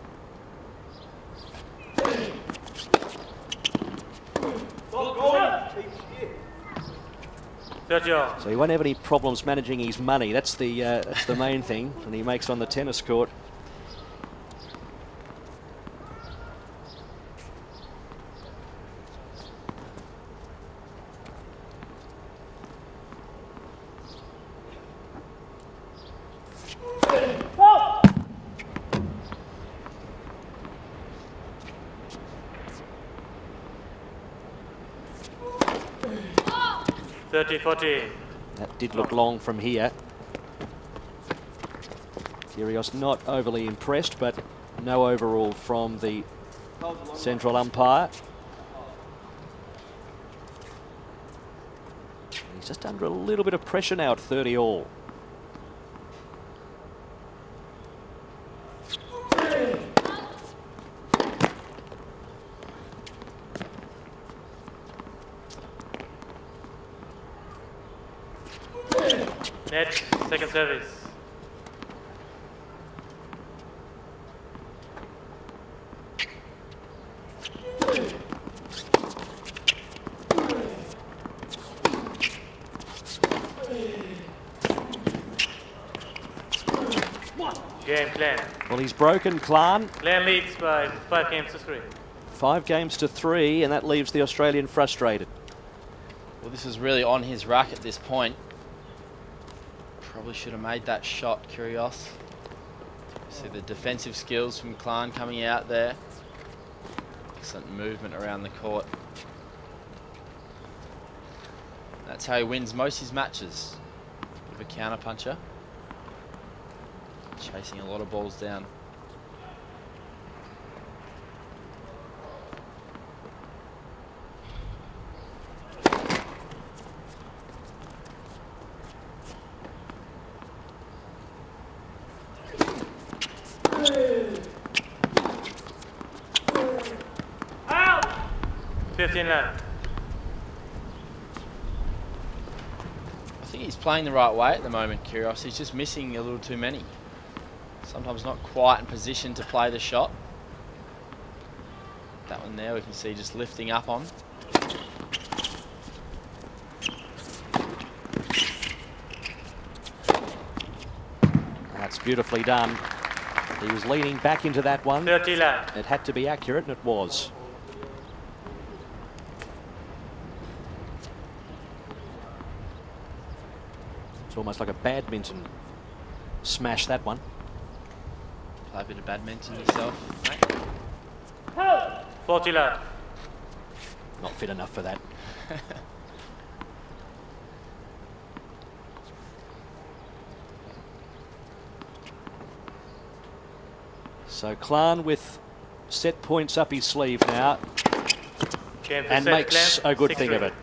So he won't have any problems managing his money. That's the main thing, and he makes on the tennis court. That did look long from here. Kyrgios not overly impressed, but no overall from the central umpire. He's just under a little bit of pressure now at 30 all. Net, second service. Game plan. Well, he's broken Klan. Plan leads by 5 games to 3. 5 games to 3, and that leaves the Australian frustrated. Well, this is really on his rack at this point. Probably should have made that shot, Kyrgios. See the defensive skills from Klan coming out there. Excellent movement around the court. That's how he wins most of his matches. Bit of a counter puncher. Chasing a lot of balls down. Out! 15 left. I think he's playing the right way at the moment, Kyrgios. He's just missing a little too many. Sometimes not quite in position to play the shot. That one there we can see just lifting up on. That's beautifully done. He was leaning back into that one. 30 left. It had to be accurate, and it was. It's almost like a badminton smash, that one. Play a bit of badminton yourself, mate. 40 left. Not fit enough for that. So Klan with set points up his sleeve now, and makes a good thing of it.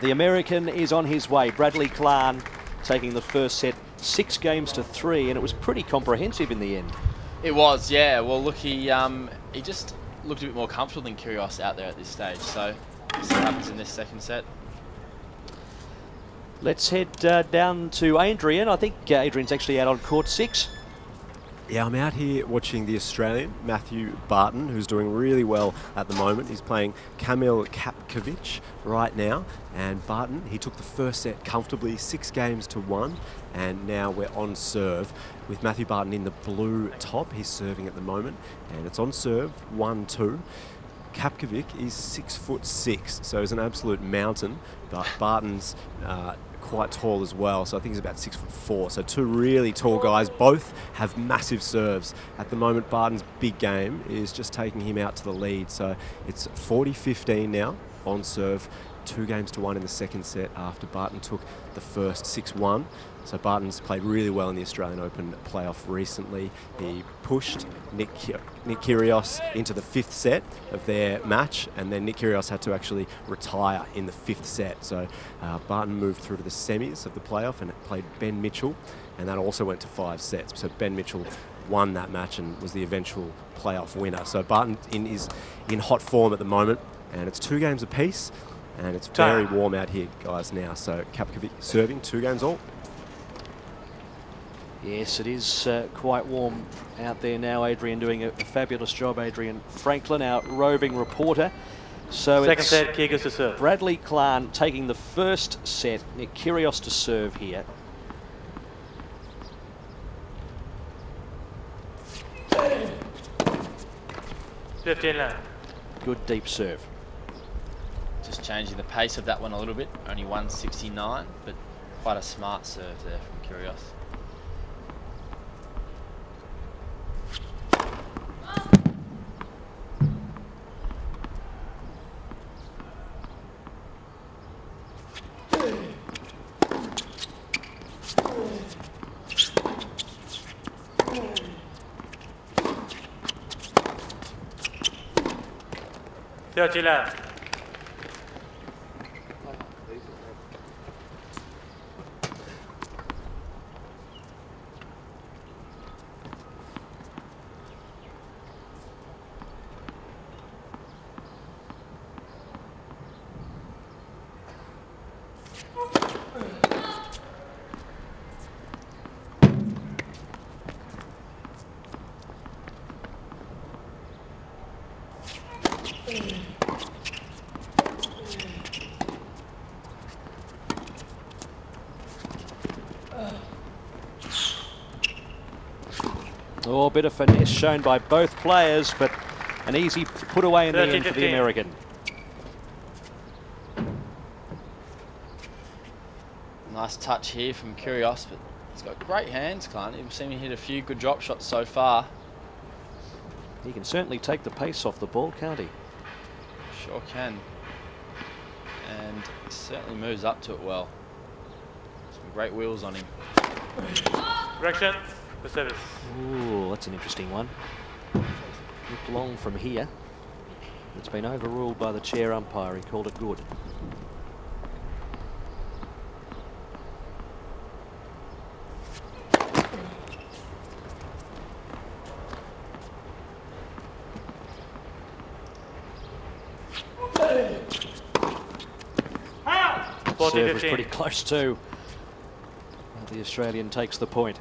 The American is on his way. Bradley Klan taking the first set 6 games to 3, and it was pretty comprehensive in the end. It was, yeah. Well, look, he just looked a bit more comfortable than Kyrgios out there at this stage. So we'll see what happens in this second set. Let's head down to Adrian. I think Adrian's actually out on court 6. Yeah, I'm out here watching the Australian, Matthew Barton, who's doing really well at the moment. He's playing Kamil Kapkovic right now. And Barton, he took the first set comfortably, 6 games to 1. And now we're on serve with Matthew Barton in the blue top. He's serving at the moment. And it's on serve, 1-2. Kapkovic is 6'6", so he's an absolute mountain. But Barton's quite tall as well, so I think he's about 6'4". So 2 really tall guys, both have massive serves. At the moment, Barton's big game is just taking him out to the lead. So it's 40-15 now on serve. 2 games to 1 in the second set after Barton took the first 6-1. So Barton's played really well in the Australian Open playoff recently. He pushed Nick Kyrgios into the 5th set of their match, and then Nick Kyrgios had to actually retire in the 5th set. So Barton moved through to the semis of the playoff and played Ben Mitchell, and that also went to 5 sets. So Ben Mitchell won that match and was the eventual playoff winner. So Barton is in hot form at the moment, and it's 2 games apiece, and it's very warm out here, guys, now. So Kapkovic serving 2 games all. Yes, it is quite warm out there now. Adrian doing a fabulous job. Adrian Franklin, our roving reporter. So Second it's set, Kyrgios to serve. Bradley Klan taking the first set. Nick Kyrgios to serve here. Good deep serve. Just changing the pace of that one a little bit. Only 169, but quite a smart serve there from Kyrgios. Oh, a bit of finesse shown by both players, but an easy put away in the end for the American. Nice touch here from Kyrgios, but he's got great hands, Klan. He's seen him hit a few good drop shots so far. He can certainly take the pace off the ball, can't he? Sure can. And he certainly moves up to it well. Some great wheels on him. Correction. The service. Ooh, that's an interesting one. Looked long from here. It's been overruled by the chair umpire. He called it good. Serve was pretty close too. The Australian takes the point.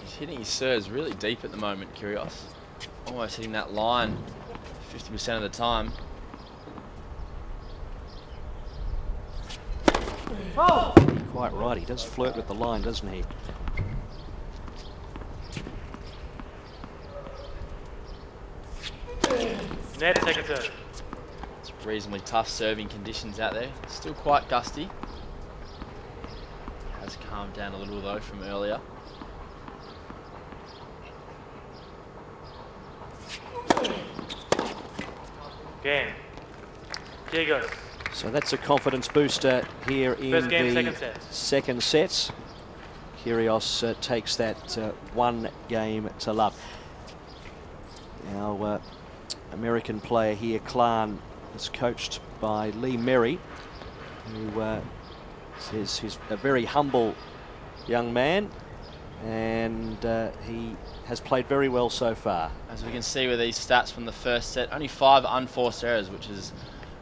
He's hitting his serves really deep at the moment, Kyrgios. Almost hitting that line 50% of the time. Oh. Quite right, he does flirt with the line, doesn't he? Net, second serve. It's reasonably tough serving conditions out there. Still quite gusty. Has calmed down a little though from earlier. Game. Kyrgios. So that's a confidence booster here in First game, the second set. Kyrgios takes that 1 game to love. Now, American player here, Klan, is coached by Lee Merry, who says he's a very humble young man, and he has played very well so far. As we can see with these stats from the first set, only 5 unforced errors, which is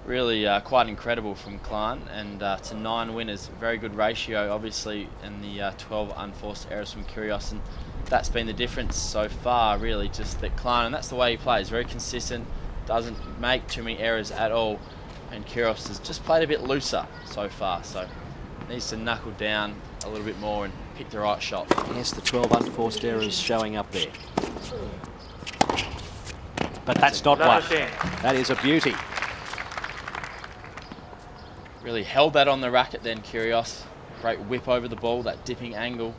really quite incredible from Klan, and to 9 winners, very good ratio obviously in the 12 unforced errors from Kyrgios, and that's been the difference so far really, just that Klan, and that's the way he plays, very consistent, doesn't make too many errors at all, and Kyrgios has just played a bit looser so far, so needs to knuckle down a little bit more and pick the right shot. Yes, the 12 unforced errors showing up there. But that's not one. That is a beauty. Really held that on the racket then, Kyrgios. Great whip over the ball, that dipping angle.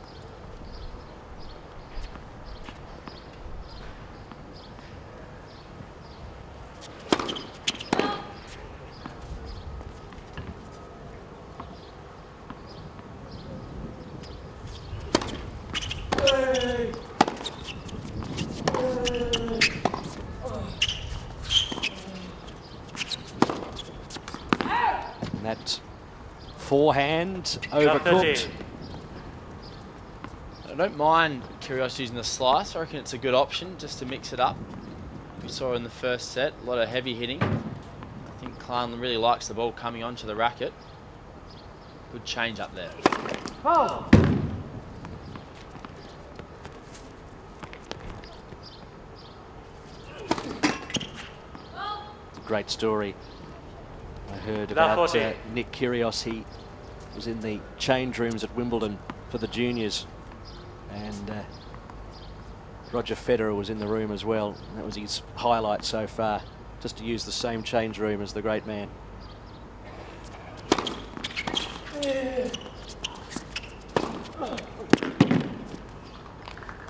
That forehand overcooked. I don't mind Kyrgios using the slice. I reckon it's a good option just to mix it up. We saw in the first set, a lot of heavy hitting. I think Klan really likes the ball coming onto the racket. Good change up there. Oh. great story. I heard about Nick Kyrgios. He was in the change rooms at Wimbledon for the juniors, and Roger Federer was in the room as well. That was his highlight so far, just to use the same change room as the great man.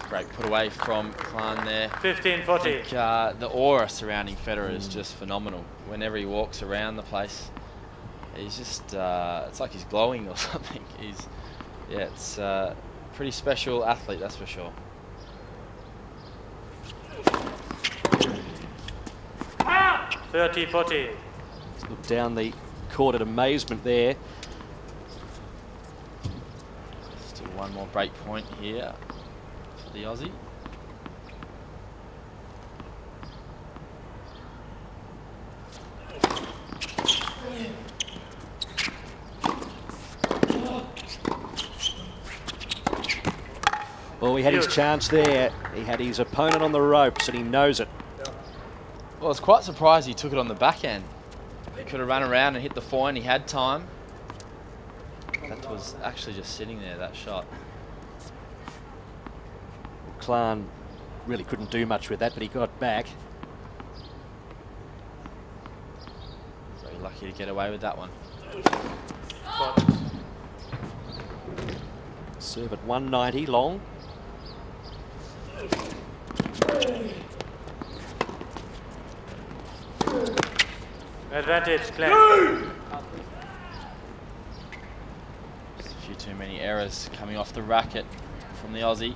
Great put away from Klan there. 15-40. The aura surrounding Federer is just phenomenal. Whenever he walks around the place, he's just, it's like he's glowing or something. It's a pretty special athlete, that's for sure. Ah! 30-40. Let's look down the court at amazement there. Still one more break point here for the Aussie. Well, he had his chance there. He had his opponent on the ropes, and he knows it. Well, I was quite surprised he took it on the backhand. He could have run around and hit the forehand. He had time. That was actually just sitting there, that shot. Klan really couldn't do much with that, but he got back. Very lucky to get away with that one. Serve at 190 long. Advantage, Glenn. Just a few too many errors coming off the racket from the Aussie.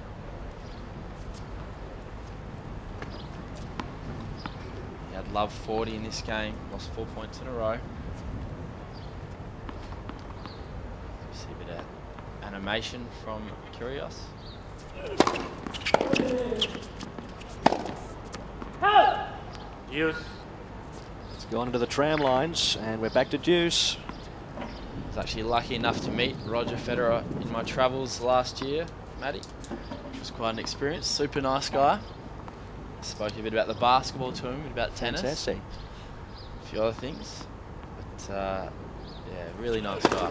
He had love 40 in this game, lost 4 points in a row. See a bit of animation from Kyrgios. Use. It's gone into the tram lines, and we're back to deuce. I was actually lucky enough to meet Roger Federer in my travels last year, Matty. It was quite an experience, super nice guy. Spoke a bit about the basketball to him, a bit about tennis. Fantastic. A few other things. But yeah, really nice guy.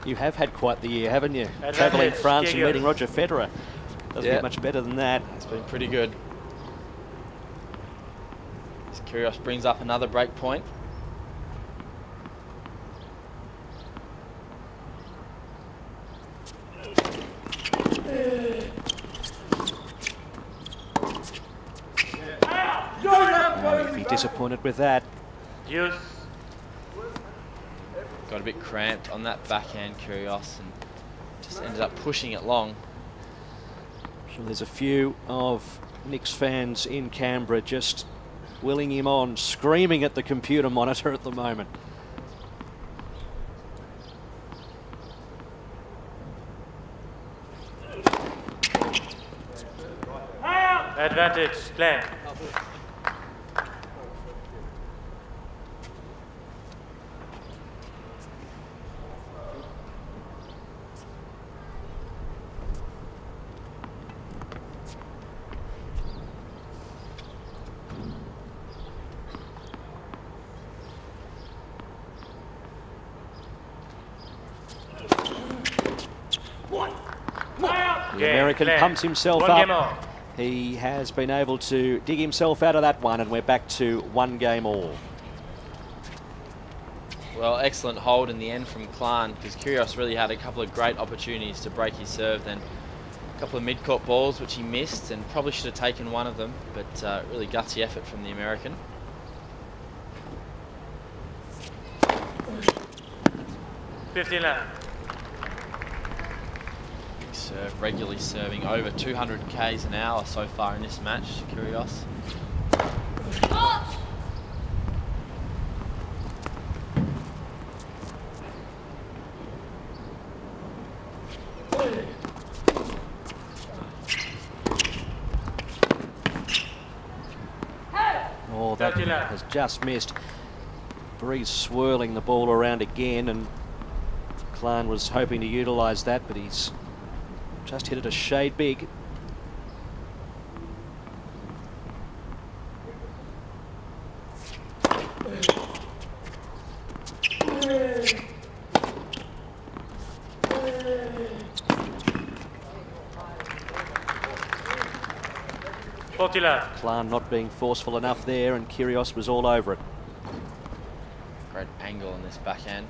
You have had quite the year, haven't you? Travelling France and meeting Roger Federer. Doesn't get much better than that. It's been pretty good. As Kyrgios brings up another break point. He'd be disappointed with that. Use. Got a bit cramped on that backhand, Kyrgios, and just ended up pushing it long. So there's a few of Nick's fans in Canberra just willing him on, screaming at the computer monitor at the moment. Advantage, Glenn. The American pumps himself up. He has been able to dig himself out of that one, and we're back to 1 game all. Well, excellent hold in the end from Klan, because Kyrgios really had a couple of great opportunities to break his serve, then a couple of mid-court balls which he missed and probably should have taken one of them, but really gutsy effort from the American. Serve, regularly serving over 200 Ks an hour so far in this match, Kyrgios. Oh, that has just missed. breeze swirling the ball around again, and Klan was hoping to utilise that, but he's just hit it a shade big. Klan not being forceful enough there, and Kyrgios was all over it. Great angle on this backhand.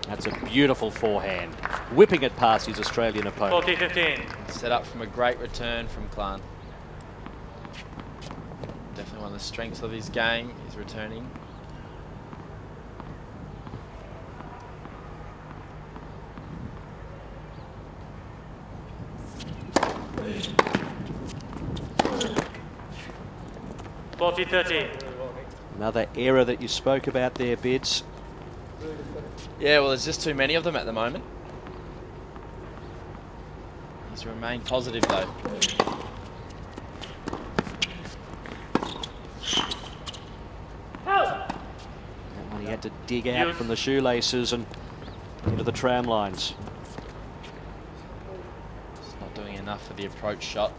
That's a beautiful forehand, whipping it past his Australian opponent. 40-15. Set up from a great return from Klan. Definitely one of the strengths of his game is returning. Another error that you spoke about there, Bids. Yeah, well, there's just too many of them at the moment. He's remained positive though. That one he had to dig out from the shoelaces and into the tram lines. It's not doing enough for the approach shot.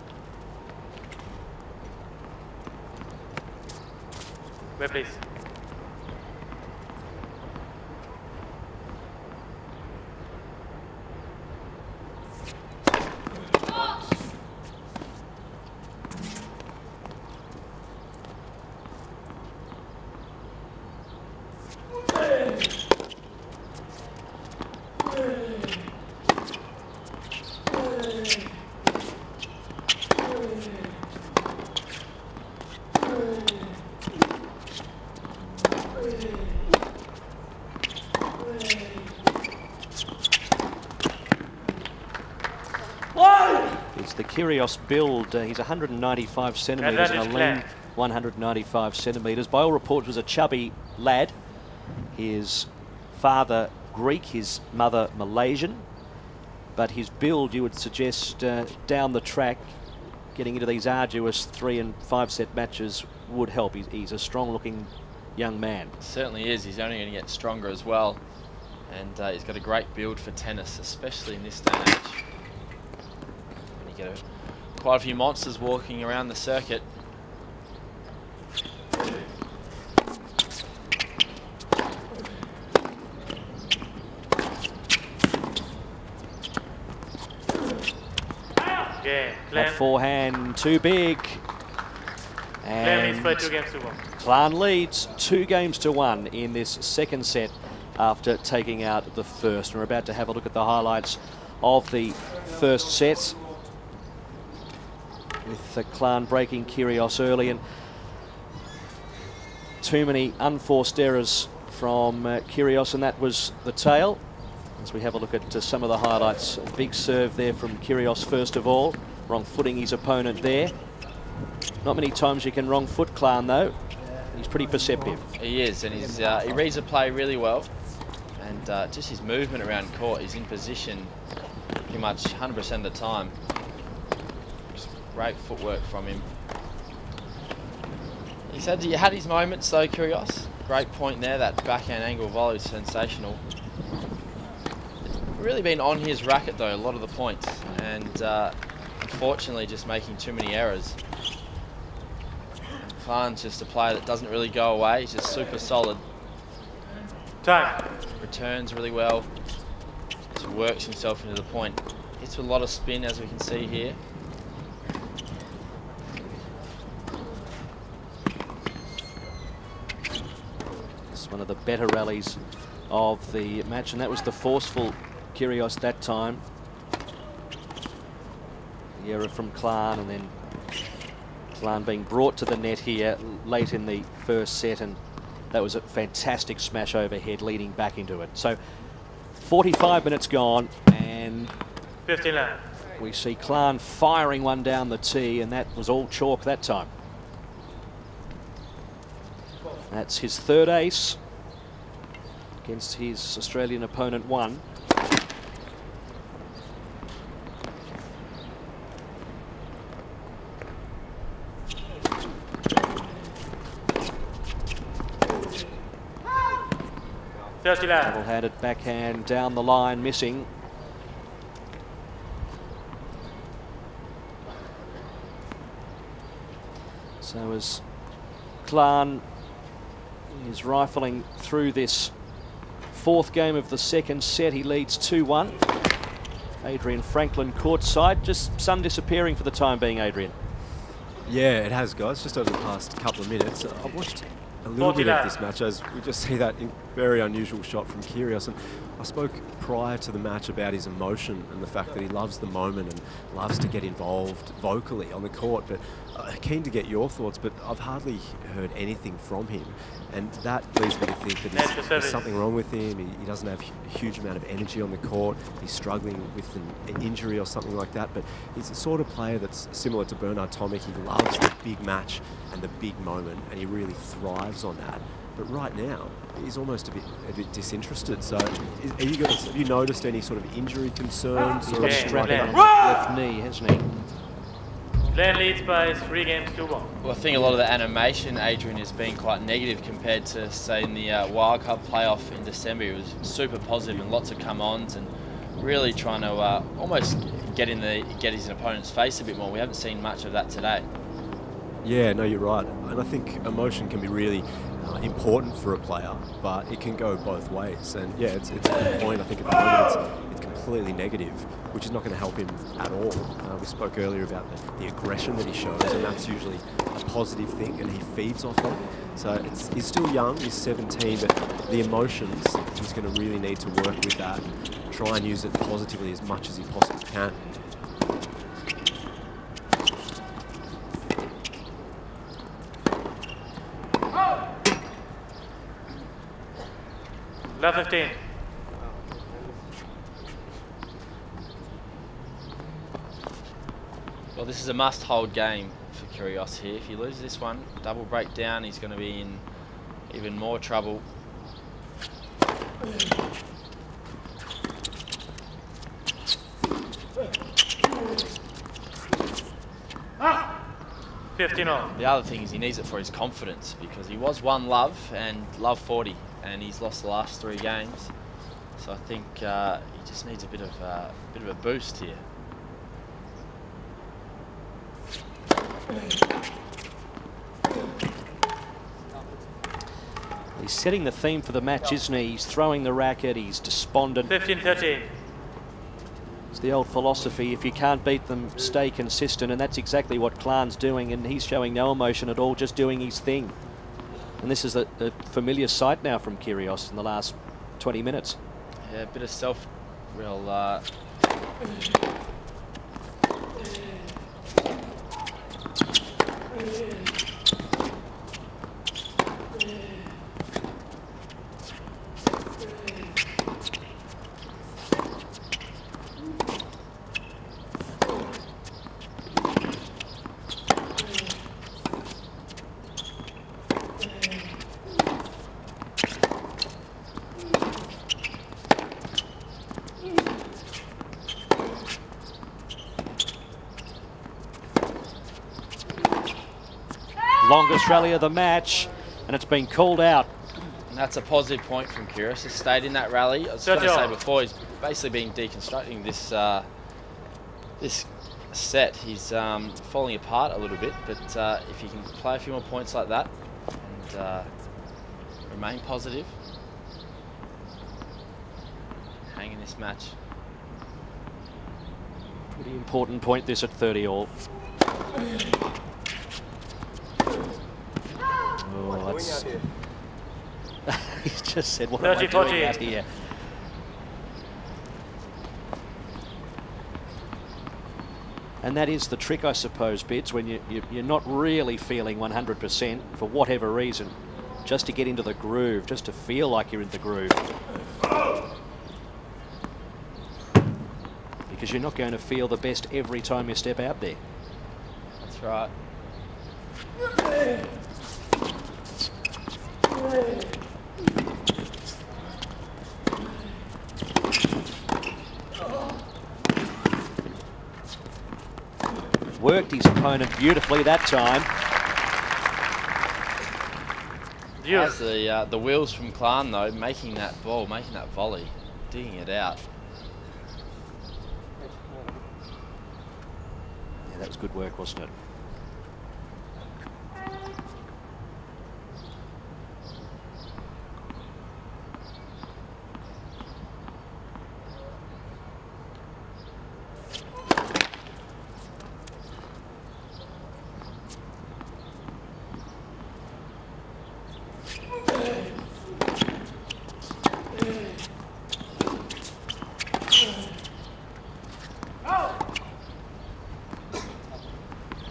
Where, please? It's the Kyrgios build. He's 195 centimetres and a lean 195 centimetres. By all reports, was a chubby lad. His father Greek, his mother Malaysian. But his build, you would suggest, down the track, getting into these arduous 3- and 5-set matches would help. He's a strong-looking young man. Certainly is. He's only going to get stronger as well. And he's got a great build for tennis, especially in this day and age. When you get quite a few monsters walking around the circuit. That forehand too big. And Klan leads 2-1 in this second set after taking out the first. And we're about to have a look at the highlights of the first set, with the Klan breaking Kyrgios early, and too many unforced errors from Kyrgios, and that was the tail. As we have a look at some of the highlights, a big serve there from Kyrgios first of all, wrong footing his opponent there. Not many times you can wrong foot Klan though. He's pretty perceptive. He is, and he's, he reads the play really well, and just his movement around court, he's in position pretty much 100% of the time. Just great footwork from him. He said he had his moments though, Kyrgios. Great point there, that backhand angle volley is sensational. It's really been on his racket though, a lot of the points, and unfortunately just making too many errors. Klan's just a player that doesn't really go away. He's just super solid. Time. Returns really well. Just works himself into the point. Hits with a lot of spin, as we can see here. It's one of the better rallies of the match, and that was the forceful Kyrgios that time. The error from Klan, and then Klan being brought to the net here late in the first set, and that was a fantastic smash overhead leading back into it. So 45 minutes gone, and 15 left. We see Klan firing one down the tee, and that was all chalk that time. That's his third ace against his Australian opponent, one. Double-handed backhand down the line, missing. So as Klan is rifling through this fourth game of the second set, he leads 2-1. Adrian Franklin courtside, just sun disappearing for the time being, Adrian. Yeah, it has, guys, just over the past couple of minutes. I've watched a little bit of this match as we just see that very unusual shot from Kyrgios, and I spoke prior to the match about his emotion and the fact that he loves the moment and loves to get involved vocally on the court, but keen to get your thoughts, but I've hardly heard anything from him, and that leads me to think that there's something wrong with him. He doesn't have a huge amount of energy on the court, he's struggling with an injury or something like that, but he's the sort of player that's similar to Bernard Tomic. He loves the big match and the big moment, and he really thrives on that. But right now, he's almost a bit disinterested. So, have you noticed any sort of injury concerns? He's got a strap on the left knee, hasn't he? Glenn leads by 3 games to 1. Well, I think a lot of the animation, Adrian, has been quite negative compared to, say, in the World Cup playoff in December. He was super positive and lots of come-ons and really trying to almost get his opponent's face a bit more. We haven't seen much of that today. Yeah, no, you're right. And I think emotion can be really important for a player, but it can go both ways. And yeah, it's a good point. I think at the moment it's completely negative, which is not going to help him at all. We spoke earlier about the aggression that he shows, and that's usually a positive thing, and he feeds off that. So he's still young, he's 17, but the emotions, he's going to really need to work with that, try and use it positively as much as he possibly can. Love 15. Well, this is a must-hold game for Kyrgios here. If he loses this one, double breakdown, he's going to be in even more trouble. Ah! 15-all. The other thing is he needs it for his confidence, because he was 1 love and love 40, and he's lost the last 3 games. So I think he just needs a bit of a boost here. He's setting the theme for the match, isn't he? He's throwing the racket, he's despondent. 15-13. It's the old philosophy, if you can't beat them, stay consistent, and that's exactly what Klan's doing, and he's showing no emotion at all, just doing his thing. And this is a familiar sight now from Kyrgios in the last 20 minutes. Yeah, a bit of self-real... Longest rally of the match, and it's been called out. And that's a positive point from Kyrgios. He's stayed in that rally. I was going to say before, he's basically been deconstructing this this set. He's falling apart a little bit, but if he can play a few more points like that and remain positive, hang in this match. Pretty important point this at 30-all. Oh, that's... He's just said, what am I doing out here? And that is the trick, I suppose, Bids, when you're not really feeling 100% for whatever reason, just to get into the groove, just to feel like you're in the groove. Because you're not going to feel the best every time you step out there. That's right. Worked his opponent beautifully that time. As the wheels from Klan though, making that ball, making that volley, digging it out. Yeah, that was good work, wasn't it?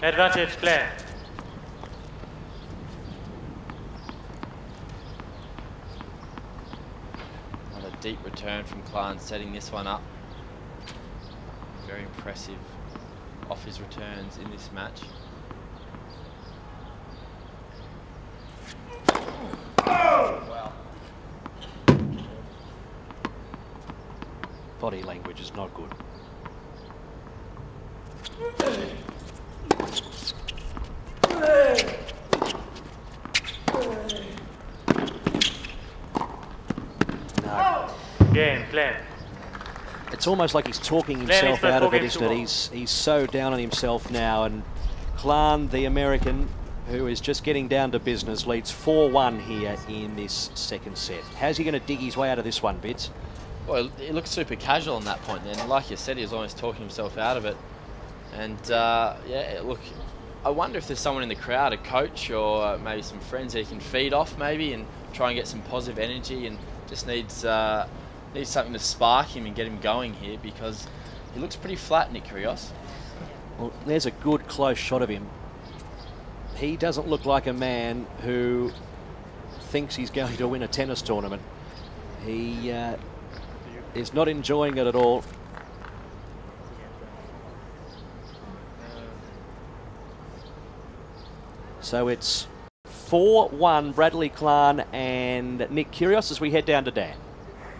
Advantage Clan. What a deep return from Klan, setting this one up. Very impressive off his returns in this match. Body language is not good. Game, Clan. It's almost like he's talking himself out of it, isn't it? He's so down on himself now, and Klan, the American, who is just getting down to business, leads 4-1 here in this second set. How's he going to dig his way out of this one, Bits? Well, he looked super casual on that point then. Like you said, he was almost talking himself out of it. And yeah, look, I wonder if there's someone in the crowd, a coach or maybe some friends that he can feed off maybe and try and get some positive energy, and just needs something to spark him and get him going here, because he looks pretty flat, Nick Kyrgios. Well, there's a good close shot of him. He doesn't look like a man who thinks he's going to win a tennis tournament. He is not enjoying it at all. So it's 4-1 Bradley Klan and Nick Kyrgios as we head down to Dan.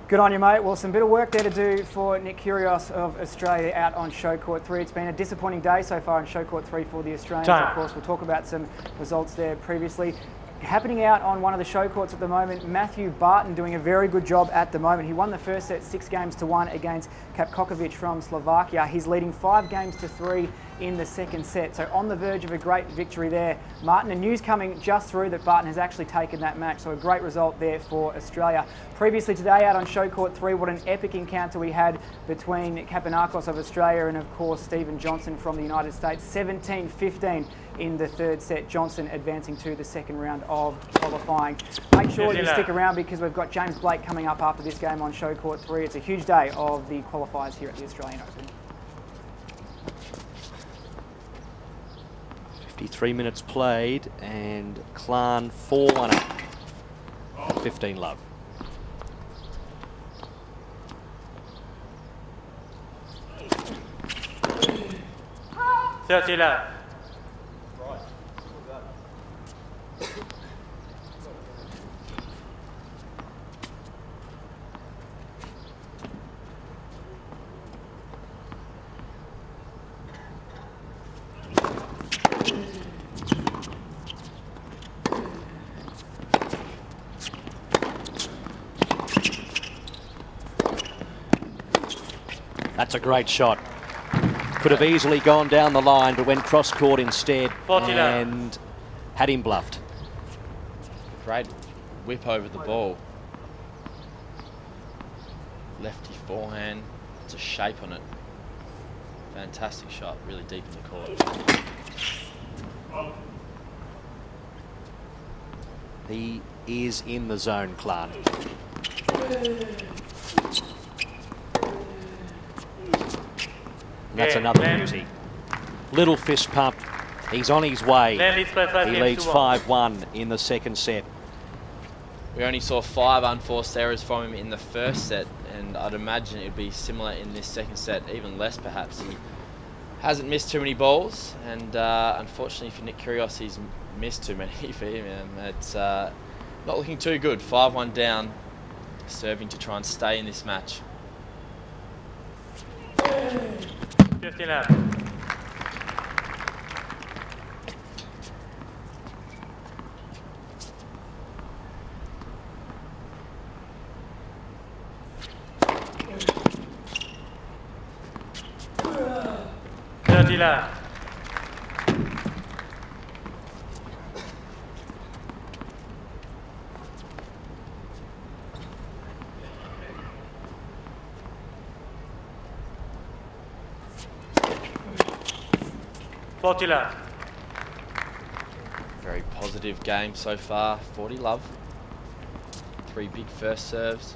Good on you, mate. Well, some bit of work there to do for Nick Kyrgios of Australia out on show court 3. It's been a disappointing day so far on show court 3 for the Australians. Time. Of course, we'll talk about some results there previously. Happening out on one of the show courts at the moment, Matthew Barton doing a very good job at the moment. He won the first set 6-1 against Kapkovic from Slovakia. He's leading 5-3 in the second set. So on the verge of a great victory there. Martin, and news coming just through that Barton has actually taken that match. So a great result there for Australia. Previously today out on show court 3, what an epic encounter we had between Kapanakos of Australia and of course Stephen Johnson from the United States. 17-15 in the third set. Johnson advancing to the second round of qualifying. Make sure you stick around because we've got James Blake coming up after this game on show court 3. It's a huge day of the qualifiers here at the Australian Open. 53 minutes played and Klan 4-1 up. 15 love. Love. That's a great shot. Could have easily gone down the line, but went cross-court instead and had him bluffed. Great whip over the ball. Lefty forehand. It's a shape on it. Fantastic shot, really deep in the court. He is in the zone, Klan. That's another beauty. Little fist pump. He's on his way. He leads 5-1 in the second set. We only saw 5 unforced errors from him in the first set, and I'd imagine it would be similar in this second set, even less perhaps. He hasn't missed too many balls, and unfortunately for Nick Kyrgios, he's missed too many for him. It's not looking too good. 5-1 down, serving to try and stay in this match. 15 love. 30 love. love. Very positive game so far. 40 love. 3 big first serves.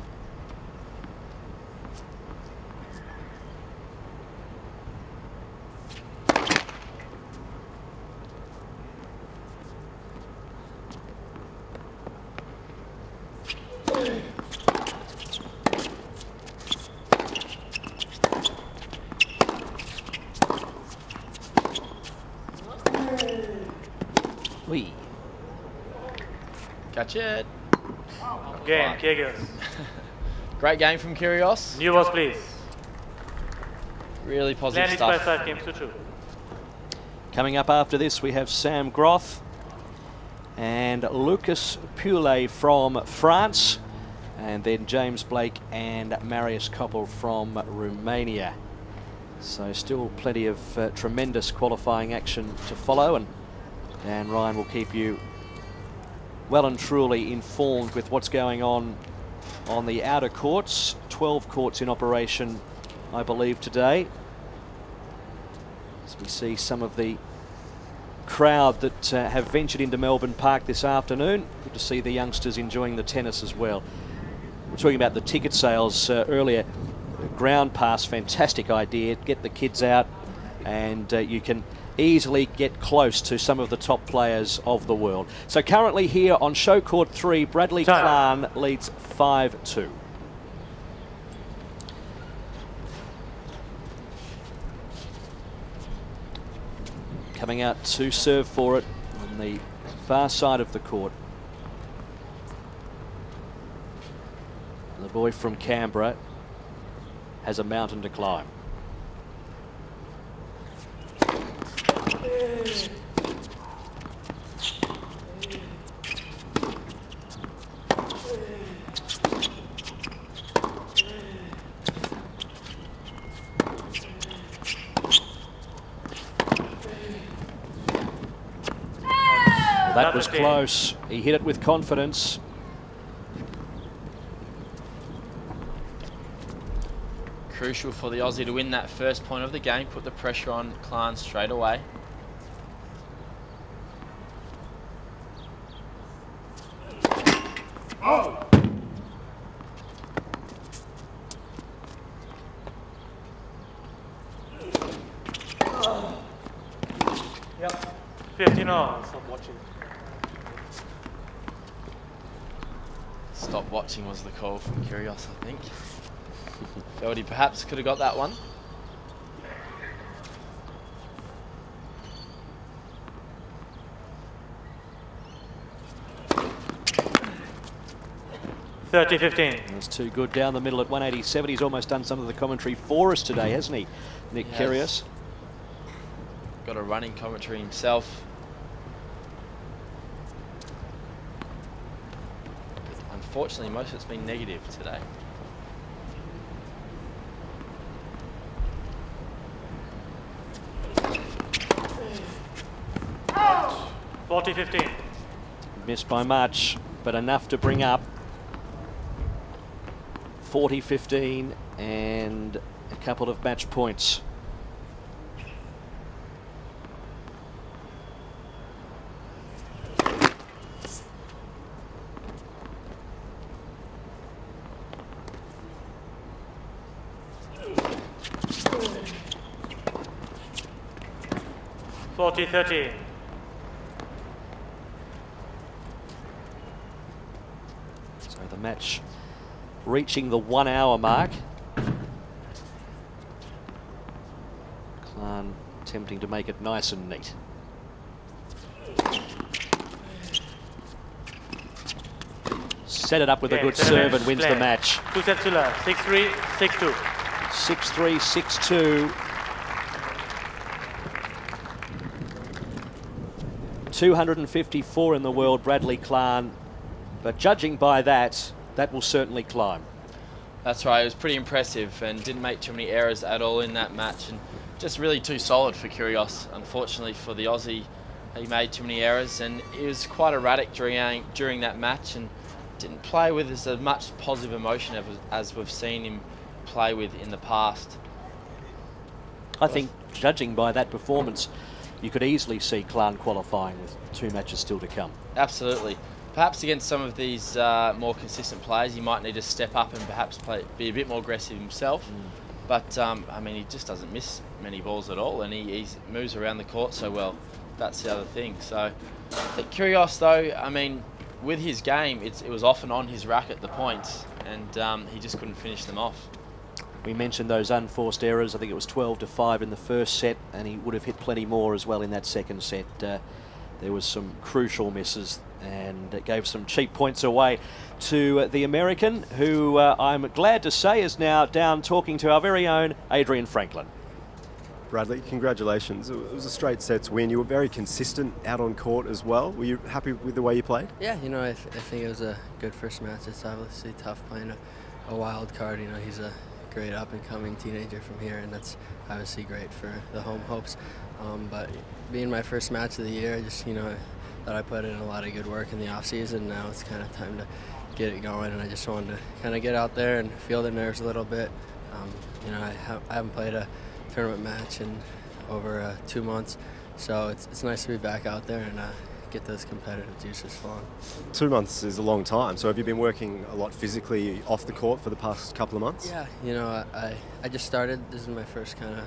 Wee. Catch it. Game, Kyrgios. Great game from Kyrgios. New balls, please. Really positive Land stuff. 5 games to 2. Coming up after this, we have Sam Groth and Lucas Poulet from France, and then James Blake and Marius Koppel from Romania. So still plenty of tremendous qualifying action to follow, and Dan Ryan will keep you well and truly informed with what's going on the outer courts. 12 courts in operation, I believe, today. As we see some of the crowd that have ventured into Melbourne Park this afternoon. Good to see the youngsters enjoying the tennis as well. We were talking about the ticket sales earlier. Ground Pass, fantastic idea. Get the kids out and you can easily get close to some of the top players of the world. So currently here on show court 3, Bradley Clarn leads 5-2. Coming out to serve for it on the far side of the court. The boy from Canberra has a mountain to climb. Well, that was close. He hit it with confidence. Crucial for the Aussie to win that first point of the game, put the pressure on Clarn straight away. Oh. Yep. 15 all. Stop watching. Stop watching was the call from Kyrgios, I think. Felt he perhaps could have got that one. That's too good down the middle at 187. He's almost done some of the commentary for us today, hasn't he, Nick Kyrgios? Got a running commentary himself. Unfortunately, most of it's been negative today. Oh. 40-15. Missed by much, but enough to bring up 40-15 and a couple of match points. $40-13. So the match reaching the 1 hour mark. Clarn attempting to make it nice and neat. Set it up with a good serve and wins the match. 2 sets to love. 6-3, 6-2. 6-3, 6-2. 254 in the world, Bradley Clarn. But judging by that, that will certainly climb. That's right, it was pretty impressive and didn't make too many errors at all in that match. And just really too solid for Kyrgios. Unfortunately for the Aussie, he made too many errors, and he was quite erratic during that match, and didn't play with as much positive emotion as we've seen him play with in the past. I think, judging by that performance, you could easily see Klan qualifying with 2 matches still to come. Absolutely. Perhaps against some of these more consistent players, he might need to step up and perhaps be a bit more aggressive himself. But, I mean, he just doesn't miss many balls at all, and he moves around the court so well. That's the other thing. So, I think Kyrgios, though, I mean, with his game, it was off and on his racket, the points, and he just couldn't finish them off. We mentioned those unforced errors. I think it was 12-5 in the first set, and he would have hit plenty more as well in that second set. There was some crucial misses, and it gave some cheap points away to the American, who I'm glad to say is now down talking to our very own Adrian Franklin. Bradley, congratulations. It was a straight sets win. You were very consistent out on court as well. Were you happy with the way you played? Yeah, you know, I think it was a good first match. It's obviously tough playing a wild card. You know, he's a great up-and-coming teenager from here, and that's obviously great for the home hopes. But being my first match of the year, I just, you know, thought I put in a lot of good work in the off-season. Now it's kind of time to get it going, and I just wanted to kind of get out there and feel the nerves a little bit. You know, I haven't played a tournament match in over 2 months, so it's nice to be back out there and get those competitive juices flowing. 2 months is a long time, so have you been working a lot physically off the court for the past couple of months? Yeah, you know, I just started. This is my first kind of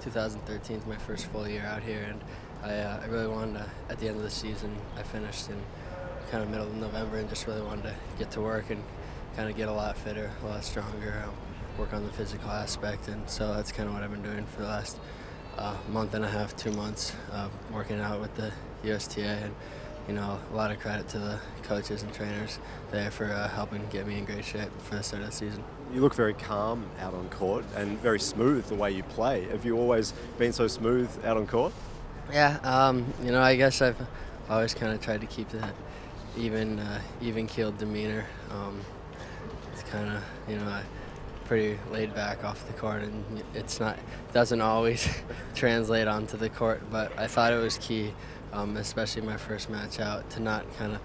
2013 is my first full year out here, and I really wanted to, at the end of the season, I finished in kind of middle of November, and just really wanted to get to work and kind of get a lot fitter, a lot stronger, work on the physical aspect, and so that's kind of what I've been doing for the last month and a half, 2 months, working out with the USTA, and you know, a lot of credit to the coaches and trainers there for helping get me in great shape for the start of the season. You look very calm out on court and very smooth the way you play. Have you always been so smooth out on court? Yeah, you know, I guess I've always kind of tried to keep that even-keeled demeanor. It's kind of, you know, pretty laid back off the court, and doesn't always translate onto the court, but I thought it was key, especially my first match out, to not kind of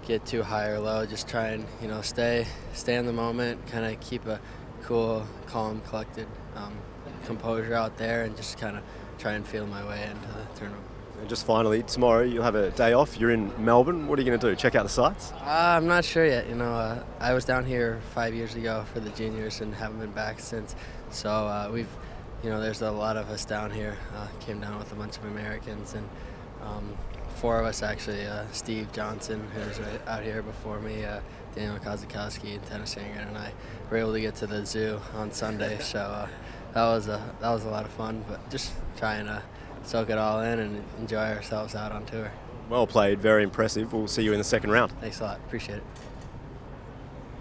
get too high or low, just try and, you know, stay in the moment, kind of keep a cool, calm, collected composure out there, and just kind of try and feel my way into the tournament. And just finally, tomorrow you'll have a day off. You're in Melbourne. What are you going to do? Check out the sights? I'm not sure yet. You know, I was down here 5 years ago for the juniors and haven't been back since. So we've, you know, there's a lot of us down here. Came down with a bunch of Americans, and 4 of us actually. Steve Johnson, who was out here before me, Daniel Kozakowski, and Tennis Singer, and I were able to get to the zoo on Sunday. So that was a lot of fun. But just trying to soak it all in and enjoy ourselves out on tour. Well played, very impressive. We'll see you in the second round. Thanks a lot, appreciate it.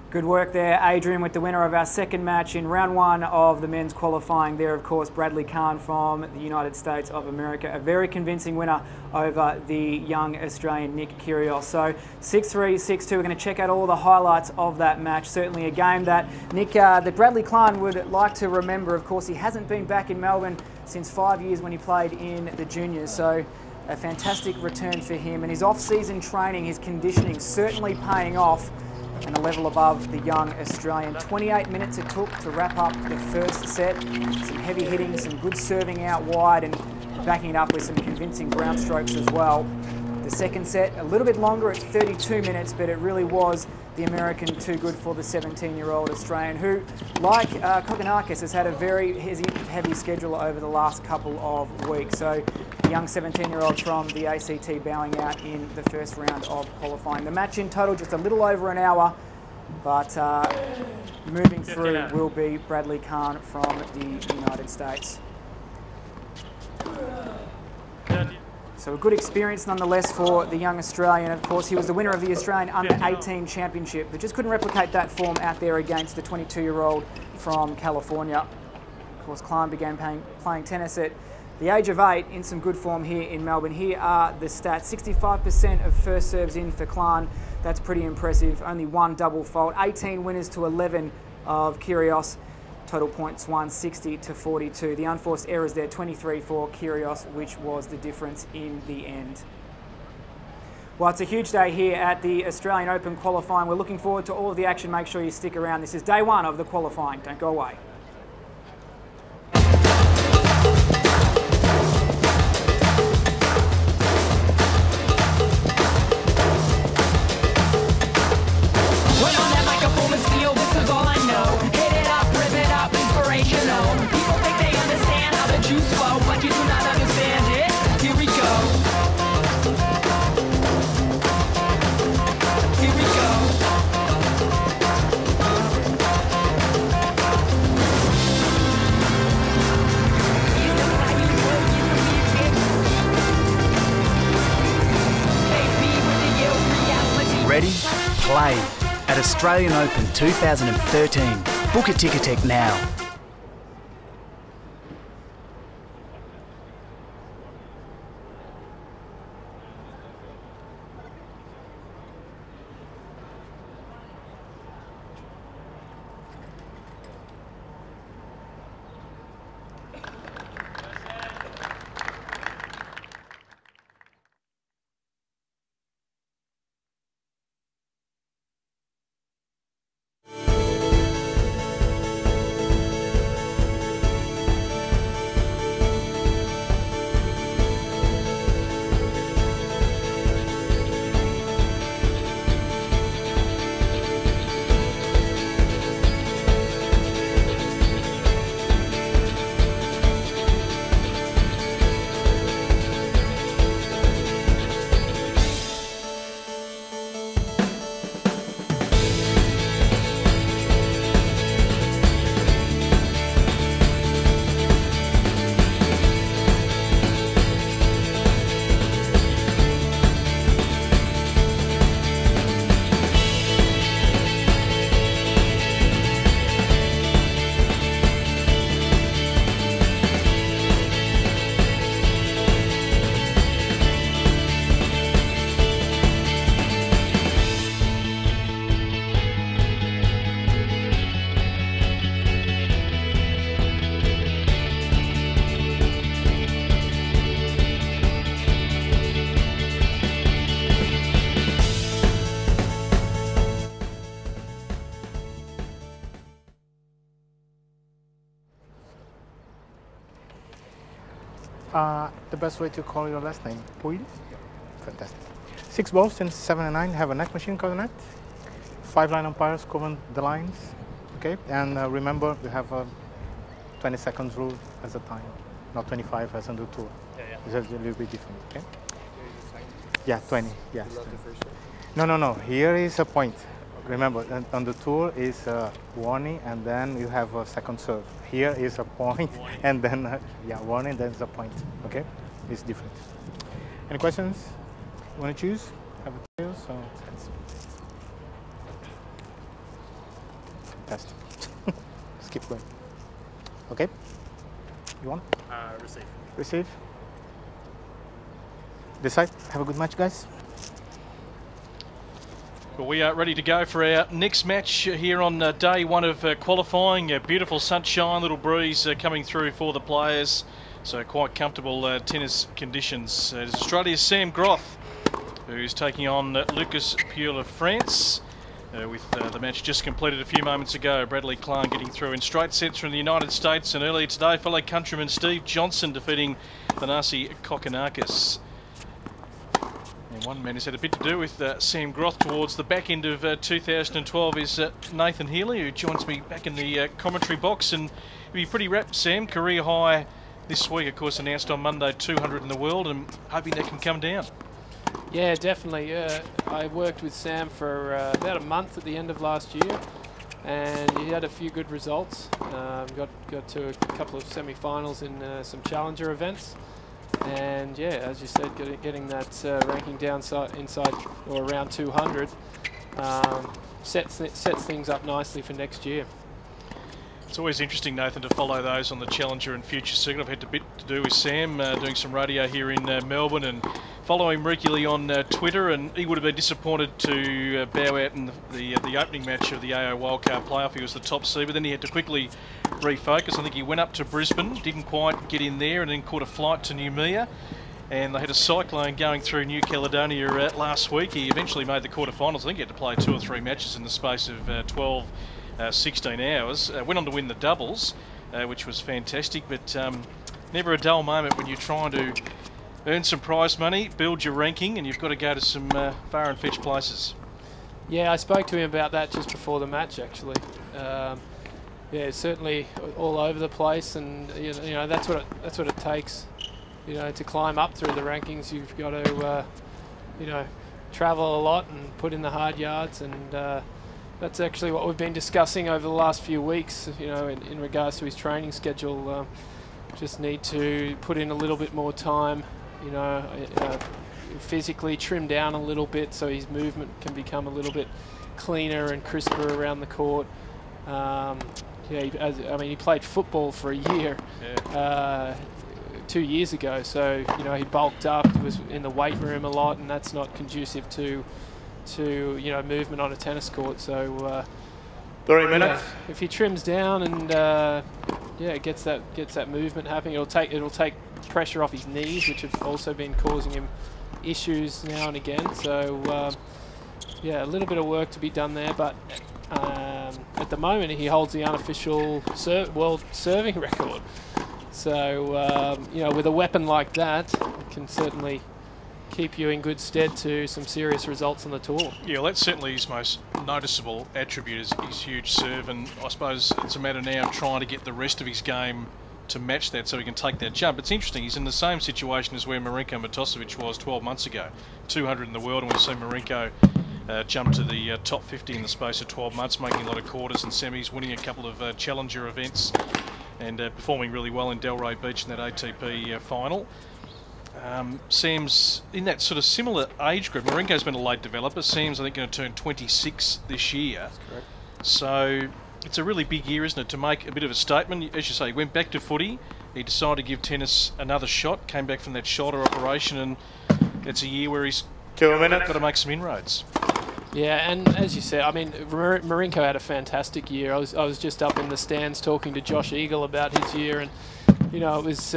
Good work there, Adrian, with the winner of our second match in round 1 of the men's qualifying. There, of course, Bradley Kahn from the United States of America. A very convincing winner over the young Australian Nick Kyrgios. So 6-3, 6-2. We're going to check out all the highlights of that match. Certainly a game that that Bradley Kahn would like to remember. Of course, he hasn't been back in Melbourne since 5 years when he played in the juniors. So a fantastic return for him. And his off-season training, his conditioning, certainly paying off, and a level above the young Australian. 28 minutes it took to wrap up the first set. Some heavy hitting, some good serving out wide, and backing it up with some convincing ground strokes as well. The second set, a little bit longer at 32 minutes, but it really was the American too good for the 17-year-old Australian, who, like Kokkinakis, has had a very heavy schedule over the last couple of weeks. So the young 17-year-old from the ACT bowing out in the first round of qualifying. The match in total just a little over an hour, but moving through will be Bradley Kahn from the United States. So a good experience nonetheless for the young Australian. Of course, he was the winner of the Australian Under-18 Championship, but just couldn't replicate that form out there against the 22-year-old from California. Of course, Kahn began playing tennis at the age of 8 in some good form here in Melbourne. Here are the stats. 65% of first serves in for Kahn. That's pretty impressive. Only 1 double fault. 18 winners to 11 of Kyrgios. Total points won 60 to 42. The unforced errors there, 23 for Kyrgios, which was the difference in the end. Well, it's a huge day here at the Australian Open qualifying. We're looking forward to all of the action. Make sure you stick around. This is day one of the qualifying. Don't go away. When on that microphone and steel, this is all I know. Hit it up, rip it up, inspirational. People think they understand how the juice flow, but you do not understand it. Here we go. Here we go. Ready? Play. At Australian Open 2013. Book a Ticketek now. The best way to call your last name, Puil? Fantastic. 6 balls and 7 and 9 have a net machine coordinate. 5 line umpires cover the lines. Okay, and remember you have a 20 seconds rule as a time, not 25 as on the tour. It's a little bit different. Okay. Yeah, 20. Yes. No. Here is a point. Remember, on the tour is a warning, and then you have a second serve. Here is a point, and then warning, then it's a point. Okay, it's different. Any questions? You want to choose? Have a tail, so that's fantastic. Let's keep going. Okay. You want? Receive. Receive. Decide. Have a good match, guys. Well, we are ready to go for our next match here on day one of qualifying. Beautiful sunshine, little breeze coming through for the players, so quite comfortable tennis conditions. It is Australia's Sam Groth who's taking on Lucas Puel of France, with the match just completed a few moments ago. Bradley Clark getting through in straight sets from the United States, and earlier today fellow countryman Steve Johnson defeating Thanasi Kokkinakis. And one man who's had a bit to do with Sam Groth towards the back end of 2012 is Nathan Healy, who joins me back in the commentary box. And you'll be pretty wrapped, Sam. Career high this week, of course, announced on Monday, 200 in the world, and hoping that can come down. Yeah, definitely. I worked with Sam for about a month at the end of last year, and he had a few good results. Got to a couple of semi-finals in some challenger events. And yeah, as you said, getting that ranking down inside or around 200 sets things up nicely for next year. It's always interesting, Nathan, to follow those on the Challenger and Future circuit. I've had a bit to do with Sam, doing some radio here in Melbourne and follow him regularly on Twitter, and he would have been disappointed to bow out in the opening match of the AO Wildcard Playoff. He was the top seed, but then he had to quickly refocus. I think he went up to Brisbane, didn't quite get in there, and then caught a flight to Noumea. And they had a cyclone going through New Caledonia last week. He eventually made the quarterfinals. I think he had to play 2 or 3 matches in the space of 12, 16 hours. Went on to win the doubles, which was fantastic, but never a dull moment when you're trying to earn some prize money, build your ranking, and you've got to go to some far and fetched places. Yeah, I spoke to him about that just before the match, actually. Yeah, certainly all over the place, and you know that's what it takes. You know, to climb up through the rankings, you've got to you know, travel a lot and put in the hard yards, and that's actually what we've been discussing over the last few weeks. You know, in regards to his training schedule, just need to put in a little bit more time. You know, physically trim down a little bit so his movement can become a little bit cleaner and crisper around the court. Yeah, I mean, he played football for a year 2 years ago, so you know he bulked up, was in the weight room a lot, and that's not conducive to you know, movement on a tennis court. So 30 minutes. If he trims down and yeah, gets that movement happening, it'll take pressure off his knees, which have also been causing him issues now and again. So yeah, a little bit of work to be done there, but at the moment he holds the unofficial world serving record. So you know, with a weapon like that, it can certainly keep you in good stead to some serious results on the tour. Yeah, well, that's certainly his most noticeable attribute, is his huge serve, and I suppose it's a matter now of trying to get the rest of his game to match that so he can take that jump. It's interesting, he's in the same situation as where Marinko Matosevic was 12 months ago. 200 in the world, and we've seen Marinko jump to the top 50 in the space of 12 months, making a lot of quarters and semis, winning a couple of challenger events, and performing really well in Delray Beach in that ATP final. Sam's in that sort of similar age group. Marinko's been a late developer. Sam's, I think, going to turn 26 this year. That's correct. So it's a really big year, isn't it, to make a bit of a statement. As you say, he went back to footy. He decided to give tennis another shot, came back from that shoulder operation, and it's a year where he's got to make some inroads. Yeah, and as you said, I mean, Marinko had a fantastic year. I was just up in the stands talking to Josh Eagle about his year, and you know, it was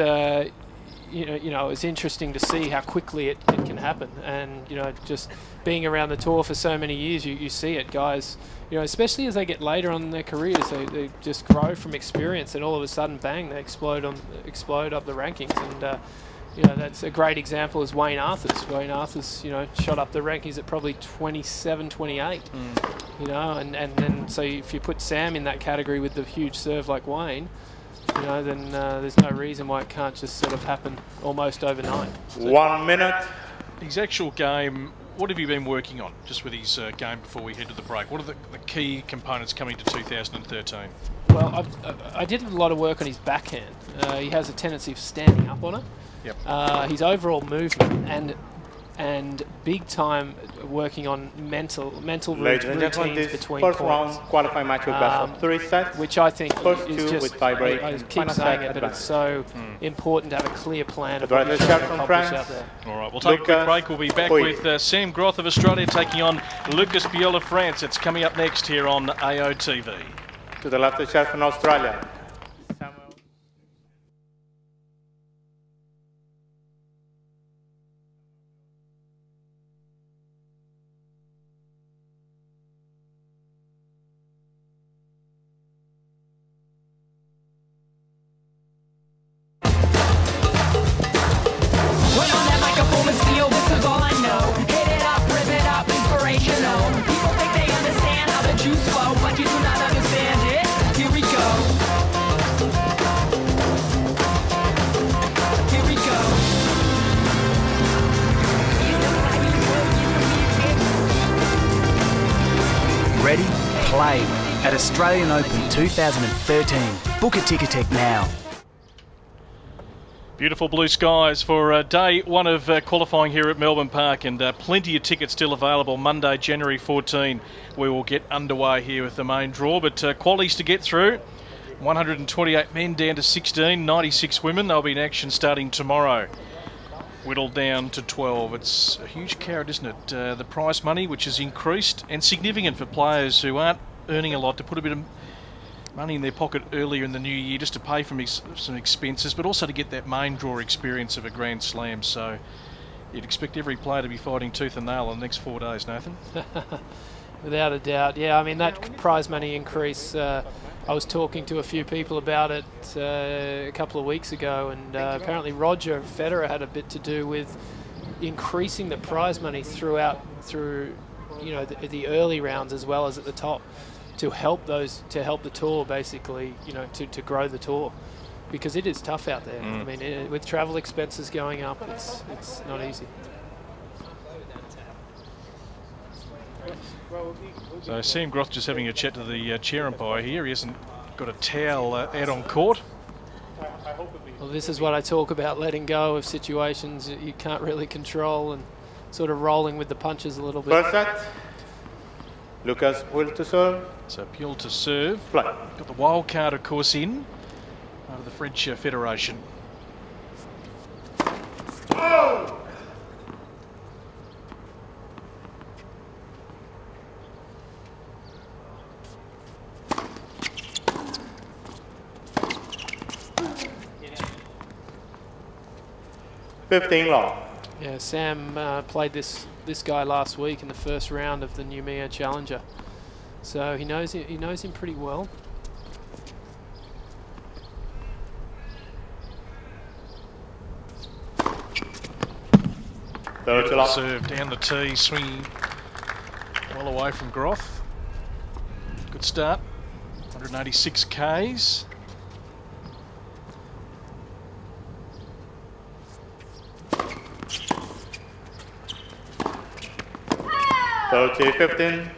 you know, it's interesting to see how quickly it can happen. And you know, just being around the tour for so many years, you see it, guys. You know, especially as they get later on in their careers, they just grow from experience, and all of a sudden, bang, they explode up the rankings. And you know, that's a great example is Wayne Arthurs. Wayne Arthurs, you know, shot up the rankings at probably 27, 28. You know, and then so if you put Sam in that category with the huge serve like Wayne, you know, then there's no reason why it can't just sort of happen almost overnight. So 1 minute. His actual game, what have you been working on just with his game before we head to the break? What are the key components coming to 2013? Well, I did a lot of work on his backhand. He has a tendency of standing up on it. Yep. His overall movement and big time working on mental routines between first points. round qualifying match with best of 3 sets. Which I think first is two just, with tie break. I keep saying it, but it's so important to have a clear plan of Right, what you're trying to accomplish out there. All right, we'll take a quick break. We'll be back with Sam Groth of Australia taking on Lucas Biel of France. It's coming up next here on AOTV. To the left, the chef from Australia. Ready? Play at Australian Open 2013. Book a Ticketek now. Beautiful blue skies for day one of qualifying here at Melbourne Park, and plenty of tickets still available. Monday, January 14, we will get underway here with the main draw, but qualies to get through. 128 men down to 16, 96 women. They'll be in action starting tomorrow. whittled down to 12. It's a huge carrot, isn't it? The prize money, which has increased, and significant for players who aren't earning a lot, to put a bit of money in their pocket earlier in the new year just to pay for some expenses, but also to get that main draw experience of a Grand Slam. So you'd expect every player to be fighting tooth and nail in the next 4 days, Nathan. Without a doubt, yeah. I mean, that prize money increase, I was talking to a few people about it a couple of weeks ago, and apparently Roger Federer had a bit to do with increasing the prize money through the early rounds as well as at the top, to help the tour, basically, to grow the tour, because it is tough out there. I mean, with travel expenses going up, it's not easy. So Sam Groth just having a chat to the chair umpire here. He hasn't got a towel out on court. Well, this is what I talk about, letting go of situations that you can't really control and sort of rolling with the punches a little bit. First set. Lucas Puel to serve. So Puel to serve. Play. Got the wild card, of course, in out of the French Federation. Oh! long. Yeah, Sam played this guy last week in the first round of the Noumea Challenger, so he knows him pretty well. Serve down the tee, swinging well away from Groth. Good start. 186 Ks. 15.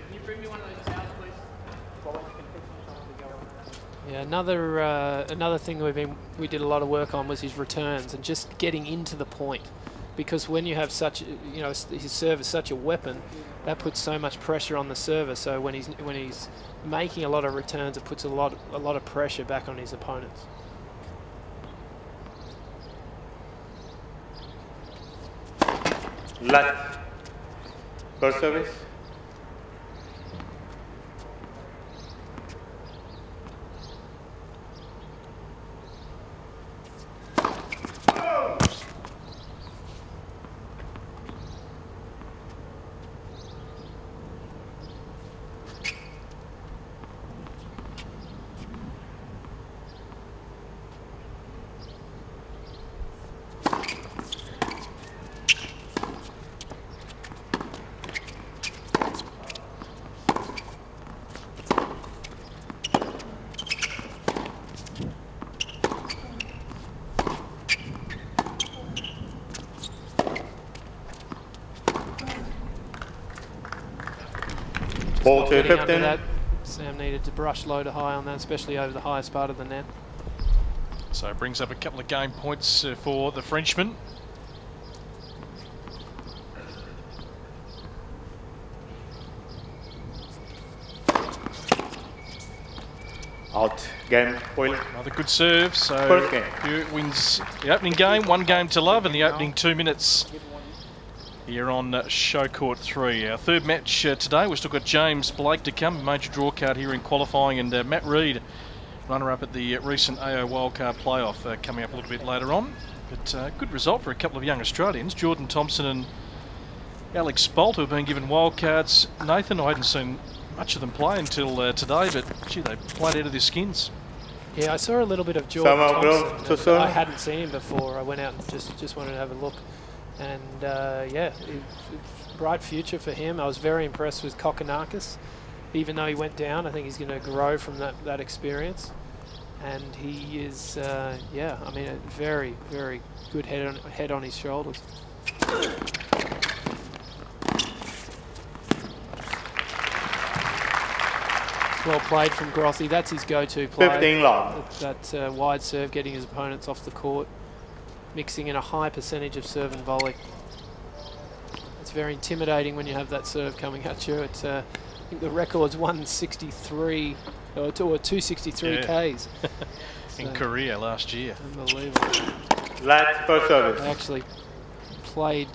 Yeah, another thing we did a lot of work on was his returns and just getting into the point, because when you have such, his serve is such a weapon, that puts so much pressure on the server. So when he's making a lot of returns, it puts a lot of pressure back on his opponents. Left. First service. Ball to 15. That, Sam needed to brush low to high on that, especially over the highest part of the net. So it brings up a couple of game points for the Frenchman. Out. Game. Oil. Another good serve. So first game. Hewitt wins the opening game. 1 game to love in the opening 2 minutes. Here on Show Court 3. Our third match today, we've still got James Blake to come, major draw card here in qualifying, and Matt Reid, runner-up at the recent AO Wildcard Playoff, coming up a little bit later on. But good result for a couple of young Australians, Jordan Thompson and Alex Bolt, who have been given wildcards. Nathan, I hadn't seen much of them play until today, but gee, they played out of their skins. Yeah, I saw a little bit of Jordan Thompson. I hadn't seen him before. I went out and just wanted to have a look. And yeah, bright future for him. I was very impressed with Kokkinakis. Even though he went down, I think he's going to grow from that experience. And he is, yeah, I mean, a very, very good head on his shoulders. Well played from Grothy. That's his go-to play. 15 long. That wide serve, getting his opponents off the court, mixing in a high percentage of serve and volley. It's very intimidating when you have that serve coming at you. It's, I think the record's 163 or 263 Ks. In Korea last year. Unbelievable. Last first service. They actually played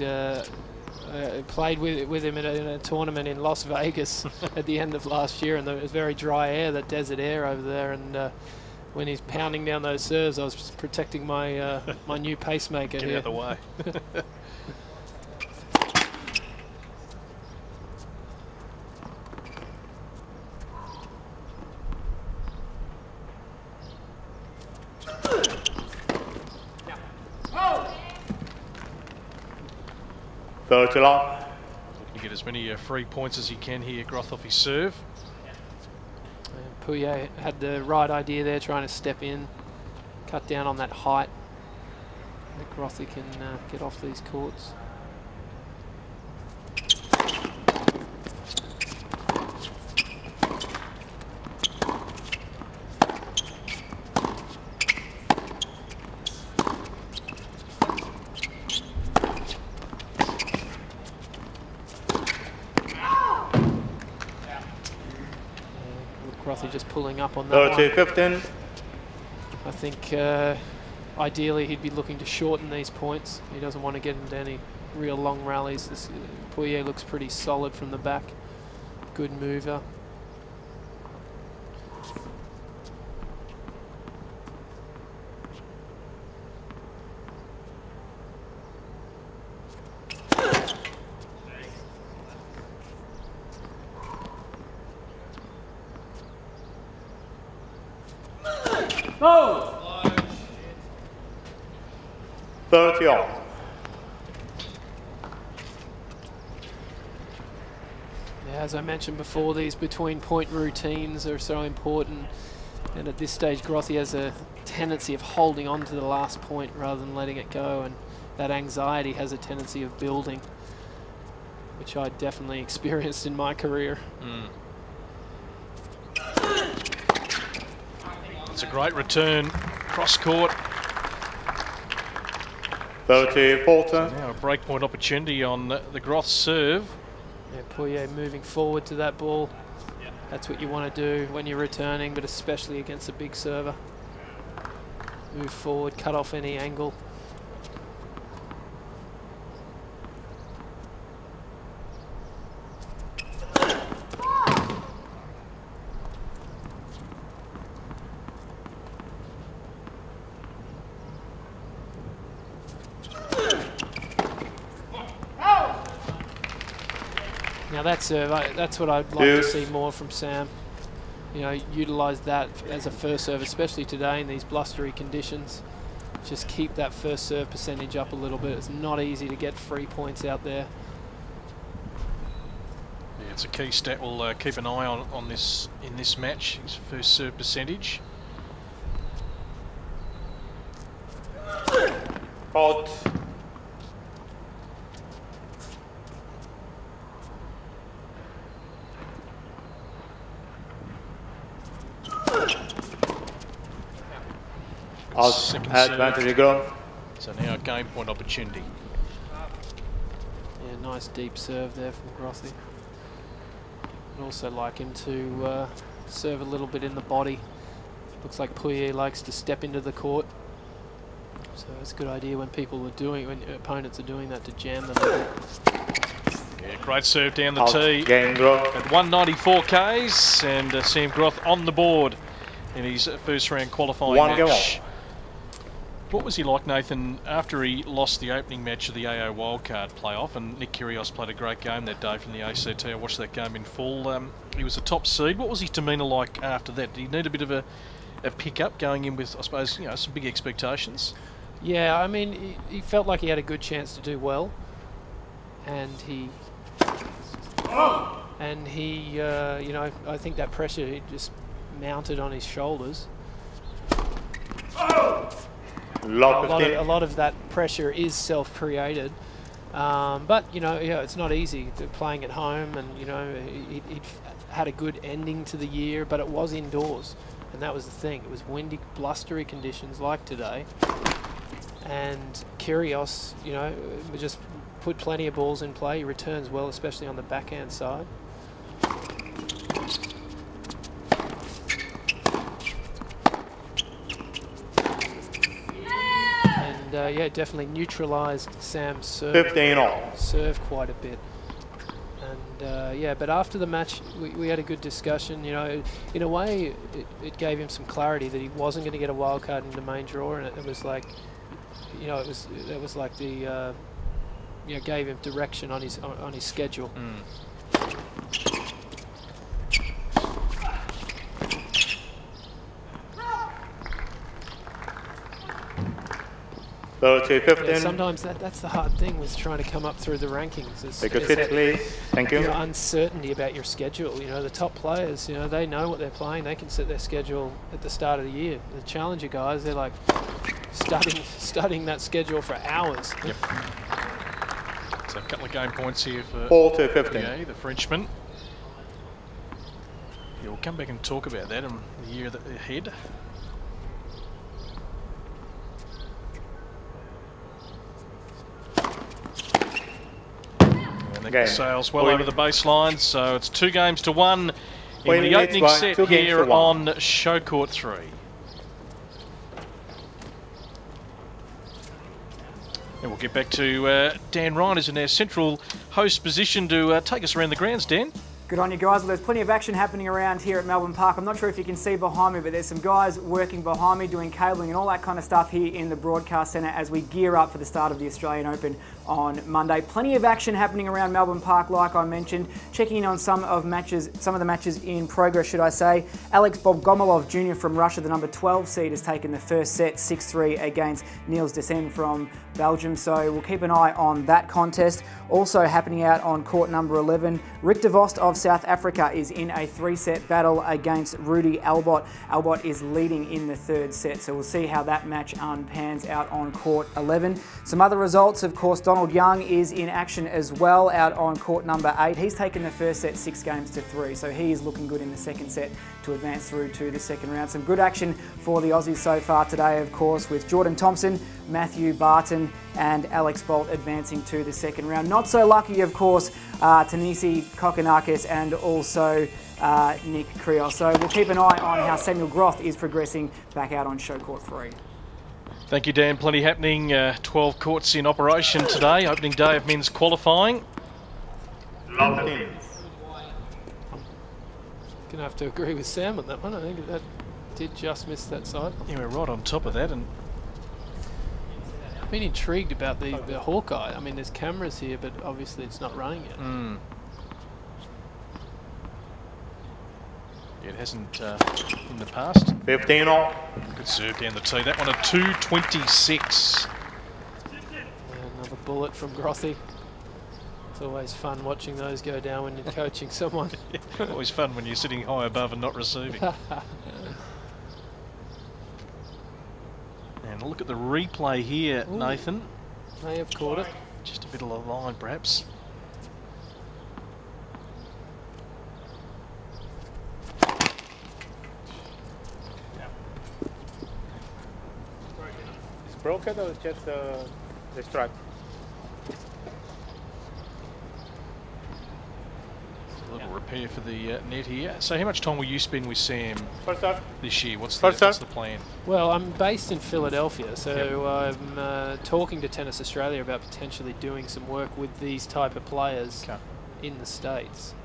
with him in a tournament in Las Vegas at the end of last year, and there was very dry air, that desert air over there, and when he's pounding down those serves, I was just protecting my my new pacemaker. Get here. out of the way. Looking to get as many free points as he can here, Groth off his serve. Pouillet had the right idea there, trying to step in, cut down on that height. That Grothy can get off these courts. Just pulling up on that 30-15. I think ideally he'd be looking to shorten these points. He doesn't want to get into any real long rallies. This Pouillet looks pretty solid from the back. Good mover. No! 30 off. Yeah, as I mentioned before, these between point routines are so important, and at this stage Grothy has a tendency of holding on to the last point rather than letting it go, and that anxiety has a tendency of building, which I definitely experienced in my career. It's a great return, cross court. 30-14. So now a breakpoint opportunity on the Groth serve. Yeah, Pouillet moving forward to that ball. That's what you want to do when you're returning, but especially against a big server. Move forward, cut off any angle. Now that's what I'd like to see more from Sam. You know, utilise that as a first serve, especially today in these blustery conditions. Just keep that first serve percentage up a little bit. It's not easy to get free points out there. Yeah, it's a key stat we'll keep an eye on this in this match. His first serve percentage. Out. Advantage Igor. So now a game point opportunity. Yeah, nice deep serve there from Grothy. I'd also like him to serve a little bit in the body. Looks like Pouillet likes to step into the court. So it's a good idea when when opponents are doing that, to jam them. Yeah, great serve down the tee. Game Groth. At 194 Ks, and Sam Groth on the board in his first round qualifying match. What was he like, Nathan, after he lost the opening match of the AO Wildcard playoff, and Nick Kyrgios played a great game that day from the ACT. I watched that game in full. He was a top seed. What was his demeanour like after that? Did he need a bit of a pick-up going in with, I suppose, you know, some big expectations? Yeah, I mean, he felt like he had a good chance to do well, and he, you know, I think that pressure he just mounted on his shoulders. A lot of that pressure is self-created, but you know, yeah, it's not easy playing at home, and you know, he'd had a good ending to the year, but it was indoors, and that was the thing. It was windy, blustery conditions like today, and Kyrgios, you know, just put plenty of balls in play. He returns well, especially on the backhand side. yeah, definitely neutralised Sam's serve. 15-all. Serve quite a bit. And yeah, but after the match, we had a good discussion. You know, in a way, it gave him some clarity that he wasn't going to get a wild card in the main draw, and it was like, you know, it was like the, you know, gave him direction on his schedule. Mm. 30-15. Yeah, sometimes that's the hard thing with trying to come up through the rankings. Take a seat, please. Thank you. Uncertainty about your schedule. You know, the top players, you know, they know what they're playing. They can set their schedule at the start of the year. The challenger guys, they're like studying that schedule for hours. Yep. So a couple of game points here for 4-15. the Frenchman. Yeah, we'll come back and talk about that in the year ahead. Sails well over the baseline, so it's 2-1 in the opening set here on Show Court 3. And we'll get back to Dan Ryan, who's in our central host position to take us around the grounds. Dan? Good on you guys. Well, there's plenty of action happening around here at Melbourne Park. I'm not sure if you can see behind me, but there's some guys working behind me doing cabling and all that kind of stuff here in the broadcast centre as we gear up for the start of the Australian Open on Monday. Plenty of action happening around Melbourne Park, like I mentioned. Checking in on some of the matches in progress, should I say. Alex Bogomolov Jr. from Russia, the number 12 seed, has taken the first set 6-3 against Niels Dessen from Belgium, so we'll keep an eye on that contest. Also happening out on court number 11, Rick de Vost of South Africa is in a 3-set battle against Rudy Albot. Albot is leading in the 3rd set, so we'll see how that match pans out on court 11. Some other results, of course, Donald Young is in action as well out on court number 8. He's taken the first set 6-3, so he is looking good in the 2nd set to advance through to the 2nd round. Some good action for the Aussies so far today, of course, with Jordan Thompson, Matthew Barton and Alex Bolt advancing to the 2nd round. Not so lucky, of course, Tanisi Kokonakis and also Nick Krios. So we'll keep an eye on how Samuel Groth is progressing back out on Show Court 3. Thank you, Dan. Plenty happening. 12 courts in operation today. Opening day of men's qualifying. Gonna have to agree with Sam on that one. I think that did just miss that side. Yeah, we're right on top of that. And I've been intrigued about the Hawkeye. I mean, there's cameras here, but obviously it's not running yet. Yeah, it hasn't in the past. 15-all. Good serve down the tee. That one a 226. Another bullet from Grothy. It's always fun watching those go down when you're coaching someone. Always fun when you're sitting high above and not receiving. And look at the replay here, Ooh, Nathan. May have caught it. Just a bit of a line, perhaps. It's broken or just the strike? A little repair for the net here. So how much time will you spend with Sam this year? What's the plan? Well, I'm based in Philadelphia, so I'm talking to Tennis Australia about potentially doing some work with these type of players in the States.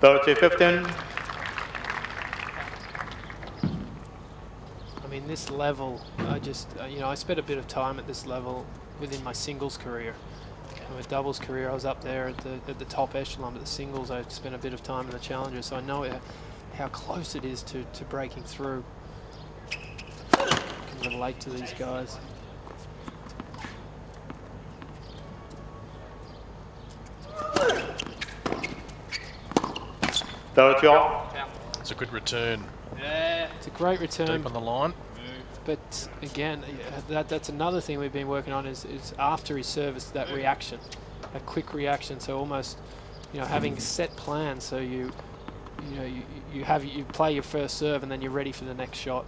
30-15. I mean, this level, I just, you know, I spent a bit of time at this level within my singles career. In my doubles career, I was up there at the top echelon, but the singles, I spent a bit of time in the challenger, so I know how close it is to breaking through. I can relate to these guys. It's a good return. Yeah. It's a great return. Deep on the line. But again, that's another thing we've been working on is after his service, that reaction, a quick reaction. So almost, you know, having set plans. So you play your first serve and then you're ready for the next shot.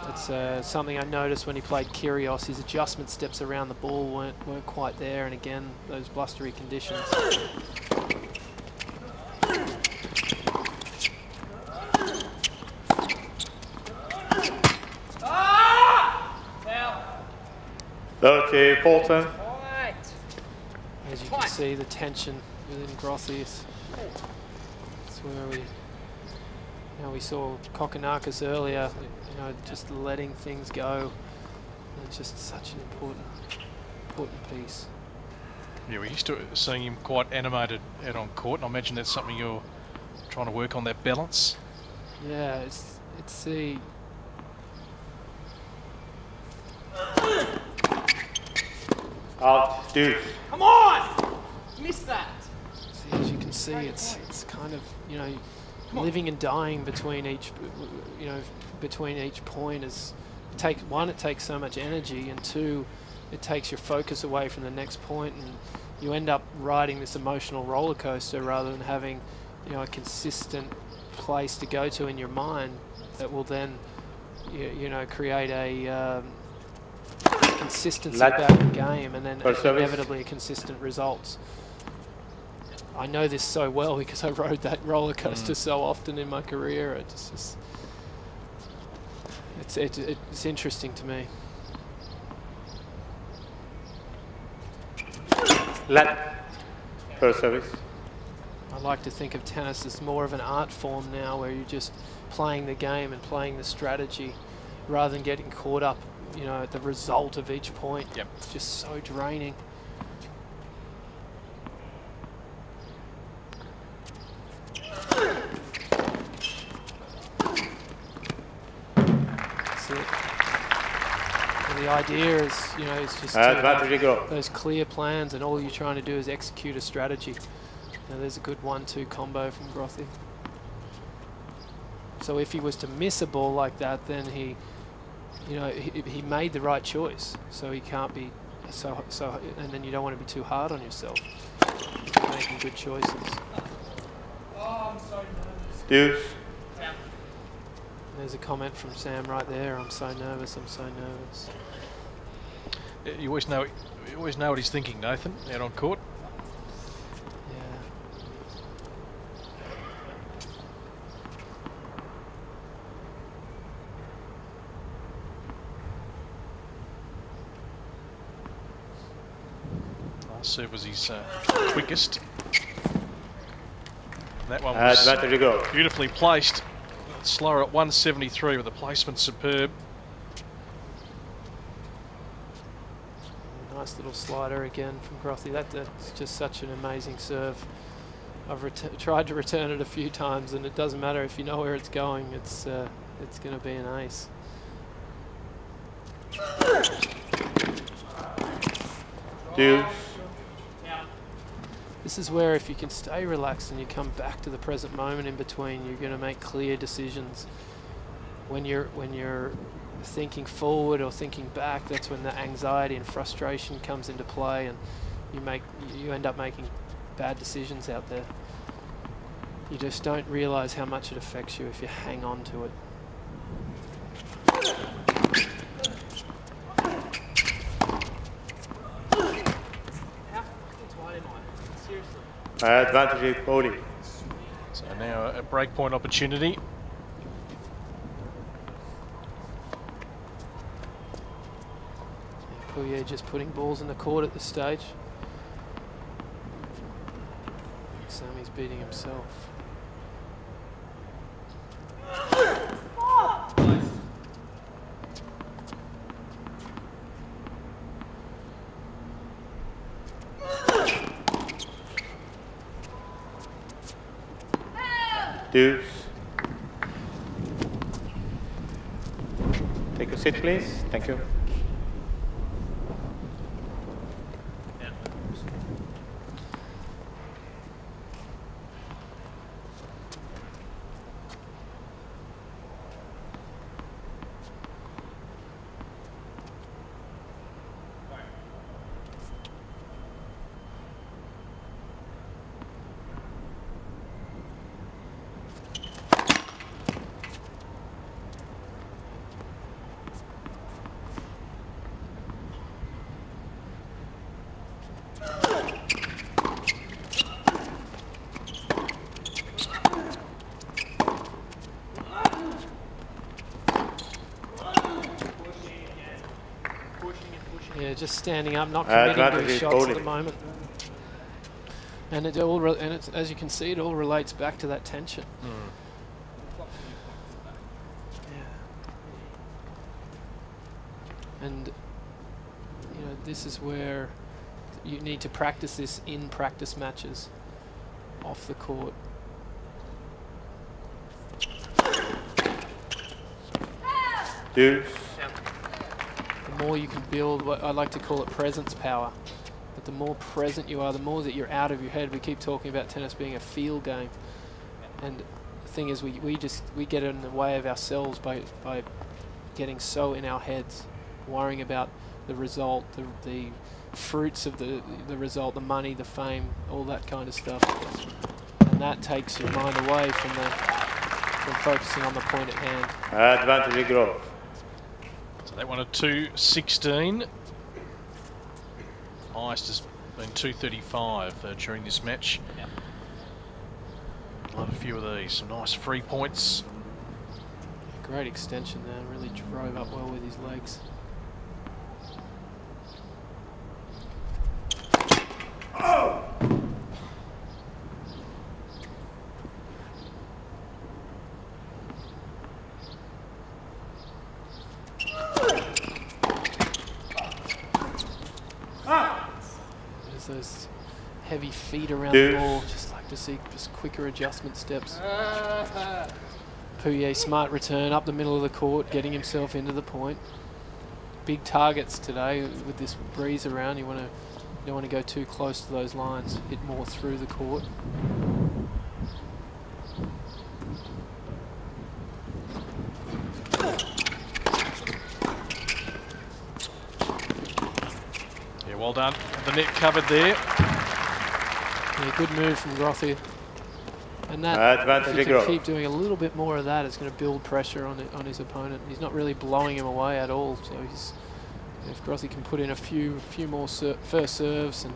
That's something I noticed when he played Kyrgios. His adjustment steps around the ball weren't quite there, and again, those blustery conditions. 30, Fulton. As you can see, the tension within Grothy is where we saw Kokkinakis earlier, just letting things go. It's just such an important piece. Yeah, we're used to seeing him quite animated out on court, and I imagine that's something you're trying to work on, that balance. Yeah, it's the... Out, deuce. Come on! Missed that. See, as you can see, it's kind of, living and dying between each, between each point is, it takes so much energy, and two, it takes your focus away from the next point, and you end up riding this emotional roller coaster rather than having, a consistent place to go to in your mind that will then, create a consistency back in the game, and then inevitably consistent results. I know this so well because I rode that roller coaster so often in my career. It's interesting to me. First service. I like to think of tennis as more of an art form now, where you're just playing the game and playing the strategy rather than getting caught up, at the result of each point. Yep. It's just so draining. That's it. And the idea is, is just to have those clear plans, and all you're trying to do is execute a strategy. Now there's a good 1-2 combo from Grothy. So if he was to miss a ball like that, then he made the right choice. So he can't be and then you don't want to be too hard on yourself. You're making good choices. Oh, I'm so nervous. Deuce. There's a comment from Sam right there. I'm so nervous. I'm so nervous. You always know what he's thinking, Nathan, out on court. Serve was his quickest. That one was beautifully placed. Slower at 173 with the placement superb. Nice little slider again from Grothy. That's just such an amazing serve. I've tried to return it a few times, and it doesn't matter if you know where it's going. It's going to be an ace. Deuce. This is where, if you can stay relaxed and you come back to the present moment in between, you're going to make clear decisions. When you're thinking forward or thinking back, that's when the anxiety and frustration comes into play, and you end up making bad decisions out there. You just don't realize how much it affects you if you hang on to it. Advantage bowling. So now a breakpoint opportunity. Pouillet just putting balls in the court at this stage. Sammy's beating himself. Deuce. Take a seat, please. Thank you. Yeah, just standing up, not committing to his shots at the moment. And it all, as you can see, it all relates back to that tension. And you know, this is where you need to practice this in practice matches off the court. Deuce. The more you can build what I like to call it presence power. But the more present you are, the more that you're out of your head. We keep talking about tennis being a feel game. And the thing is, we get in the way of ourselves by getting so in our heads, worrying about the result, the fruits of the result, the money, the fame, all that kind of stuff. And that takes your mind away from focusing on the point at hand. Advantage Igor. So that one at 2:16. Highest has been 2:35 during this match. Love a few of these. Some nice free points. Great extension there. Really drove up well with his legs. Oh! There's those heavy feet around the ball. Just like to see just quicker adjustment steps. Pouillet, smart return up the middle of the court, getting himself into the point. Big targets today with this breeze around. You don't want to go too close to those lines. Hit more through the court. Yeah, well done. The net covered there. Yeah, good move from Grothy. And that, if he can keep doing a little bit more of that, it's going to build pressure on his opponent. He's not really blowing him away at all. So if Grothy can put in a few more first serves and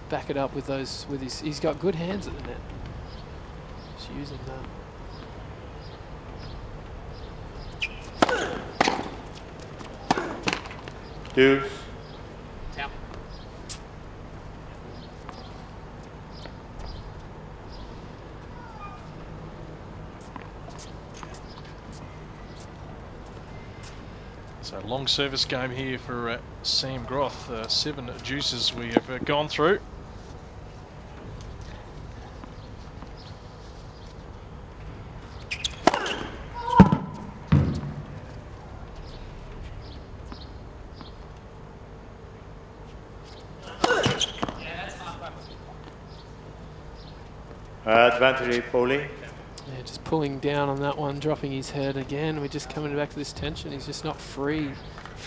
back it up with those, he's got good hands at the net. Just using that. Deuce. So long service game here for Sam Groth. 7 deuces we have gone through. Advantage Paulie. Yeah, just pulling down on that one, dropping his head again. We're just coming back to this tension. He's just not free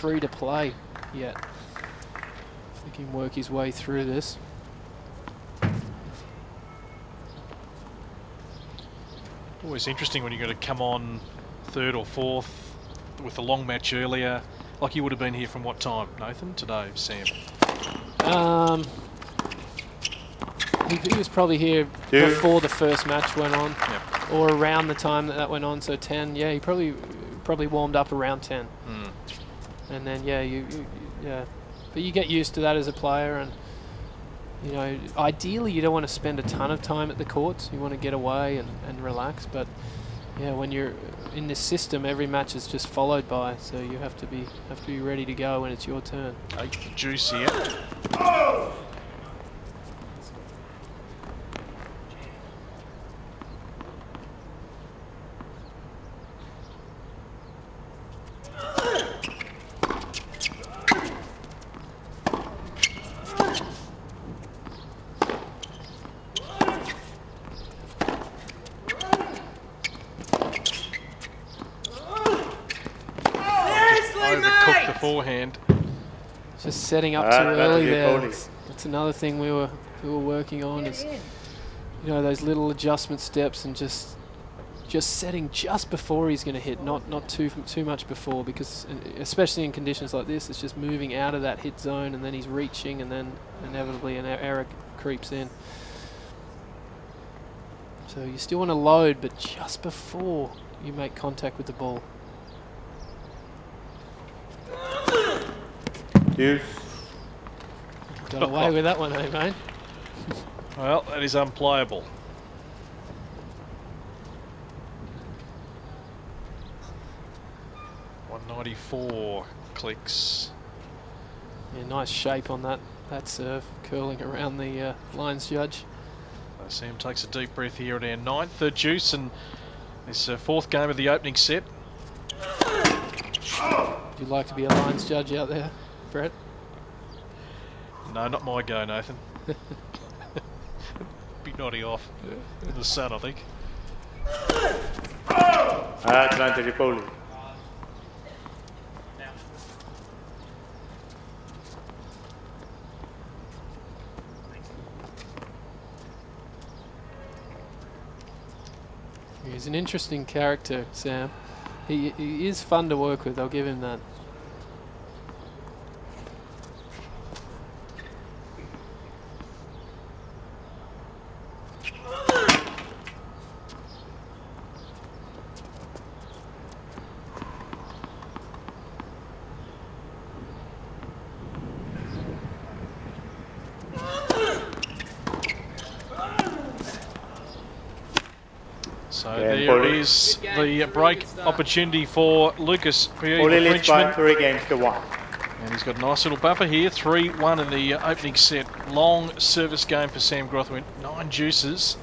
to play yet. He can work his way through this. Always interesting when you've got to come on third or fourth with a long match earlier. Like you would have been here from what time, Nathan? Today, Sam? He was probably here before the first match went on, or around the time that went on. So 10, yeah, he probably warmed up around 10, and then yeah, but you get used to that as a player, and you know, ideally you don't want to spend a ton of time at the courts. You want to get away and relax, but yeah, when you're in this system, every match is just followed by, so you have to be ready to go when it's your turn. 8th juice here. Overcooked the forehand. Just setting up too early there. That's another thing we were working on, is you know, those little adjustment steps and just setting just before he's going to hit, not too much before, because especially in conditions like this, it's just moving out of that hit zone and then he's reaching, and then inevitably an error creeps in. So you still want to load, but just before you make contact with the ball. Deuce. Got away with that one, eh, mate? Well, that is unplayable. .194 clicks. Yeah, nice shape on that serve, curling around the lines judge. Sam takes a deep breath here at our 9th deuce, and this 4th game of the opening set. Would you like to be a lines judge out there, Brett? No, not my go, Nathan. Be nodding off in the sun, I think. Atlanta Poli. He's an interesting character, Sam. He is fun to work with, I'll give him that. So there is the break opportunity for Lucas. Poli leads by 3 games to 1. And he's got a nice little buffer here. 3-1 in the opening set. Long service game for Sam Grothwin. 9 deuces.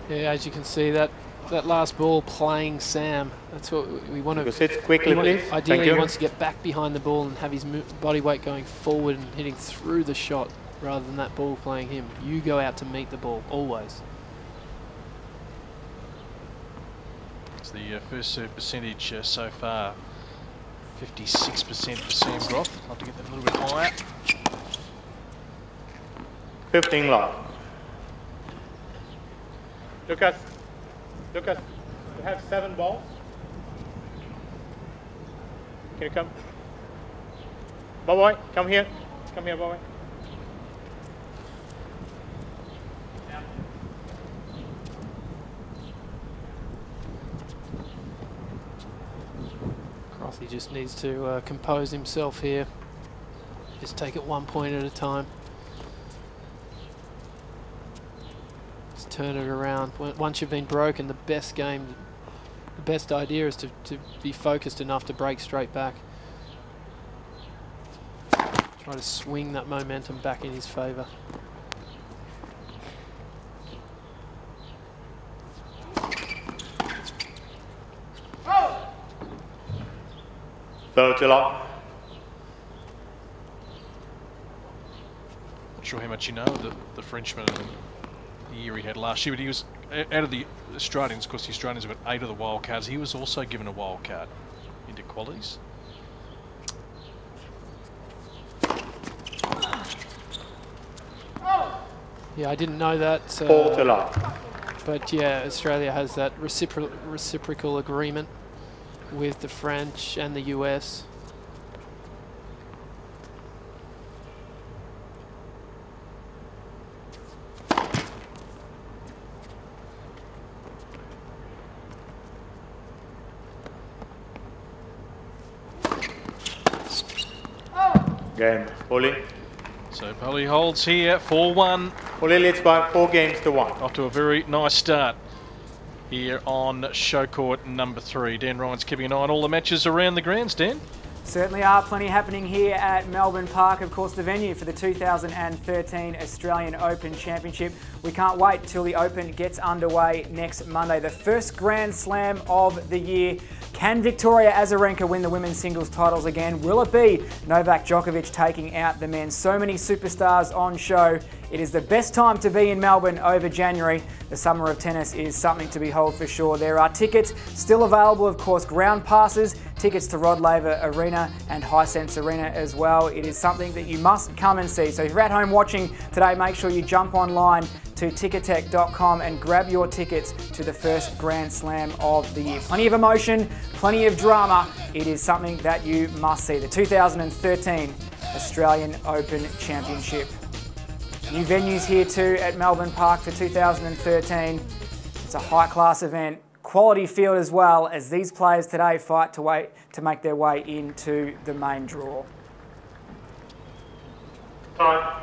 Yeah, as you can see, that last ball playing Sam. That's what we want to. Sit quickly, please. Ideally, he wants to get back behind the ball and have his body weight going forward and hitting through the shot rather than that ball playing him. You go out to meet the ball, always. It's the first serve percentage so far. 56% for Sam Groth. I'll have to get that a little bit higher. 15 love. Lucas, you have 7 balls. Can you come? Boy, come here. Come here, boy. He just needs to compose himself here. Just take it 1 point at a time. Just turn it around. Once you've been broken, the best idea is to be focused enough to break straight back. Try to swing that momentum back in his favour. Not sure how much you know of the Frenchman and the year he had last year, but he was out of the Australians. Of course, the Australians have got 8 of the wild cards. He was also given a wild card into qualities. Yeah, I didn't know that. But yeah, Australia has that reciprocal agreement with the French and the US. Game, Poli. So Poli holds here, 4-1. Poli leads by 4 games to 1. Off to a very nice start here on show court number 3. Dan Ryan's keeping an eye on all the matches around the grounds. Dan? Certainly are plenty happening here at Melbourne Park, of course the venue for the 2013 Australian Open Championship. We can't wait till the Open gets underway next Monday. The first Grand Slam of the year. Can Victoria Azarenka win the women's singles titles again? Will it be Novak Djokovic taking out the men? So many superstars on show. It is the best time to be in Melbourne over January. The summer of tennis is something to behold for sure. There are tickets still available, of course, ground passes, tickets to Rod Laver Arena and Hisense Arena as well. It is something that you must come and see. So if you're at home watching today, make sure you jump online to ticketek.com and grab your tickets to the first Grand Slam of the year. Plenty of emotion, plenty of drama. It is something that you must see. The 2013 Australian Open Championship. New venues here too at Melbourne Park for 2013. It's a high-class event. quality field as well, as these players today fight to make their way into the main draw. Time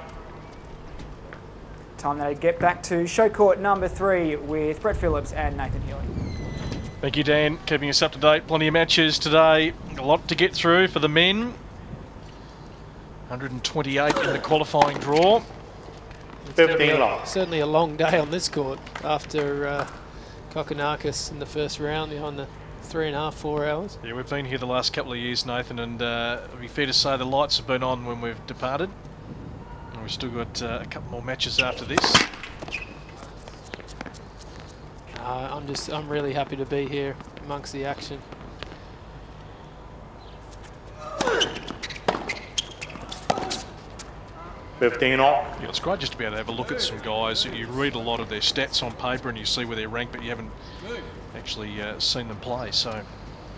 now to get back to show court number 3 with Brett Phillips and Nathan Healy. Thank you, Dan. Keeping us up to date. Plenty of matches today. A lot to get through for the men. 128 in the qualifying draw. 15 long. Certainly a long day on this court after Kokkinakis in the first round behind the 3.5, 4 hours. Yeah, we've been here the last couple of years, Nathan, and it'd be fair to say the lights have been on when we've departed. And we've still got a couple more matches after this. I'm really happy to be here amongst the action. Yeah, it's great just to be able to have a look at some guys. You read a lot of their stats on paper and you see where they're ranked, but you haven't actually seen them play. So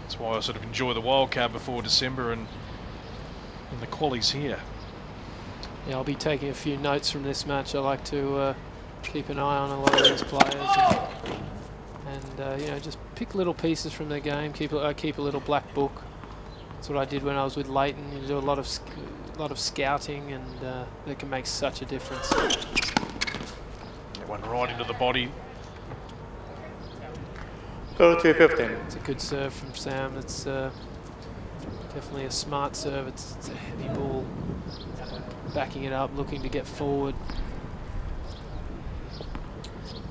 that's why I sort of enjoy the wildcard before December and the qualies here. Yeah, I'll be taking a few notes from this match. I like to keep an eye on a lot of these players and you know, just pick little pieces from their game. I keep a little black book. That's what I did when I was with Leighton. You do a lot of scouting, and that can make such a difference. That one right into the body. Go to 15. It's a good serve from Sam. It's definitely a smart serve. It's a heavy ball, backing it up, looking to get forward.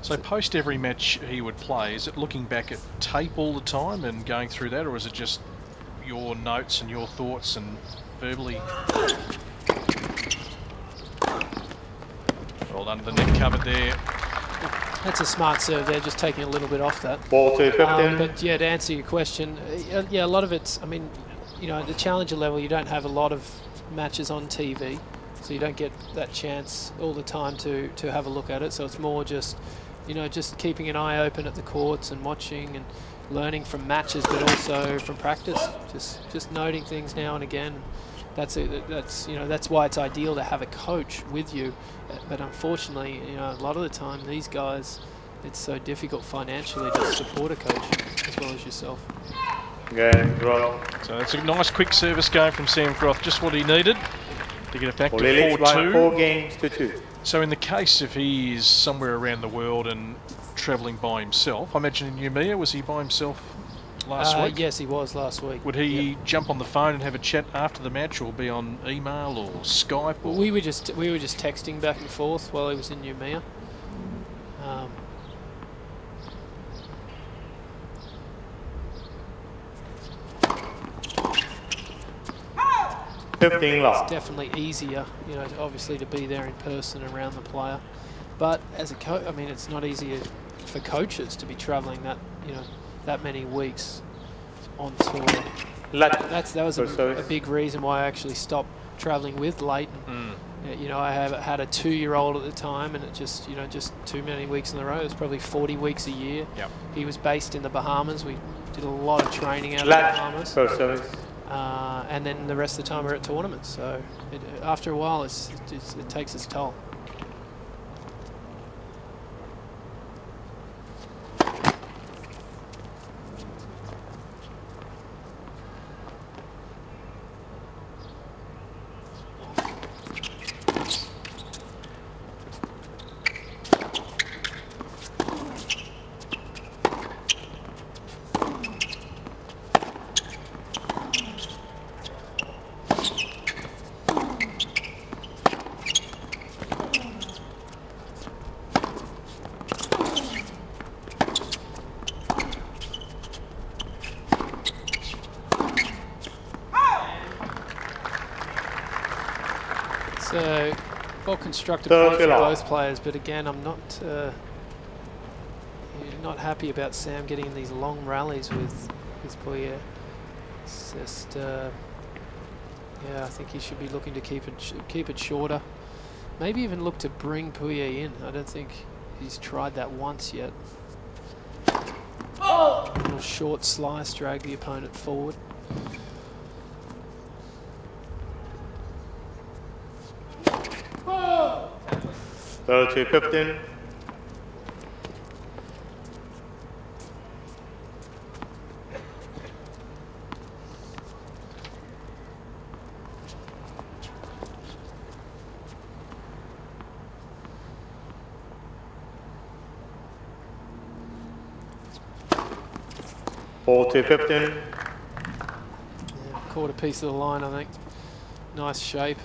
So post every match he would play, is it looking back at tape all the time and going through that, or is it just your notes and your thoughts and verbally? Well done, the net covered there. That's a smart serve there, just taking a little bit off that. Ball to 15. But yeah, to answer your question, yeah, a lot of it's, I mean, you know, at the challenger level, you don't have a lot of matches on TV, so you don't get that chance all the time to have a look at it. So it's more just, you know, just keeping an eye open at the courts and watching and learning from matches, but also from practice. Just noting things now and again. That's you know, that's why it's ideal to have a coach with you. But unfortunately, you know, a lot of the time these guys, it's so difficult financially to support a coach as well as yourself. Game draw. So it's a nice quick service game from Sam Groth, just what he needed to get it back to 4-2. 4 games to 2. So in the case if he is somewhere around the world and travelling by himself, I imagine in Umea, was he by himself last week? Yes, he was last week. Would he jump on the phone and have a chat after the match, or be on email or Skype? Or? Well, we were just texting back and forth while he was in Umea. 15 long. It's definitely easier, you know, obviously to be there in person around the player. But as a coach, I mean, it's not easy for coaches to be travelling that many weeks on tour. That was a big reason why I actually stopped travelling with Leighton. You know, I had a 2-year-old at the time, and it just, you know, just too many weeks in a row. It was probably 40 weeks a year. Yep. He was based in the Bahamas. We did a lot of training out of the Bahamas. And then the rest of the time we're at tournaments. So after a while, it takes its toll. Constructed point for both players, but again, I'm not happy about Sam getting in these long rallies with Pouillet. It's just, yeah, I think he should be looking to keep it shorter. Maybe even look to bring Pouillet in. I don't think he's tried that once yet. A little short slice, drag the opponent forward. Go to 15. 40-15. Caught a piece of the line, I think. Nice shape.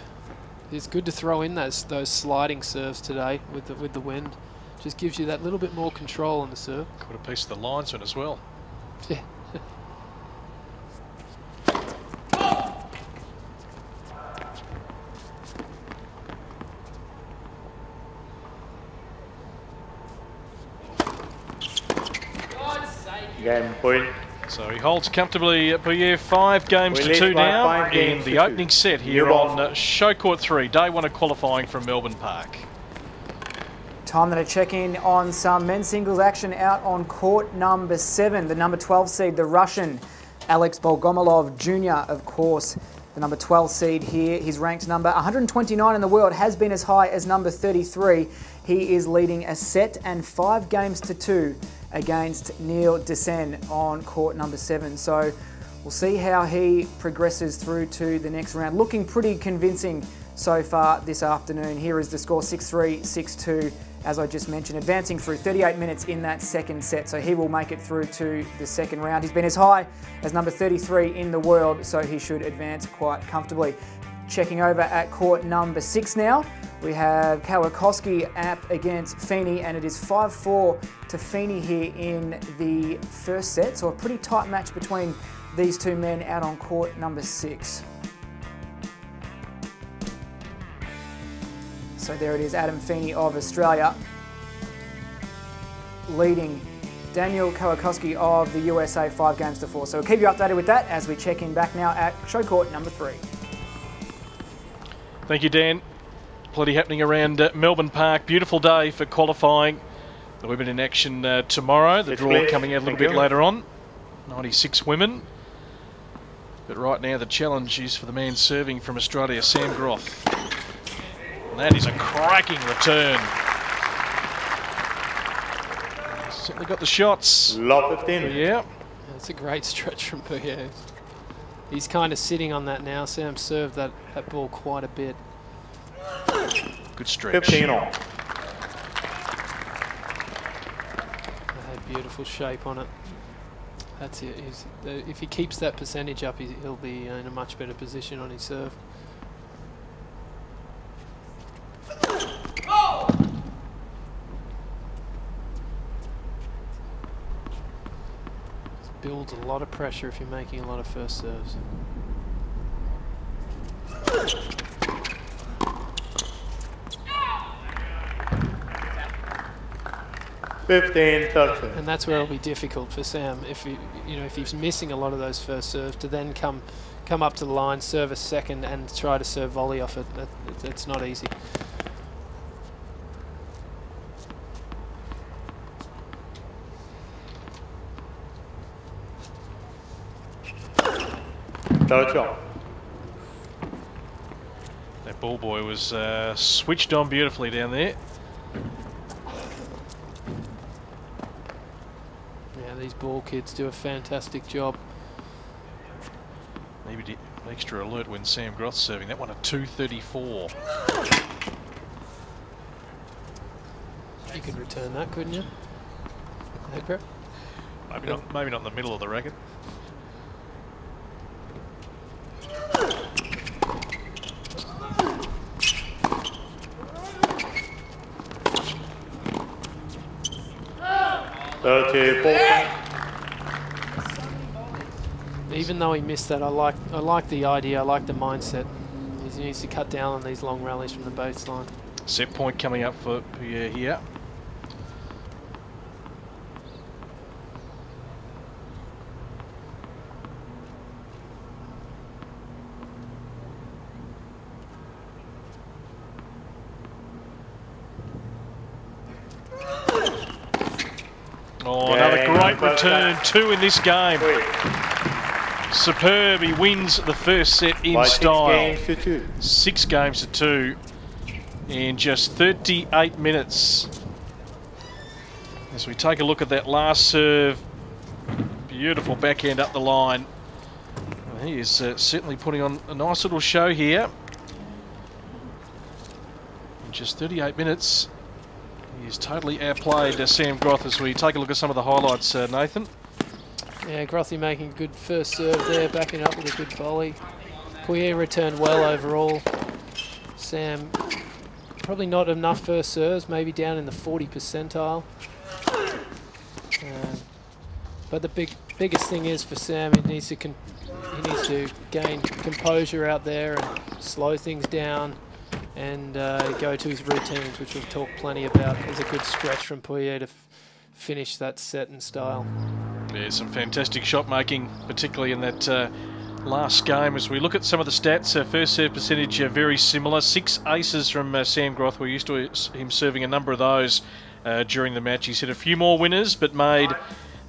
It's good to throw in those sliding serves today with the wind. Just gives you that little bit more control on the serve. Caught a piece of the linesman as well. Yeah. Game point. So he holds comfortably at Bouyer, 5 games to 2 now in the opening set here on Show Court 3, day 1 of qualifying from Melbourne Park. Time to check in on some men's singles action out on court number 7. The number 12 seed, the Russian Alex Bogomolov Jr., of course, the number 12 seed here. He's ranked number 129 in the world, has been as high as number 33. He is leading a set and 5 games to 2 against Neil Dessen on court number 7. So we'll see how he progresses through to the next round. Looking pretty convincing so far this afternoon. Here is the score, 6-3, 6-2. As I just mentioned, advancing through 38 minutes in that second set, so he will make it through to the second round. He's been as high as number 33 in the world, so he should advance quite comfortably. Checking over at court number 6 now, we have Kawakowski up against Feeney, and it is 5-4 to Feeney here in the first set, so a pretty tight match between these two men out on court number 6. So there it is, Adam Feeney of Australia leading Daniel Kawakowski of the USA 5 games to 4. So we'll keep you updated with that as we check in back now at show court number 3. Thank you, Dan. Plenty happening around Melbourne Park. Beautiful day for qualifying. The women in action tomorrow. The draw coming out a little bit later on. 96 women. But right now the challenge is for the man serving from Australia, Sam Groth. And that is a cracking return. Certainly got the shots. Love 15. Yeah. That's a great stretch from Bouyer. He's kind of sitting on that now. Sam served that ball quite a bit. Good stretch. 15 on. That had beautiful shape on it. That's it. If he keeps that percentage up, he'll be in a much better position on his serve. Builds a lot of pressure if you're making a lot of first serves. And that's where it'll be difficult for Sam if if he's missing a lot of those first serves to then come up to the line, serve a second, and try to serve volley off it. It's not easy. That ball boy was switched on beautifully down there. Yeah, these ball kids do a fantastic job. Maybe extra alert when Sam Groth's serving. That one at 234. You could return that, couldn't you? Igor? Maybe not in the middle of the racket. Even though he missed that, I like the idea. I like the mindset. He needs to cut down on these long rallies from the baseline. Set point coming up for Bouyer here. Oh, another great return. 2 in this game. Superb. He wins the first set in style. 6 games to 2 in just 38 minutes. As we take a look at that last serve, beautiful backhand up the line. He is certainly putting on a nice little show here. In just 38 minutes. He's totally outplayed Sam Groth as we take a look at some of the highlights, Nathan. Yeah, Grothy making a good first serve there, backing up with a good volley. Pouillet returned well overall. Sam, probably not enough first serves, maybe down in the 40 percentile. But the biggest thing is for Sam, he needs to gain composure out there and slow things down and go to his routines, which we've talked plenty about. There's a good stretch from Pouillet to finish that set in style. Yeah, some fantastic shot making, particularly in that last game. As we look at some of the stats, first serve percentage very similar. 6 aces from Sam Groth. We're used to him serving a number of those during the match. He's hit a few more winners, but made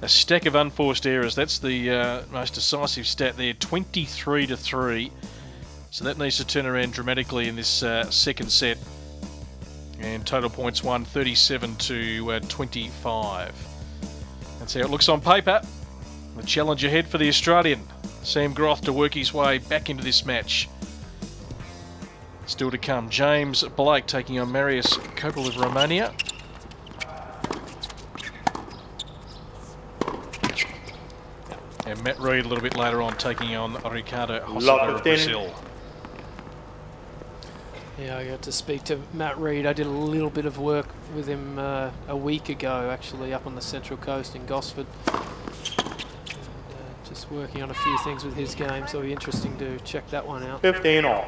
a stack of unforced errors. That's the most decisive stat there, 23-3. So that needs to turn around dramatically in this second set. And total points won, 37-25. That's how it looks on paper. The challenge ahead for the Australian, Sam Groth, to work his way back into this match. Still to come, James Blake taking on Marius Kopel of Romania. And Matt Reid a little bit later on taking on Ricardo Hossler of Brazil. Yeah, I got to speak to Matt Reid. I did a little bit of work with him a week ago, actually, up on the Central Coast in Gosford. And, just working on a few things with his game, so it'll be interesting to check that one out. 15 all.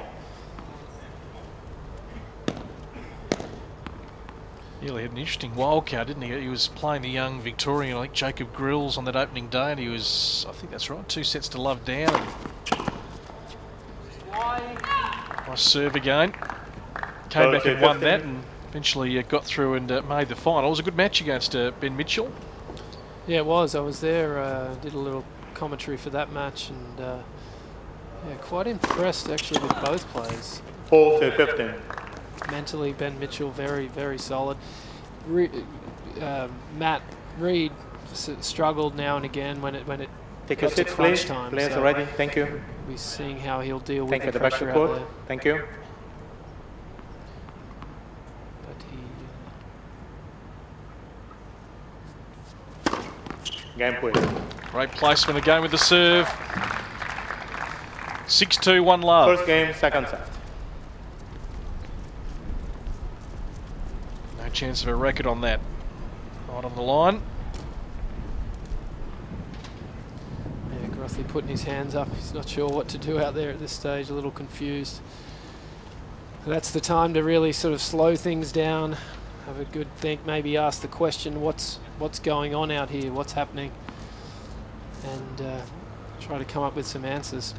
Yeah, he had an interesting wild card, didn't he? He was playing the young Victorian, like Jacob Grills, on that opening day, and he was, I think that's right, 2 sets to love down. Nice serve again. Came back and won that, and eventually got through and made the final. It was a good match against Ben Mitchell. Yeah, it was. I was there, did a little commentary for that match, and yeah, quite impressed actually with both players. 4-15. Mentally, Ben Mitchell very, very solid. Matt Reid struggled now and again when it take got your to seats, crunch please. time. Players so are ready. Thank you. We're seeing how he'll deal Thank with you. the The back pressure out support. there. Thank you. Game point. Great placement again with the serve. 6-2, 1 love. First game, second set. No chance of a record on that. Right on the line. Yeah, Grothy putting his hands up. He's not sure what to do out there at this stage, a little confused. That's the time to really sort of slow things down, have a good think, maybe ask the question, what's going on out here, what's happening, and try to come up with some answers.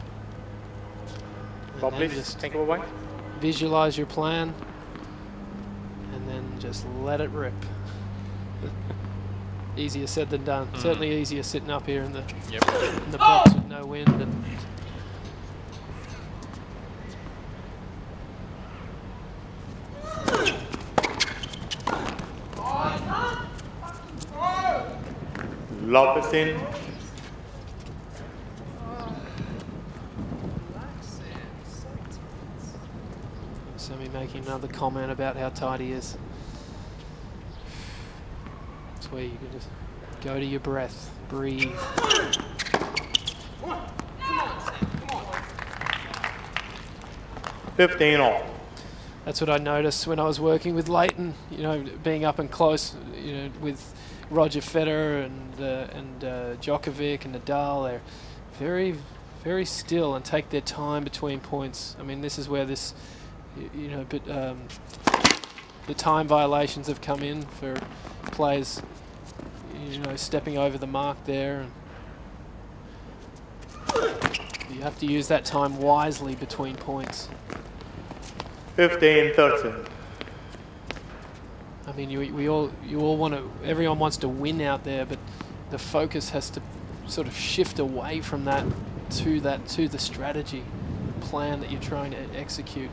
Bob, please, just take over one. Visualize your plan, and then just let it rip. Easier said than done. Certainly easier sitting up here in the box with no wind. And Lob is in. Sammy making another comment about how tight he is. That's where you can just go to your breath, breathe. 15 all. That's what I noticed when I was working with Leighton, you know, being up and close, you know, with Roger Federer and Djokovic and Nadal. They're very, very still and take their time between points. I mean, this is where this, you know, but the time violations have come in for players, you know, stepping over the mark there. And you have to use that time wisely between points. 15-13. I mean, you all want to, everyone wants to win out there, but the focus has to sort of shift away from that to the strategy plan that you're trying to execute.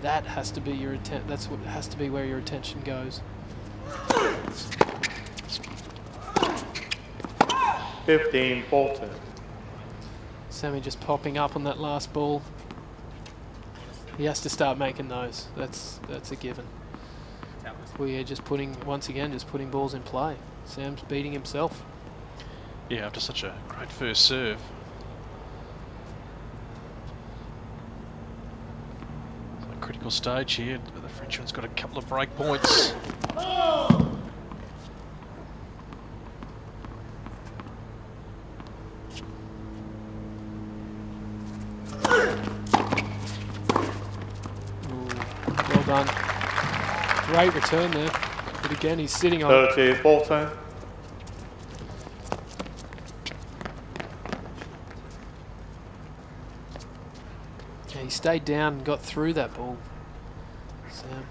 That has to be your intent. That's what has to be where your attention goes. 15-14. Sammy just popping up on that last ball. He has to start making those. That's a given. We are just putting, once again, just putting balls in play. Sam's beating himself. Yeah, after such a great first serve. It's a critical stage here, but the Frenchman's got a couple of break points. Well done. Great return there. But again, he's sitting on 30-14. Yeah, he stayed down and got through that ball. Sam.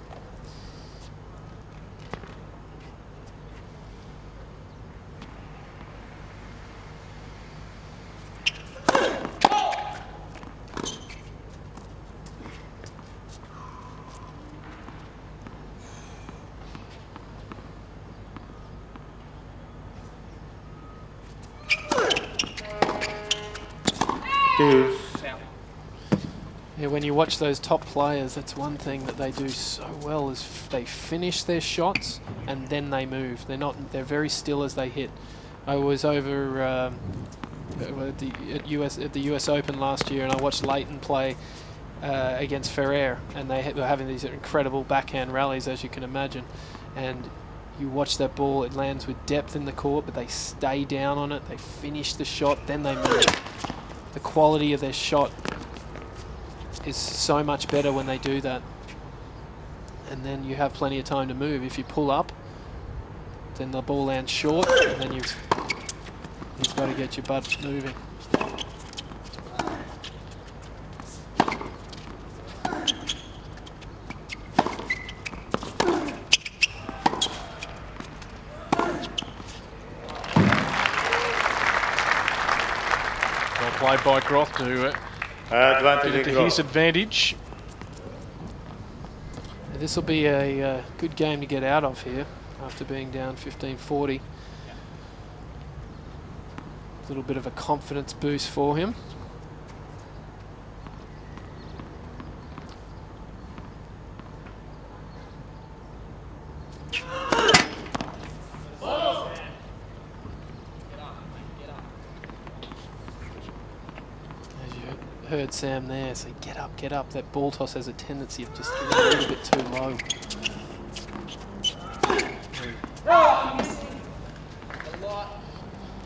Yeah, when you watch those top players, that's one thing that they do so well is they finish their shots and then they move. They're very still as they hit. I was over at the US Open last year and I watched Leighton play against Ferrer, and they were having these incredible backhand rallies, as you can imagine. And you watch that ball, it lands with depth in the court, but they stay down on it, they finish the shot, then they move. The quality of their shot is so much better when they do that. And then you have plenty of time to move. If you pull up, then the ball lands short, and then you've got to get your butt moving. Well played by Groth to get it to his advantage. This will be a good game to get out of here after being down 15-40. A little bit of a confidence boost for him. Heard Sam there say, get up. That ball toss has a tendency of just getting a little bit too low.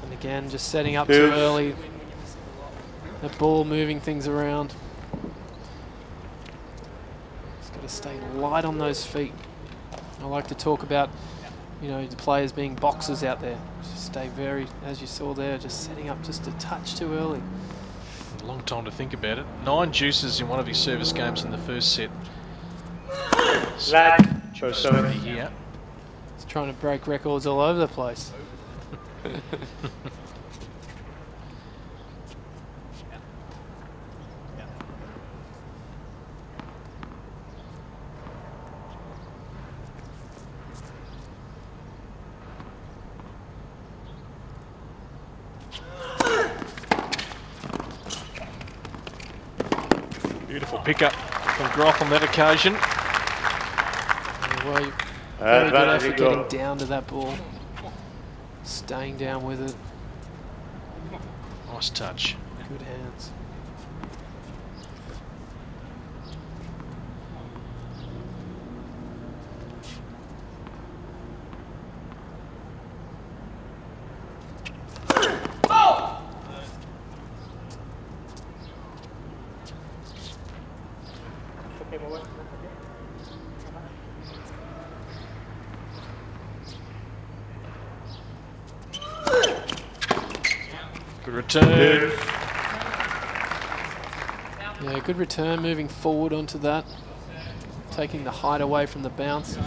And again, just setting up too early. The ball moving things around. It's got to stay light on those feet. I like to talk about, the players being boxers out there. Just stay very, as you saw there, just setting up just a touch too early. A long time to think about it. 9 deuces in one of his service games in the first set. Here. He's trying to break records all over the place. Beautiful pickup from Groth on that occasion. Well, very good effort getting down to that ball. Staying down with it. Nice touch. Good hands. Good return. Yeah, good return, moving forward onto that, taking the height away from the bounce.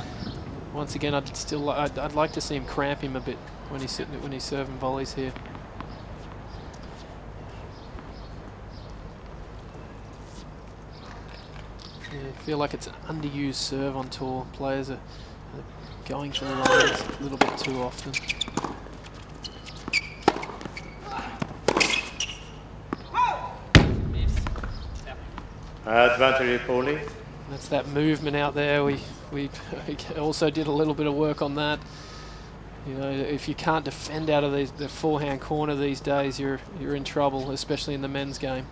Once again, I'd like to see him cramp him a bit when he's serving volleys here. Yeah, I feel like it's an underused serve on tour. Players are going for the lines a little bit too often. Advantage Pony. That's that movement out there. We also did a little bit of work on that. You know, if you can't defend out of the forehand corner these days, you're in trouble, especially in the men's game.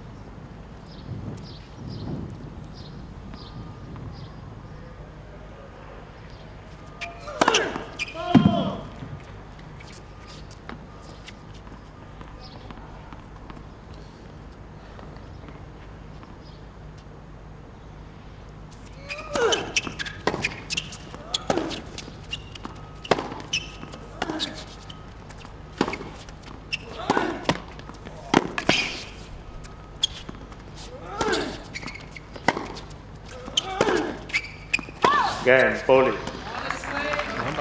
Game, Paulie.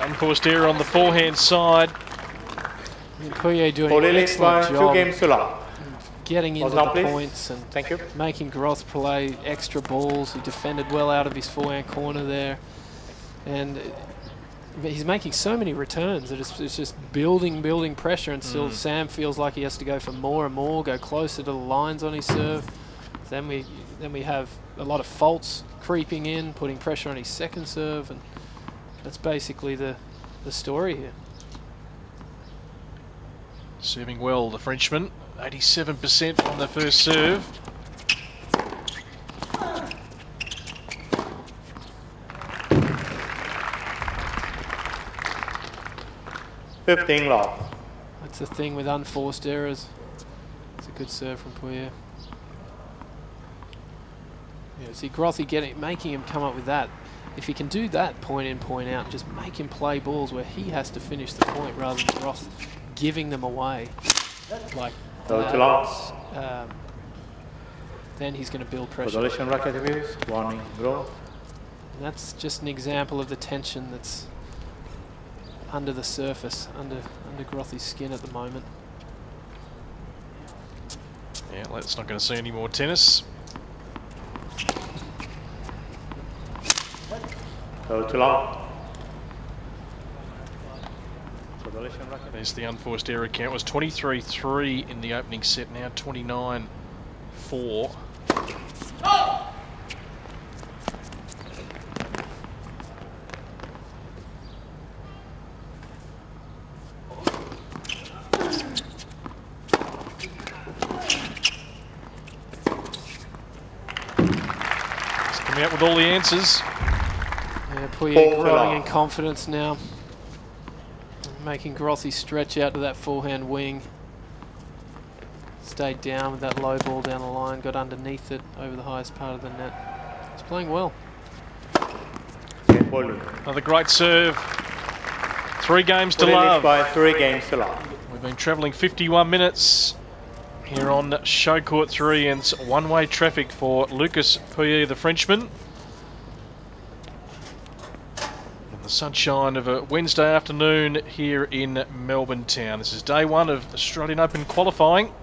Unforced error on the forehand side. Pouillet doing an excellent job getting into the points and making Groth play extra balls. He defended well out of his forehand corner there. And he's making so many returns that it's just building pressure, and still Sam feels like he has to go for more and more, go closer to the lines on his serve. Then we have a lot of faults creeping in, putting pressure on his second serve, and that's basically the story here. Serving well, the Frenchman. 87% on the first serve. Love. That's the thing with unforced errors. It's a good serve from Pouillet. Yeah, see Grothy making him come up with that. If he can do that point in, point out, just make him play balls where he has to finish the point rather than Groth giving them away. Like then he's going to build pressure. Warning, draw. And that's just an example of the tension that's under the surface, under Grothy's skin at the moment. Yeah, let's not going to see any more tennis. Go too long. There's the unforced error count. It was 23-3 in the opening set, now 29-4. Coming out with all the answers. Yeah, Pouillet growing in confidence now. Making Grothy stretch out to that forehand wing. Stayed down with that low ball down the line, got underneath it over the highest part of the net. He's playing well. Another great serve. 3 games to love. By 3 games to love. We've been travelling 51 minutes here on Show Court 3, and it's one-way traffic for Lucas Pouillet, the Frenchman. In the sunshine of a Wednesday afternoon here in Melbourne town. This is day 1 of Australian Open qualifying.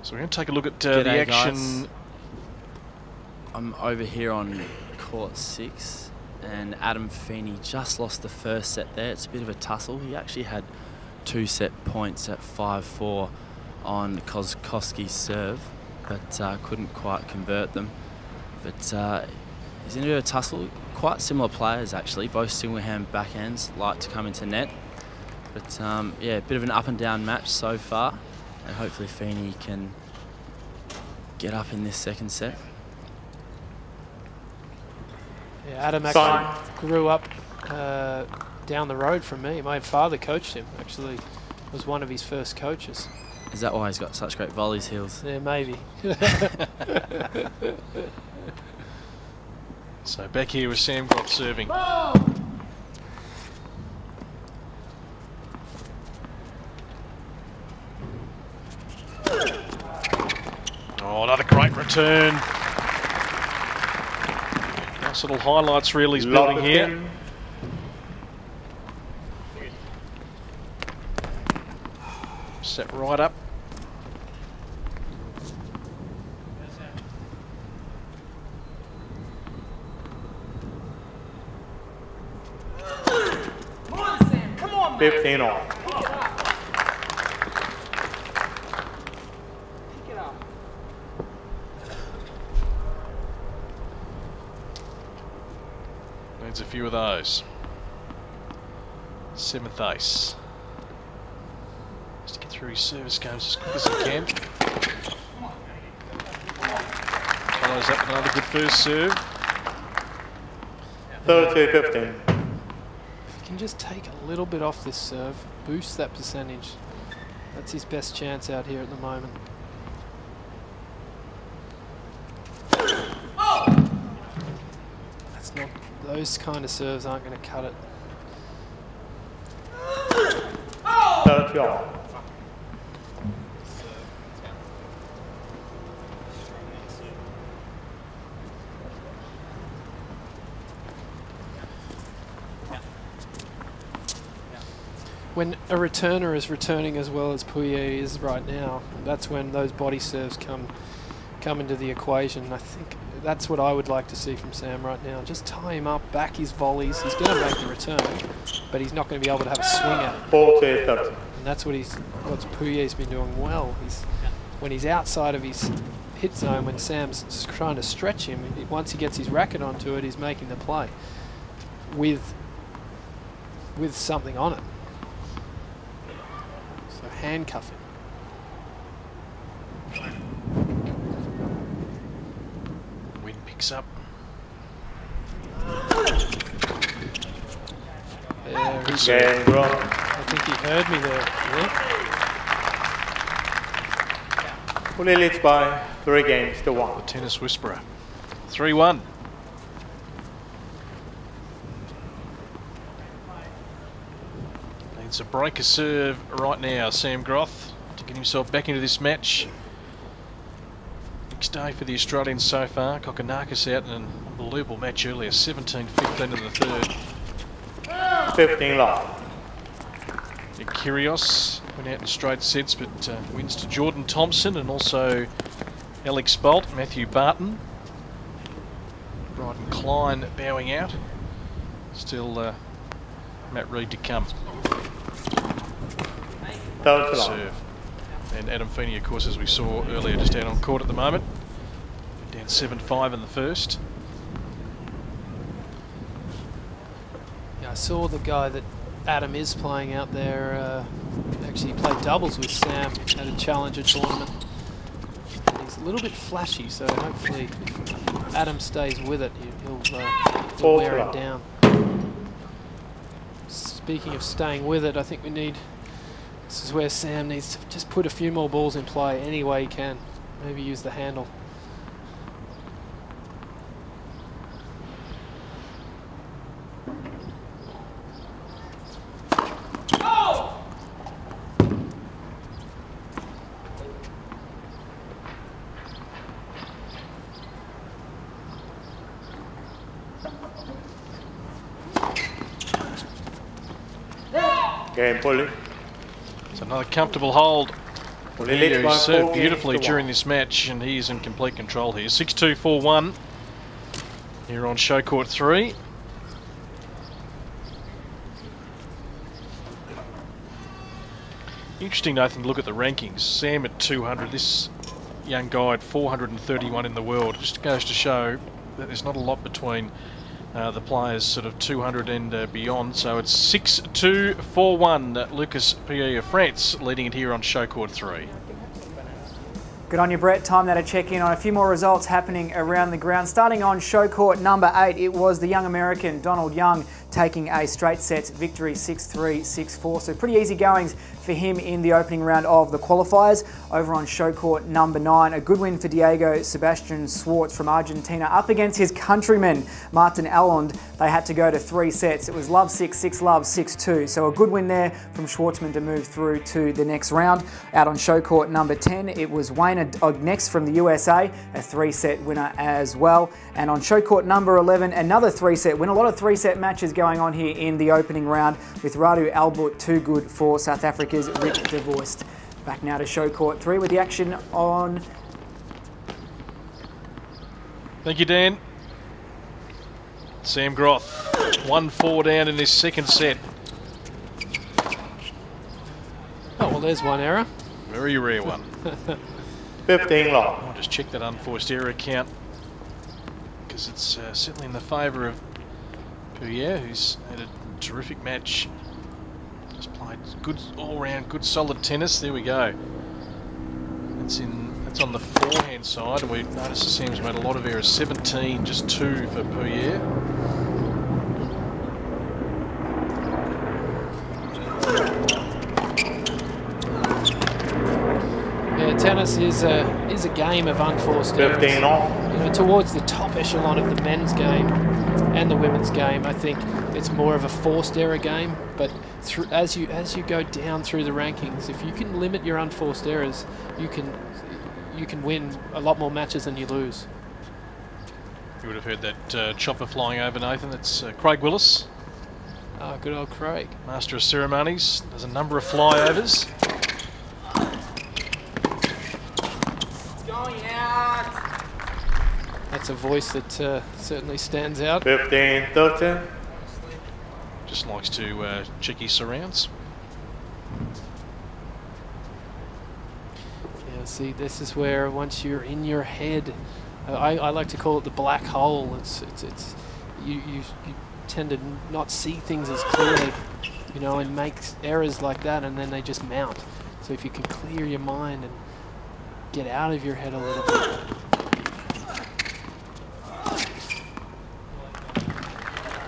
So we're going to take a look at the action. Guys. I'm over here on court 6, and Adam Feeney just lost the first set there. It's a bit of a tussle. He actually had 2 set points at 5-4 on Koski's serve, but couldn't quite convert them. But he's in a bit of a tussle. Quite similar players actually, both single hand backhands, like to come into net. But yeah, a bit of an up and down match so far, and hopefully Feeney can get up in this second set. Yeah, Adam actually grew up down the road from me. My father coached him, actually was one of his first coaches. Is that why he's got such great volleys heels? Yeah, maybe. So back here with Sam Groth serving. Oh, another great return. Nice little highlights reel he's building here. Set right up. Come on, Sam. Come on, 15 on. a few of those. 7th ace. Just to get through his service games as quick as he can. Follows up with another good first serve. 32-15. If he can just take a little bit off this serve, boost that percentage. That's his best chance out here at the moment. That's not, those kind of serves aren't going to cut it. 30-all. When a returner is returning as well as Pouillet is right now, that's when those body serves come into the equation. I think that's what I would like to see from Sam right now. Just tie him up, back his volleys. He's going to make the return, but he's not going to be able to have a swing at it. 40-30. And that's what Pouillet's been doing well. When he's outside of his hit zone, when Sam's trying to stretch him, once he gets his racket onto it, he's making the play with something on it. So handcuff him. Wind picks up. There, Good serve. I think he heard me there. Fully leads by 3 games to 1. The tennis whisperer. 3-1. Needs a breaker serve right now, Sam Groth, to get himself back into this match. Next day for the Australians so far. Kokonakis out in an unbelievable match earlier, 17-15 in the third. 15 love. Nick Kyrgios went out in straight sets, but wins to Jordan Thompson and also Alex Bolt, Matthew Barton. Bryden Klein bowing out. Still Matt Reid to come. Serve. And Adam Feeney, of course, as we saw earlier, just out on court at the moment. Down 7-5 in the first. Yeah, I saw the guy that Adam is playing out there actually played doubles with Sam at a challenger tournament. And he's a little bit flashy, so hopefully if Adam stays with it, he'll wear him down. Speaking of staying with it, I think this is where Sam needs to just put a few more balls in play any way he can. Maybe use the handle. Game Polly. It's another comfortable hold. Polly He served beautifully during this match, and he's in complete control here. 6-2, 4-1 here on show court 3. Interesting, Nathan, to look at the rankings. Sam at 200, this young guy at 431 in the world. Just goes to show that there's not a lot between the players sort of 200 and beyond. So it's 6-2, 4-1. Lucas Pouillet of France leading it here on show court 3. Good on you, Brett. Time now to check in on a few more results happening around the ground. Starting on show court number 8, it was the young American Donald Young taking a straight sets victory, 6-3, 6-4. So pretty easy goings for him in the opening round of the qualifiers. Over on show court number 9, a good win for Diego Sebastian Schwartz from Argentina up against his countryman Martin Allund. They had to go to 3 sets. It was love 6, 6 love, 6-2. So a good win there from Schwartzman to move through to the next round. Out on show court number 10, it was Wayne Ognex from the USA, a 3-set winner as well. And on show court number 11, another 3-set win. A lot of 3-set matches going on here in the opening round with Radu Albut too good for South Africa's Rick de Voist. Back now to show court 3 with the action on. Thank you, Dan. Sam Groth, 1-4 down in this second set. Oh, well, there's one error. Very rare one. 15 long. I'll just check that unforced error count because it's certainly in the favour of Puyer, who's had a terrific match. Just played good all-round, good solid tennis. There we go. That's on the forehand side, and we noticed Sam's made a lot of errors. 17, just 2 for Puyer. Yeah, tennis is a game of unforced errors. 15 off. You know, towards the top echelon of the men's game and the women's game, I think it's more of a forced error game. But as you go down through the rankings, if you can limit your unforced errors, you can win a lot more matches than you lose. You would have heard that chopper flying over, Nathan. That's Craig Willis. Oh, good old Craig. Master of ceremonies. There's a number of flyovers. Going out. That's a voice that certainly stands out. 15, 13. Just likes to check his surrounds. Yeah, see, this is where once you're in your head, I like to call it the black hole. You tend to not see things as clearly, you know, and make errors like that, and then they just mount. So if you can clear your mind and get out of your head a little bit.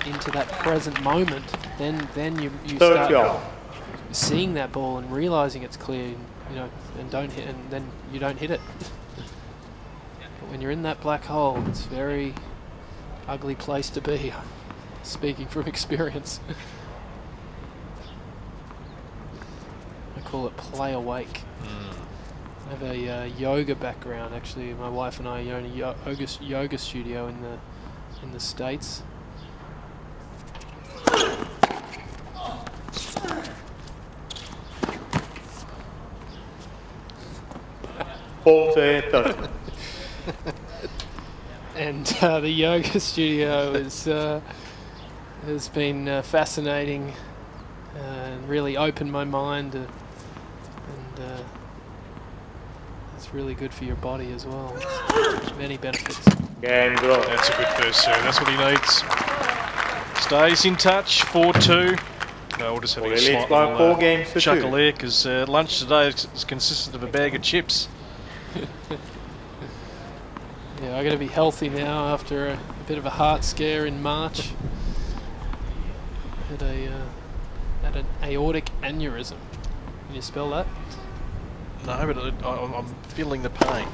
Into that present moment, then you start seeing that ball and realizing it's clear, you know, and then you don't hit it. But when you're in that black hole, it's a very ugly place to be. Speaking from experience. I call it play awake. I have a yoga background. Actually, my wife and I own a yoga studio in the States. And the yoga studio has been fascinating and really opened my mind, and it's really good for your body as well. It's many benefits. Game draw. That's a good first serve. That's what he needs. Stays in touch. 4-2. We'll just having a slight little chuckle there because lunch today is consistent of a bag of chips. Yeah, I got to be healthy now after a bit of a heart scare in March. Had an aortic aneurysm. Can you spell that? No, but I'm feeling the pain.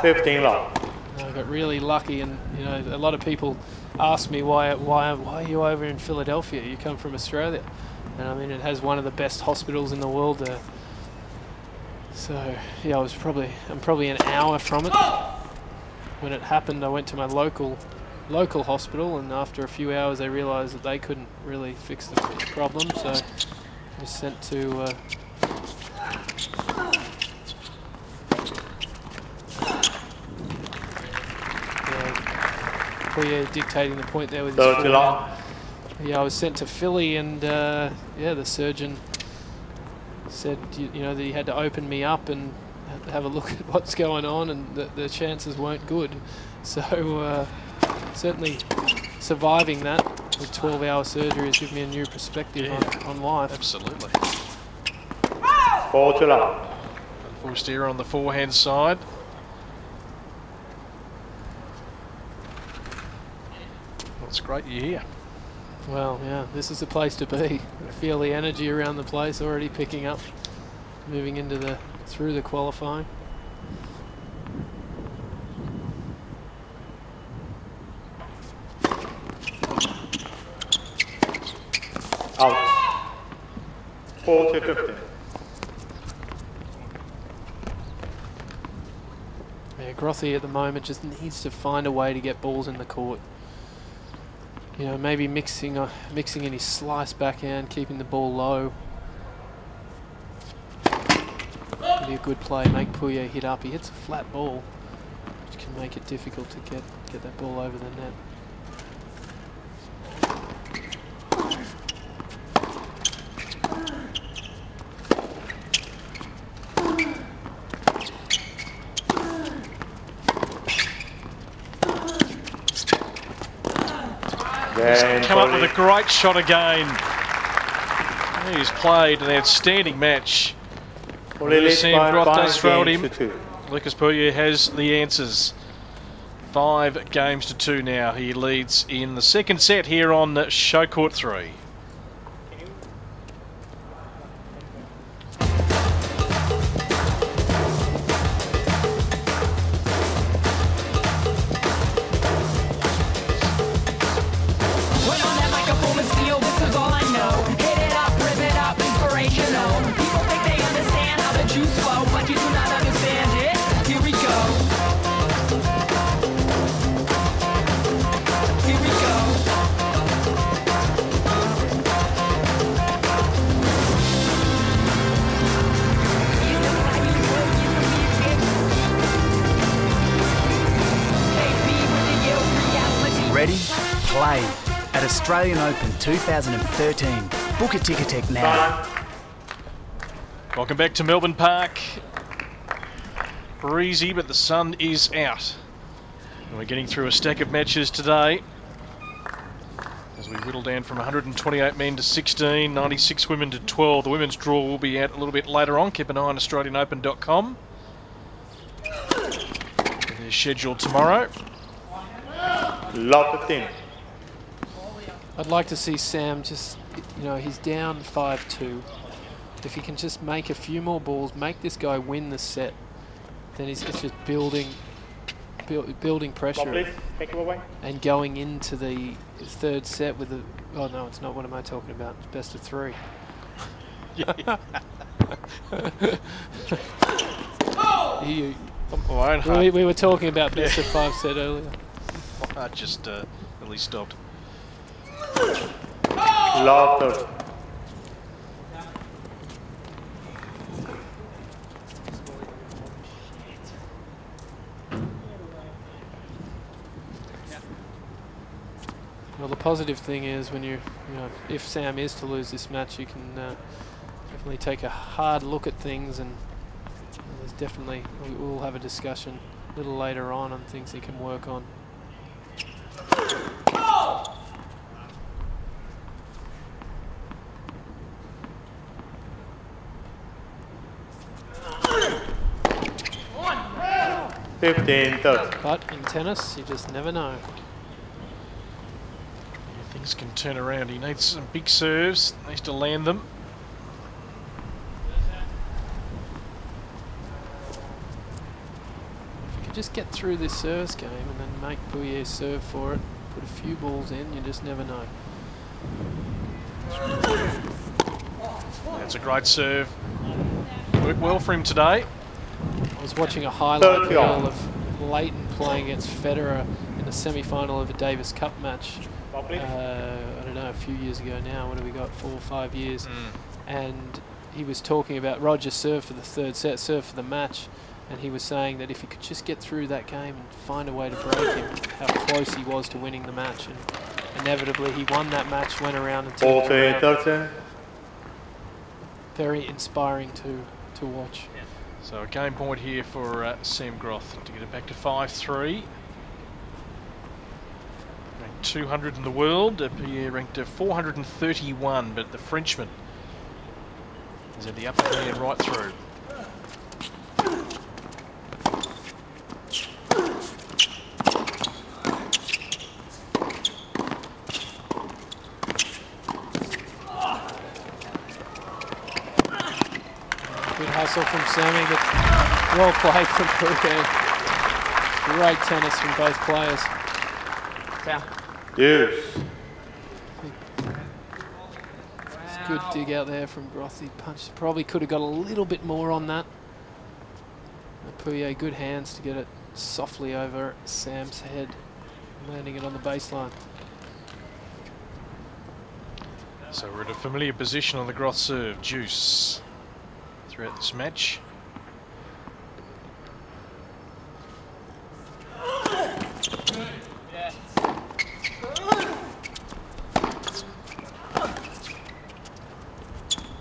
15 long. I got really lucky, and you know, a lot of people ask me why are you over in Philadelphia? You come from Australia, and I mean it has one of the best hospitals in the world there. So yeah, I'm probably an hour from it. When it happened, I went to my local hospital, and after a few hours, they realised that they couldn't really fix the problem, so I was sent to. Puyer dictating the point there with his forehand. Yeah, I was sent to Philly, and yeah, the surgeon said you know that he had to open me up and have a look at what's going on, and the chances weren't good. So certainly surviving that with 12-hour surgery has given me a new perspective on life. Absolutely. 4 to love. Unforced error on the forehand side. It's great you're here. Well, yeah, this is the place to be. I feel the energy around the place already picking up, moving into through the qualifying. Out. 4 to 15. Yeah, Grothy at the moment just needs to find a way to get balls in the court. You know, maybe mixing in his slice backhand, keeping the ball low. Would be a good play. Make Puyer hit up. He hits a flat ball, which can make it difficult to get that ball over the net. He's come up with a great shot again. He's played an outstanding match. Sam Groth does throw at him. Lucas Pouillet has the answers. 5 games to 2 now. He leads in the second set here on Show Court 3. Ready? Play at Australian Open 2013. Book a Ticketek now. Welcome back to Melbourne Park. Breezy, but the sun is out. And we're getting through a stack of matches today as we whittle down from 128 men to 16, 96 women to 12. The women's draw will be out a little bit later on. Keep an eye on AustralianOpen.com. They're scheduled tomorrow. Lot 15. I'd like to see Sam just, you know, he's down 5-2. If he can just make a few more balls, make this guy win the set, then it's just building pressure and going into the third set with the. Oh no, it's not. What am I talking about? It's best of 3. We were talking about best of 5 set earlier. I just really stopped. Lot 30. Well, the positive thing is when you know, if Sam is to lose this match, you can definitely take a hard look at things, and there's definitely, we'll have a discussion a little later on things he can work on. Oh! 15, 30. But in tennis, you just never know. Things can turn around. He needs some big serves. Needs to land them. If you could just get through this service game and then make Pouillet serve for it, put a few balls in, you just never know. That's a great serve. Worked well for him today. I was watching a highlight reel of Leighton playing against Federer in the semi-final of a Davis Cup match. I don't know, a few years ago now. What have we got? 4 or 5 years. And he was talking about Roger serve for the third set, serve for the match, and he was saying that if he could just get through that game and find a way to break him, how close he was to winning the match. And inevitably, he won that match, went around and turned it around. Very inspiring to watch. So a game point here for Sam Groth to get it back to 5-3. Ranked 200 in the world. Pierre ranked 431, but the Frenchman is at the upper hand right through. Good hustle from Sammy, but well played from Pouillet. Great tennis from both players. Yes. It's a good dig out there from Groth. He punched. Probably could have got a little bit more on that. Pouillet, good hands to get it softly over Sam's head, landing it on the baseline. So we're at a familiar position on the Groth serve. Juice throughout this match.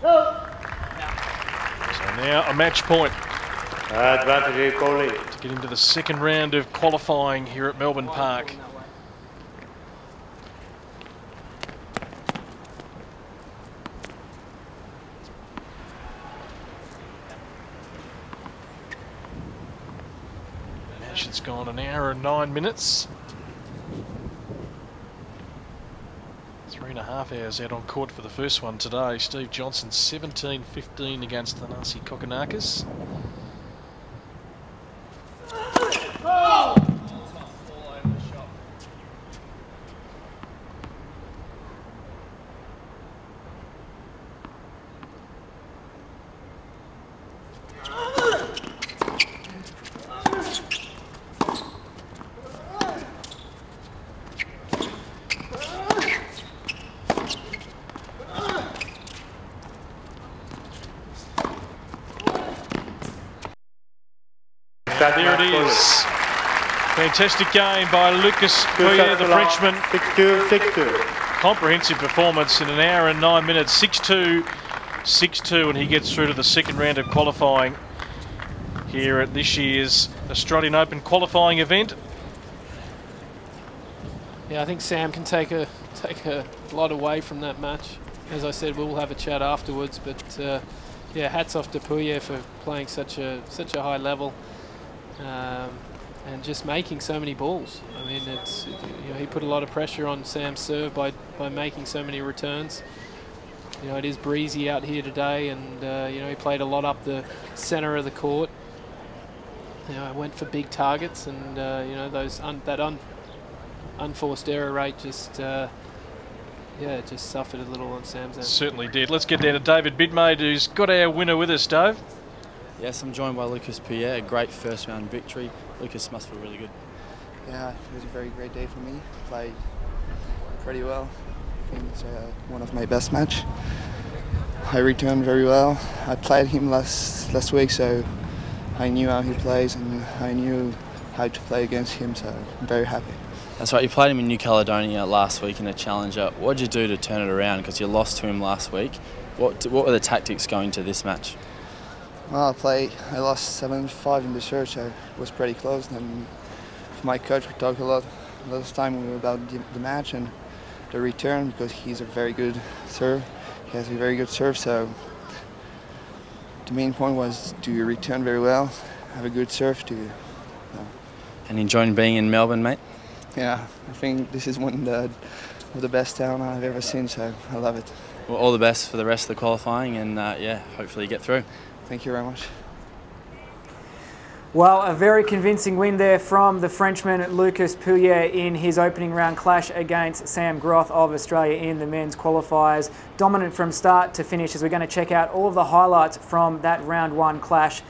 So now a match point. Advantage Kohli. To get into the second round of qualifying here at Melbourne Park. It's gone an hour and 9 minutes. 3.5 hours out on court for the first one today. Steve Johnson 17-15 against Thanasi Kokkinakis. Oh! There it is. Fantastic game by Lucas Pouillet, the Frenchman. 6-2, 6-2. Comprehensive performance in an hour and 9 minutes. 6-2, 6-2, and he gets through to the second round of qualifying here at this year's Australian Open qualifying event. Yeah, I think Sam can take a lot away from that match. As I said, we'll have a chat afterwards, but yeah, hats off to Pouillet for playing such a high level. And just making so many balls. I mean, he put a lot of pressure on Sam's serve by making so many returns. It is breezy out here today, and he played a lot up the centre of the court. Went for big targets, and that unforced error rate just suffered a little on Sam's end. Certainly did. Let's get down to David Bidmade, who's got our winner with us, Dave. Yes, I'm joined by Lucas Pouillet, a great first round victory. Lucas must feel really good. Yeah, it was a very great day for me. Played pretty well. I think it's one of my best match. I returned very well. I played him last week, so I knew how he plays and I knew how to play against him, so I'm very happy. That's right, you played him in New Caledonia last week in a Challenger. What did you do to turn it around? Because you lost to him last week. What were the tactics going to this match? Well, I lost 7-5 in the serve, so it was pretty close. And with my coach, we talked a lot of time about the match and the return, because he's a very good serve. He has a very good serve, so the main point was to return very well, have a good serve. And enjoying being in Melbourne, mate? Yeah, I think this is one of the best town I've ever seen, so I love it. Well, all the best for the rest of the qualifying, and yeah, hopefully you get through. Thank you very much. Well, a very convincing win there from the Frenchman Lucas Pouillet in his opening round clash against Sam Groth of Australia in the men's qualifiers. Dominant from start to finish, as we're going to check out all of the highlights from that round one clash.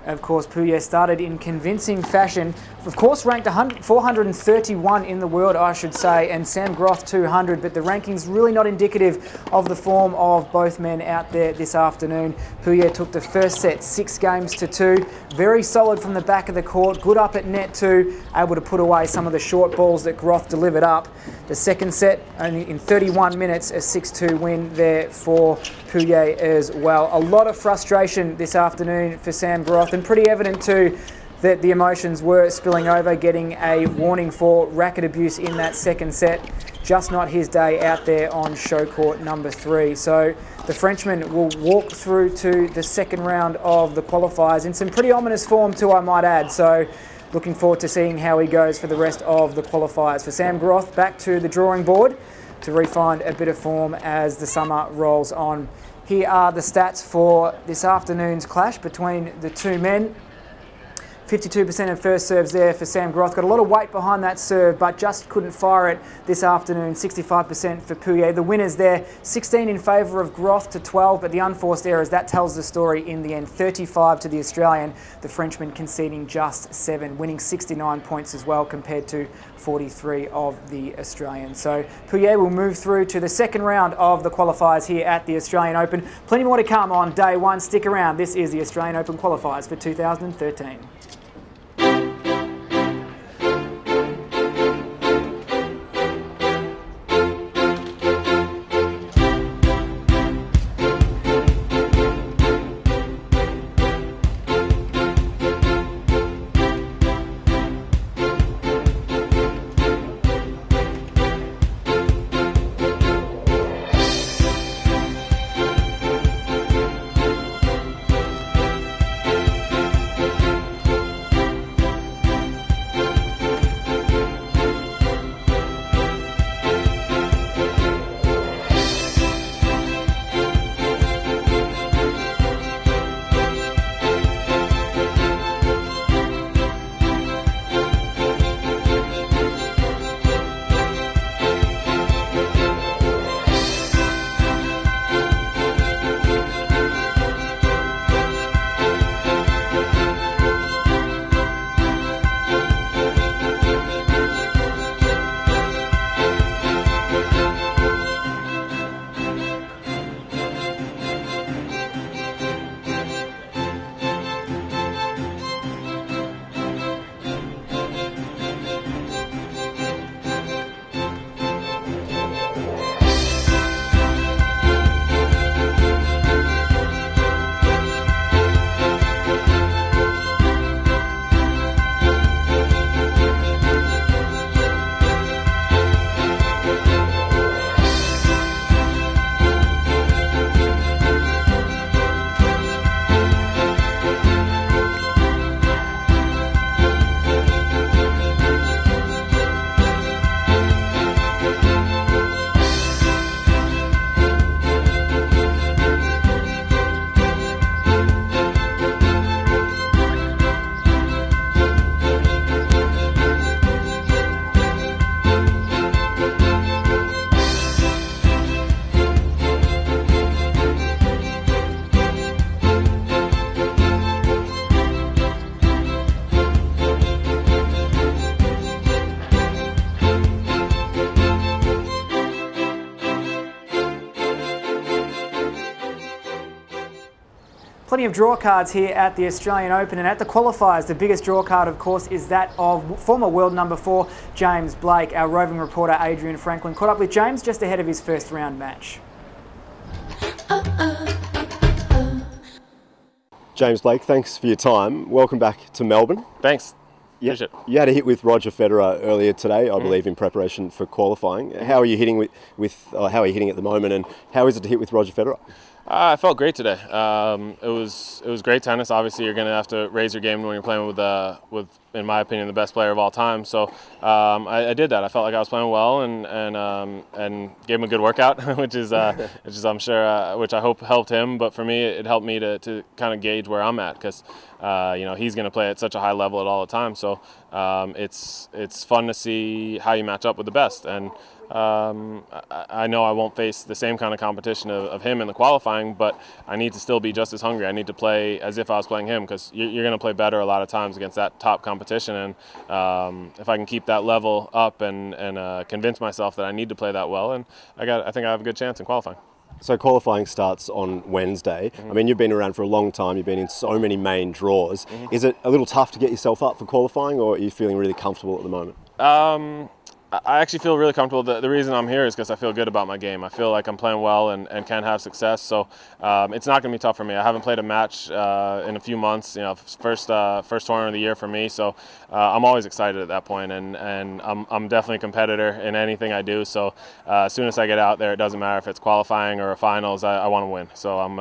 Of course, Pouillet started in convincing fashion. Of course, ranked 431 in the world, I should say, and Sam Groth 200, but the ranking's really not indicative of the form of both men out there this afternoon. Pouillet took the first set 6-2. Very solid from the back of the court, good up at net too, able to put away some of the short balls that Groth delivered up. The second set, only in 31 minutes, a 6-2 win there for Pouillet as well. A lot of frustration this afternoon for Sam Groth, and pretty evident too that the emotions were spilling over, getting a warning for racket abuse in that second set. Just not his day out there on show court number 3. So the Frenchman will walk through to the second round of the qualifiers in some pretty ominous form too, I might add. So looking forward to seeing how he goes for the rest of the qualifiers. For Sam Groth, back to the drawing board to refine a bit of form as the summer rolls on. Here are the stats for this afternoon's clash between the two men. 52% of first serves there for Sam Groth. Got a lot of weight behind that serve, but just couldn't fire it this afternoon. 65% for Pouillet. The winners there, 16 in favour of Groth to 12, but the unforced errors, that tells the story in the end. 35 to the Australian, the Frenchman conceding just 7, winning 69 points as well compared to 43 of the Australian. So Pouillet will move through to the second round of the qualifiers here at the Australian Open. Plenty more to come on day one. Stick around. This is the Australian Open qualifiers for 2013. Plenty of draw cards here at the Australian Open, and at the qualifiers, the biggest draw card, of course, is that of former world number 4, James Blake. Our roving reporter, Adrian Franklin, caught up with James just ahead of his first round match. James Blake, thanks for your time. Welcome back to Melbourne. Thanks. You had a hit with Roger Federer earlier today, I believe, in preparation for qualifying. How are you hitting how are you hitting at the moment, and how is it to hit with Roger Federer? I felt great today. It was great tennis. Obviously, you're going to have to raise your game when you're playing with, in my opinion, the best player of all time. So I did that. I felt like I was playing well and gave him a good workout, which I'm sure which I hope helped him. But for me, it helped me to kind of gauge where I'm at, because he's going to play at such a high level at all the time. So it's fun to see how you match up with the best. And I know I won't face the same kind of competition of him in the qualifying, but I need to still be just as hungry. I need to play as if I was playing him, because you're going to play better a lot of times against that top competition. And if I can keep that level up and convince myself that I need to play that well, and I think I have a good chance in qualifying. So qualifying starts on Wednesday. I mean, you've been around for a long time. You've been in so many main draws. Is it a little tough to get yourself up for qualifying, or are you feeling really comfortable at the moment? I actually feel really comfortable. The reason I'm here is because I feel good about my game. I feel like I'm playing well and can have success. So it's not going to be tough for me. I haven't played a match in a few months. First tournament of the year for me. So I'm always excited at that point, and I'm definitely a competitor in anything I do. So as soon as I get out there, it doesn't matter if it's qualifying or a finals. I want to win. So I'm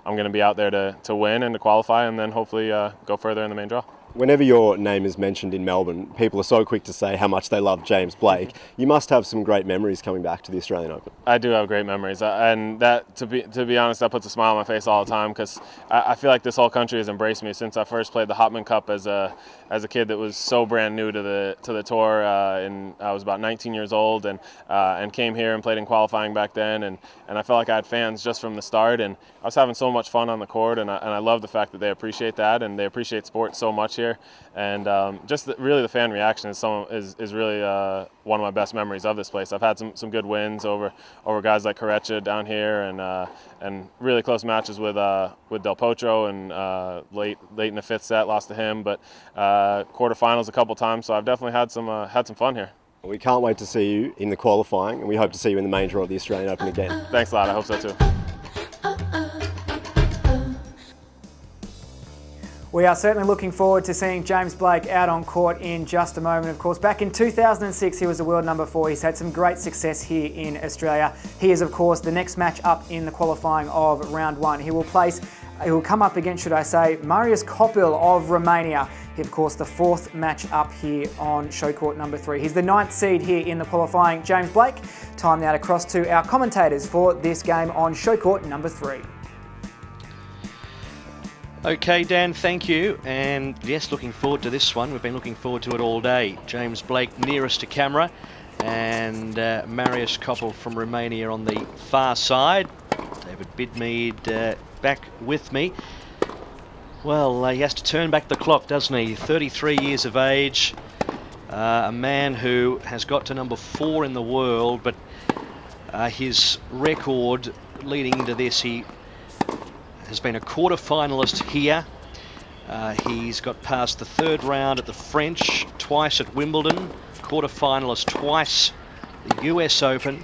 going to be out there to win and to qualify, and then hopefully go further in the main draw. Whenever your name is mentioned in Melbourne, people are so quick to say how much they love James Blake. You must have some great memories coming back to the Australian Open. I do have great memories, and that, to be honest, that puts a smile on my face all the time, because I feel like this whole country has embraced me since I first played the Hopman Cup as a kid that was so brand new to the tour. And I was about 19 years old, and came here and played in qualifying back then, and I felt like I had fans just from the start, and I was having so much fun on the court, and I love the fact that they appreciate that, and they appreciate sport so much here. And really the fan reaction is really one of my best memories of this place. I've had some good wins over guys like Kunitsyn down here, and really close matches with Del Potro, and late in the 5th set lost to him, but quarterfinals a couple times. So I've definitely had some fun here. We can't wait to see you in the qualifying, and we hope to see you in the main draw of the Australian Open again. Thanks a lot. I hope so too. We are certainly looking forward to seeing James Blake out on court in just a moment. Of course, back in 2006, he was the world number 4. He's had some great success here in Australia. He is, of course, the next match up in the qualifying of round 1. He will come up against, should I say, Marius Copil of Romania. He, of course, the 4th match up here on show court number 3. He's the 9th seed here in the qualifying. James Blake, time now to cross to our commentators for this game on show court number 3. Okay, Dan, thank you. And yes, looking forward to this one. We've been looking forward to it all day. James Blake nearest to camera, and Marius Copil from Romania on the far side. David Bidmead back with me. Well, he has to turn back the clock, doesn't he? 33 years of age, a man who has got to number 4 in the world, but his record leading into this, he has been a quarter-finalist here. He's got past the 3rd round at the French, twice at Wimbledon, quarter-finalist twice the US Open.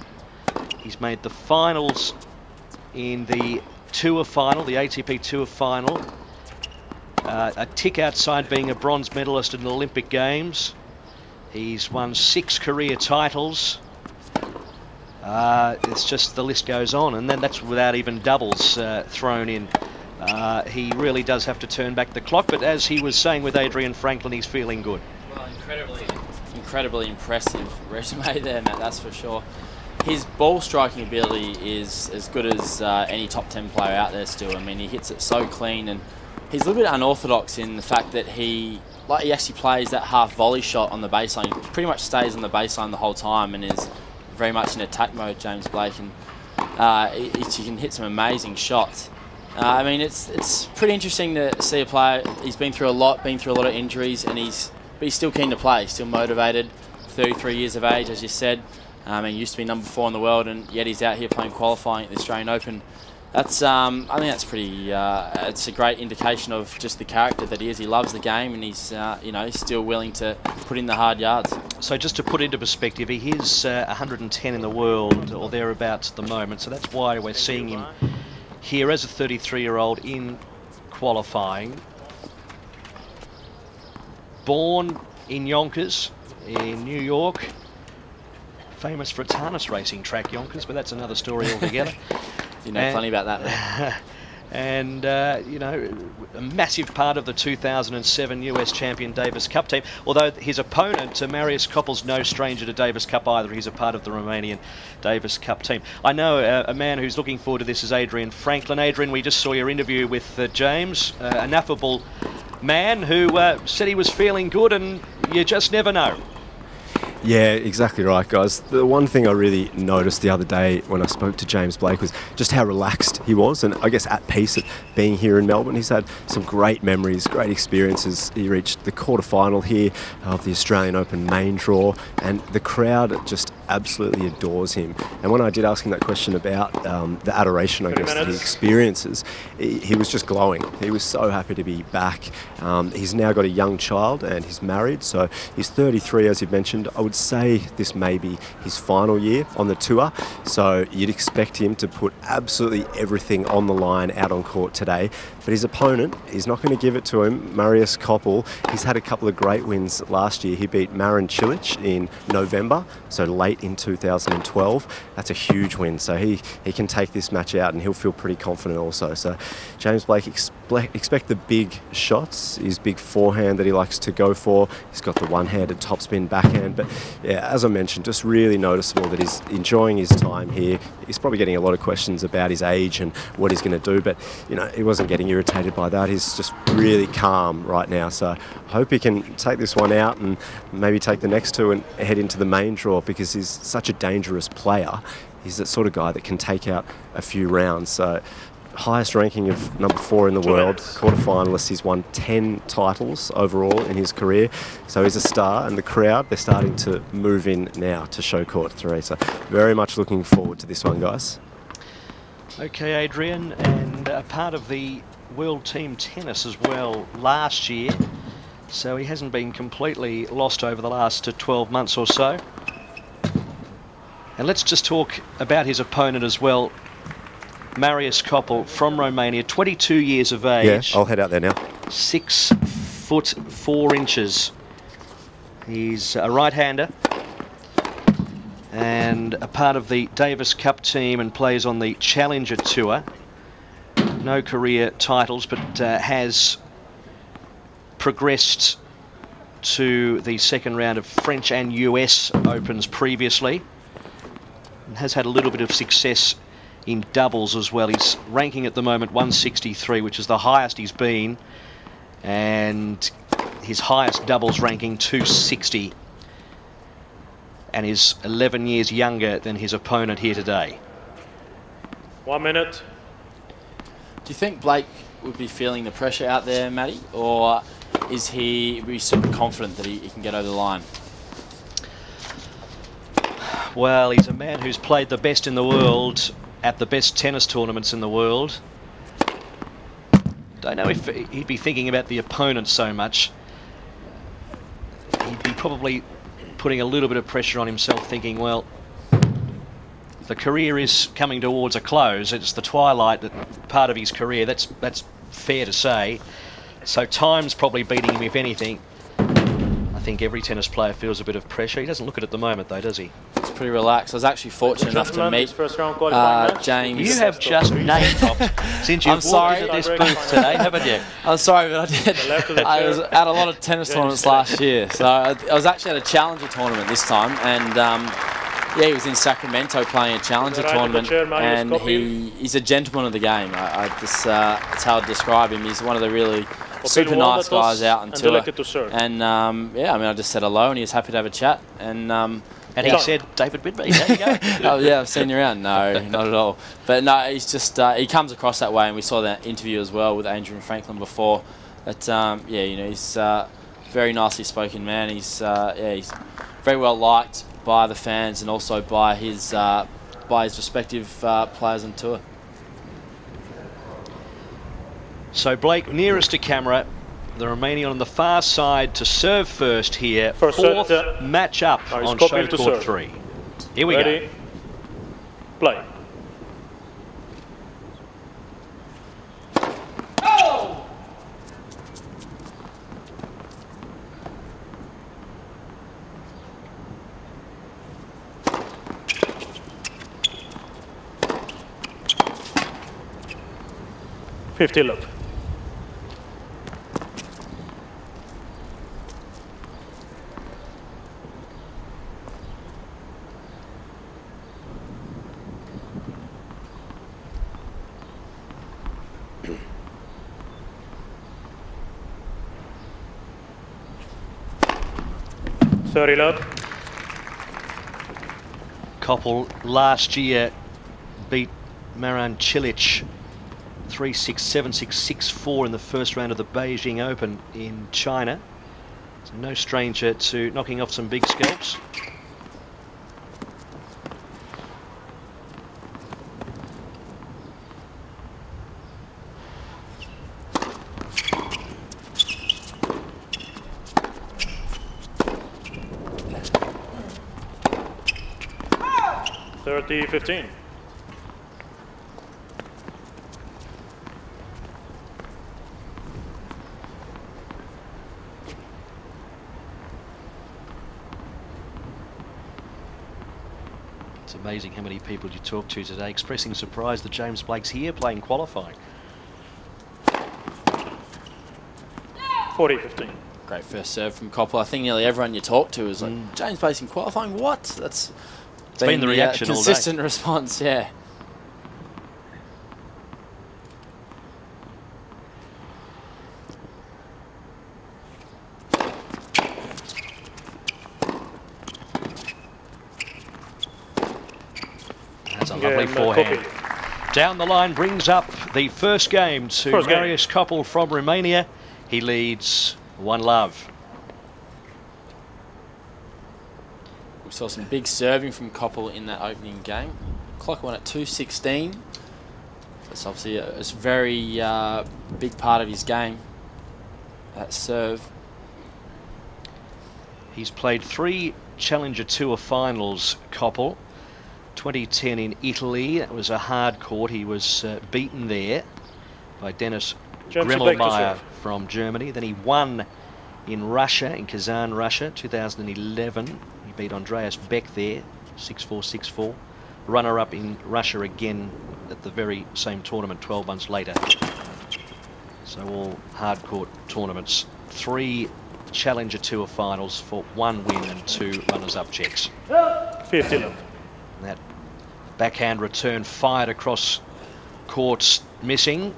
He's made the finals in the Tour final, the ATP Tour final. A tick outside being a bronze medalist in the Olympic Games. He's won 6 career titles. It's just the list goes on, and then that's without even doubles thrown in. He really does have to turn back the clock, but as he was saying with Adrian Franklin, he's feeling good. Well, incredibly impressive resume there, Matt, that's for sure. His ball striking ability is as good as any top 10 player out there still. I mean, he hits it so clean, and he's a little bit unorthodox in the fact that he actually plays that half volley shot on the baseline. He pretty much stays on the baseline the whole time and is very much in attack mode, James Blake, and he can hit some amazing shots. I mean, it's pretty interesting to see a player. He's been through a lot of injuries, and he's still keen to play, still motivated. 33 years of age, as you said. He used to be number 4 in the world, and yet he's out here playing qualifying at the Australian Open. That's I think that's pretty. It's a great indication of just the character that he is. He loves the game, and he's you know, he's still willing to put in the hard yards. So just to put into perspective, he is 110 in the world or thereabouts at the moment. So that's why we're seeing him here as a 33-year-old in qualifying. Born in Yonkers, in New York. Famous for its harness racing track, Yonkers, but that's another story altogether. You know plenty about that. And, you know, a massive part of the 2007 US champion Davis Cup team. Although his opponent, Marius Koppel's no stranger to Davis Cup either. He's a part of the Romanian Davis Cup team. I know a man who's looking forward to this is Adrian Franklin. Adrian, we just saw your interview with James, an affable man who said he was feeling good, and you just never know. Yeah, exactly right, guys. The one thing I really noticed the other day when I spoke to James Blake was just how relaxed he was, and I guess at peace at being here in Melbourne. He's had some great memories, great experiences. He reached the quarterfinal here of the Australian Open main draw, and the crowd just absolutely adores him. And when I did ask him that question about the adoration, I guess, that he experiences, he was just glowing. He was so happy to be back. He's now got a young child and he's married, so he's 33, as you've mentioned. I would say this may be his final year on the tour, so you'd expect him to put absolutely everything on the line out on court today. But his opponent is not going to give it to him, Marius Koppel. He's had a couple of great wins last year. He beat Marin Cilic in November, so late in 2012. That's a huge win, so he can take this match out and he'll feel pretty confident also. So James Blake, expect the big shots, his big forehand that he likes to go for. He's got the one-handed topspin backhand, but yeah, as I mentioned, just really noticeable that he's enjoying his time here. He's probably getting a lot of questions about his age and what he's going to do, but you know, he wasn't getting irritated by that. He's just really calm right now, so I hope he can take this one out and maybe take the next two and head into the main draw, because he's such a dangerous player. He's that sort of guy that can take out a few rounds. So highest ranking of number 4 in the world, quarterfinalist. He's won 10 titles overall in his career, so he's a star, and the crowd, they're starting to move in now to show court 3. So very much looking forward to this one, guys. Okay, Adrian, and a part of the World Team Tennis as well last year, so he hasn't been completely lost over the last 12 months or so. And let's just talk about his opponent as well. Marius Koppel from Romania, 22 years of age. Yeah, I'll head out there now. 6 foot 4 inches. He's a right-hander and a part of the Davis Cup team and plays on the Challenger Tour. No career titles, but has progressed to the second round of French and US Opens previously, and has had a little bit of success in doubles as well. He's ranking at the moment 163, which is the highest he's been, and his highest doubles ranking 260, and is 11 years younger than his opponent here today. 1 minute. Do you think Blake would be feeling the pressure out there, Matty, or is he super confident that he can get over the line? Well, he's a man who's played the best in the world at the best tennis tournaments in the world. Don't know if he'd be thinking about the opponent so much. He'd be probably putting a little bit of pressure on himself, thinking, well, the career is coming towards a close. It's the twilight part of his career. That's fair to say. So time's probably beating him, if anything. I think every tennis player feels a bit of pressure. He doesn't look it at the moment, though, does he? He's pretty relaxed. I was actually fortunate enough to meet James. You have just name-dropped since you've walked into this booth today, haven't you? I'm sorry, but I did. I was at a lot of tennis tournaments last year. So I was actually at a Challenger tournament this time, and yeah, he was in Sacramento playing a Challenger tournament, and he's a gentleman of the game. That's how I'd describe him. He's one of the really super nice guys out on tour. And yeah, I mean, I just said hello, and he was happy to have a chat. And he said, David Bidby, there you go. Oh yeah, I've seen you around. No, not at all. But no, he's just he comes across that way, and we saw that interview as well with Adrian Franklin before. But yeah, you know, he's a very nicely spoken man. He's yeah, he's very well liked by the fans and also by his respective players on tour. So Blake nearest to camera. The Romanian on the far side to serve first here. Fourth match up on show court 3. Here we go. Play. Oh! $50 love. Sorry, love. Koppel last year beat Maran Cilic 3-6, 7-6, 6-4 in the first round of the Beijing Open in China. So no stranger to knocking off some big scalps. $30-15. It's amazing how many people you talk to today expressing surprise that James Blake's here playing qualifying. 40-15. Great first serve from Koppel. I think nearly everyone you talk to is like, James Blake's in qualifying? What? That's been the reaction all day. Consistent response, yeah. That's a lovely forehand. Down the line brings up the first game to Marius Koppel from Romania. He leads 1-love. We saw some big serving from Koppel in that opening game. Clock went at 2:16. That's obviously a very big part of his game, that serve. He's played 3 Challenger Tour finals, Koppel. 2010 in Italy, that was a hard court. He was beaten there by Dennis Grimmelmeyer from Germany. Then he won in Russia, in Kazan, Russia, 2011. He beat Andreas Beck there, 6-4, 6-4. Runner-up in Russia again at the very same tournament 12 months later. So all hard court tournaments. 3 Challenger Tour finals for 1 win and 2 runners-up checks. 50 love. That backhand return fired across courts, missing.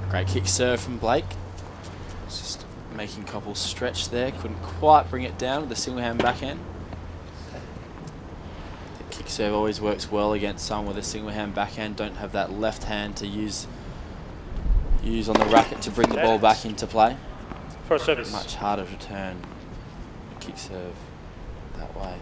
Great kick serve from Blake. Just making Koppel stretch there. Couldn't quite bring it down with the single hand backhand. The kick serve always works well against someone with a single hand backhand. Don't have that left hand to use on the racket to bring the ball back into play. First service. Much harder to turn a kick serve that way.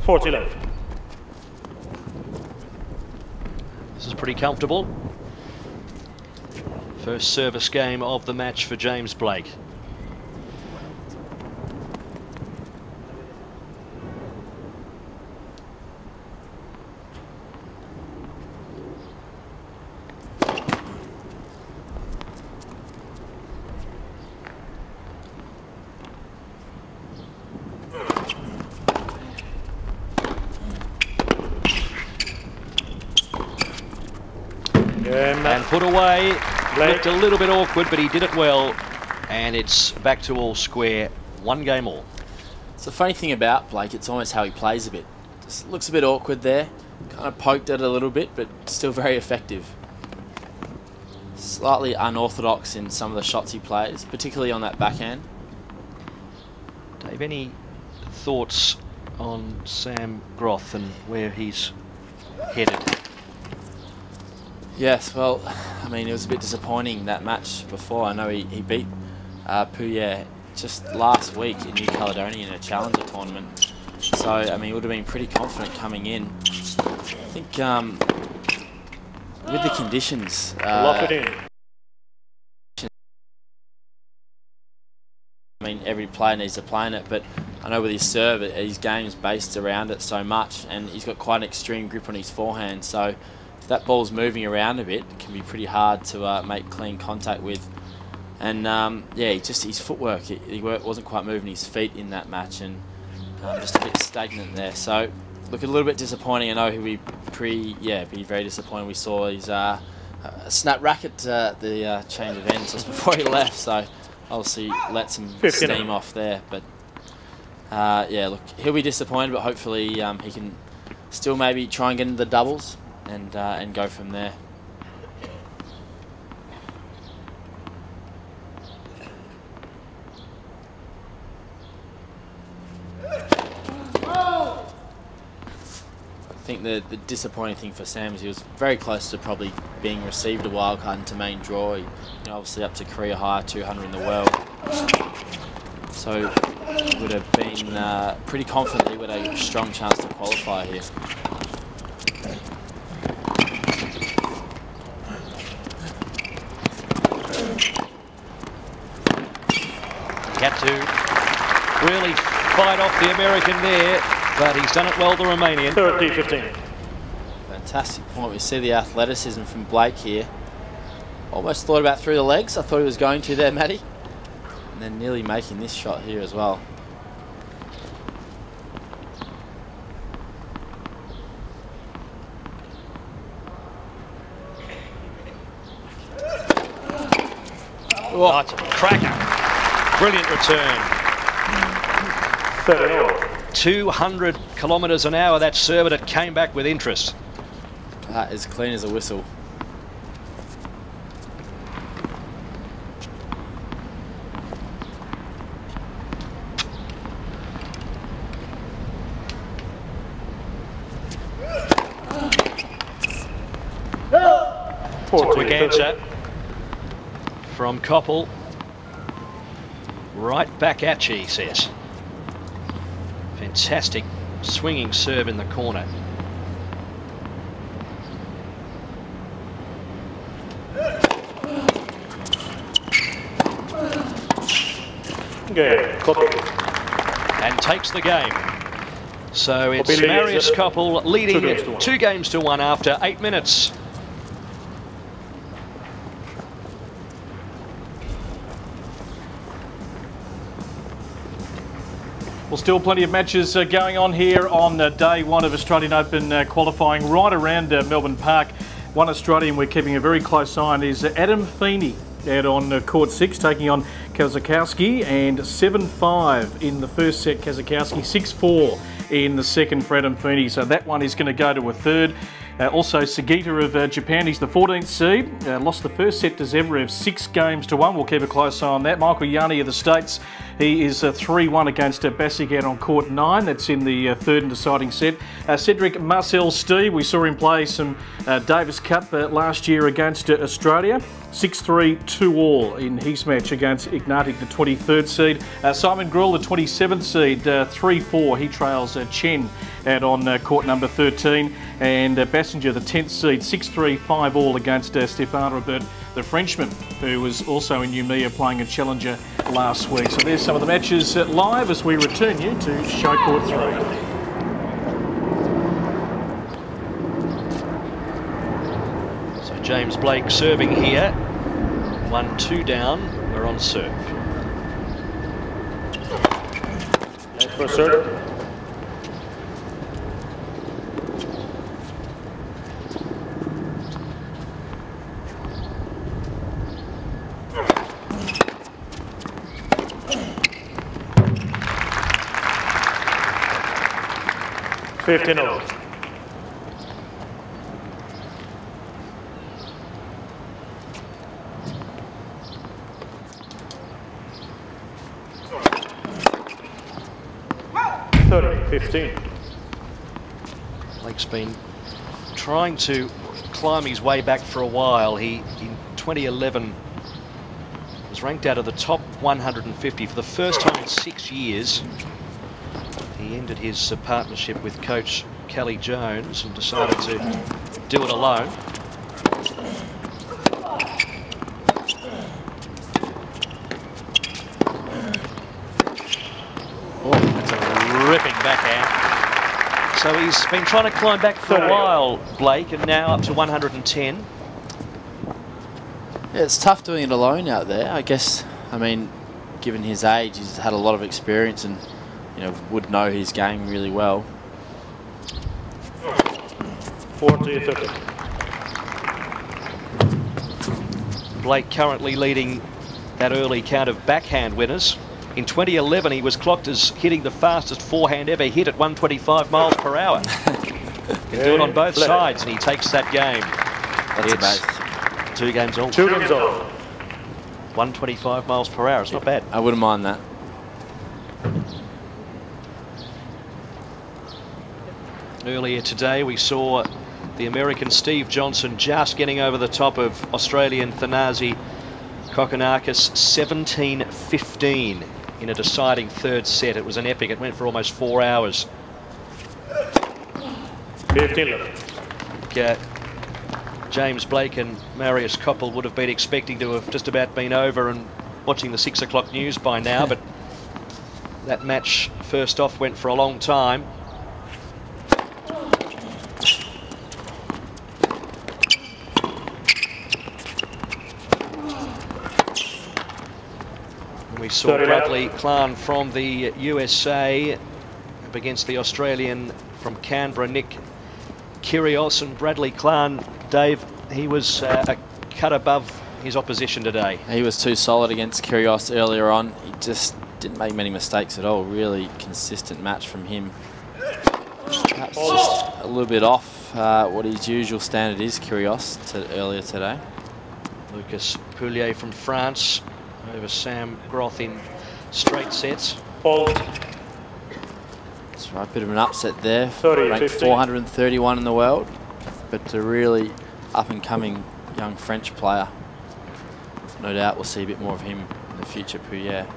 $40 love. This is pretty comfortable. First service game of the match for James Blake. And put away. Looked a little bit awkward, but he did it well. And it's back to all square. 1 game all. It's the funny thing about Blake, it's almost how he plays a bit. Just looks a bit awkward there. kind of poked at it a little bit, but still very effective. Slightly unorthodox in some of the shots he plays, particularly on that backhand. Dave, any thoughts on Sam Groth and where he's headed? Yes, well, I mean, it was a bit disappointing that match before. I know he beat Puya just last week in New Caledonia in a Challenger tournament. So, I mean, he would have been pretty confident coming in. I think with the conditions... Lock it in. I mean, every player needs to play in it, but I know with his serve, his game's based around it so much, and he's got quite an extreme grip on his forehand. So if that ball's moving around a bit, it can be pretty hard to make clean contact with. And yeah, just his footwork, he wasn't quite moving his feet in that match, and just a bit stagnant there. So look, a little bit disappointing. I know he'll be be very disappointed. We saw his snap racket the change of ends just before he left. So obviously let some steam off there, but yeah, look, he'll be disappointed, but hopefully he can still maybe try and get into the doubles and go from there. I think the disappointing thing for Sam is he was very close to probably being received a wild card into main draw. He, obviously up to career high 200 in the world, so he would have been pretty confident he would have a strong chance to qualify here. He had to really fight off the American there, but he's done it well, the Romanian. 30-15. Fantastic point. We see the athleticism from Blake here. Almost thought about through the legs. I thought he was going to there, Matty. And then nearly making this shot here as well. Oh, it's a cracker. Brilliant return. 200 kilometres an hour, that serve, but it came back with interest. That is clean as a whistle. It's a quick answer from Koppel. Right back at you, he says. Fantastic swinging serve in the corner. And takes the game. So it's Marius Koppel leading 2 games to 1 after 8 minutes. Well, still plenty of matches going on here on day 1 of Australian Open qualifying right around Melbourne Park. One Australian we're keeping a very close eye on is Adam Feeney out on court 6, taking on Kazakowski, and 7-5 in the first set. Kazakowski 6-4 in the second for Adam Feeney. So that one is going to go to a third. Also, Sugita of Japan, he's the 14th seed. Lost the first set to Zverev 6 games to 1. We'll keep a close eye on that. Michael Yanni of the States, he is 3-1 against Basic out on court 9. That's in the third and deciding set. Cedric Marcel Steve, we saw him play some Davis Cup last year against Australia. 6-3, 2-all in his match against Ignatic, the 23rd seed. Simon Gruel, the 27th seed, 3-4. He trails Chen out on court number 13. And Bassinger, the 10th seed, 6-3, 5-all against Stéphane Robert, the Frenchman, who was also in Umea playing a challenger last week. So there's some of the matches live as we return you to show court 3. So James Blake serving here. 1-2 down. We're on serve. For serve. 15. Blake's been trying to climb his way back for a while. He, in 2011, was ranked out of the top 150 for the first time in 6 years. He ended his partnership with coach Kelly Jones and decided to do it alone. Oh, that's a ripping backhand. So he's been trying to climb back for a while, Blake, and now up to 110. Yeah, it's tough doing it alone out there. I guess, I mean, given his age, he's had a lot of experience and, you know, would know his game really well. 40-30. Blake currently leading that early count of backhand winners. In 2011, he was clocked as hitting the fastest forehand ever hit at 125 miles per hour. Can do it on both sides, and he takes that game. That's amazing. 2 games all. 2 games all. 125 miles per hour. It's not bad. I wouldn't mind that. Earlier today, we saw the American Steve Johnson just getting over the top of Australian Thanasi Kokkinakis 17-15 in a deciding third set. It was an epic. It went for almost 4 hours. 15. James Blake and Marius Koppel would have been expecting to have just about been over and watching the 6 o'clock news by now, but that match first off went for a long time. We saw Bradley Klan from the USA up against the Australian from Canberra, Nick Kyrgios, and Bradley Klan, Dave, he was a cut above his opposition today. He was too solid against Kyrgios earlier on. He just didn't make many mistakes at all. Really consistent match from him. Perhaps just a little bit off what his usual standard is, Kyrgios, earlier today. Lucas Pouliot from France over Sam Groth in straight sets. That's right, bit of an upset there. 30, ranked 15. 431 in the world, but a really up-and-coming young French player. No doubt we'll see a bit more of him in the future, Pouliot.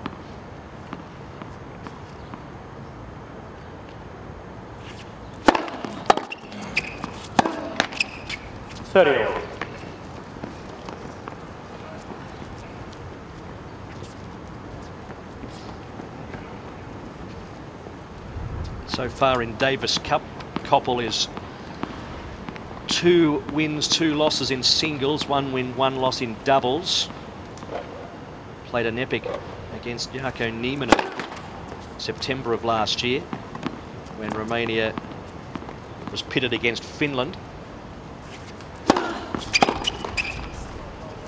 So far in Davis Cup, Koppel is 2 wins, 2 losses in singles, 1 win, 1 loss in doubles. Played an epic against Jarko Nieminen September of last year when Romania was pitted against Finland.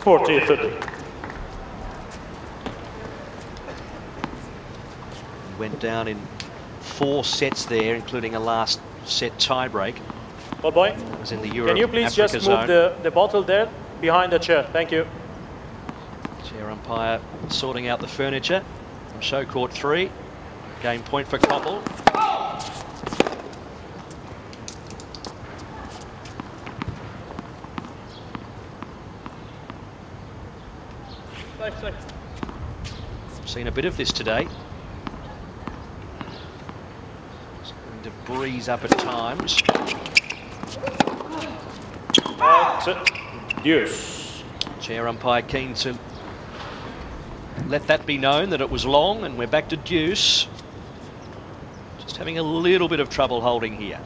40-30. Went down in 4 sets there, including a last set tiebreak. Ball boy, It was in the Europe can you please Africa just zone. move the bottle there behind the chair? Thank you. Chair umpire sorting out the furniture from show court 3. Game point for Koppel. Seen a bit of this today. It's going to breeze up at times. Deuce. Chair umpire keen to let that be known that it was long, and we're back to deuce. Just having a little bit of trouble holding here.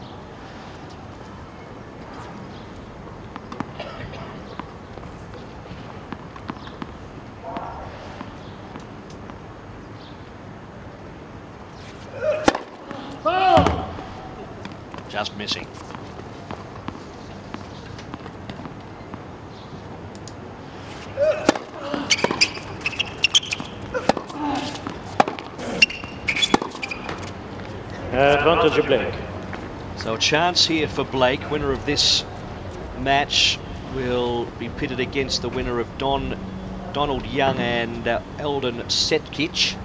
Just missing. Advantage of Blake. So a chance here for Blake. Winner of this match will be pitted against the winner of Donald Young and Eldon Setkic.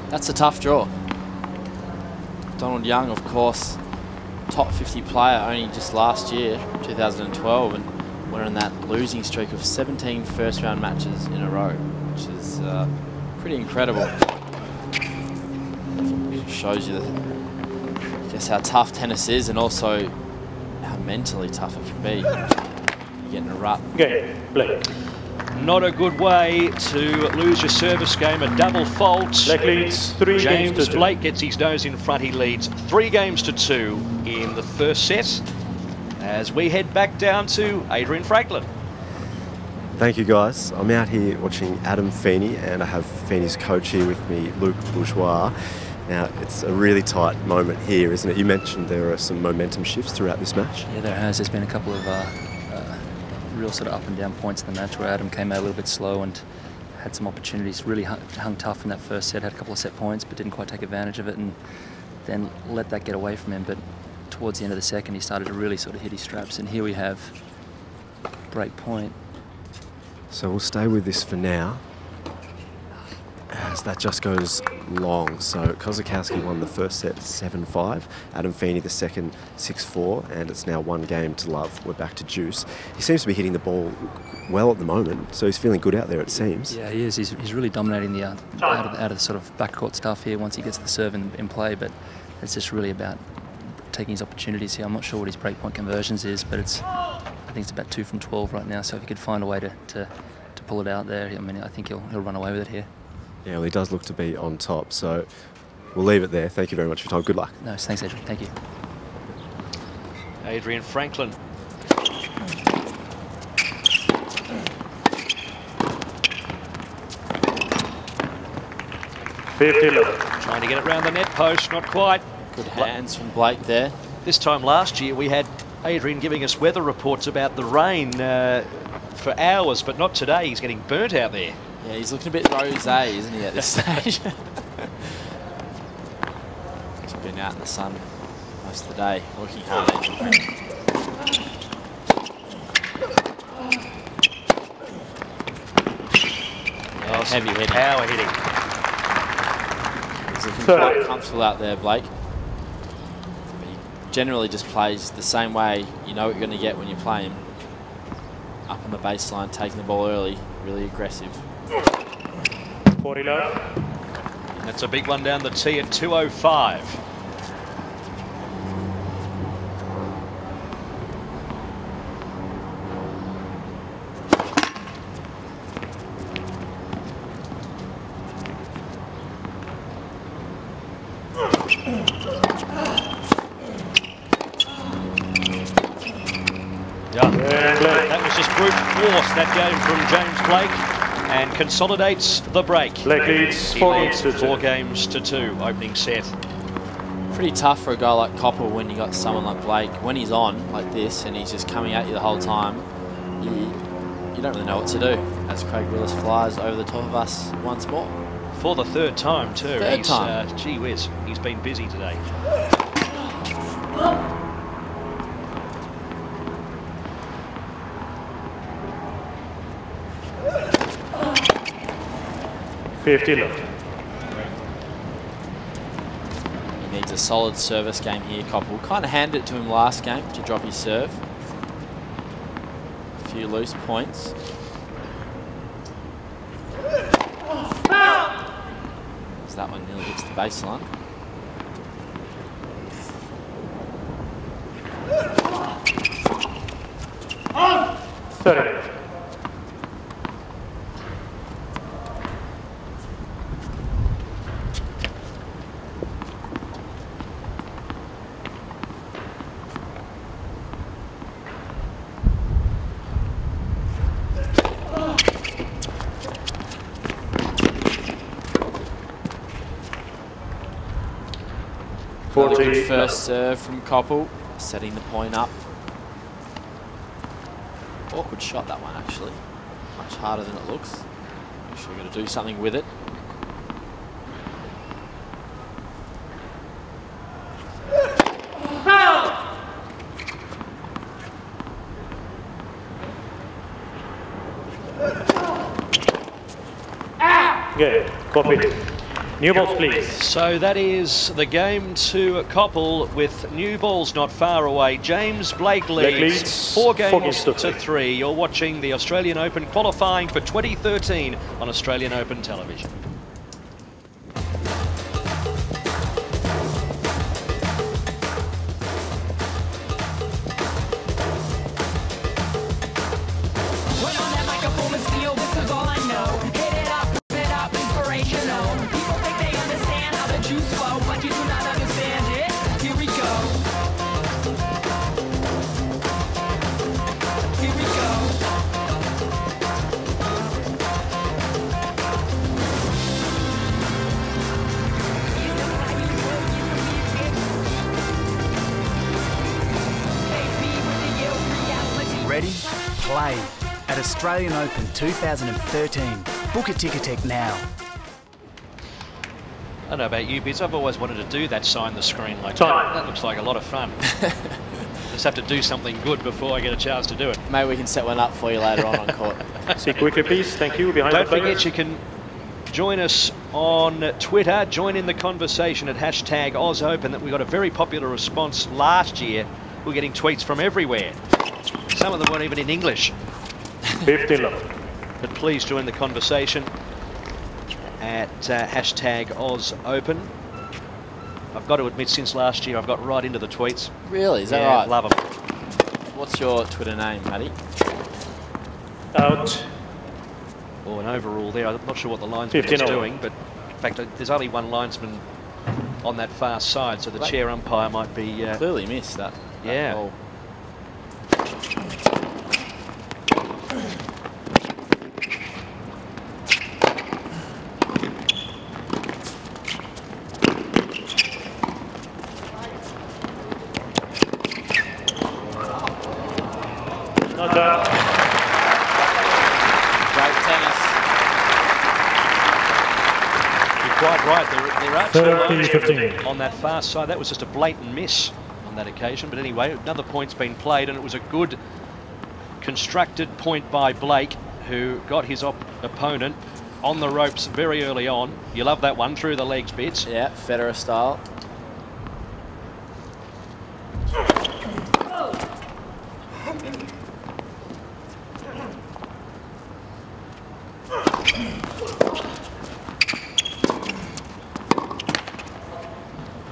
That's a tough draw. Donald Young, of course, top 50 player only just last year, 2012, and went on that losing streak of 17 first-round matches in a row, which is pretty incredible. Shows you, just how tough tennis is, and also how mentally tough it can be. You get in a rut. Game, play. Not a good way to lose your service game, a double fault. Black leads 3 games James to 2. Blake gets his nose in front. He leads 3 games to 2 in the first set. As we head back down to Adrian Franklin. Thank you, guys. I'm out here watching Adam Feeney, and I have Feeney's coach here with me, Luke Bourgeois. Now, it's a really tight moment here, isn't it? You mentioned there are some momentum shifts throughout this match. Yeah, there has. There's been a couple of real sort of up and down points in the match where Adam came out a little bit slow and had some opportunities, really hung tough in that first set, had a couple of set points, but didn't quite take advantage of it, and then let that get away from him. But towards the end of the second, he started to really sort of hit his straps, and here we have break point. So we'll stay with this for now, as that just goes long. So Kozakowski won the first set 7-5, Adam Feeney the second 6-4, and it's now 1 game to love. We're back to Juice. He seems to be hitting the ball well at the moment, so he's feeling good out there, it seems. Yeah, he is. He's really dominating the out of the sort of backcourt stuff here once he gets the serve in play, but it's just really about taking his opportunities here. I'm not sure what his breakpoint conversions is, but I think it's about 2 from 12 right now, so if he could find a way to pull it out there, I mean, I think he'll run away with it here. Yeah, well, he does look to be on top, so we'll leave it there. Thank you very much for your time. Good luck. No, thanks, Adrian. Thank you. Adrian Franklin. Trying to get it round the net post, not quite. Good hands from Blake there. This time last year we had Adrian giving us weather reports about the rain for hours, but not today. He's getting burnt out there. Yeah, he's looking a bit rosé, isn't he, at this stage? He's been out in the sun most of the day, working hard. Oh, heavy hitting. Power hitting. He's looking quite comfortable out there, Blake. He generally just plays the same way. You know what you're going to get when you play him. Up on the baseline, taking the ball early, really aggressive. 40 love. And that's a big one down the tee at 205. Yeah, that was just brute force, that game from James Blake, and consolidates the break. Blake leads 4 games to 2, opening set. Pretty tough for a guy like Koppel when you got someone like Blake. When he's on like this and he's just coming at you the whole time, you don't really know what to do. As Craig Willis flies over the top of us once more. For the 3rd time too. Third time. Gee whiz, he's been busy today. He needs a solid service game here, Koppel. Kind of handed it to him last game to drop his serve. A few loose points. As that one nearly hits the baseline. Sorry. Another good first serve from Koppel, setting the point up. Awkward shot, that one, actually. Much harder than it looks. I'm sure we've got to do something with it. Good. Copy. New balls, please. So that is the game to Koppel with new balls not far away. James Blake leads 4 games to 3. You're watching the Australian Open qualifying for 2013 on Australian Open television. Ready? Play at Australian Open 2013. Book a Ticketek now. I don't know about you, Biz. I've always wanted to do that sign the screen like that. That looks like a lot of fun. Just have to do something good before I get a chance to do it. Maybe we can set one up for you later on court. See quickly, please. Thank you. Behind Don't forget you can join us on Twitter. Join in the conversation at hashtag #OzOpen. That we got a very popular response last year. We're getting tweets from everywhere. Some of them weren't even in English. 15 love. But please join the conversation at hashtag #OzOpen. I've got to admit, since last year, I've got right into the tweets. Really? Is that yeah, right? Love them. What's your Twitter name, Matty? Out. Or an overall there. I'm not sure what the linesman is doing, but in fact, there's only one linesman on that far side, so the chair umpire might be... Clearly missed that. Yeah. Ball. Not done. Great tennis. You're quite right. There are 13-15 on that far side. That was just a blatant miss on that occasion. But anyway, another point's been played, and it was a good constructed point by Blake, who got his opponent on the ropes very early on. You love that one, through the legs bits. Yeah, Federer style.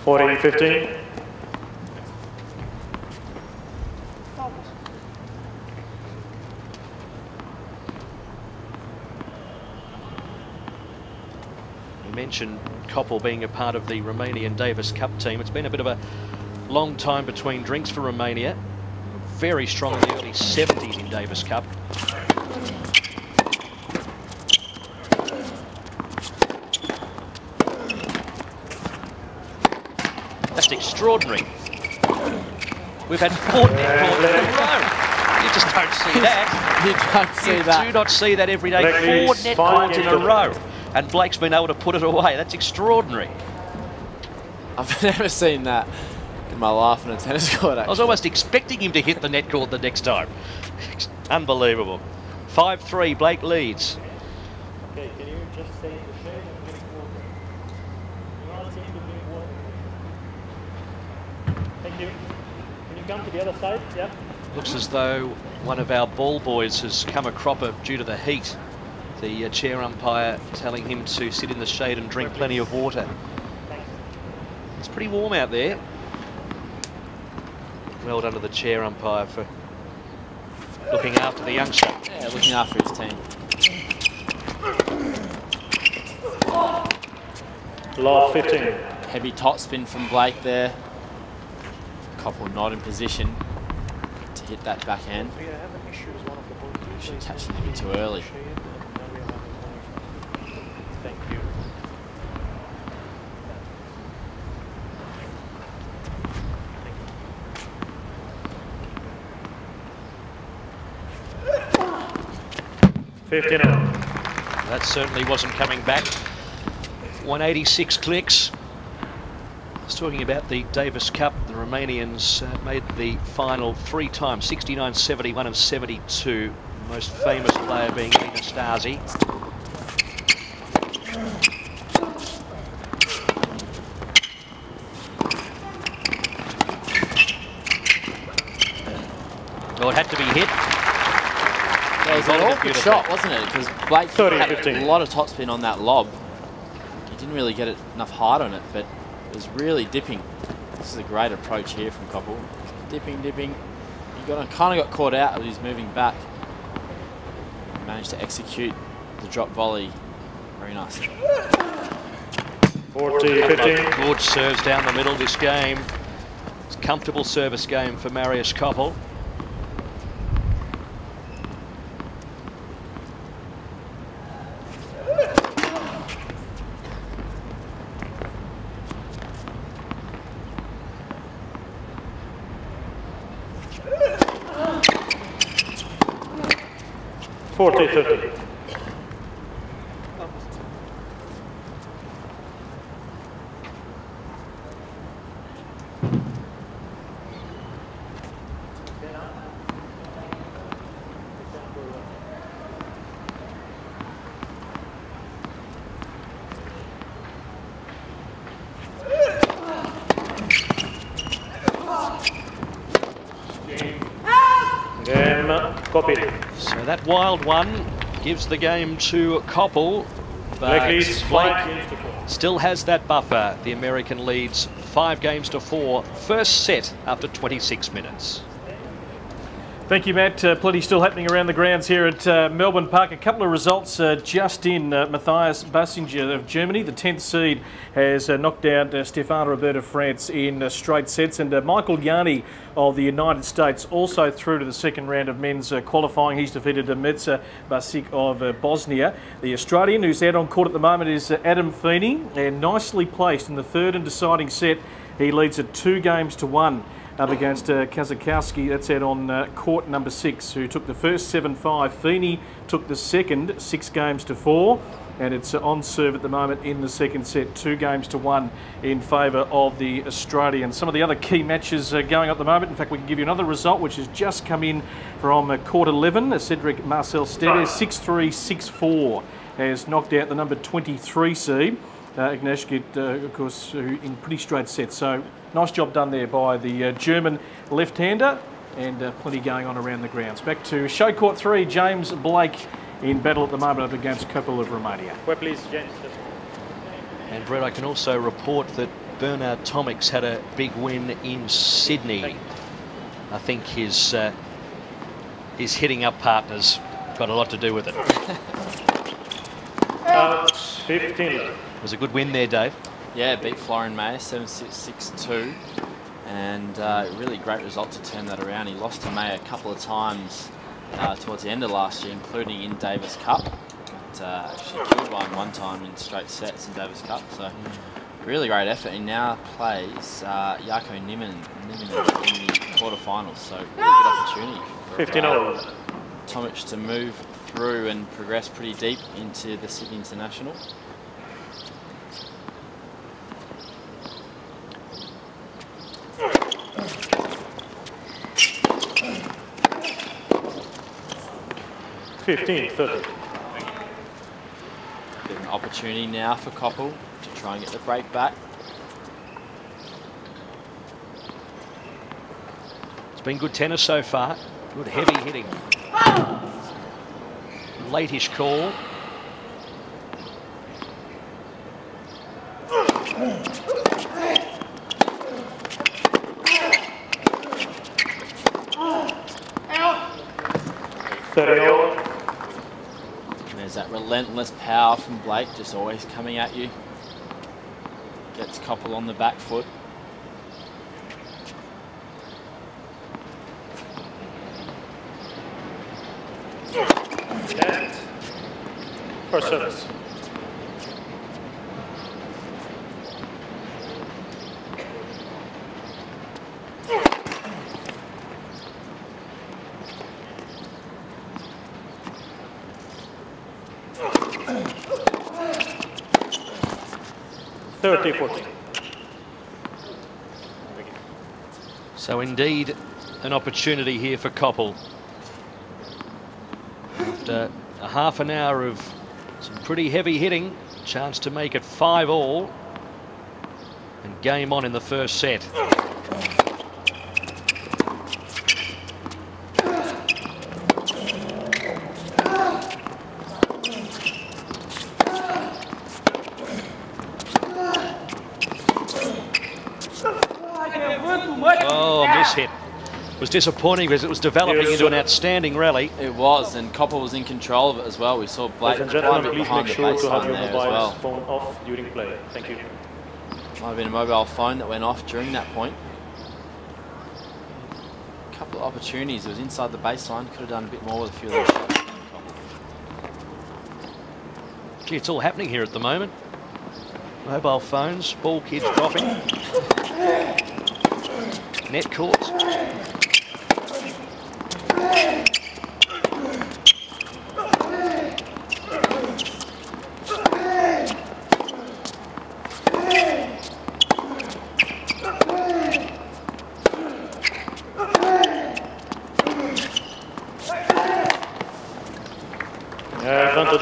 Forty 15. You mentioned Koppel being a part of the Romanian Davis Cup team. It's been a bit of a long time between drinks for Romania. Very strong in the early 70s in Davis Cup. That's extraordinary. We've had 4 net balls in a row. You just don't see that. You don't see that. You do not see that every day. 4 net balls in a row. And Blake's been able to put it away. That's extraordinary. I've never seen that in my life on a tennis court, actually. I was almost expecting him to hit the net cord the next time. Unbelievable. 5-3, Blake leads. Okay, can you just stay in the shade? I'm getting closer. Thank you. Can you come to the other side? Yeah. Looks as though one of our ball boys has come a cropper due to the heat. The chair umpire telling him to sit in the shade and drink plenty of water. It's pretty warm out there. Well done to the chair umpire for looking after the youngster. Yeah, looking after his team. Low 15. Heavy top spin from Blake there. Koppel not in position to hit that backhand. Should catch him a bit too early. Thank you. That certainly wasn't coming back. 186 clicks. I was talking about the Davis Cup. The Romanians made the final 3 times, 69, 71 and 72. The most famous player being Anastasi. Oh, it had to be hit. Yeah, it was an awkward shot, wasn't it? Because Blake had a lot of topspin on that lob. He didn't really get enough height on it, but it was really dipping. This is a great approach here from Koppel. Dipping. He kind of got caught out as he's moving back. Managed to execute the drop volley. Very nice. 40-15. Good serves down the middle this game. It's a comfortable service game for Marius Koppel. So that wild one gives the game to Koppel, but Blake still has that buffer. The American leads 5-4. First set after 26 minutes. Thank you, Matt. Plenty still happening around the grounds here at Melbourne Park. A couple of results just in. Matthias Basinger of Germany, the 10th seed, has knocked out Stéphane Robert of France in straight sets. And Michael Yanni of the United States also through to the second round of men's qualifying. He's defeated Mirza Basic of Bosnia. The Australian who's out on court at the moment is Adam Feeney, and nicely placed in the third and deciding set. He leads at 2-1. Up against Kazakowski, that's out on court number 6, who took the first 7-5. Feeney took the second 6-4, and it's on serve at the moment in the second set, 2-1 in favour of the Australians. Some of the other key matches going at the moment. In fact, we can give you another result which has just come in from court 11. Cedric Marcel Stede, 6-3, 6-4, has knocked out the number 23 seed. Ignashkit, of course, in pretty straight sets. So nice job done there by the German left-hander, and plenty going on around the grounds. Back to show court 3, James Blake in battle at the moment up against Koppel of Romania. Where please, James. And Brett, I can also report that Bernard Tomics had a big win in Sydney. I think his hitting up partners got a lot to do with it. 15. It was a good win there, Dave. Yeah, beat Florian Mayer 7-6, 6-2, and really great result to turn that around. He lost to Mayer a couple of times towards the end of last year, including in Davis Cup. But actually killed one time in straight sets in Davis Cup. So really great effort. He now plays Jarkko Nieminen in the quarterfinals. So really good opportunity for Tomic to move through and progress pretty deep into the Sydney International. $15-30. Bit of an opportunity now for Koppel to try and get the break back. It's been good tennis so far. Good heavy hitting. Late-ish call. And there's that relentless power from Blake, just always coming at you. Gets Koppel on the back foot. First service. So indeed, an opportunity here for Koppel. After a half an hour of some pretty heavy hitting, chance to make it 5-all, and game on in the first set. was disappointing because it was developing into an outstanding rally. It was, and Copper was in control of it as well. We saw Blake Ladies and quite a gentlemen, bit please behind make the sure to have baseline your there as mobile well. phone off during play. Thank you. Might have been a mobile phone that went off during that point. A couple of opportunities. It was inside the baseline. Could have done a bit more with a few of those shots. Gee, it's all happening here at the moment. Mobile phones, ball kids dropping. Net courts.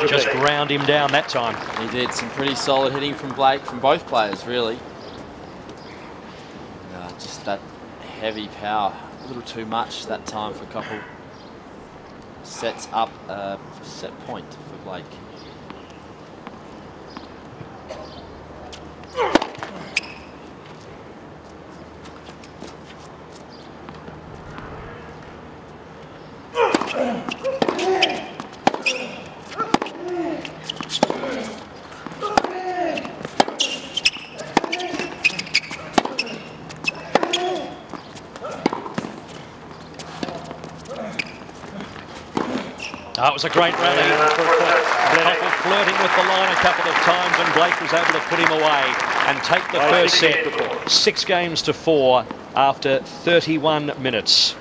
Just ground him down that time. He did. Some pretty solid hitting from Blake, from both players, really. Just that heavy power. A little too much that time for Koppel. Sets up a set point for Blake. That was a great rally. Koppel flirting with the line a couple of times, and Blake was able to put him away and take the first set 6-4 after 31 minutes.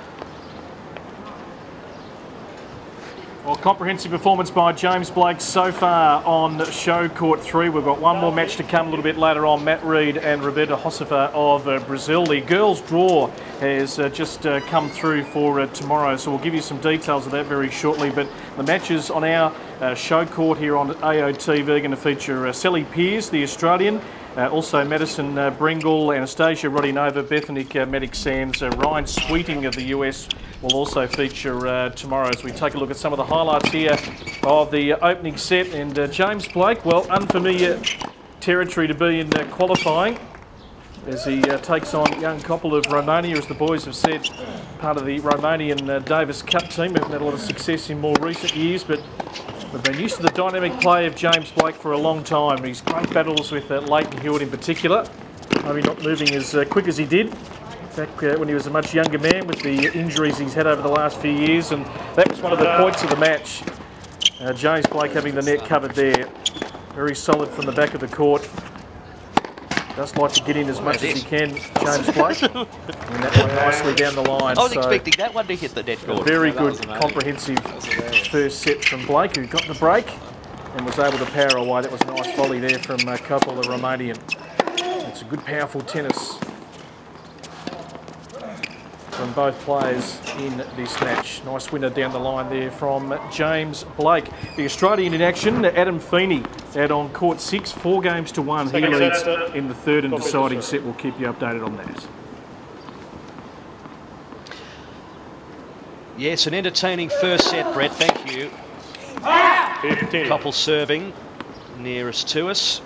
Well, comprehensive performance by James Blake so far on show court 3. We've got one more match to come a little bit later on. Matt Reid and Roberta Josefa of Brazil. The girls' draw has just come through for tomorrow, so we'll give you some details of that very shortly. But the matches on our show court here on AOTV are going to feature Sally Pearce, the Australian, also Madison Bringle, Anastasia Rodinova, Bethany Medic Sands, Ryan Sweeting of the US will also feature tomorrow as we take a look at some of the highlights here of the opening set. And James Blake, well, unfamiliar territory to be in qualifying as he takes on young Koppel of Romania, as the boys have said, part of the Romanian Davis Cup team. Haven't had a lot of success in more recent years, but we've been used to the dynamic play of James Blake for a long time. He's great battles with Leighton Hewitt in particular. Maybe not moving as quick as he did back when he was a much younger man with the injuries he's had over the last few years, and that was one of the points of the match. James Blake having the net covered there. Very solid from the back of the court. Does like to get in as much as he can, James Blake. And that one nicely down the line. I was expecting that one to hit the net court. A very good, comprehensive first set from Blake, who got the break and was able to power away. That was a nice volley there from Koppel, the Romanian. It's a good, powerful tennis from both players in this match. Nice winner down the line there from James Blake. The Australian in action, Adam Feeney, out on court 6, 4-1. He leads in the third and deciding set. We'll keep you updated on that. Yes, an entertaining first set, Brett. Thank you. 15. Koppel serving nearest to us.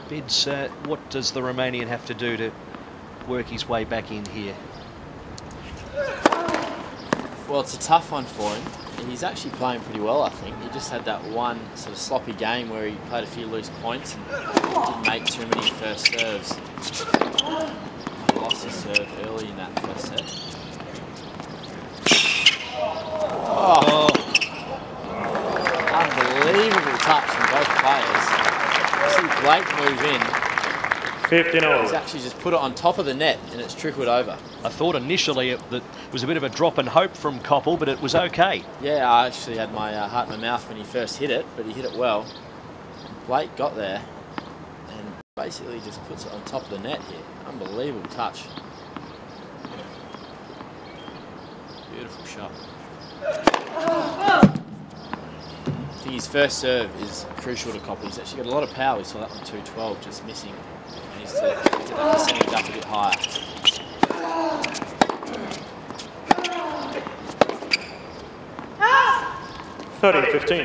Bids, what does the Romanian have to do to work his way back in here? Well, it's a tough one for him. He's actually playing pretty well, I think. He just had that one sort of sloppy game where he played a few loose points and didn't make too many first serves. He lost his serve early in that first set. Oh. Unbelievable touch from both players. See Blake move in. 15-0. He's actually just put it on top of the net and it's trickled over. I thought initially it was a bit of a drop in hope from Koppel, but it was okay. Yeah, I actually had my heart in my mouth when he first hit it, but he hit it well. Blake got there and basically just puts it on top of the net here. Unbelievable touch. Beautiful shot. I think his first serve is crucial to Koppel. He's actually got a lot of power. We saw that on 212 just missing. He needs to get that percentage up a bit higher. Thirty, 15.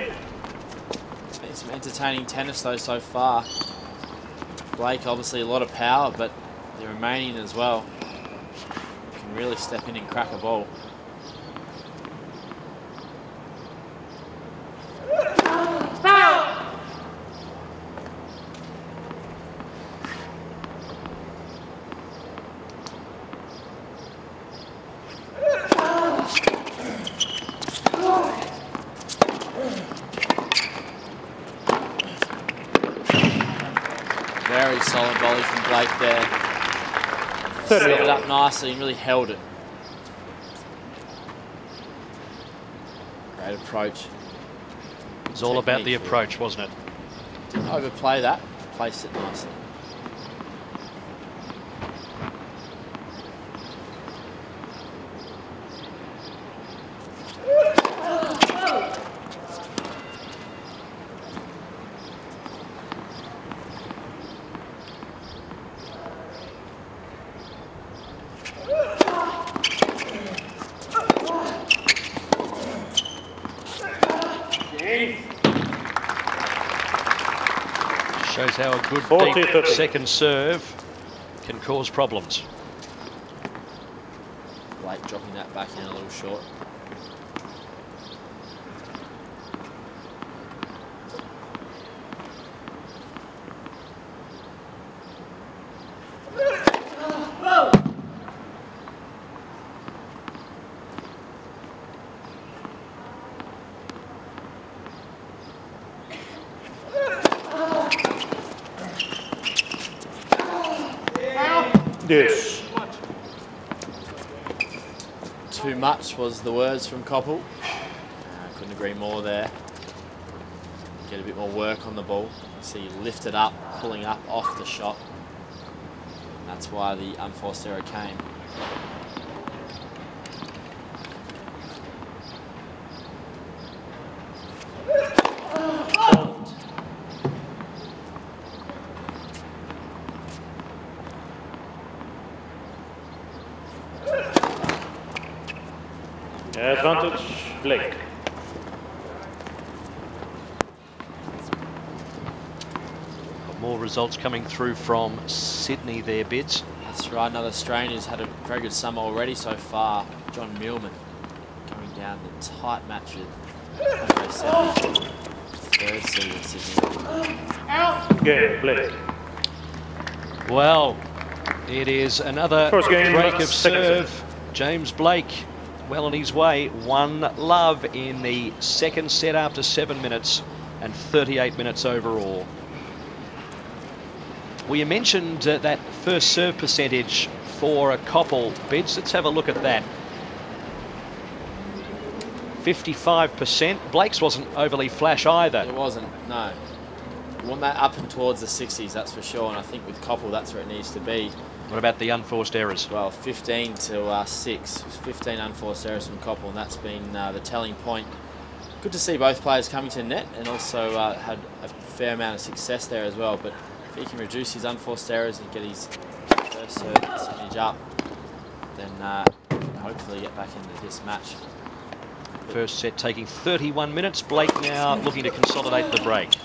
Been some entertaining tennis though so far. Blake obviously a lot of power, but the remaining as well can really step in and crack a ball. Very solid volley from Blake there. Set it up nicely and really held it. Great approach. It was all about the approach, wasn't it? Didn't overplay that. Placed it nicely. Shows how a good deep second serve can cause problems. Blake dropping that back in a little short. Yes. Too much was the words from Koppel. Couldn't agree more there. Get a bit more work on the ball. See you lift it up, pulling up off the shot. And that's why the unforced error came. Advantage, Blake. Got more results coming through from Sydney there, Bids. That's right, another Australian who's had a very good summer already so far. John Millman going down the tight match with 7. Third seed in Sydney. Game, Blake. Well, it is another First game, break of second serve. James Blake well on his way. 1-love in the second set after 7 minutes and 38 minutes overall. Well, you mentioned that first serve percentage for a Koppel, Bids. Let's have a look at that. 55%. Blake's wasn't overly flash either. It wasn't, no. You want that up and towards the 60s, that's for sure, and I think with Koppel that's where it needs to be. What about the unforced errors? Well, 15 to 6. 15 unforced errors from Koppel, and that's been the telling point. Good to see both players coming to net, and also had a fair amount of success there as well. But if he can reduce his unforced errors and get his first serve percentage up, then hopefully get back into this match. First set taking 31 minutes. Blake now looking to consolidate the break.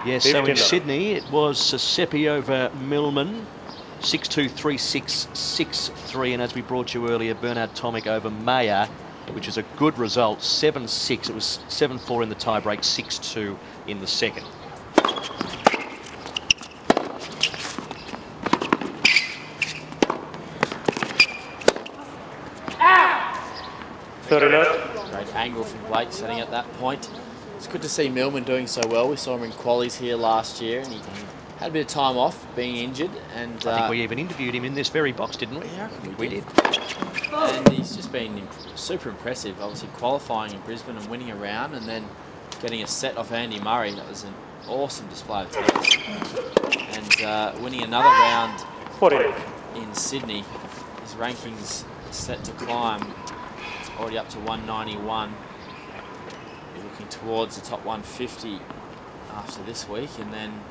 Yes, so in Sydney it was Seppi over Millman, 6-2, 3-6, 6-3, and as we brought you earlier, Bernard Tomic over Mayer, which is a good result, 7-6. It was 7-4 in the tie-break, 6-2 in the second. Great angle from Blake setting at that point. It's good to see Millman doing so well. We saw him in qualies here last year, and he had a bit of time off, being injured. And I think we even interviewed him in this very box, didn't we? Yeah, I think we did. did. And he's just been super impressive. Obviously qualifying in Brisbane and winning a round, and then getting a set off Andy Murray. That was an awesome display of tennis. And winning another round in Sydney. His rankings set to climb. Already up to 191. Looking towards the top 150 after this week, and then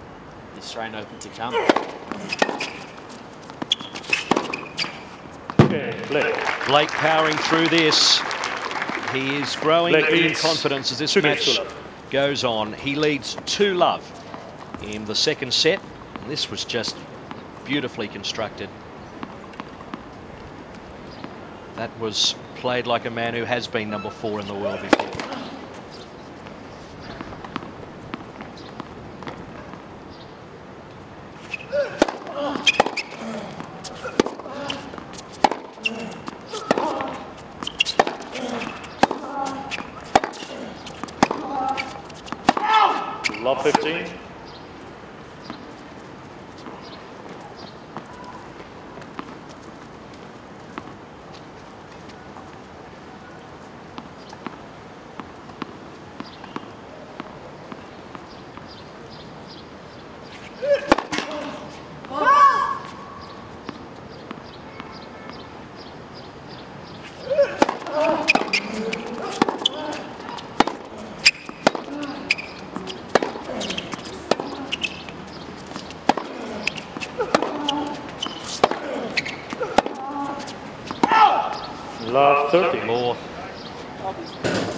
the Australian Open to come. Blake powering through this. He is growing in confidence as this match goes on. He leads 2-love in the second set. And this was just beautifully constructed. That was played like a man who has been number 4 in the world before. Love 15. Love 30. More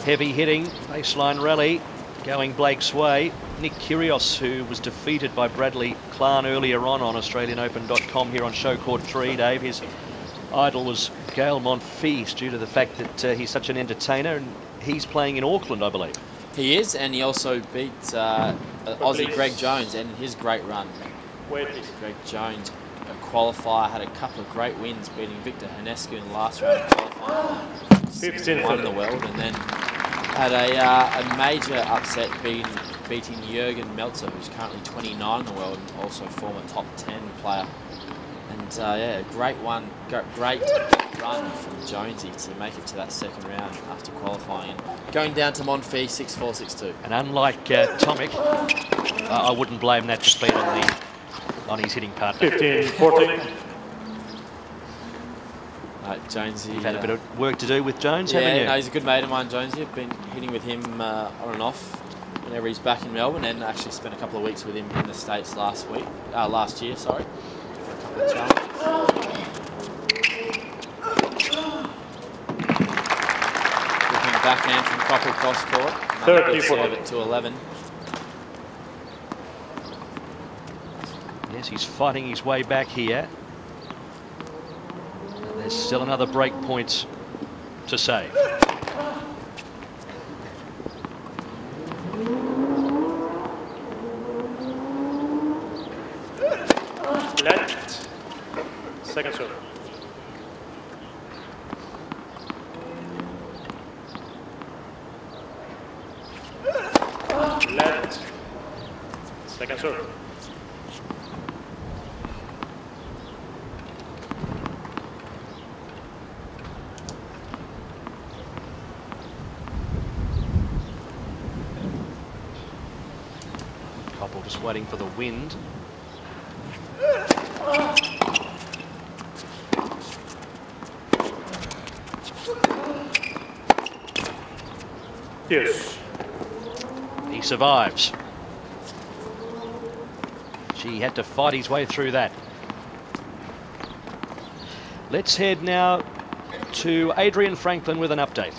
heavy hitting baseline rally going Blake's way. Nick Kyrgios, who was defeated by Bradley Clarn earlier on AustralianOpen.com here on Show Court 3, Dave. His idol was Gael Monfils due to the fact that he's such an entertainer, and he's playing in Auckland, I believe. He is, and he also beat Aussie Greg Jones and his great run. Greg Jones, a qualifier, had a couple of great wins, beating Victor Hanescu in the last round of qualifying. 15th in the world, and then had a major upset beating Jürgen Melzer, who's currently 29 in the world and also former top 10 player. And yeah, great run from Jonesy to make it to that second round after qualifying. And going down to Monfils 6-4, 6-2. And unlike Tomic, I wouldn't blame that defeat on his hitting partner. 15, 14. Jonesy. You've had a bit of work to do with Jones, yeah, haven't you? No, he's a good mate of mine, Jonesy. I've been hitting with him on and off whenever he's back in Melbourne, and actually spent a couple of weeks with him in the States last year, sorry, for a couple of challenges. Looking backhand from Coppell cross court. 30, serve it to 11. Yes, he's fighting his way back here. And there's still another break point to save. Left. Second serve. Left. Second serve. Coppell just waiting for the wind. Yes. He survives. He had to fight his way through that. Let's head now to Adrian Franklin with an update.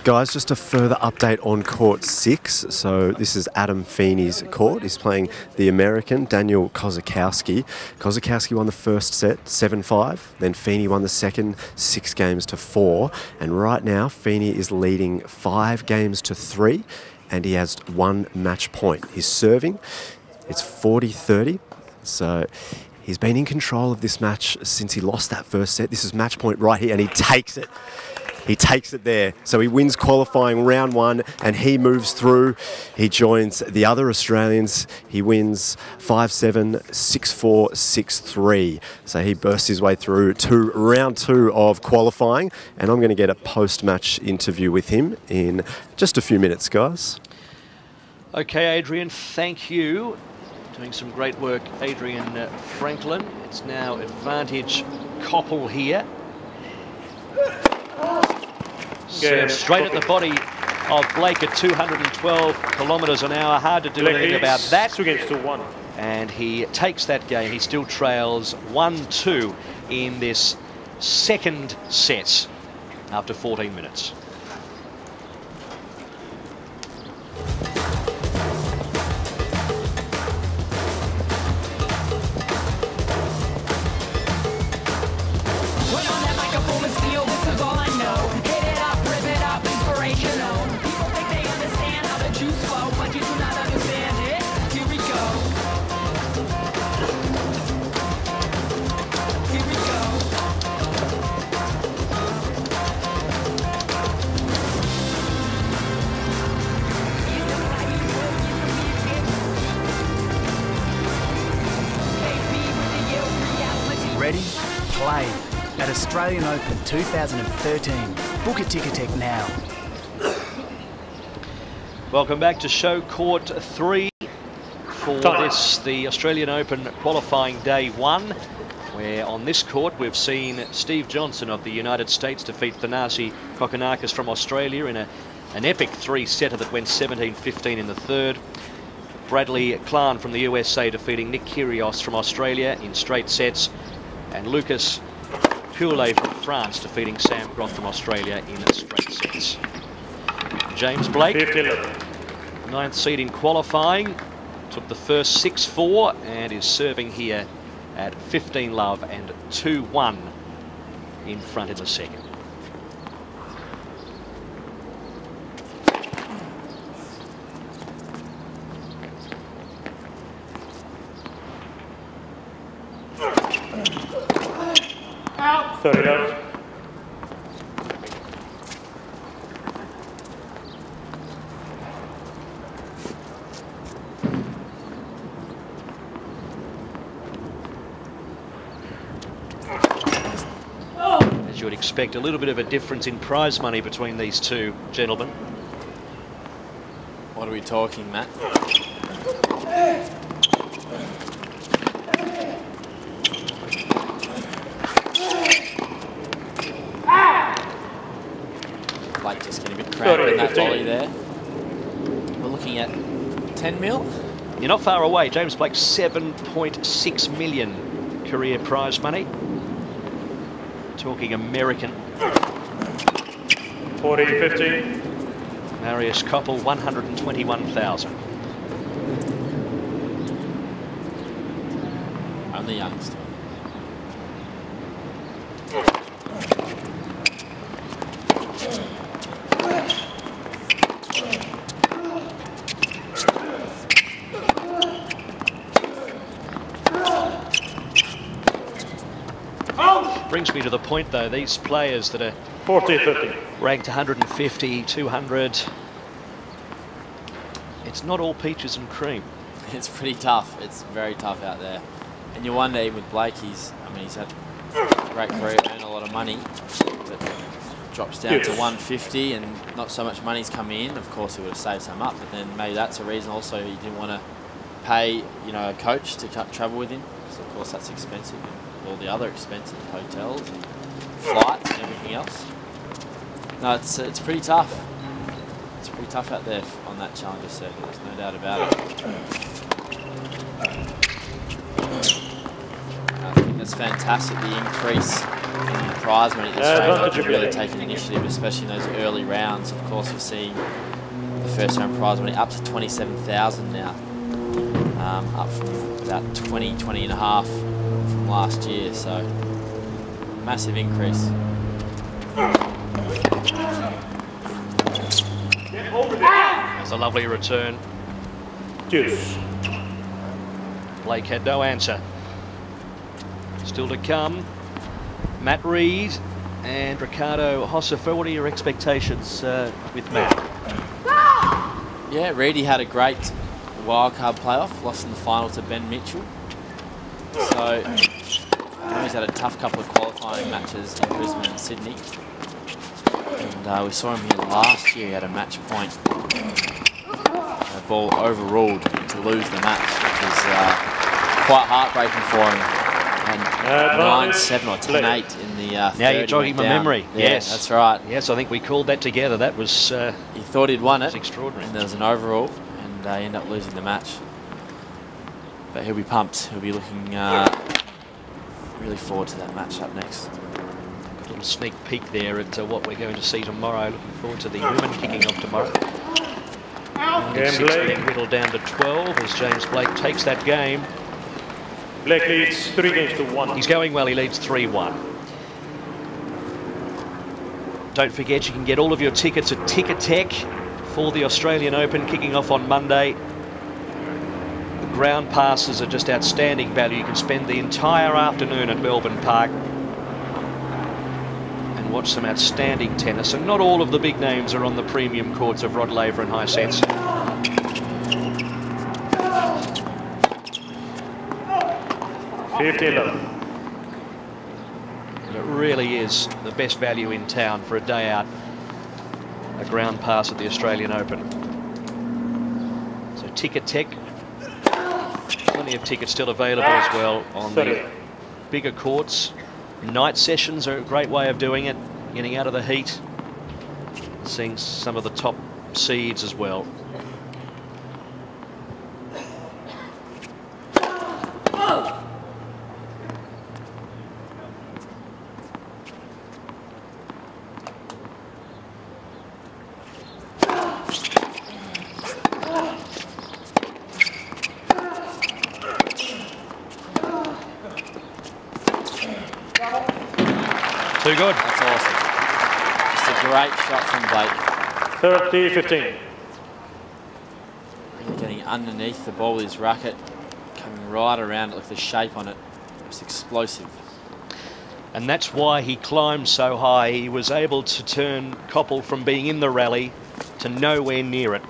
Guys, just a further update on court 6. So this is Adam Feeney's court. He's playing the American, Daniel Kozakowski. Kozakowski won the first set, 7-5. Then Feeney won the second, 6-4. And right now, Feeney is leading 5-3. And he has 1 match point. He's serving. It's 40-30. So he's been in control of this match since he lost that first set. This is match point right here, and he takes it. He takes it there. So he wins qualifying round 1 and he moves through. He joins the other Australians. He wins 5-7, 6-4, 6-3. So he bursts his way through to round 2 of qualifying. And I'm going to get a post-match interview with him in just a few minutes, guys. Okay, Adrian, thank you. Doing some great work, Adrian Franklin. It's now advantage Coppell here. Serve straight at the body of Blake at 212 kilometres an hour. Hard to do anything about that. 2-1. And he takes that game. He still trails 1-2 in this second set after 14 minutes. ready, play at Australian Open 2013. Book a Ticketek now. Welcome back to show court 3 for this, the Australian Open qualifying day 1, where on this court we've seen Steve Johnson of the United States defeat Thanasi Kokkinakis from Australia in an epic 3-setter that went 17-15 in the third. Bradley Klan from the USA defeating Nick Kyrgios from Australia in straight sets, and Lucas Poulet from France defeating Sam Groth from Australia in straight sets. James Blake, 9th seed in qualifying, took the first 6-4 and is serving here at 15 love and 2-1 in front in the second. Sorry, out. As you would expect, a little bit of a difference in prize money between these two gentlemen. What are we talking, Matt? Blake just getting a bit cramped in that volley there. We're looking at 10 mil. You're not far away. James Blake, 7.6 million career prize money. Talking American. 40, 50. Marius Koppel, 121,000. Only youngster. Brings me to the point, though, these players that are 40, 50. ranked 150, 200, it's not all peaches and cream. It's pretty tough. It's very tough out there. And you wonder, even with Blake, he's had a great career, earned a lot of money, but drops down to 150 and not so much money's coming in. Of course, he would have saved some up, but then maybe that's a reason also he didn't want to pay, a coach to travel with him, because of course that's expensive. All the other expenses, hotels and flights and everything else. No, it's pretty tough. It's pretty tough out there on that challenger circuit, there's no doubt about it. I think that's fantastic, the increase in the prize money. The Australian Open really taking initiative, especially in those early rounds. Of course, we're seeing the first round prize money up to 27,000 now, up from about 20 and a half from last year, so massive increase. That's a lovely return. Deuce. Blake had no answer. Still to come, Matt Reed and Ricardo Hossofer. What are your expectations with Matt? Yeah, Reedy had a great wildcard playoff, lost in the final to Ben Mitchell. So I know he's had a tough couple of qualifying matches in Brisbane and Sydney. And we saw him here last year. He had a match point. A ball overruled to lose the match, which was quite heartbreaking for him. And 9-7 or 10-8 in the third. Now you're jogging my memory. Yeah, yes, that's right. Yes, I think we called that together. That was he thought he'd won it. Extraordinary. And there was an overrule, and he ended up losing the match. But he'll be pumped. He'll be looking really forward to that match up next. A little sneak peek there at what we're going to see tomorrow. Looking forward to the women kicking off tomorrow. 16 whittled down to 12 as James Blake takes that game. Blake leads 3-1. He's going well. He leads 3-1. Don't forget, you can get all of your tickets at Ticketek for the Australian Open kicking off on Monday. The ground passes are just outstanding value. You can spend the entire afternoon at Melbourne Park and watch some outstanding tennis. And not all of the big names are on the premium courts of Rod Laver and Hisense. really is the best value in town for a day out. A ground pass at the Australian Open. So Ticketek, plenty of tickets still available as well on the bigger courts. Night sessions are a great way of doing it, getting out of the heat, seeing some of the top seeds as well. Too good. That's awesome. Just a great shot from Blake. 30-15. Really getting underneath the ball with his racket, coming right around it, look at the shape on it. It's explosive. And that's why he climbed so high. He was able to turn Koppel from being in the rally to nowhere near it.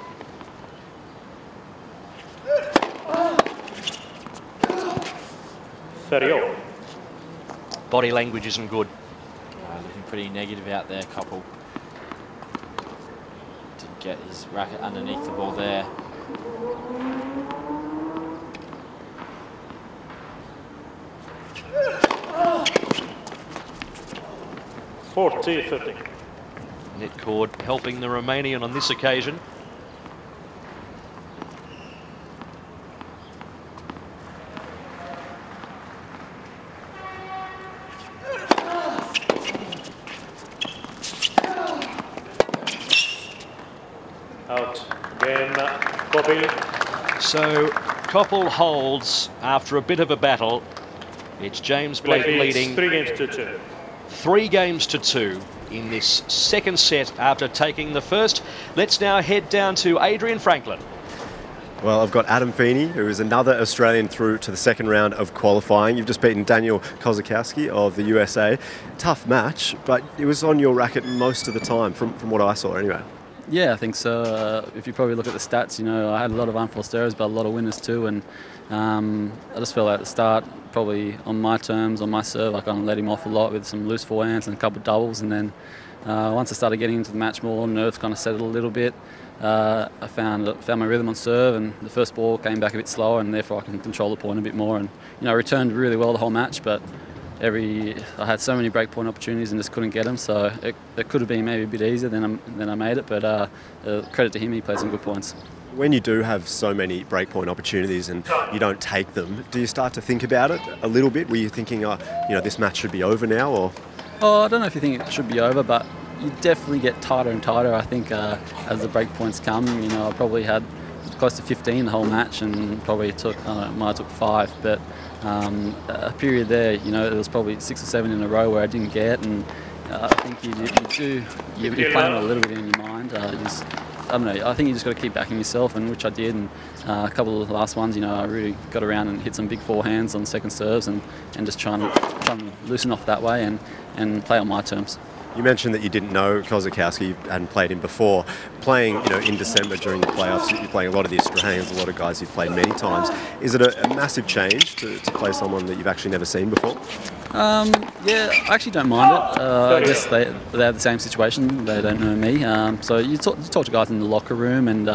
Body language isn't good. Looking pretty negative out there, Koppel. Didn't get his racket underneath the ball there. Net cord helping the Romanian on this occasion. Out. Game, Koppel. So Koppel holds after a bit of a battle. It's James Blake leading 3 games to 2. 3 games to 2 in this second set after taking the first. Let's now head down to Adrian Franklin. Well, I've got Adam Feeney, who is another Australian through to the second round of qualifying. You've just beaten Daniel Kozakowski of the USA. Tough match, but it was on your racket most of the time, from what I saw anyway. Yeah, I think so. If you probably look at the stats, you know, I had a lot of unforced errors, but a lot of winners too. And I just felt like at the start, probably on my terms, on my serve, I kind of let him off a lot with some loose forehands and a couple of doubles. And then once I started getting into the match more, nerves kind of settled a little bit. I found my rhythm on serve, and the first ball came back a bit slower, and therefore I can control the point a bit more. And you know, I returned really well the whole match, but I had so many breakpoint opportunities and just couldn't get them. So it could have been maybe a bit easier than I made it. But credit to him, he played some good points. When you do have so many breakpoint opportunities and you don't take them, do you start to think about it a little bit? Were you thinking, you know, this match should be over now, or? Oh, I don't know if you think it should be over, but you definitely get tighter and tighter. I think as the breakpoints come, you know, I probably had close to 15 the whole match, and probably took might have took 5, but a period there, you know, there was probably 6 or 7 in a row where I didn't get, and I think you're playing it a little bit in your mind. I don't know, I think you just got to keep backing yourself, and which I did. And a couple of the last ones, you know, I really got around and hit some big forehands on second serves, and just trying to loosen off that way and play on my terms. You mentioned that you didn't know Kozakowski, you hadn't played him before. Playing, you know, in December during the playoffs, you're playing a lot of the Australians, a lot of guys you've played many times. Is it a massive change to play someone that you've actually never seen before? Yeah, I actually don't mind it. I guess they have the same situation. They don't know me. So you talk to guys in the locker room, and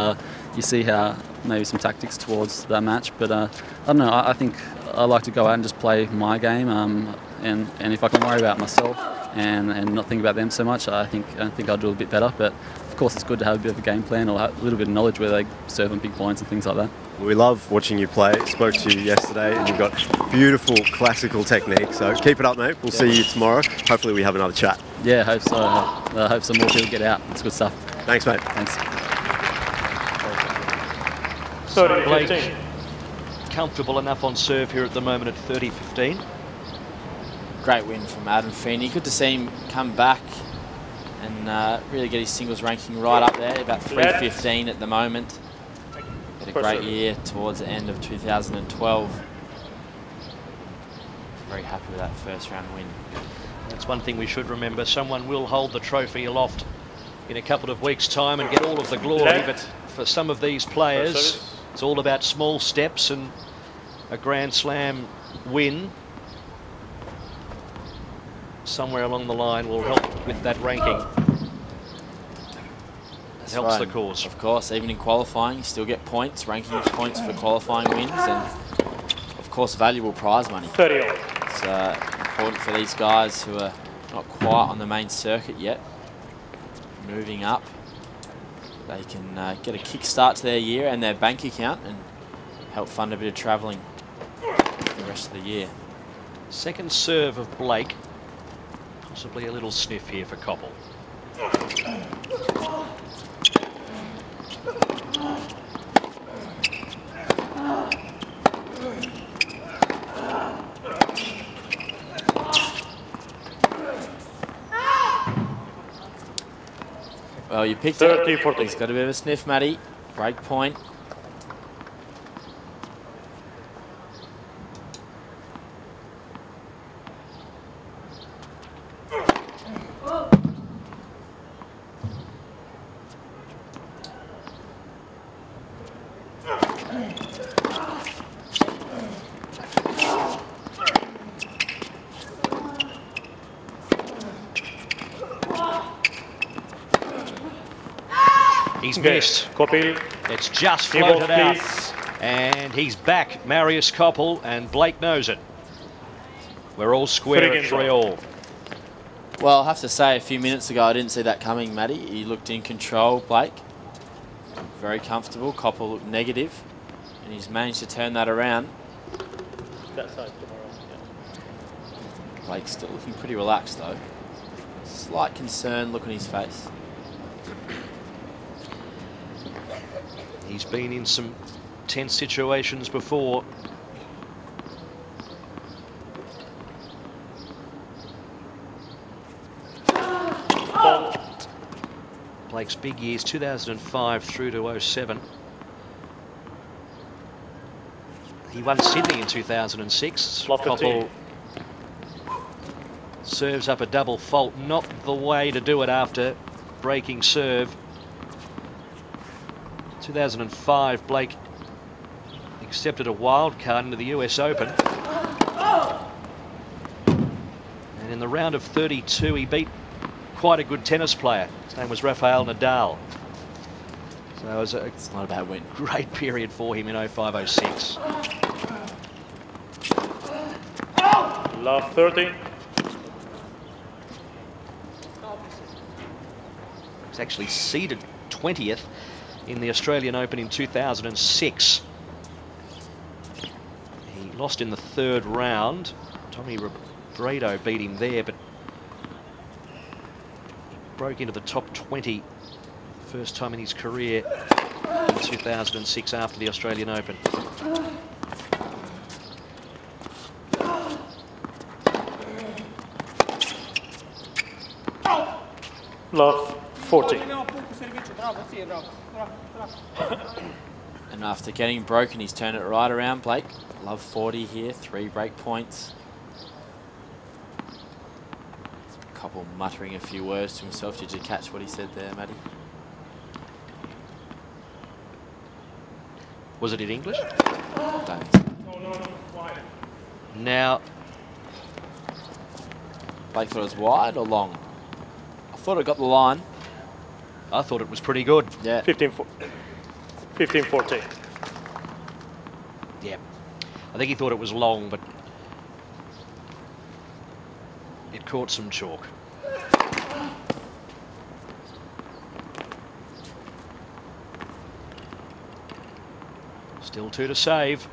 you see how maybe some tactics towards that match. But I don't know. I think I like to go out and just play my game. And if I can worry about myself and not think about them so much, I think I'll do a bit better. But of course, it's good to have a bit of a game plan or a little bit of knowledge where they serve on big points and things like that. We love watching you play. Spoke to you yesterday, and you've got beautiful classical technique. So keep it up, mate. We'll see you tomorrow. Hopefully, we have another chat. Yeah, I hope so. I hope some more people get out. It's good stuff. Thanks, mate. Thanks. So Blake, comfortable enough on serve here at the moment at 30-15. Great win from Adam Feeney. Good to see him come back and really get his singles ranking right up there, about 315 at the moment. Had a great year towards the end of 2012. Very happy with that first round win. That's one thing we should remember. Someone will hold the trophy aloft in a couple of weeks' time and get all of the glory, but for some of these players, it's all about small steps, and a Grand Slam win somewhere along the line will help with that ranking. That's Helps right. the cause. Of course, even in qualifying, you still get points, ranking points for qualifying wins, and of course, valuable prize money. 30. It's important for these guys who are not quite on the main circuit yet. Moving up, they can get a kickstart to their year and their bank account and help fund a bit of travelling the rest of the year. Second serve of Blake. Possibly a little sniff here for Koppel. Well, you picked 30, it. 40. He's got a bit of a sniff, Matty. Break point. He's missed. Koppel. It's just Give us, floated out. please. And he's back, Marius Koppel, and Blake knows it. We're all square at 3-all. Well, I'll have to say, a few minutes ago, I didn't see that coming, Matty. He looked in control, Blake. Very comfortable. Koppel looked negative, and he's managed to turn that around. That side tomorrow. Yeah. Blake's still looking pretty relaxed, though. Slight concern look on his face. He's been in some tense situations before. Blake's big years, 2005 through to 07. He won Sydney in 2006. Koppel serves up a double fault. Not the way to do it after breaking serve. 2005, Blake accepted a wild card into the US Open. And in the round of 32, he beat quite a good tennis player. His name was Rafael Nadal. So it was it's not a bad win. Great period for him in 05-06. Love 30. He's actually seeded 20th in the Australian Open in 2006. He lost in the third round. Tommy Robredo beat him there, but he broke into the top 20 first time in his career in 2006 after the Australian Open. Love 40. And after getting broken, he's turned it right around, Blake. Love 40 here, 3 break points. Koppel muttering a few words to himself. Did you catch what he said there, Matty? Was it in English? Don't. Now, Blake thought it was wide or long? I thought it got the line. I thought it was pretty good. Yeah. 15-14. Yeah. I think he thought it was long, but it caught some chalk. Still 2 to save.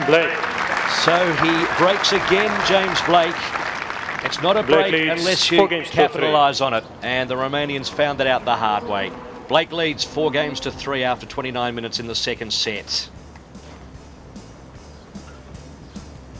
Blake. So he breaks again, James Blake. It's not a Blake break leads unless 4 you games to capitalise on it. And the Romanians found that out the hard way. Blake leads 4 games to 3 after 29 minutes in the second set.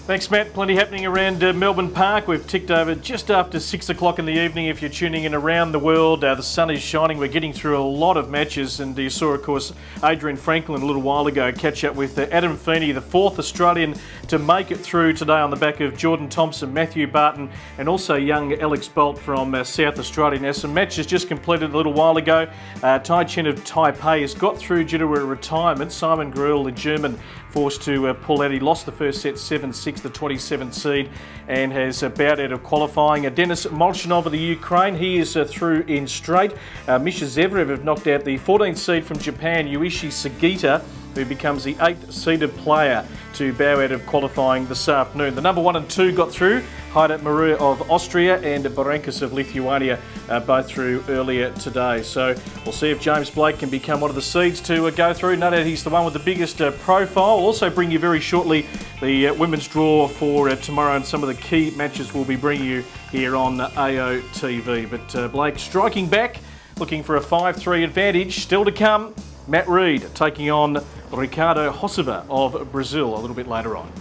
Thanks, Matt. Plenty happening around Melbourne Park. We've ticked over just after 6 o'clock in the evening. If you're tuning in around the world, the sun is shining. We're getting through a lot of matches, and you saw, of course, Adrian Franklin a little while ago catch up with Adam Feeney, the 4th Australian to make it through today on the back of Jordan Thompson, Matthew Barton, and also young Alex Bolt from South Australia. Now, some matches just completed a little while ago. Tai Chen of Taipei has got through due to a retirement. Simon Gruel, the German, forced to pull out. He lost the first set 7-6, the 27th seed, and has bowed out of qualifying. Denis Molchanov of the Ukraine, he is through in straight. Misha Zverev have knocked out the 14th seed from Japan, Yuichi Sugita, who becomes the 8th seeded player to bow out of qualifying this afternoon. The number 1 and 2 got through. Haida Maria of Austria and Barankas of Lithuania both through earlier today. So we'll see if James Blake can become one of the seeds to go through. No doubt he's the one with the biggest profile. We'll also bring you very shortly the women's draw for tomorrow, and some of the key matches we'll be bringing you here on AO TV. But Blake striking back, looking for a 5-3 advantage. Still to come, Matt Reid taking on Ricardo Hosova of Brazil a little bit later on.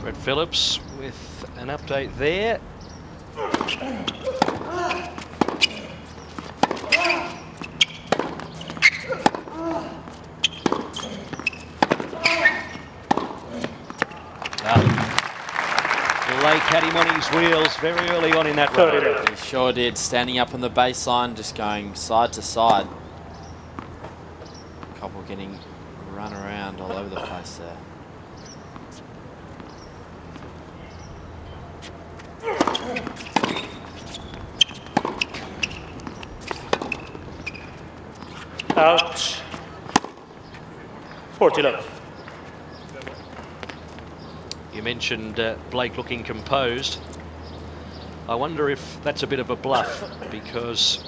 Brett Phillips with an update there. Blake had him on his wheels very early on in that run. He sure did, standing up on the baseline, just going side to side. Couple getting run around all over the place there. Out. 40 love. You mentioned Blake looking composed. I wonder if that's a bit of a bluff, because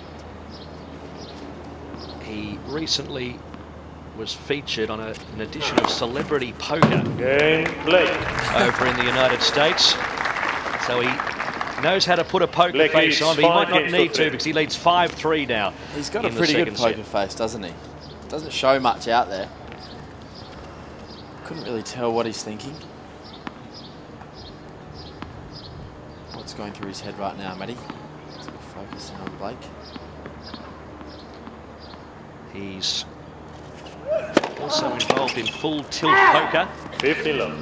he recently was featured on an edition of Celebrity Poker over in the United States. So he knows how to put a poker face on, but he might not need to, because he leads 5-3 now. He's got a pretty good poker face, doesn't he? Doesn't show much out there. Couldn't really tell what he's thinking. What's going through his head right now, Matty? So we're focusing on Blake. He's also involved in full tilt poker. 50 love.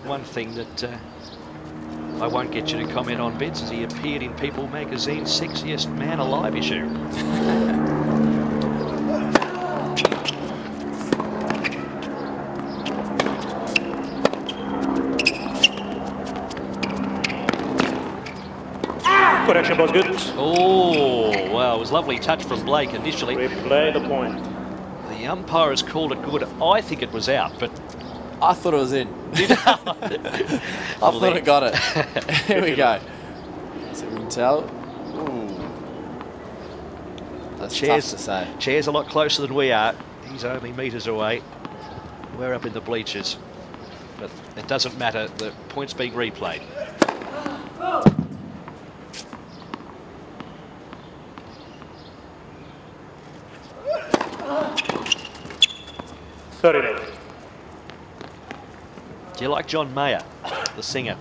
One thing that I won't get you to comment on, Bits, is he appeared in People Magazine's Sexiest Man Alive issue. Correction was good. Oh, well, it was a lovely touch from Blake initially. Replay the point. The umpire has called it good. I think it was out, but I thought it was in. I thought it got it. Here we go. So we can tell. Ooh. That's tough to say. Chair's a lot closer than we are. He's only metres away. We're up in the bleachers. But it doesn't matter. The point's being replayed. Sorry. Do you like John Mayer, the singer?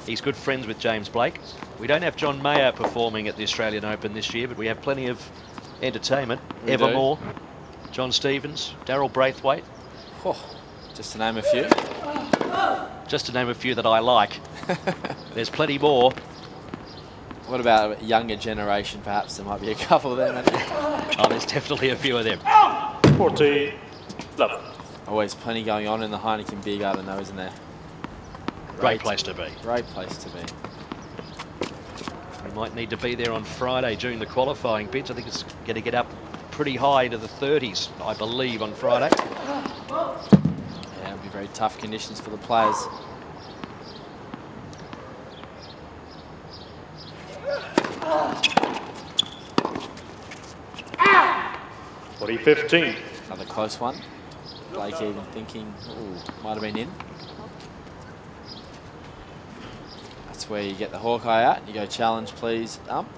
He's good friends with James Blake. We don't have John Mayer performing at the Australian Open this year, but we have plenty of entertainment. We Evermore, John Stevens, Daryl Braithwaite. Oh, just to name a few. Just to name a few that I like. There's plenty more. What about a younger generation? Perhaps there might be a couple there. Oh, there's definitely a few of them. 40 love. Always plenty going on in the Heineken Beer Garden, though, isn't there? Great place to be. Great place to be. We might need to be there on Friday during the qualifying bits. I think it's going to get up pretty high into the 30s, I believe, on Friday. Yeah, it'll be very tough conditions for the players. Forty 15. Another close one. Blake even thinking, ooh, might have been in. That's where you get the Hawkeye out. You go challenge, please, ump.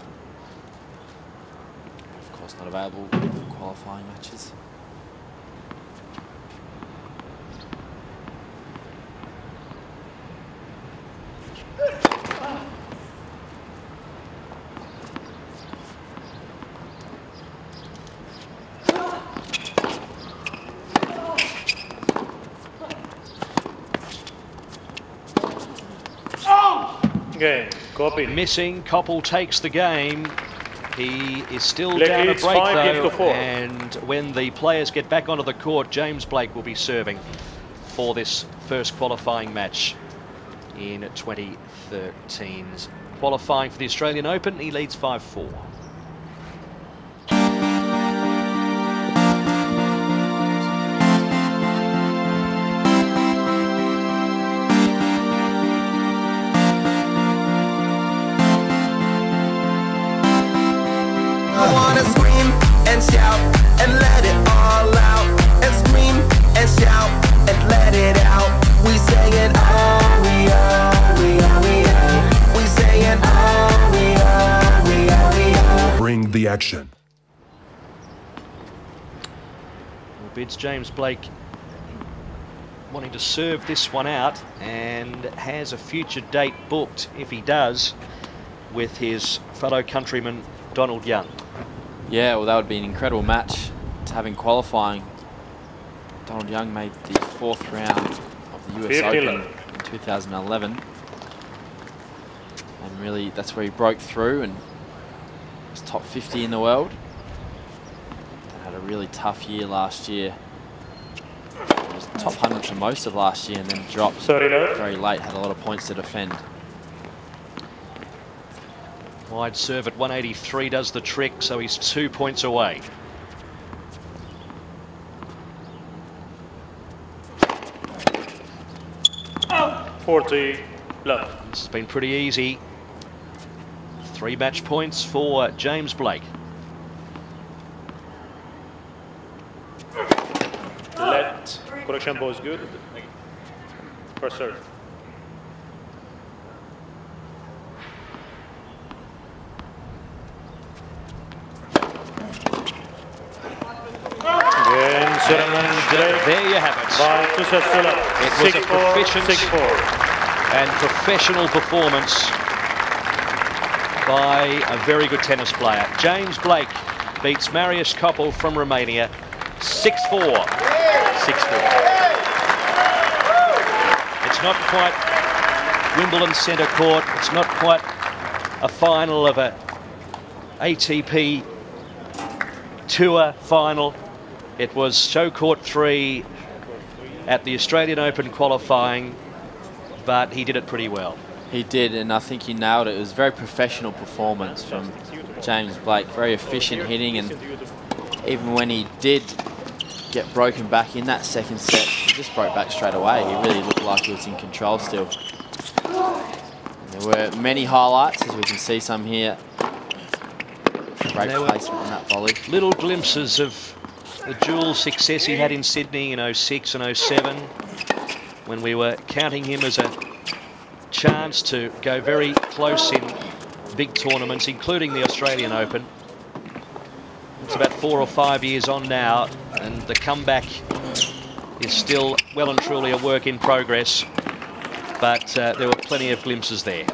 Of course, not available for qualifying matches. Game. Copy. Missing. Koppel takes the game. He is still Let down a it's break 5-4. though, and when the players get back onto the court, James Blake will be serving for this first qualifying match in 2013's qualifying for the Australian Open. He leads 5-4. I wanna scream and shout and let it all out, and scream and shout and let it out. We singing oh we are, we are, we are. We singing oh we are, we are, we are. Bring the action. Well, bids James Blake wanting to serve this one out, and has a future date booked if he does with his fellow countryman Donald Young. Yeah, well, that would be an incredible match to have in qualifying. Donald Young made the 4th round of the US Open in 2011. And really, that's where he broke through and was top 50 in the world. And had a really tough year last year. He was top 100 for most of last year and then dropped very late, had a lot of points to defend. Wide serve at 183 does the trick, so he's 2 points away. Oh. 40 love. This has been pretty easy. 3 match points for James Blake. Let correction ball is good. First serve. There you have it. It was a proficient and professional performance by a very good tennis player. James Blake beats Marius Koppel from Romania 6-4. 6-4. It's not quite Wimbledon centre court. It's not quite a final of a ATP Tour final. It was show court 3 at the Australian Open qualifying, but he did it pretty well. He did, and I think he nailed it. It was a very professional performance from James Blake, very efficient hitting, and even when he did get broken back in that second set, he just broke back straight away. He really looked like he was in control still. And there were many highlights, as we can see some here. Great placement on that volley. Little glimpses of the dual success he had in Sydney in 06 and 07, when we were counting him as a chance to go very close in big tournaments, including the Australian Open. It's about 4 or 5 years on now, and the comeback is still well and truly a work in progress, but there were plenty of glimpses there.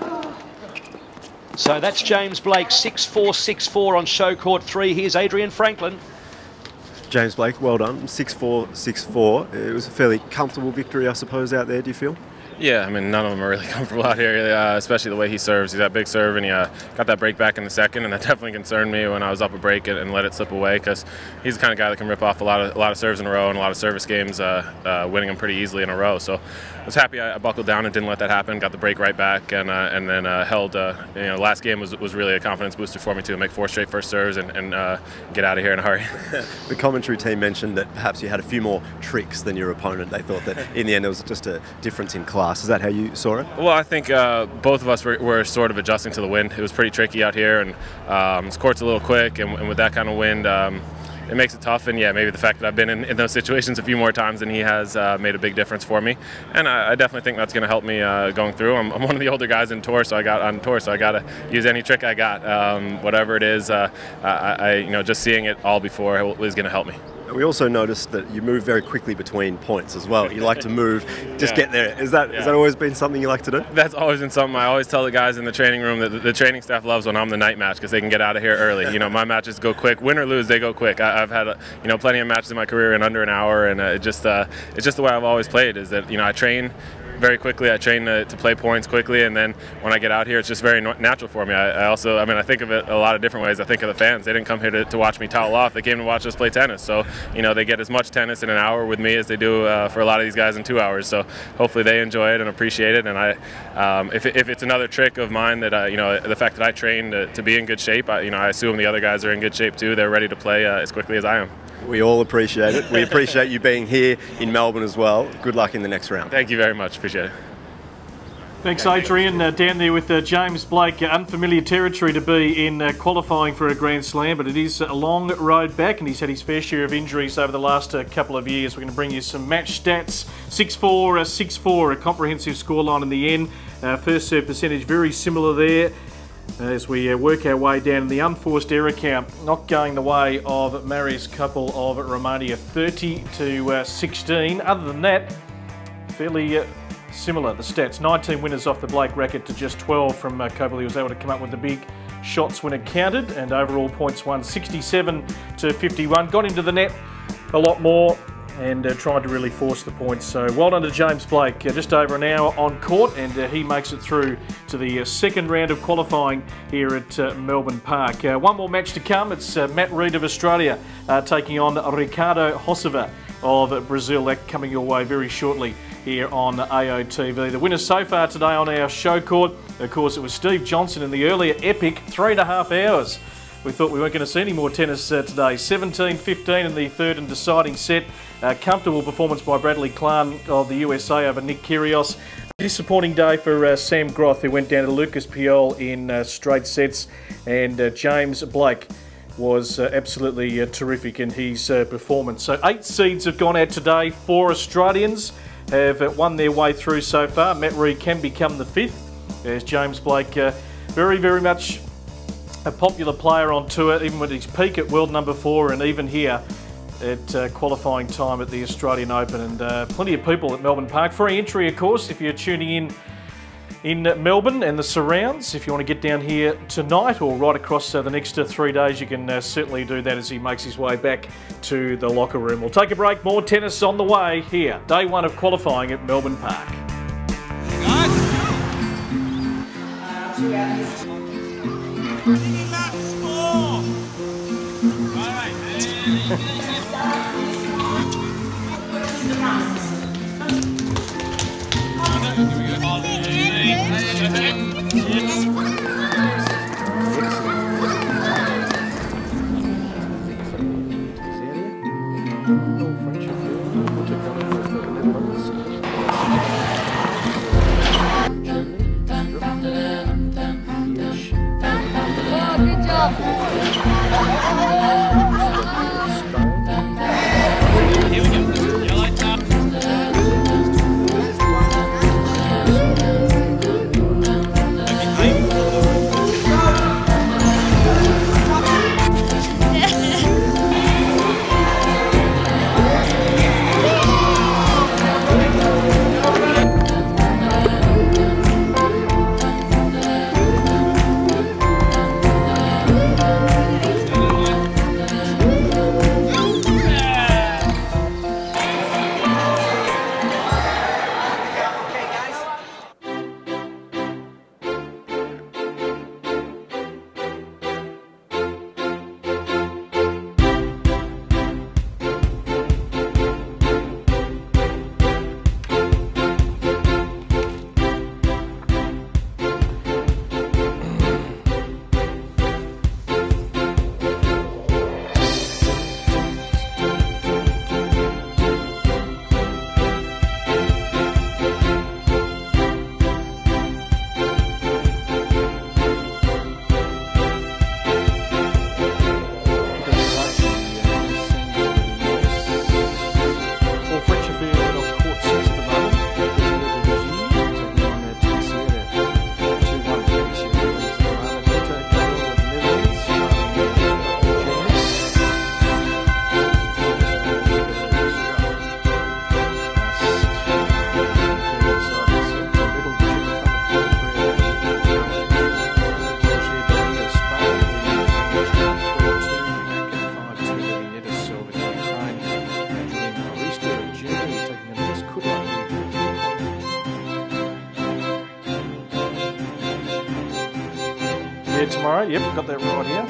So that's James Blake, 6-4, 6-4 on show court 3. Here's Adrian Franklin. James Blake, well done. 6-4, 6-4. It was a fairly comfortable victory, I suppose, out there, do you feel? Yeah, I mean, none of them are really comfortable out here, especially the way he serves. He's got big serve, and he got that break back in the second, and that definitely concerned me when I was up a break and let it slip away, because he's the kind of guy that can rip off a lot of serves in a row and a lot of service games, winning them pretty easily in a row. So I was happy I buckled down and didn't let that happen. Got the break right back, and then held. Last game was really a confidence booster for me to make 4 straight first serves and get out of here in a hurry. The commentary team mentioned that perhaps you had a few more tricks than your opponent. They thought that in the end it was just a difference in class. Is that how you saw it? Well, I think both of us were sort of adjusting to the wind. It was pretty tricky out here, and this court's a little quick, and with that kind of wind, it makes it tough. And yeah, maybe the fact that I've been in those situations a few more times than he has made a big difference for me. And I definitely think that's going to help me going through. I'm one of the older guys on tour, so I got to use any trick I got, whatever it is. Just seeing it all before is going to help me. We also noticed that you move very quickly between points as well. You like to move, just get there. Has that always been something you like to do? That's always been something I always tell the guys in the training room that the training staff loves when I'm the night match, because they can get out of here early. My matches go quick. Win or lose, they go quick. I've had plenty of matches in my career in under an hour, and it's just the way I've always played. Is that I train very quickly. I train to play points quickly, and then when I get out here, it's just very natural for me. I mean, I think of it a lot of different ways. I think of the fans. They didn't come here to watch me towel off. They came to watch us play tennis. So, you know, they get as much tennis in an hour with me as they do for a lot of these guys in 2 hours. So hopefully they enjoy it and appreciate it. And if it's another trick of mine that, you know, the fact that I train to be in good shape, you know, I assume the other guys are in good shape too. They're ready to play as quickly as I am. We all appreciate it. We appreciate you being here in Melbourne as well. Good luck in the next round. Thank you very much. Appreciate it. Thanks, Adrian. Down there with James Blake. Unfamiliar territory to be in qualifying for a Grand Slam, but it is a long road back, and he's had his fair share of injuries over the last couple of years. We're going to bring you some match stats. 6-4, 6-4, a comprehensive scoreline in the end. First serve percentage very similar there. As we work our way down, the unforced error count not going the way of Marius Couple of Romania, 30-16. Other than that, fairly similar, the stats. 19 winners off the Blake racket to just 12 from Couple. He was able to come up with the big shots when it counted, and overall points won 67-51. Got into the net a lot more and tried to really force the points. So well done to James Blake. Just over an hour on court, and he makes it through to the second round of qualifying here at Melbourne Park. One more match to come. It's Matt Reid of Australia taking on Ricardo Hosova of Brazil. That coming your way very shortly here on AOTV. The winner so far today on our show court, of course, it was Steve Johnson in the earlier epic 3.5 hours. We thought we weren't going to see any more tennis today. 17-15 in the third and deciding set. Comfortable performance by Bradley Klan of the USA over Nick Kyrgios. Disappointing day for Sam Groth, who went down to Lucas Piol in straight sets. And James Blake was absolutely terrific in his performance. So 8 seeds have gone out today. 4 Australians have won their way through so far. Matt Reid can become the 5th, as James Blake very, very much a popular player on tour, even with his peak at world number 4 and even here at qualifying time at the Australian Open. And plenty of people at Melbourne Park. Free entry, of course, if you're tuning in Melbourne and the surrounds. If you want to get down here tonight or right across the next 3 days, you can certainly do that as he makes his way back to the locker room. We'll take a break. More tennis on the way here. Day 1 of qualifying at Melbourne Park. there tomorrow. Yep, got that right here.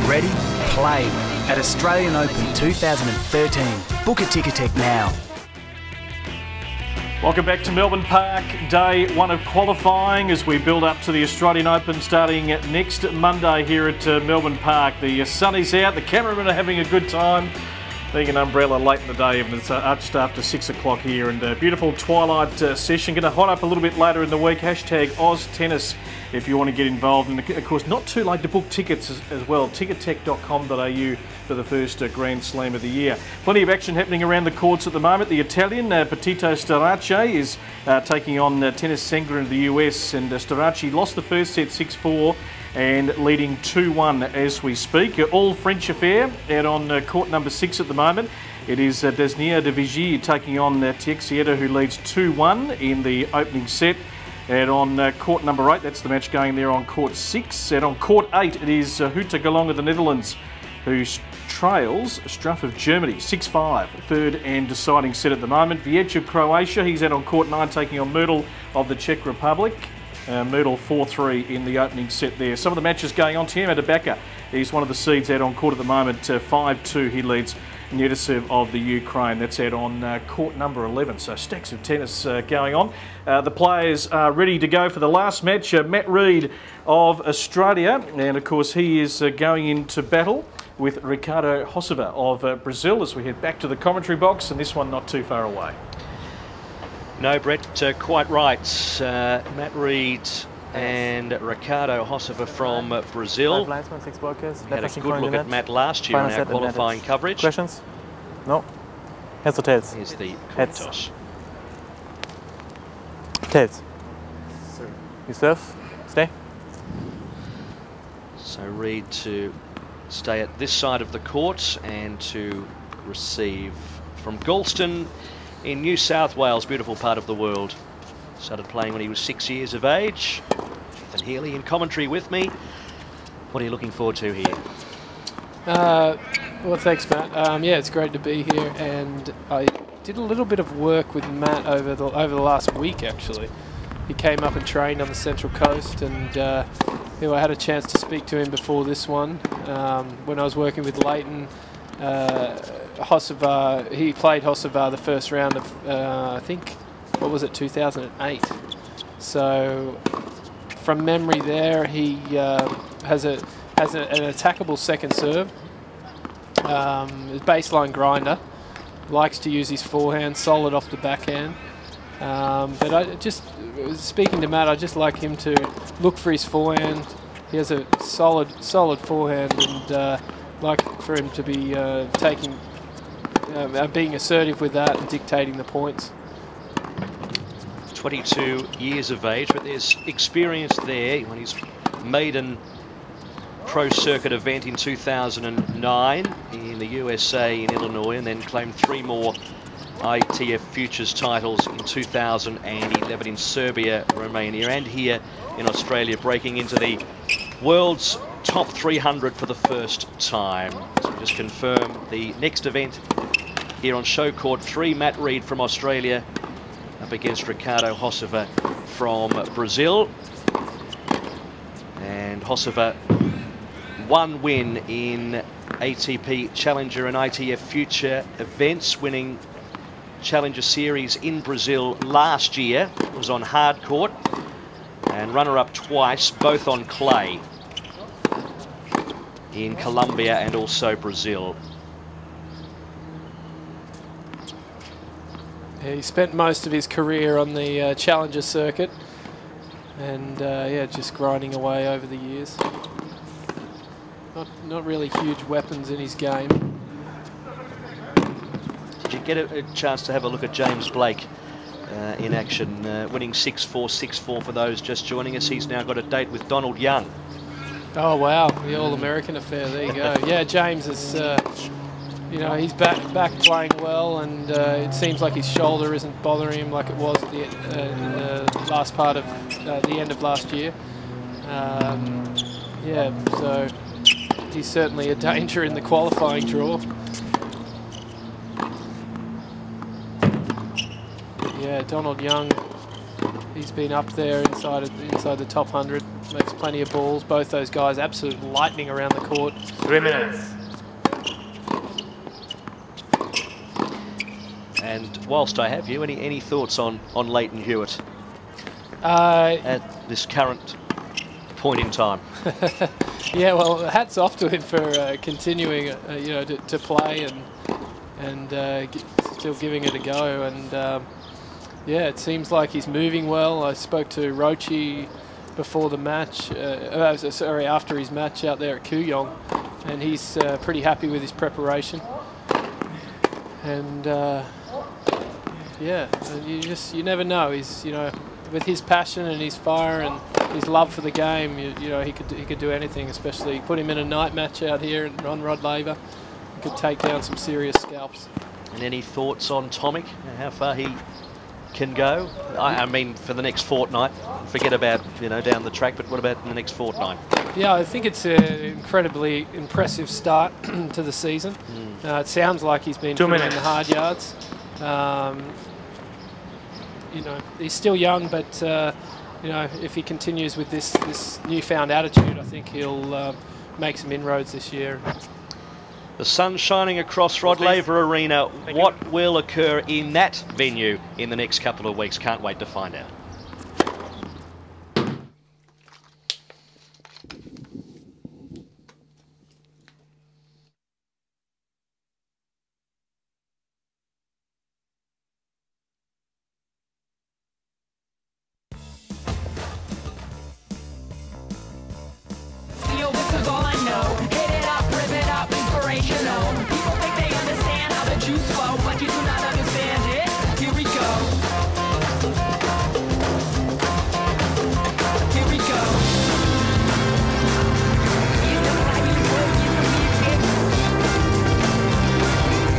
Ready, play at Australian Open 2013. Book a Ticketek now. Welcome back to Melbourne Park, day one of qualifying as we build up to the Australian Open starting next Monday here at Melbourne Park. The sun is out, the cameramen are having a good time. Being an umbrella late in the day, and it's just after 6 o'clock here, and a beautiful twilight session. Going to hot up a little bit later in the week. Hashtag OzTennis if you want to get involved. And of course, not too late to book tickets as well. Ticketek.com.au for the first Grand Slam of the year. Plenty of action happening around the courts at the moment. The Italian Petito Starace is taking on Tennis Sengra of the US, and Starace lost the first set 6-4. And leading 2-1 as we speak. All French affair out on court number 6 at the moment. It is Desnier de Vigie taking on Tiexieta, who leads 2-1 in the opening set. And on court number 8, that's the match going there on court 6. And on court 8, it is Huta Galong of the Netherlands, who trails Struff of Germany 6-5. Third and deciding set at the moment. Viech of Croatia, he's out on court 9 taking on Myrtle of the Czech Republic. Myrtle 4-3 in the opening set there. Some of the matches going on. Tiamo Tabaka, he's one of the seeds out on court at the moment. 5-2 he leads Nedesev of the Ukraine. That's out on court number 11. So stacks of tennis going on. The players are ready to go for the last match. Matt Reid of Australia, and of course he is going into battle with Ricardo Hosova of Brazil as we head back to the commentary box, and this one not too far away. No, Brett, quite right. Matt Reid and Ricardo Hosova from Brazil. 5 linesmen, 6 blockers. We had a good look at Matt last year in our qualifying coverage. Questions? No? Heads or tails? Here's the coin toss. Tails. You serve. Stay. So Reid to stay at this side of the court and to receive from Galston in New South Wales, beautiful part of the world. Started playing when he was 6 years of age. Ethan Healy in commentary with me. What are you looking forward to here? Well, thanks, Matt. Yeah, it's great to be here, and I did a little bit of work with Matt over the last week, actually. He came up and trained on the Central Coast, and you know, I had a chance to speak to him before this one. When I was working with Leighton, Hosova, he played Hosova the first round of, I think, what was it, 2008. So from memory there, he has an attackable second serve, baseline grinder, likes to use his forehand, solid off the backhand. But I just, speaking to Matt, I just like him to look for his forehand. He has a solid forehand, and like for him to be being assertive with that and dictating the points. 22 years of age, but there's experience there when his maiden pro circuit event in 2009 in the USA in Illinois, and then claimed 3 more ITF Futures titles in 2011 in Serbia, Romania, and here in Australia, breaking into the world's top 300 for the first time. So just confirm the next event here on Show Court 3, Matt Reid from Australia up against Ricardo Hossover from Brazil. And Hossover, one win in ATP Challenger and ITF Future events, winning Challenger Series in Brazil last year. It was on hard court, and runner-up twice, both on clay, in Colombia and also Brazil. Yeah, he spent most of his career on the Challenger circuit, and yeah, just grinding away over the years. Not really huge weapons in his game. Did you get a chance to have a look at James Blake in action, winning 6-4, 6-4 for those just joining us? He's now got a date with Donald Young. Oh wow, the All-American affair. There you go. Yeah, James is, you know, he's back playing well, and it seems like his shoulder isn't bothering him like it was at in the last part of the end of last year. Yeah, so he's certainly a danger in the qualifying draw. Yeah, Donald Young, he's been up there inside the top 100, makes plenty of balls. Both those guys absolute lightning around the court. 3 minutes. And whilst I have you, any thoughts on Leighton Hewitt at this current point in time? Yeah, well, hats off to him for continuing, you know, to play and still giving it a go. And yeah, it seems like he's moving well. I spoke to Rochi before the match, sorry, after his match out there at Kooyong, and he's pretty happy with his preparation. And yeah, you never know. He's, you know, with his passion and his fire and his love for the game, you know, he could do anything. Especially put him in a night match out here on Rod Laver, he could take down some serious scalps. And any thoughts on Tomic? How far he can go? I mean, for the next fortnight. Forget about, you know, down the track, but what about in the next fortnight? Yeah, I think it's an incredibly impressive start to the season. It sounds like he's been putting in the hard yards. You know, he's still young, but you know, if he continues with this newfound attitude, I think he'll make some inroads this year. The sun shining across Rod Laver Arena. What will occur in that venue in the next couple of weeks? Can't wait to find out.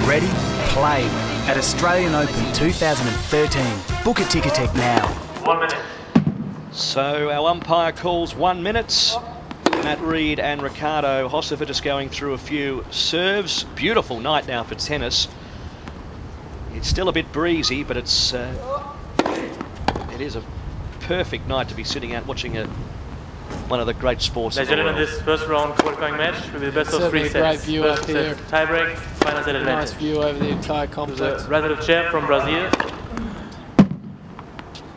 Ready? Play at Australian Open 2013. Book a Ticketek now. 1 minute. So our umpire calls 1 minute. Matt Reid and Ricardo Hossover just going through a few serves. Beautiful night now for tennis. It's still a bit breezy, but it is a perfect night to be sitting out watching one of the great sports. Ladies and gentlemen, this first round qualifying match will be the best of 3 sets. Great view up here. Tie break, final set advantage. Nice view over the entire complex. The right of the chair from Brazil,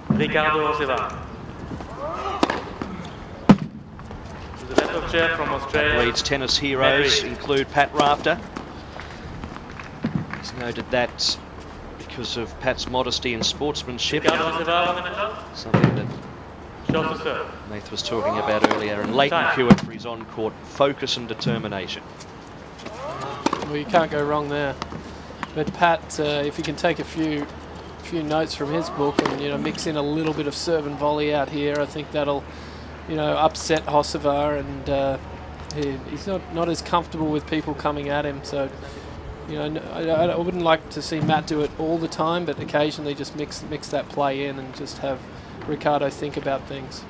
Ricardo Hossover. The left of chair from Australia. Reid's tennis heroes include Pat Rafter. He's noted that because of Pat's modesty and sportsmanship. Something that Nath was talking about earlier. And Leighton Hewitt for his on-court focus and determination. Well, you can't go wrong there. But Pat, if he can take a few notes from his book and, you know, mix in a little bit of serve and volley out here, I think that'll, you know, upset Hossover, and he's not as comfortable with people coming at him. So, you know, I wouldn't like to see Matt do it all the time, but occasionally just mix that play in and just have Ricardo think about things.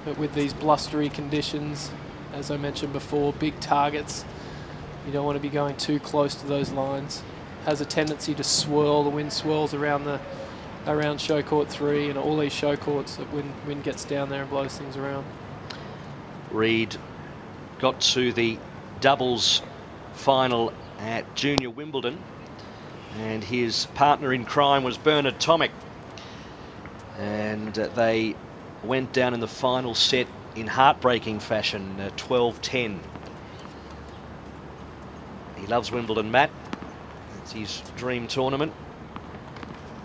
But with these blustery conditions, as I mentioned before, big targets, you don't want to be going too close to those lines. Has a tendency to swirl. The wind swirls around show court 3 and all these show courts. That wind gets down there and blows things around. Reed got to the doubles final at Junior Wimbledon, and his partner in crime was Bernard Tomic, and they went down in the final set in heartbreaking fashion, 12-10. He loves Wimbledon, Matt. It's his dream tournament.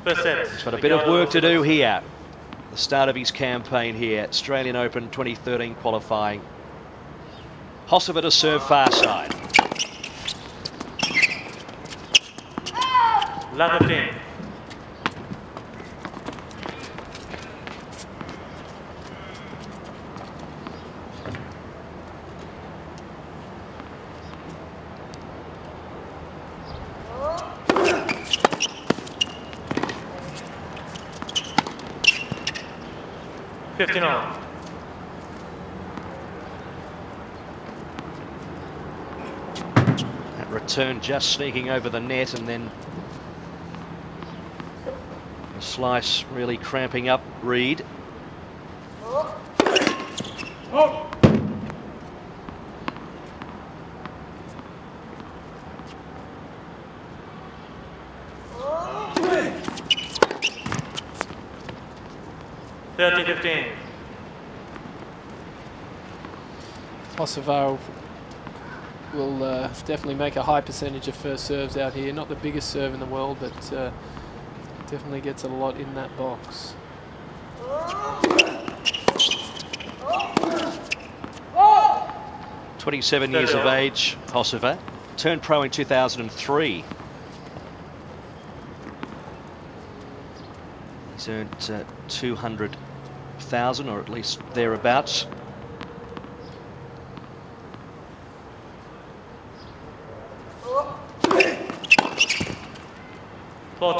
First set. He's got a bit of work to do here. The start of his campaign here, Australian Open 2013 qualifying. Hossova to serve far side. Love 15. That return just sneaking over the net, and then the slice really cramping up Reed. Hossova will definitely make a high percentage of first serves out here. Not the biggest serve in the world, but definitely gets a lot in that box. Oh! 27 years of age, Hossova. Turned pro in 2003. He's earned 200,000, or at least thereabouts.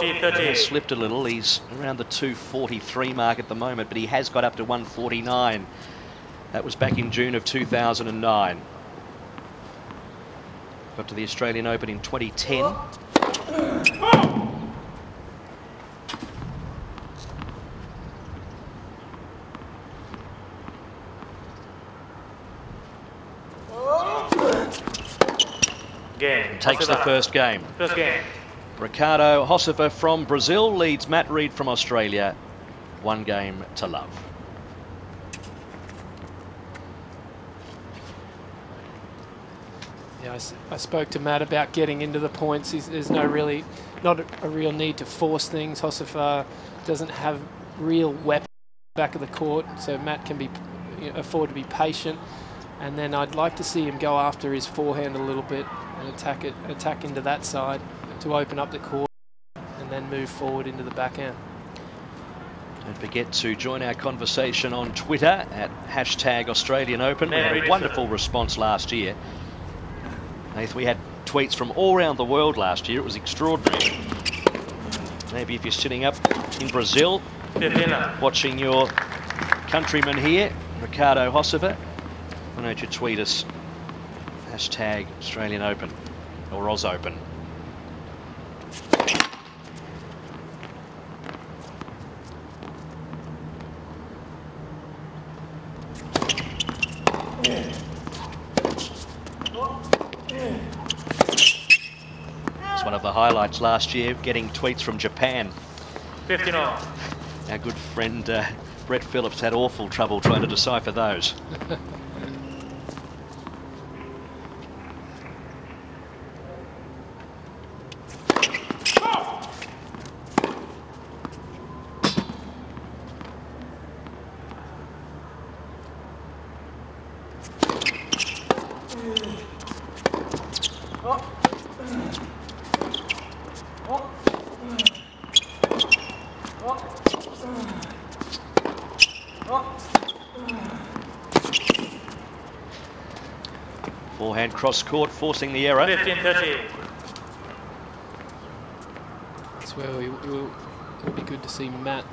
He slipped a little. He's around the 243 mark at the moment, but he has got up to 149. That was back in June of 2009. Got to the Australian Open in 2010. Takes the first game. Ricardo Hossova from Brazil leads Matt Reed from Australia 1-0. Yeah, I spoke to Matt about getting into the points. There's not a real need to force things. Hossova doesn't have real weapons back of the court, so Matt can afford to be patient. And then I'd like to see him go after his forehand a little bit and attack into that side to open up the court and then move forward into the backhand. Don't forget to join our conversation on Twitter at #AustralianOpen. We had a wonderful response last year. We had tweets from all around the world last year. It was extraordinary. Maybe if you're sitting up in Brazil, watching your countryman here, Ricardo Hossova, why don't you tweet us #AustralianOpen or AusOpen. It's one of the highlights last year, getting tweets from Japan. 59. Our good friend Brett Phillips had awful trouble trying to decipher those. Forehand cross court, forcing the error. 15-30. That's where it'll be good to see Matt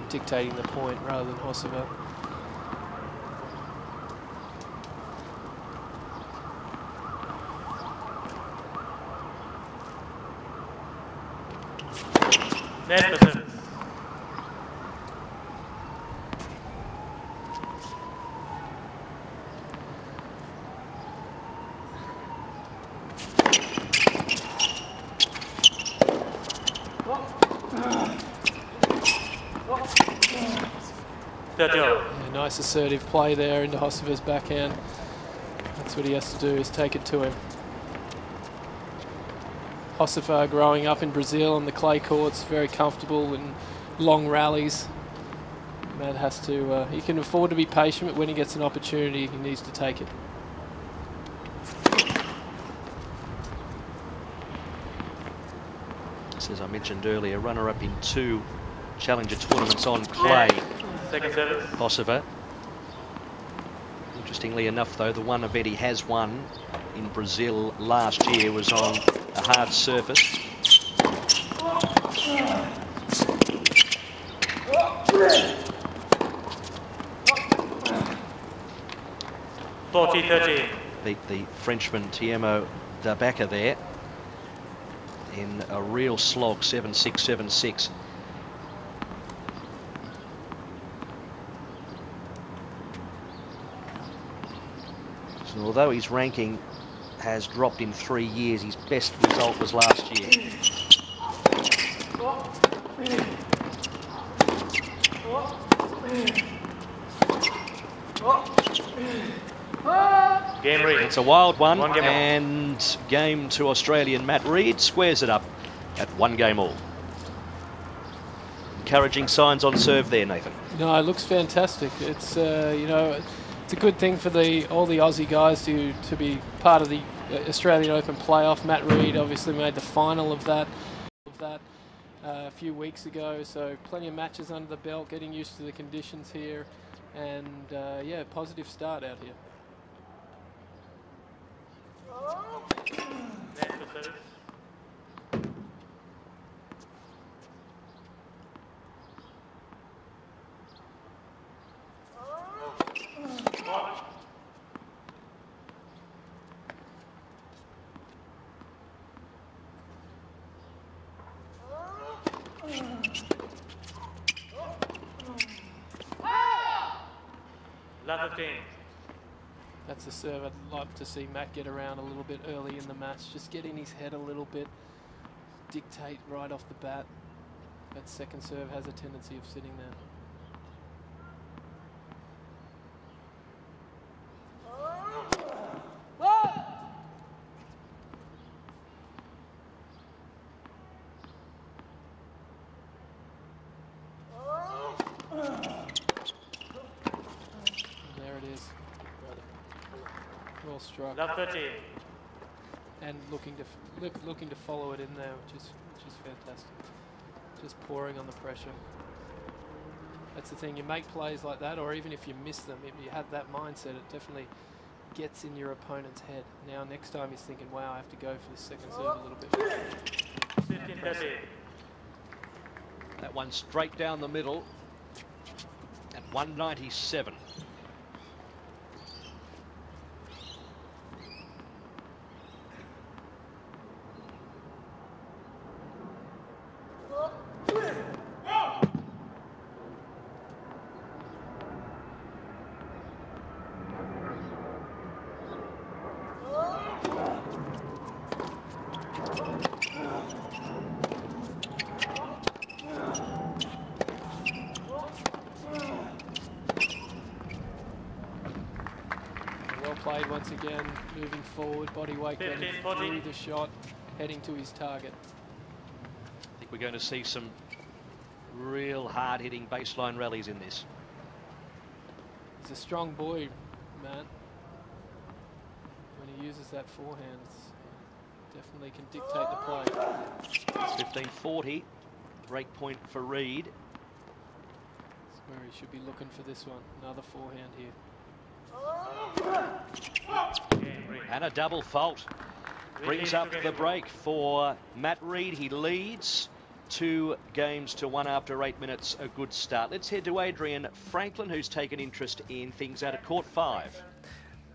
dictating the point rather than Hossova. Next person. Yeah, nice assertive play there into Hossova's backhand. That's what he has to do, is take it to him. Hossova growing up in Brazil on the clay courts, very comfortable in long rallies. Matt has to, he can afford to be patient, but when he gets an opportunity, he needs to take it. As I mentioned earlier, runner-up in 2 Challenger tournaments on clay. Second service. Hossova. Interestingly enough, though, the one event he has won in Brazil last year was on a hard surface. Beat the Frenchman Thiemo Dabaka there in a real slog, 7-6, 7-6. So although his ranking has dropped in 3 years, his best result was last year. Game Reed. It's a wild one, One game and game to Australian Matt Reed squares it up at 1 game all. Encouraging signs on serve there, Nathan. No, it looks fantastic. It's you know, it's a good thing for all the Aussie guys to be part of the Australian Open playoff. Matt Reed obviously made the final of that a few weeks ago, so plenty of matches under the belt, getting used to the conditions here, and yeah, positive start out here. Love 15. That's a serve I'd love to see Matt get around a little bit early in the match. Just get in his head a little bit, dictate right off the bat. That second serve has a tendency of sitting there. Well struck. Love 13. And looking to follow it in there, which is fantastic. Just pouring on the pressure. That's the thing. You make plays like that, or even if you miss them, if you have that mindset, it definitely gets in your opponent's head. Now, next time he's thinking, "Wow, I have to go for this second serve a little bit." 15-13. That one straight down the middle at 197. Played once again, moving forward, body weight getting through the shot, heading to his target. I think we're going to see some real hard-hitting baseline rallies in this. He's a strong boy, man. When he uses that forehand, definitely can dictate the play. 15-40, break point for Reed. That's where he should be looking for this one. Another forehand here. And a double fault brings up the break for Matt Reed. He leads 2-1 after 8 minutes, a good start. Let's head to Adrian Franklin, who's taken interest in things out of court 5.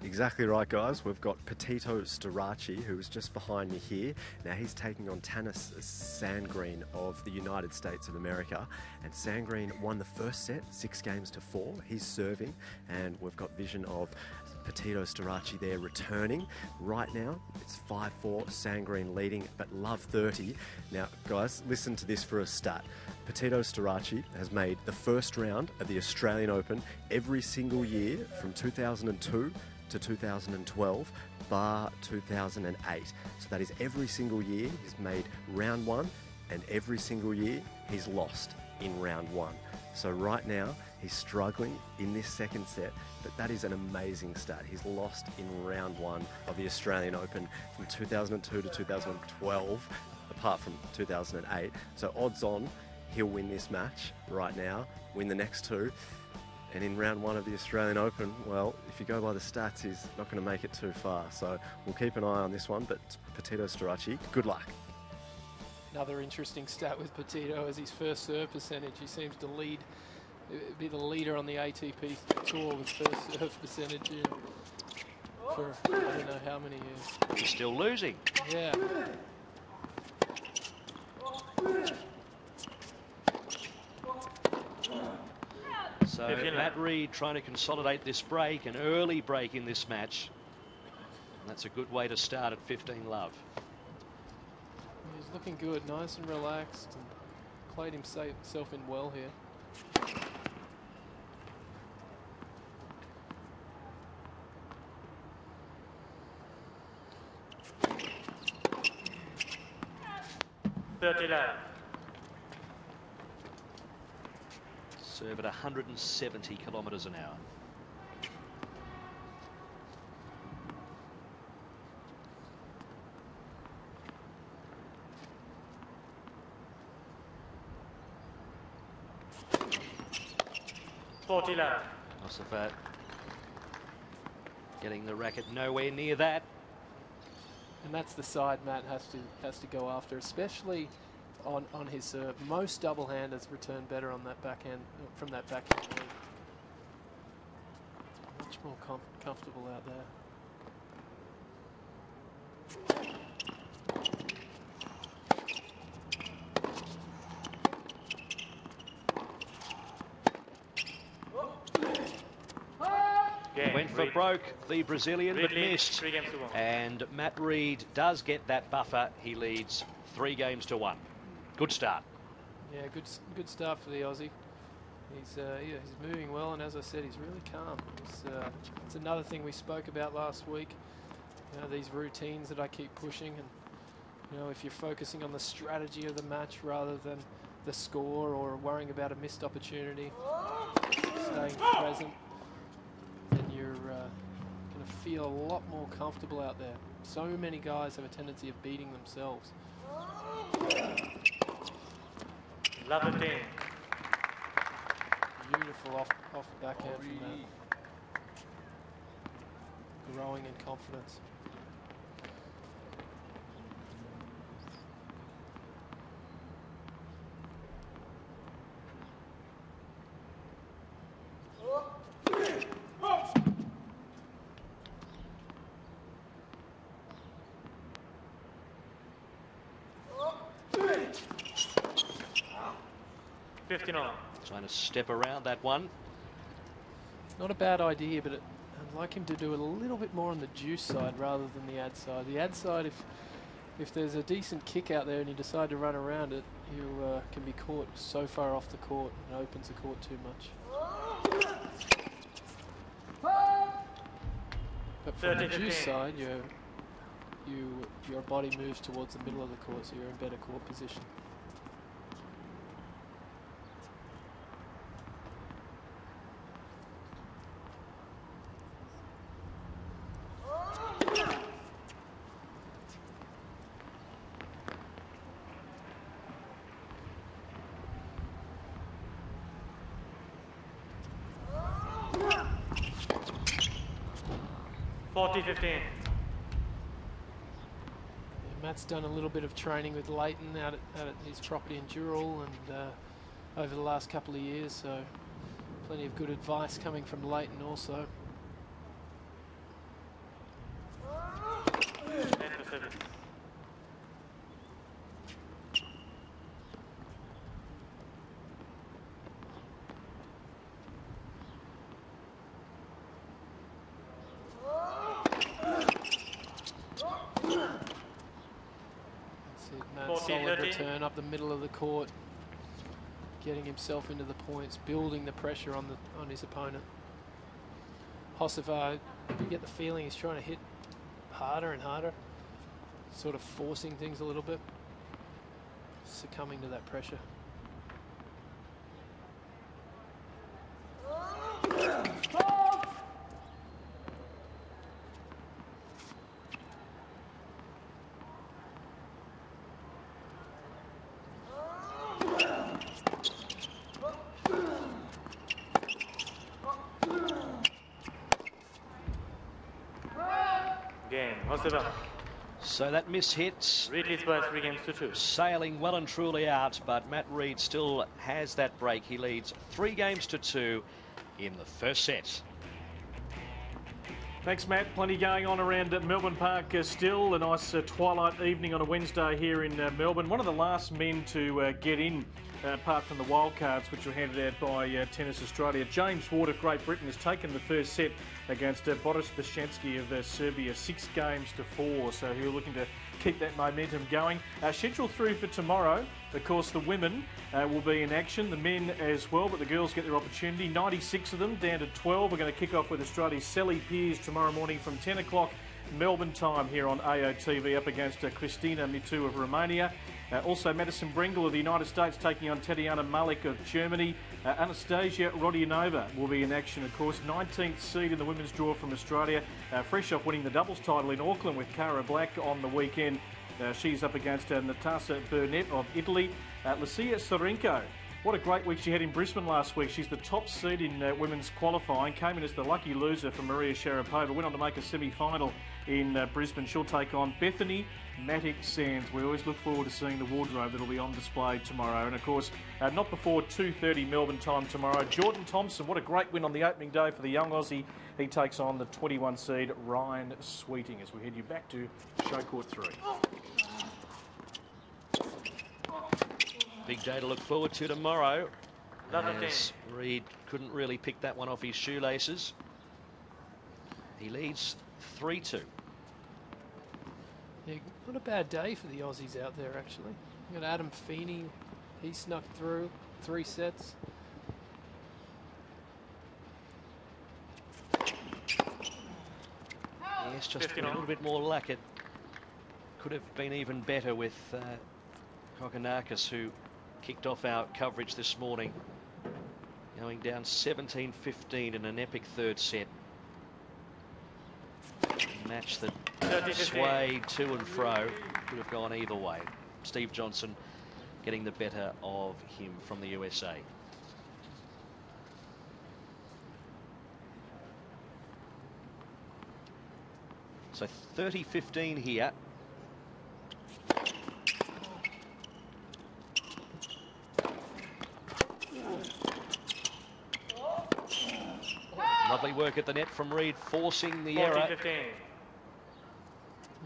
Exactly right, guys. We've got Petito Storaci, who is just behind me here. Now, he's taking on Tanis Sandgreen of the United States of America. And Sandgreen won the first set, 6-4. He's serving, and we've got vision of Petito Storaci there returning. Right now, it's 5-4, Sandgreen leading, but love 30. Now, guys, listen to this for a stat. Petito Storaci has made the first round of the Australian Open every single year from 2002 to 2012, bar 2008. So that is every single year he's made round 1, and every single year he's lost in round 1. So right now he's struggling in this second set, but that is an amazing stat. He's lost in round 1 of the Australian Open from 2002 to 2012, apart from 2008. So odds on he'll win this match right now, win the next 2. And in round 1 of the Australian Open, well, if you go by the stats, he's not going to make it too far. So we'll keep an eye on this one, but Petito Storaci, good luck. Another interesting stat with Petito is his first serve percentage. He seems to be the leader on the ATP Tour with first serve percentage for I don't know how many years. He's still losing. Yeah. So Matt Reid trying to consolidate this break, an early break in this match. And that's a good way to start at 15 love. He's looking good, nice and relaxed, and played himself in well here. Serve at 170 kilometres an hour. Osafat getting the racket nowhere near that. And that's the side Matt has to go after, especially on his serve. Most double-handers return better on that backhand, from that backhand lead. Much more comfortable out there. Went for broke, the Brazilian, but missed. And Matt Reid does get that buffer. He leads 3-1. Good start. Yeah, good start for the Aussie. He's moving well, and as I said, he's really calm. It's another thing we spoke about last week. You know, these routines that I keep pushing, and you know, if you're focusing on the strategy of the match rather than the score or worrying about a missed opportunity, staying present, then you're going to feel a lot more comfortable out there. So many guys have a tendency of beating themselves. Love the team. Beautiful off backhand from that. Growing in confidence. Trying to step around that one. Not a bad idea, but I'd like him to do it a little bit more on the juice side rather than the ad side. The ad side, if there's a decent kick out there and you decide to run around it, you can be caught so far off the court and opens the court too much. But from the juice side, your body moves towards the middle of the court, so you're in better court position. Matt's done a little bit of training with Leighton out at his property in Dural and over the last couple of years, so plenty of good advice coming from Leighton also. Solid return up the middle of the court, getting himself into the points, building the pressure on his opponent. Hocevar, you get the feeling he's trying to hit harder and harder, sort of forcing things a little bit, succumbing to that pressure. So that miss hits. Reed leads by 3 games to 2. Sailing well and truly out, but Matt Reed still has that break. He leads 3 games to 2 in the first set. Thanks, Matt. Plenty going on around Melbourne Park still. A nice twilight evening on a Wednesday here in Melbourne. One of the last men to get in, apart from the wildcards, which were handed out by Tennis Australia. James Ward of Great Britain has taken the first set against Boris Bashensky of Serbia, 6 games to 4. So he'll looking to keep that momentum going. Schedule through for tomorrow. Of course, the women will be in action, the men as well, but the girls get their opportunity. 96 of them down to 12. We're going to kick off with Australia's Sally Peers tomorrow morning from 10 o'clock Melbourne time here on AOTV up against Cristina Mitu of Romania. Also Madison Bringle of the United States taking on Tatiana Malik of Germany. Anastasia Rodionova will be in action, of course. 19th seed in the women's draw from Australia. Fresh off winning the doubles title in Auckland with Cara Black on the weekend. She's up against Natasa Burnett of Italy. Lucia Sorenko. What a great week she had in Brisbane last week. She's the top seed in women's qualifying. Came in as the lucky loser for Maria Sharapova. Went on to make a semi-final in Brisbane. She'll take on Bethany Matic-Sands. We always look forward to seeing the wardrobe that'll be on display tomorrow. And of course, not before 2:30 Melbourne time tomorrow. Jordan Thompson, what a great win on the opening day for the young Aussie. He takes on the 21 seed Ryan Sweeting as we head you back to show court 3. Big day to look forward to tomorrow. As Reed couldn't really pick that one off his shoelaces. He leads 3-2. Yeah, not a bad day for the Aussies out there, actually. You got Adam Feeney, he snuck through 3 sets. Yes, just a little bit more luck. It could have been even better with Kokkinakis, who kicked off our coverage this morning, going down 17-15 in an epic third set. A match that swayed to and fro, could have gone either way. Steve Johnson getting the better of him from the USA. So 30-15 here. Lovely work at the net from Reed, forcing the error.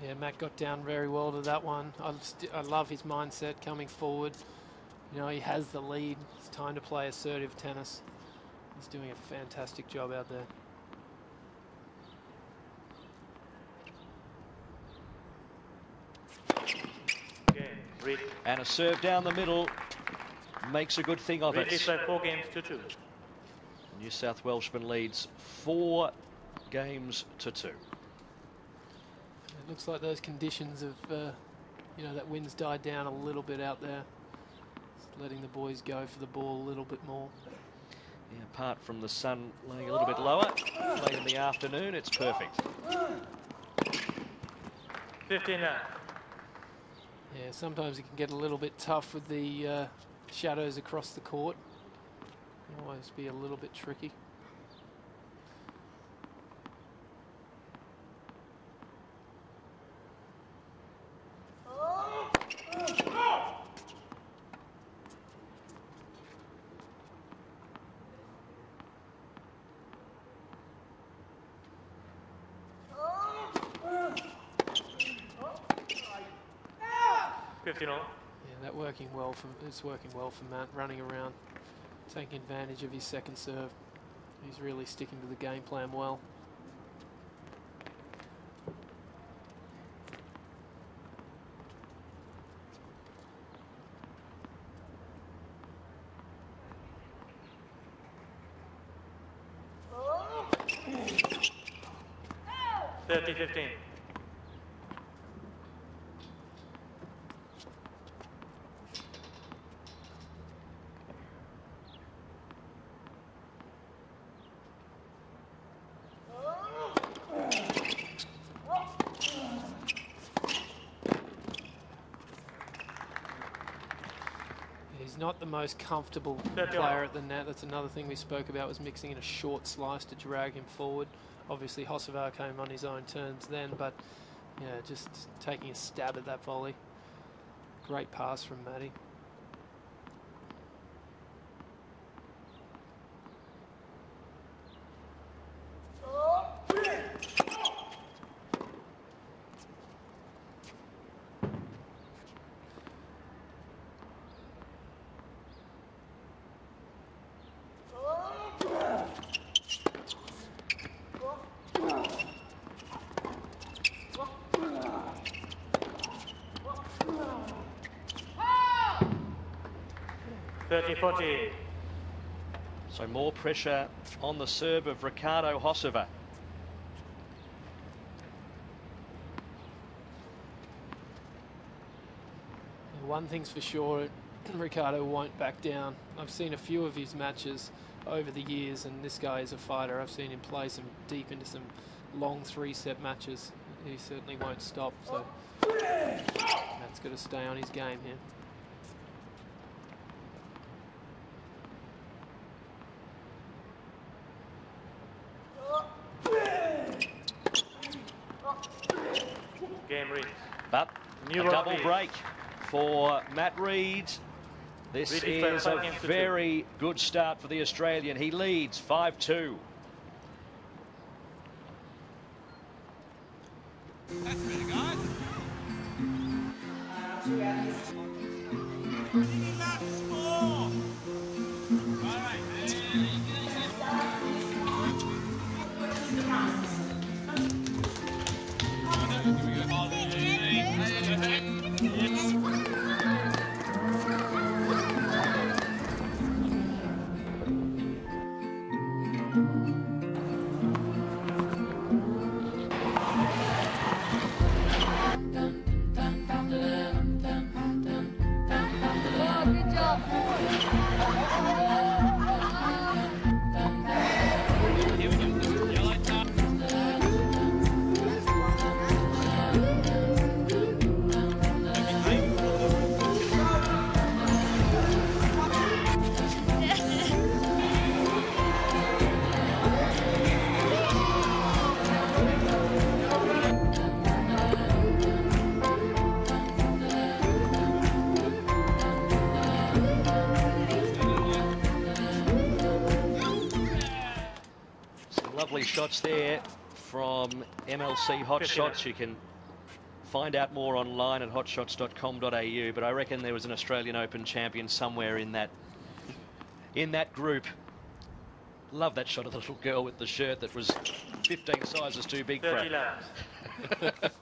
Yeah, Matt got down very well to that one. I love his mindset coming forward. You know, he has the lead. It's time to play assertive tennis. He's doing a fantastic job out there. And a serve down the middle makes a good thing of it. 4 games to 2. New South Welshman leads 4 games to 2. It looks like those conditions of, you know, that wind's died down a little bit out there. Just letting the boys go for the ball a little bit more. Yeah, apart from the sun laying a little bit lower, late in the afternoon, it's perfect. 15 now. Yeah, sometimes it can get a little bit tough with the shadows across the court. Always be a little bit tricky. 15 all. Yeah, that working well for it's working well for Matt, running around, taking advantage of his second serve. He's really sticking to the game plan well. Oh. 30-15. He's not the most comfortable player at the net. That's another thing we spoke about, was mixing in a short slice to drag him forward. Obviously Hocevar came on his own terms then, but yeah, just taking a stab at that volley. Great pass from Matty. So more pressure on the serve of Ricardo Hocevar. One thing's for sure, Ricardo won't back down. I've seen a few of his matches over the years, and this guy is a fighter. I've seen him play some deep into some long 3-set matches. He certainly won't stop, so Matt's got to stay on his game here. Game Reed. But a double break for Matt Reed. This is a very good start for the Australian. He leads 5-2. That's really good. Lovely shots there from MLC Hot Shots. You can find out more online at hotshots.com.au, but I reckon there was an Australian Open champion somewhere in that group. Love that shot of the little girl with the shirt that was 15 sizes too big for her. It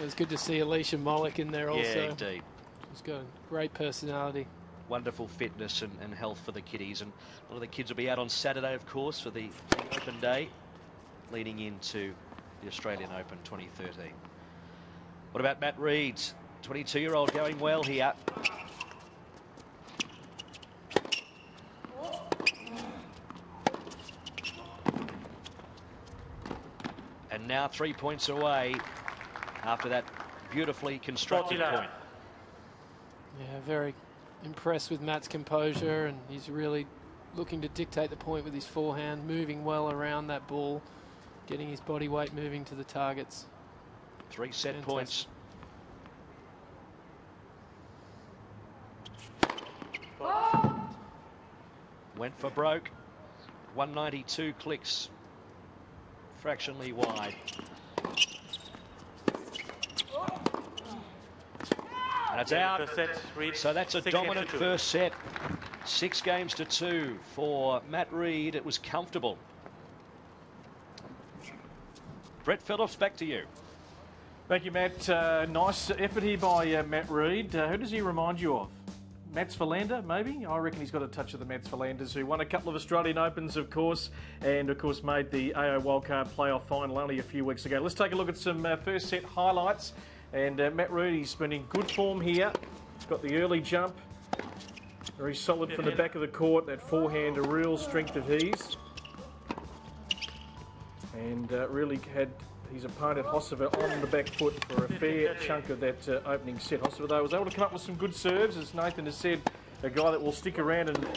was good to see Alicia Mollick in there also. Yeah, indeed. She's got a great personality. Wonderful fitness and health for the kiddies, and a lot of the kids will be out on Saturday, of course, for the Open Day leading into the Australian Open 2013. What about Matt Reed? 22-year-old going well here. And now 3 points away after that beautifully constructed point. Yeah, very impressed with Matt's composure, and he's really looking to dictate the point with his forehand, moving well around that ball, getting his body weight moving to the targets. 3 set points. Went for broke. 192 clicks. Fractionally wide. That's Yeah, out. first set, Reed. So that's a 6 dominant games to 2. first set. 6 games to 2 for Matt Reed. It was comfortable. Brett Phillips, back to you. Thank you, Matt. Nice effort here by Matt Reed. Who does he remind you of? Mats Verlander, maybe? I reckon he's got a touch of the Mats Verlanders, who won a couple of Australian Opens, of course, and, of course, made the AO Wildcard playoff final only a few weeks ago. Let's take a look at some first set highlights. And Matt Reed, he's been in good form here. He's got the early jump. Very solid from the back of the court. That forehand, a real strength of his. And really had his opponent, Hossova, on the back foot for a fair chunk of that opening set. Hossova, though, was able to come up with some good serves, as Nathan has said, a guy that will stick around and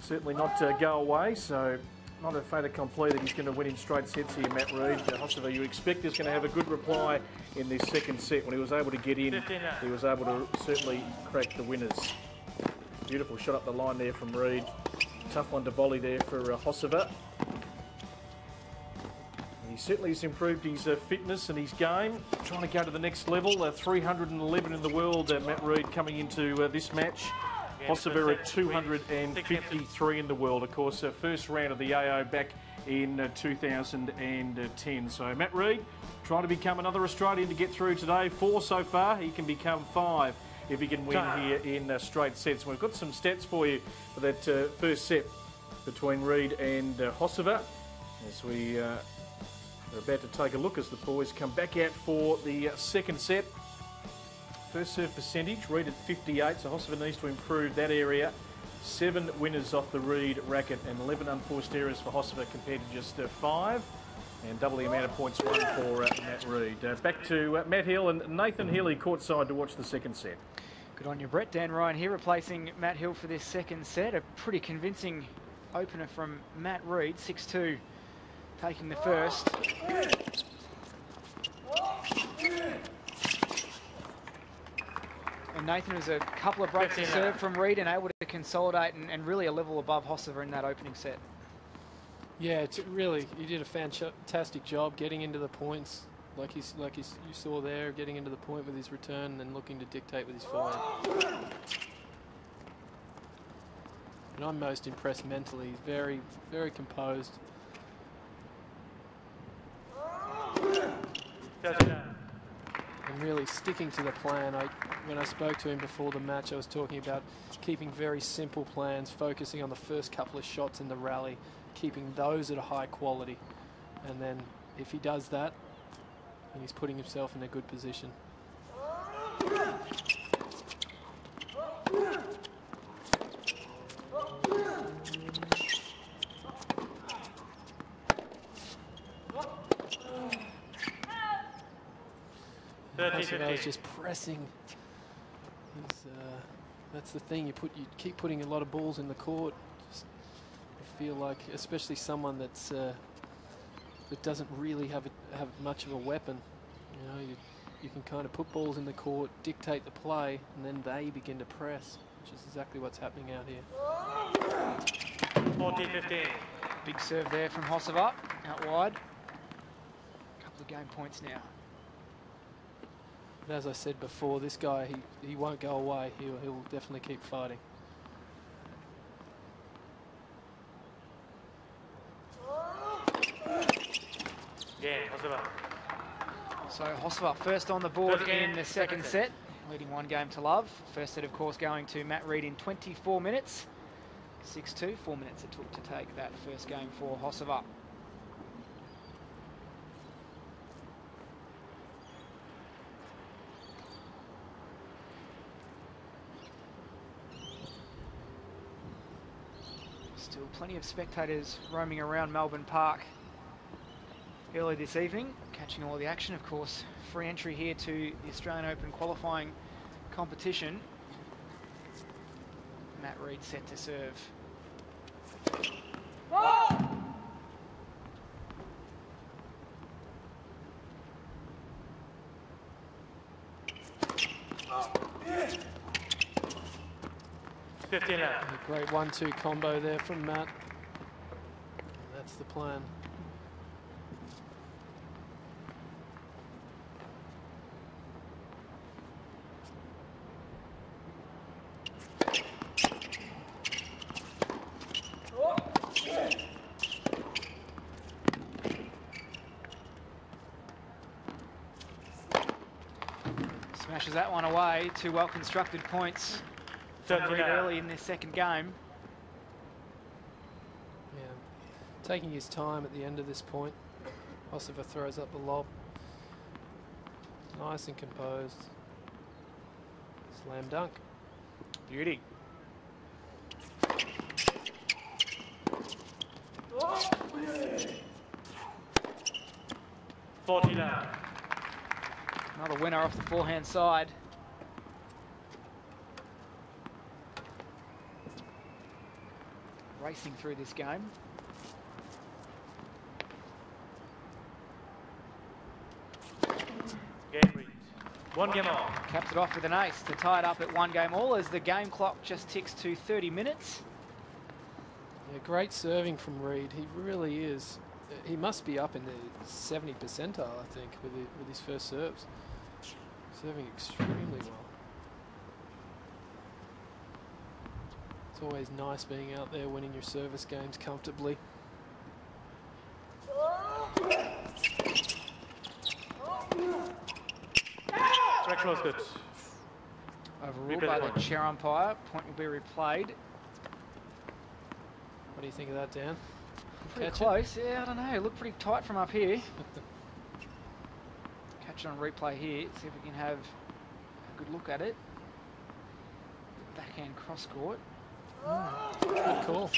certainly not go away. So not a fait accompli that he's going to win in straight sets here, Matt Reed. Hossova, you expect is going to have a good reply in this second set. When he was able to get in, he was able to certainly crack the winners. Beautiful shot up the line there from Reed. Tough one to volley there for Hossova. He certainly has improved his fitness and his game, trying to go to the next level. 311 in the world, Matt Reed, coming into this match. Hossova at 253 in the world, of course. First round of the AO back in 2010. So Matt Reed trying to become another Australian to get through today. 4 so far. He can become 5 if he can win here in straight sets. We've got some stats for you for that first set between Reed and Hossova, as we we're about to take a look as the boys come back out for the second set. First serve percentage, Reed at 58, so Hossova needs to improve that area. 7 winners off the Reed racket and 11 unforced errors for Hossova compared to just 5. And double the amount of points won for Matt Reed. Back to Matt Hill and Nathan Healy courtside to watch the second set. Good on you, Brett. Dan Ryan here replacing Matt Hill for this second set. A pretty convincing opener from Matt Reed, 6-2. Taking the first. And Nathan was a couple of breaks of serve from Reed and able to consolidate and really a level above Hossova in that opening set. Yeah, it's really, he did a fantastic job getting into the points, like you saw there, getting into the point with his return and then looking to dictate with his forehand. And I'm most impressed mentally. He's very, very composed. And really sticking to the plan. When I spoke to him before the match, I was talking about keeping very simple plans, focusing on the first couple of shots in the rally, keeping those at a high quality. And then if he does that, then he's putting himself in a good position. I was just pressing. That's the thing. You keep putting a lot of balls in the court. Just, I feel like, especially someone that's that doesn't really have much of a weapon. You know, you can kind of put balls in the court, dictate the play, and then they begin to press, which is exactly what's happening out here. 14-15. Big serve there from Hossova, out wide. Couple of game points now. But as I said before, this guy, he won't go away. He'll definitely keep fighting. Yeah, Hossova. So Hossova first on the board in the second set, leading 1 game to love. First set, of course, going to Matt Reed in 24 minutes. 6-2, 4 minutes it took to take that first game for Hossova. Still plenty of spectators roaming around Melbourne Park early this evening, catching all the action. Of course, free entry here to the Australian Open qualifying competition. Matt Reed set to serve. Oh! 15 out. A great 1-2 combo there from Matt. That's the plan. pushes that one away. Two well-constructed points from Reed early in this second game. Yeah, taking his time at the end of this point. Kosovo throws up the lob. Nice and composed. Slam dunk. Beauty. Oh, 40 down. Another winner off the forehand side. Racing through this game. One game all. Caps it off with an ace to tie it up at 1 game all as the game clock just ticks to 30 minutes. Yeah, great serving from Reed. He really is. He must be up in the 70th percentile, I think, with his first serves. Serving extremely well. It's always nice being out there winning your service games comfortably. Very close, good. Overruled by the chair umpire. Point will be replayed. What do you think of that, Dan? Pretty Catch close. Yeah, I don't know. Looked pretty tight from up here. Catch it on replay here. See if we can have a good look at it. Backhand cross court. Good call.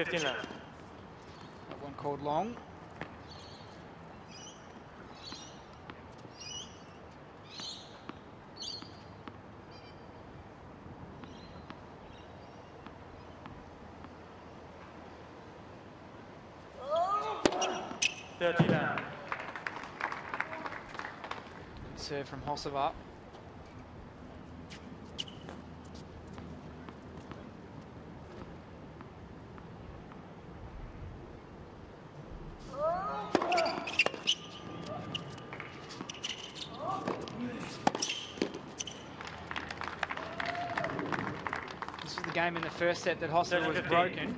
That one called long. Serve from Hosova. This was the game in the first set that Hosova was broken.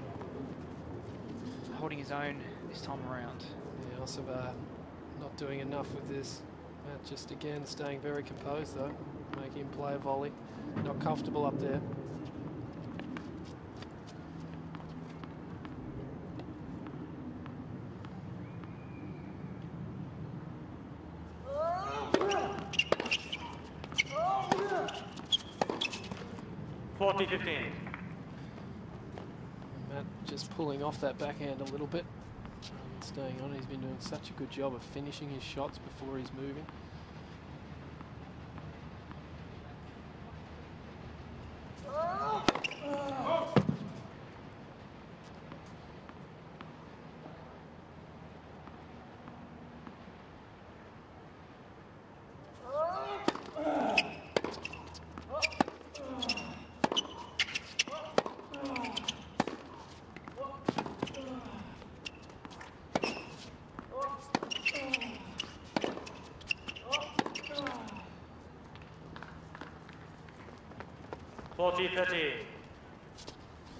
Holding his own this time around. Yeah, Hosova not doing enough with this. Just again staying very composed though, making him play a volley. Not comfortable up there. Matt just pulling off that backhand a little bit. Staying on. He's been doing such a good job of finishing his shots before he's moving.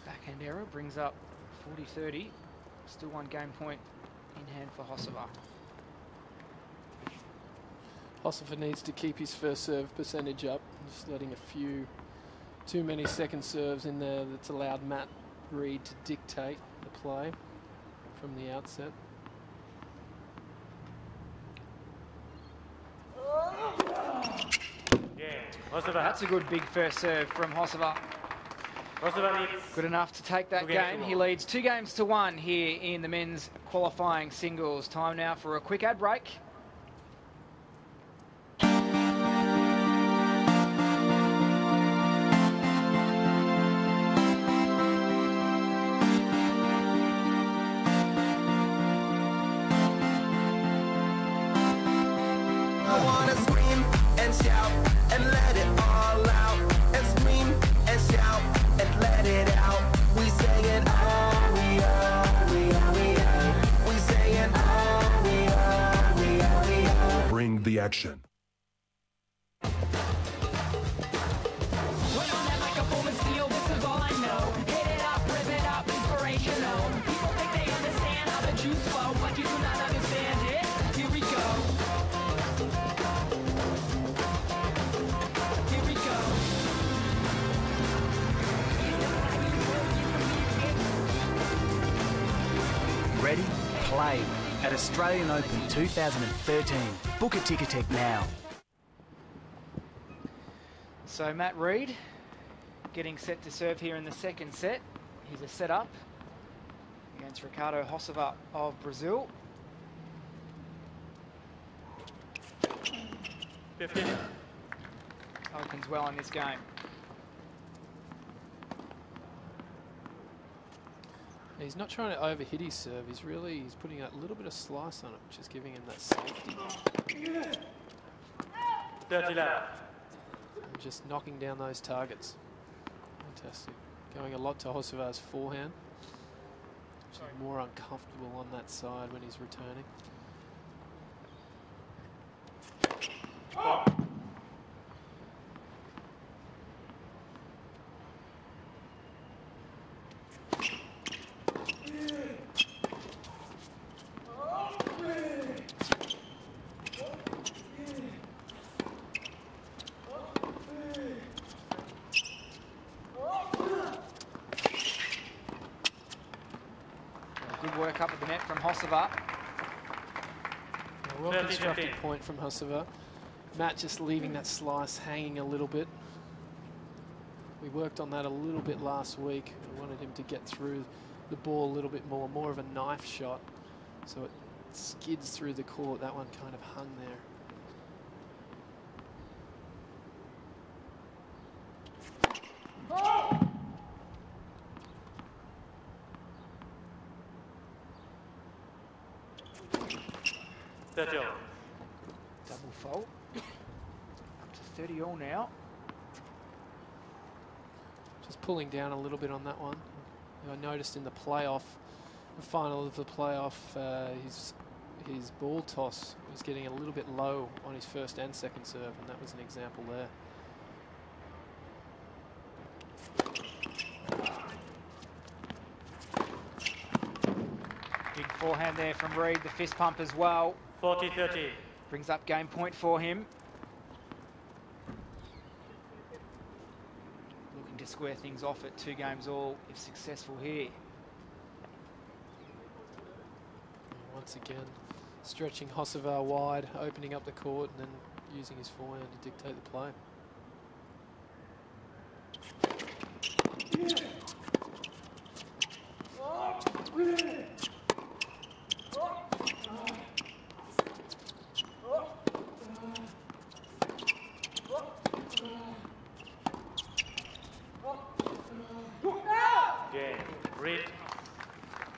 Backhand error brings up 40-30. Still 1 game point in hand for Hosova. Hosova needs to keep his first serve percentage up. Just letting a few too many second serves in there that's allowed Matt Reed to dictate the play from the outset. That's a good big first serve from Hosova. Good enough to take that game. He leads 2 games to 1 here in the men's qualifying singles. Time now for a quick ad break. I wanna scream and shout and let it all out, and scream and shout and let it out. We sing it all, we are, we are, we are. We sing it all, we are, we are, the action. Ready, play at Australian Open 2013. Book a Ticketek now. So Matt Reid getting set to serve here in the second set. He's a set-up against Ricardo Hosova of Brazil. 15. Opens well in this game. He's not trying to overhit his serve. He's putting a little bit of slice on it, which is giving him that safety. 30 left. And just knocking down those targets. Fantastic. Going a lot to Hosova's forehand, which is more uncomfortable on that side when he's returning. Good work up at the net from Hosova. Well constructed point from Hosova. Matt just leaving that slice hanging a little bit. We worked on that a little bit last week. We wanted him to get through the ball a little bit more of a knife shot. So it skids through the court. That one kind of hung there. Double fault. Up to 30 all now. Just pulling down a little bit on that one. I noticed in the playoff, the final of the playoff, his ball toss was getting a little bit low on his first and second serve, and that was an example there. Big forehand there from Reid, the fist pump as well. 40-30. Brings up game point for him. Looking to square things off at 2 games all if successful here. Once again, stretching Hosova wide, opening up the court, and then using his forehand to dictate the play.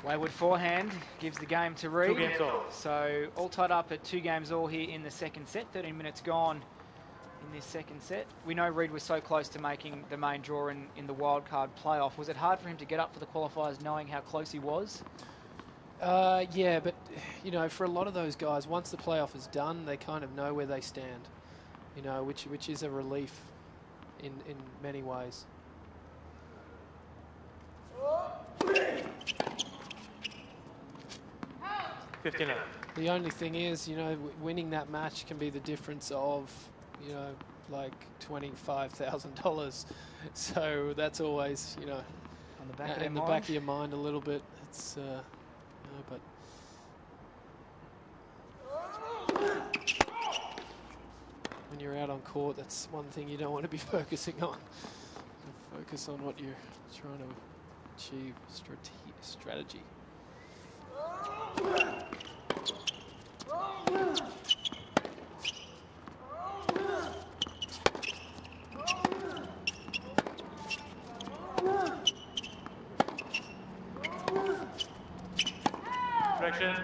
Wayward forehand gives the game to Reid. 2 games all. So all tied up at 2 games all here in the second set. 13 minutes gone in this second set. We know Reid was so close to making the main draw in the wildcard playoff. Was it hard for him to get up for the qualifiers knowing how close he was? Yeah, but you know, for a lot of those guys, once the playoff is done, they kind of know where they stand. You know, which is a relief in many ways. The only thing is, you know, winning that match can be the difference of, you know, like $25,000. So that's always, you know, on the back in the back of your mind a little bit. It's, you know, but. When you're out on court, that's one thing you don't want to be focusing on. Focus on what you're trying to achieve, strategy. Correction.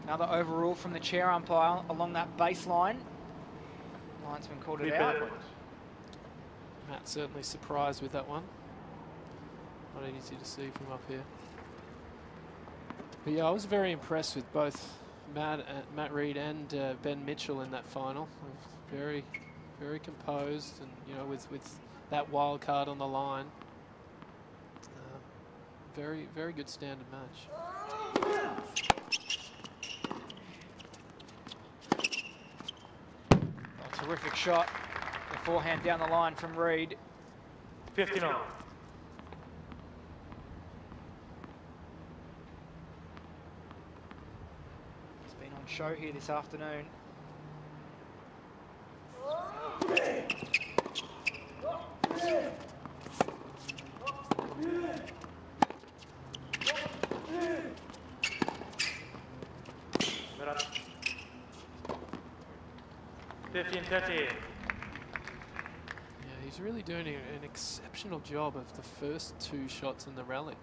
Another overrule from the chair umpire along that baseline. Linesman called it out. Matt certainly surprised with that one. Not easy to see from up here. But yeah, I was very impressed with both Matt Reid and Ben Mitchell in that final. Very, very composed, and with that wild card on the line. Very, very good standard match. A terrific shot. The forehand down the line from Reid. 59. He's been on show here this afternoon. Yeah, he's really doing an exceptional job of the first two shots in the rally.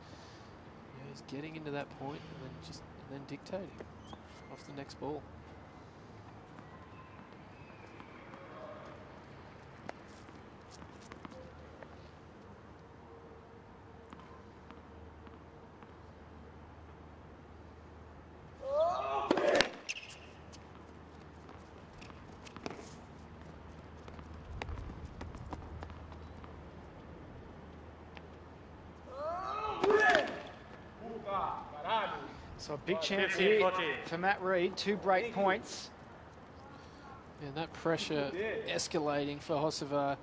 He's getting into that point and then dictating off the next ball. So a big chance here for Matt Reid, 2 break points. And that pressure escalating for Hocevar.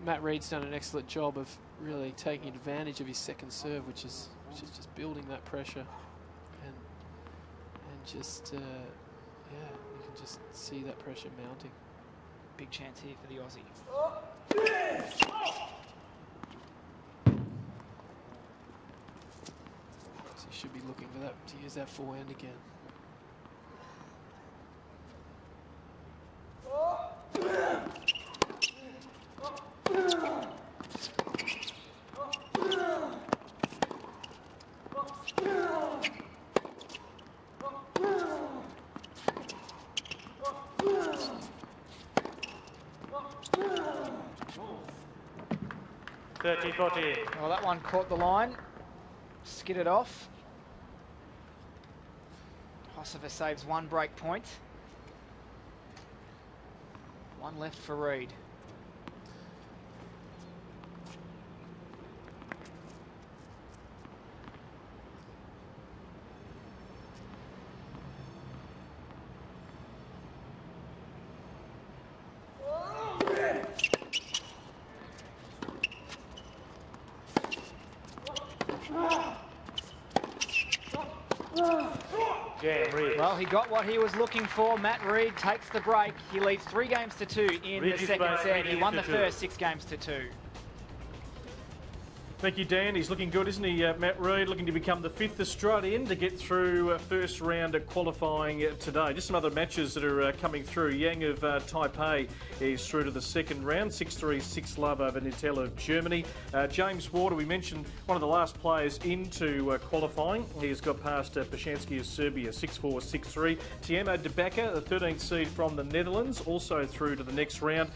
Matt Reid's done an excellent job of really taking advantage of his second serve, which is just building that pressure, and just yeah, you can just see that pressure mounting. Big chance here for the Aussie. So you should be looking for that to use that forehand again. Well, that one caught the line, skidded off. Hocevar saves 1 break point. 1 left for Reid. Well, he got what he was looking for. Matt Reid takes the break. He leads 3 games to 2 in the second set. He won the first 6 games to 2. Thank you, Dan. He's looking good, isn't he, Matt Reid? Looking to become the 5th Australian to get through first round qualifying today. Just some other matches that are coming through. Yang of Taipei is through to the second round. 6-3, 6-love over Nittel of Germany. James Warder, we mentioned, one of the last players into qualifying. He's got past Pashansky of Serbia, 6-4, 6-3. Tiamo Debacka, the 13th seed from the Netherlands, also through to the next round.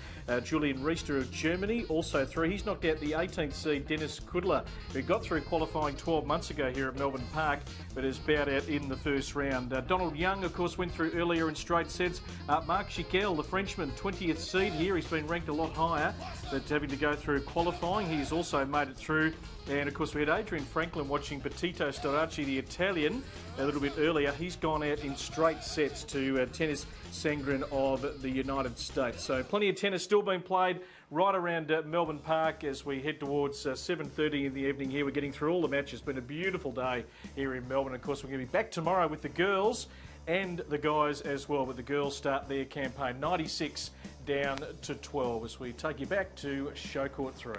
Julian Riester of Germany, also through. He's knocked out the 18th seed, Dennis Kudla, who got through qualifying 12 months ago here at Melbourne Park, but is bowed out in the first round. Donald Young, of course, went through earlier in straight sets. Marc Chiquel, the Frenchman, 20th seed here. He's been ranked a lot higher, but having to go through qualifying. He's also made it through. And, of course, we had Adrian Franklin watching Petito Storaci, the Italian, a little bit earlier. He's gone out in straight sets to Tennis Sangren of the United States. So plenty of tennis still being played right around Melbourne Park as we head towards 7:30 in the evening here. We're getting through all the matches. It's been a beautiful day here in Melbourne. Of course, we're going to be back tomorrow with the girls and the guys as well. But the girls start their campaign 96 down to 12 as we take you back to Show Court 3.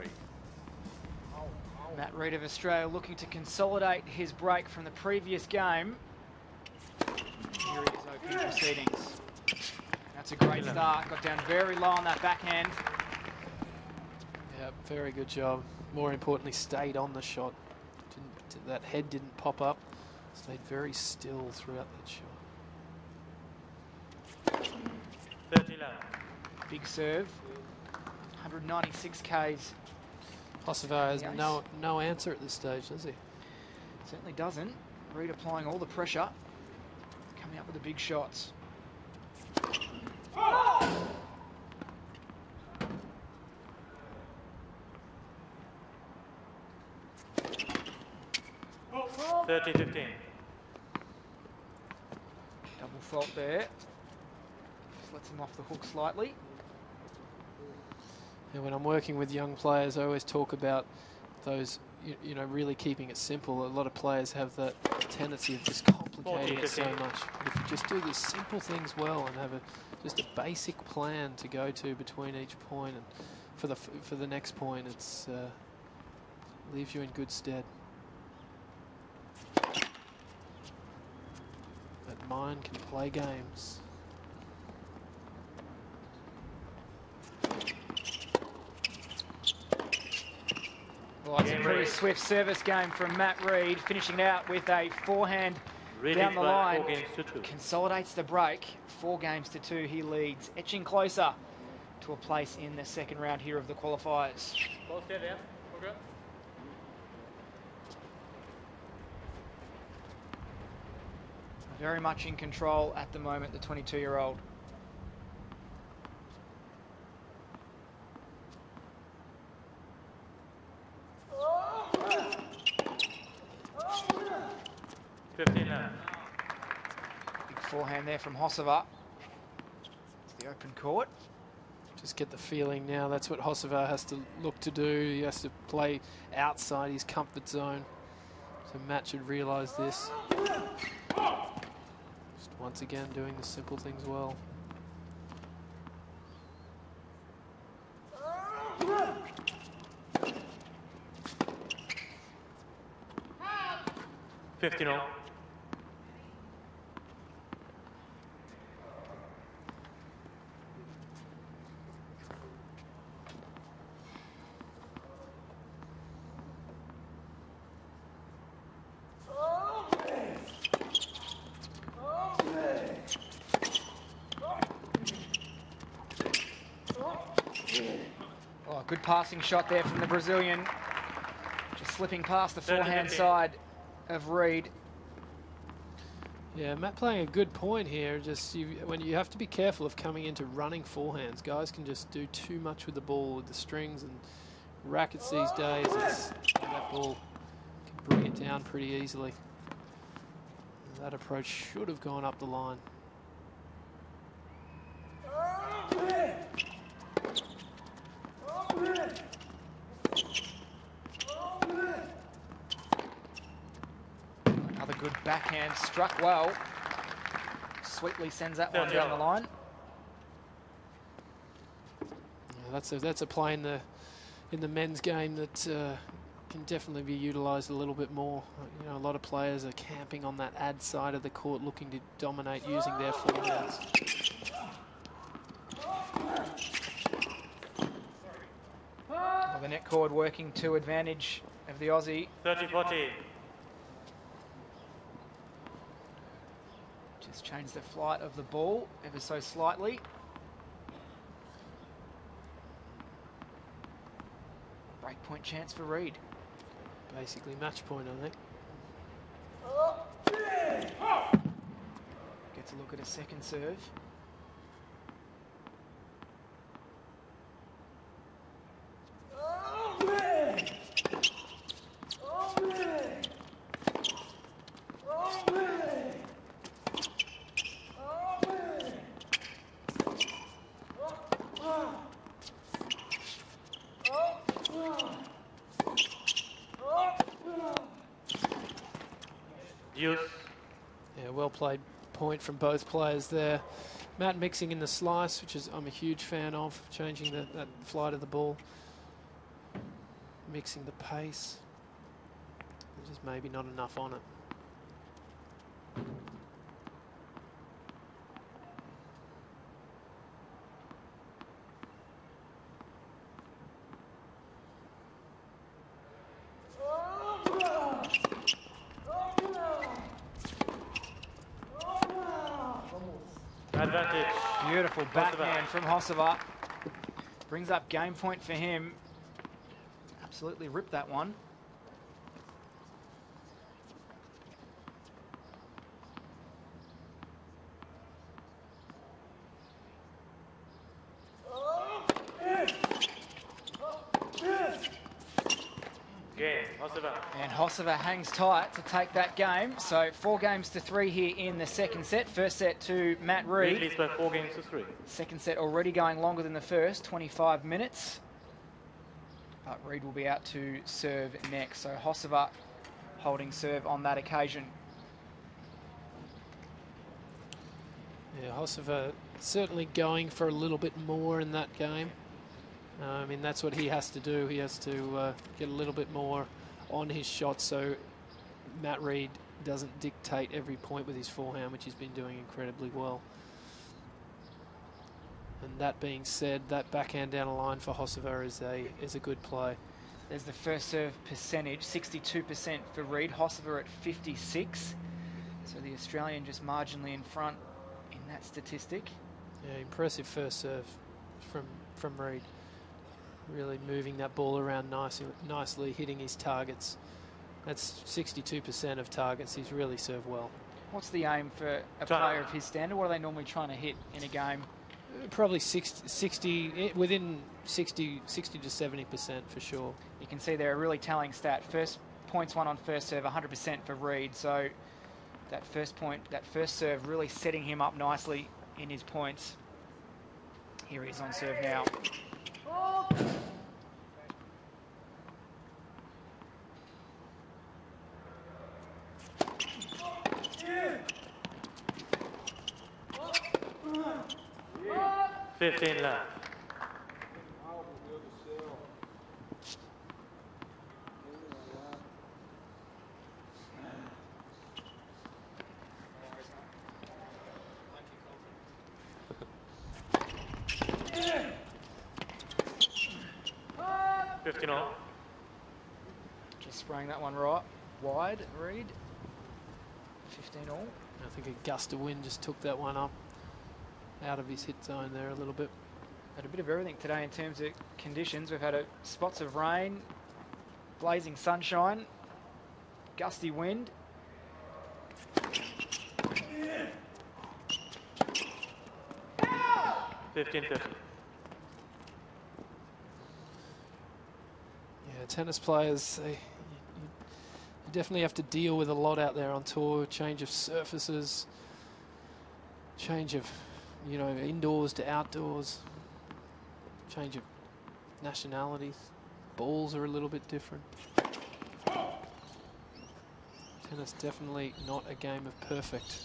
Matt Reid of Australia looking to consolidate his break from the previous game. Here he is opening proceedings. That's a great start. Got down very low on that backhand. Yeah, very good job. More importantly, stayed on the shot. That head didn't pop up. Stayed very still throughout that shot. 30 love. Big serve. 196 Ks. Hocevar has no answer at this stage, does he? Certainly doesn't. Reid applying all the pressure. coming up with the big shots. Oh. 30-15. Double fault there. Just lets him off the hook slightly. And when I'm working with young players, I always talk about those, you know, really keeping it simple. A lot of players have that tendency of just complicating it so much. But if you just do these simple things well and have just a basic plan to go to between each point and for the next point, it's leaves you in good stead. That mind can play games. Well, it's a pretty swift service game from Matt Reid, finishing it out with a forehand down the line. Consolidates the break. 4 games to 2 he leads, etching closer to a place in the second round here of the qualifiers. Very much in control at the moment, the 22-year-old. Big forehand there from Hocevar. It's the open court. Just get the feeling now that's what Hocevar has to look to do. He has to play outside his comfort zone. So Matt should realise this. Just once again doing the simple things well. $15. Oh, good passing shot there from the Brazilian. Just slipping past the forehand side of Reid. Yeah, Matt playing a good point here. Just when you have to be careful of coming into running forehands. Guys can just do too much with the ball, with the strings and rackets these days. That ball can bring it down pretty easily. That approach should have gone up the line. Another good backhand, struck well. Sweetly sends that one down the line. Yeah, that's a play in the men's game that can definitely be utilised a little bit more. You know, a lot of players are camping on that ad side of the court, looking to dominate using their forehands. Well, the net cord working to advantage of the Aussie. 30-40. Just change the flight of the ball ever so slightly. Breakpoint chance for Reid. Basically match point, I think. Gets a look at a second serve. Yeah, well played point from both players there. Matt mixing in the slice, which is I'm a huge fan of, changing that flight of the ball. Mixing the pace. There's just maybe not enough on it. Advantage. Beautiful backhand from Hocevar. Brings up game point for him. Absolutely ripped that one. And Hossova hangs tight to take that game. So 4-3 here in the second set. First set to Matt Reid. Reid leads by 4-3. Second set already going longer than the first, 25 minutes. But Reid will be out to serve next. So Hossova holding serve on that occasion. Yeah, Hossova certainly going for a little bit more in that game. I mean, that's what he has to do. He has to get a little bit more on his shot so Matt Reid doesn't dictate every point with his forehand, which he's been doing incredibly well. And that being said, that backhand down the line for Hossova is a good play. There's the first serve percentage, 62% for Reid, Hossova at 56. So the Australian just marginally in front in that statistic. Yeah, impressive first serve from Reid. Really moving that ball around nicely, hitting his targets. That's 62% of targets. He's really served well. What's the aim for a player of his standard? What are they normally trying to hit in a game? Probably 60 within 60 to 70% for sure. You can see there a really telling stat. First points won on first serve, 100% for Reid. So that first serve really setting him up nicely in his points. Here he is on serve now. Fifteen left. Just spraying that one right wide, Reid. 15 all. I think a gust of wind just took that one up out of his hit zone there a little bit. Had a bit of everything today in terms of conditions. We've had spots of rain, blazing sunshine, gusty wind. Yeah. 15-50. Yeah, tennis players, you definitely have to deal with a lot out there on tour. Change of surfaces, change of, indoors to outdoors, change of nationalities. Balls are a little bit different. Tennis definitely not a game of perfect.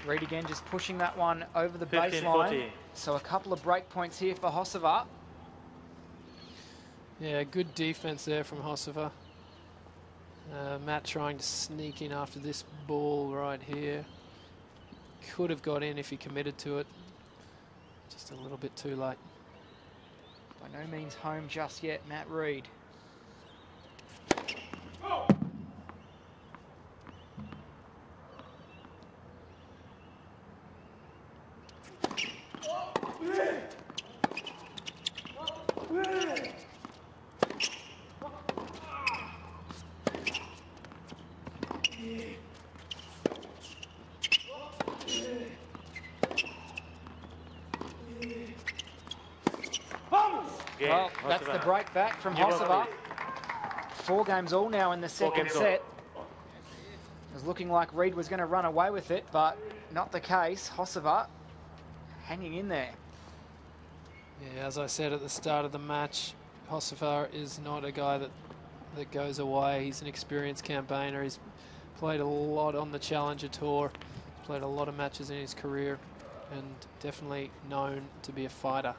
Reid again just pushing that one over the baseline. So a couple of break points here for Hossova. Yeah, good defense there from Hossova. Matt trying to sneak in after this ball right here. Could have got in if he committed to it. Just a little bit too late. By no means home just yet, Matt Reid. Well, that's the break back from Hossova. 4 games all now in the second set. It was looking like Reid was going to run away with it, but not the case. Hossova hanging in there. Yeah, as I said at the start of the match, Hossova is not a guy that goes away. He's an experienced campaigner. He's played a lot on the Challenger Tour. He's played a lot of matches in his career and definitely known to be a fighter.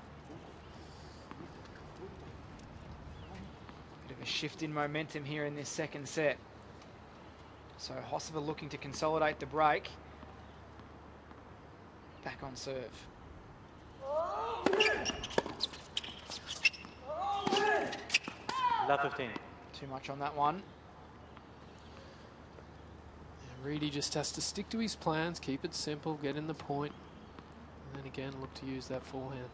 Bit of a shift in momentum here in this second set. So Hossova looking to consolidate the break. Back on serve. Love 15. Too much on that one. Yeah, Reedy just has to stick to his plans, keep it simple, get in the point, and then again look to use that forehand.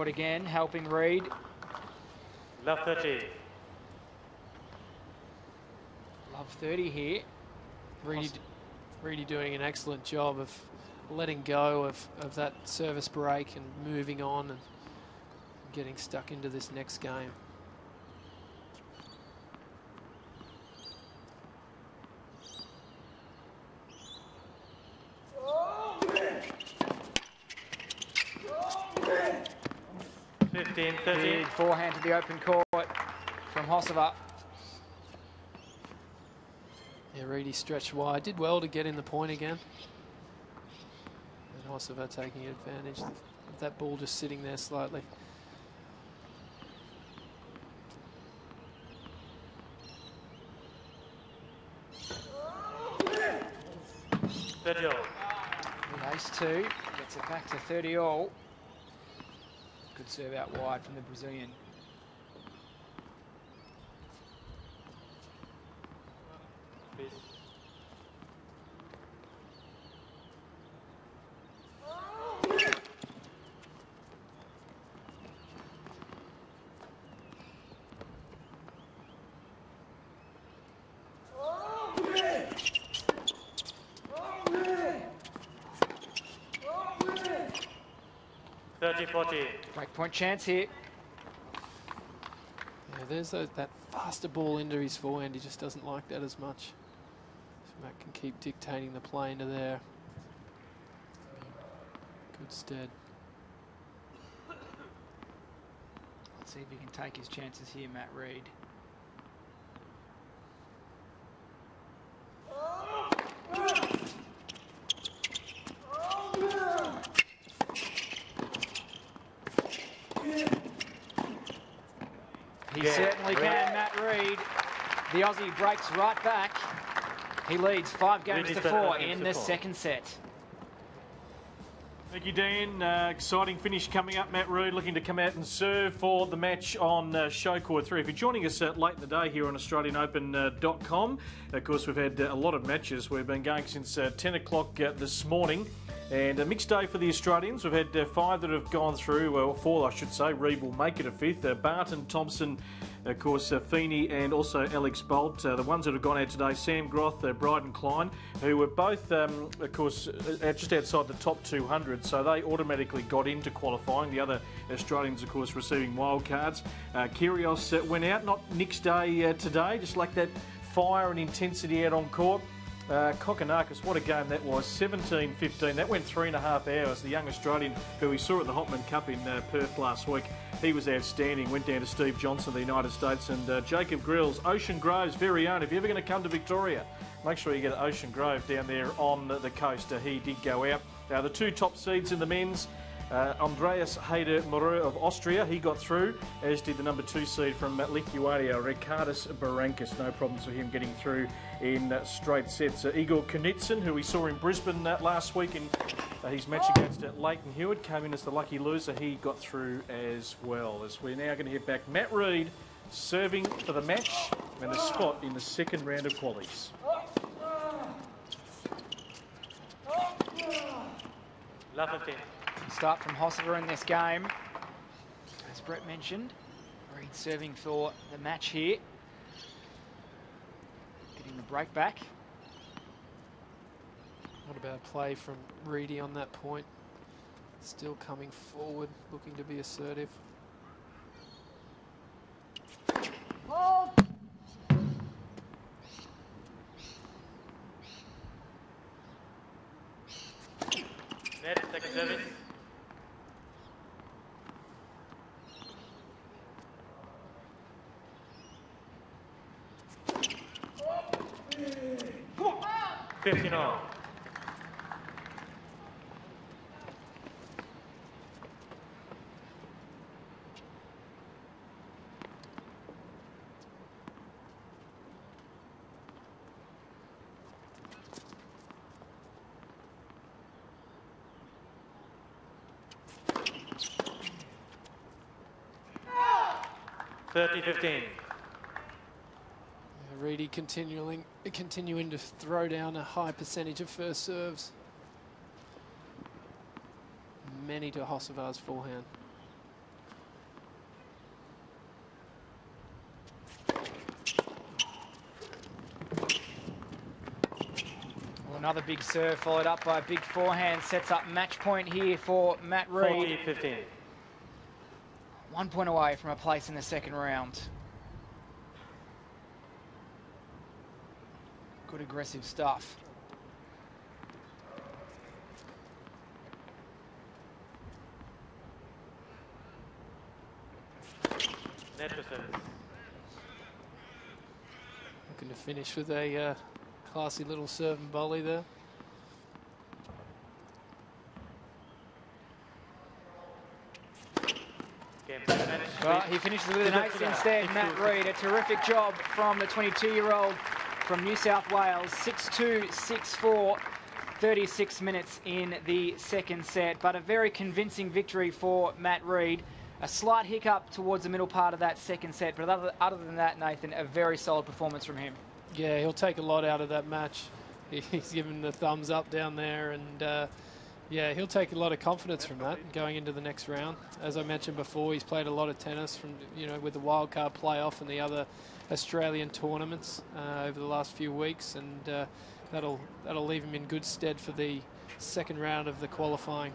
court again, helping Reed. Love 30. Love 30 here. Reedy doing an excellent job of letting go of that service break and moving on and getting stuck into this next game. Big forehand to the open court from Hossova. Yeah, Reedy stretched wide. Did well to get in the point again. And Hossova taking advantage of that ball just sitting there slightly. Ace 2 gets it back to 30 all. Good serve out wide from the Brazilian. Breakpoint chance here. Yeah, there's that faster ball into his forehand. He just doesn't like that as much. So Matt can keep dictating the play into there. Good stead. Let's see if he can take his chances here, Matt Reed. He certainly can, Matt Reed. The Aussie breaks right back. He leads 5 games to 4 in the second set. Thank you, Dan. Exciting finish coming up. Matt Reed looking to come out and serve for the match on Show Court 3. If you're joining us late in the day here on AustralianOpen.com, of course, we've had a lot of matches. We've been going since 10 o'clock this morning. And a mixed day for the Australians. We've had 5 that have gone through, well, 4 I should say. Reed will make it a 5th. Barton, Thompson, of course, Feeney and also Alex Bolt. The ones that have gone out today, Sam Groth, Bryden Klein, who were both, of course, just outside the top 200, so they automatically got into qualifying. The other Australians, of course, receiving wild cards. Kyrgios went out, not Nick's day today, just like that fire and intensity out on court. Kokkinakis, what a game that was, 17-15. That went 3.5 hours. The young Australian who we saw at the Hopman Cup in Perth last week, he was outstanding. Went down to Steve Johnson of the United States, and Jacob Grills, Ocean Grove's very own. If you're ever going to come to Victoria, make sure you get Ocean Grove down there on the coast. He did go out. The 2 top seeds in the men's, Andreas Heider-Moreau of Austria, he got through, as did the number 2 seed from Lithuania, Ricardas Barankis. No problems for him getting through in straight sets. Igor Kunitsyn, who we saw in Brisbane last week in his match against Leighton Hewitt, came in as the lucky loser. He got through as well. As we're now going to head back, Matt Reed serving for the match and a spot in the second round of qualies. Start from Hossova in this game. As Brett mentioned, Reed serving for the match here. Getting the break back. Not a bad play from Reedy on that point. Still coming forward, looking to be assertive. Net, second service. Come on. 15 all. Reedy continuing to throw down a high percentage of first serves. Many to Hossova's forehand. Another big serve followed up by a big forehand sets up match point here for Matt Reid. 40-15. 1 point away from a place in the second round. Good aggressive stuff. Net to service. Looking to finish with a classy little serve and volley there. Well, he finishes with an ace instead. Matt Reid, a terrific job from the 22-year-old from New South Wales. 6-2, 6-4, 36 minutes in the second set. But a very convincing victory for Matt Reid. A slight hiccup towards the middle part of that second set. But other than that, Nathan, a very solid performance from him. Yeah, he'll take a lot out of that match. He's given the thumbs up down there, and yeah, he'll take a lot of confidence from that going into the next round. As I mentioned before, he's played a lot of tennis from, you know, with the wildcard playoff and the other Australian tournaments over the last few weeks, and that'll leave him in good stead for the second round of the qualifying.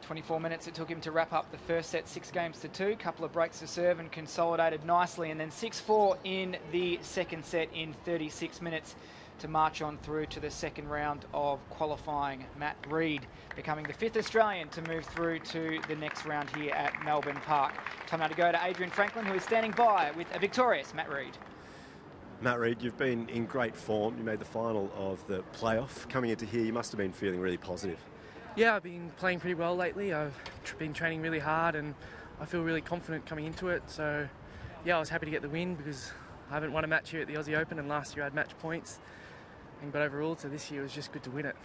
24 minutes it took him to wrap up the first set, 6-2. Couple of breaks to serve and consolidated nicely, and then 6-4 in the second set in 36 minutes to march on through to the second round of qualifying. Matt Reid becoming the 5th Australian to move through to the next round here at Melbourne Park. Time now to go to Adrian Franklin, who is standing by with a victorious Matt Reid. Matt Reid, you've been in great form. You made the final of the playoff. Coming into here, you must have been feeling really positive. Yeah, I've been playing pretty well lately. I've been training really hard and I feel really confident coming into it. So, yeah, I was happy to get the win because I haven't won a match here at the Aussie Open, and last year I had match points and got overruled, so this year it was just good to win it.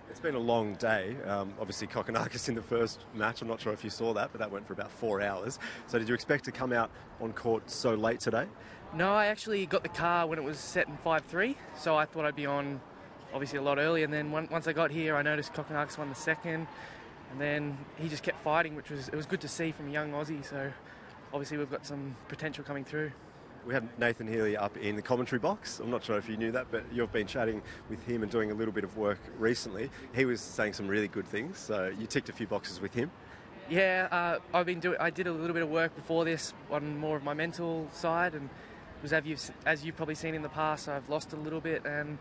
It's been a long day. Obviously, Kokkinakis in the first match. I'm not sure if you saw that, but that went for about 4 hours. So did you expect to come out on court so late today? No, I actually got the car when it was set in 5-3, so I thought I'd be on obviously a lot earlier, and then once I got here I noticed Kokkinakis won the second, and then he just kept fighting, which was good to see from a young Aussie, so obviously we've got some potential coming through. We had Nathan Healy up in the commentary box. I'm not sure if you knew that, but you've been chatting with him and doing a little bit of work recently. He was saying some really good things, so you ticked a few boxes with him. Yeah, I did a little bit of work before this on more of my mental side, and as you've probably seen in the past, I've lost a little bit, and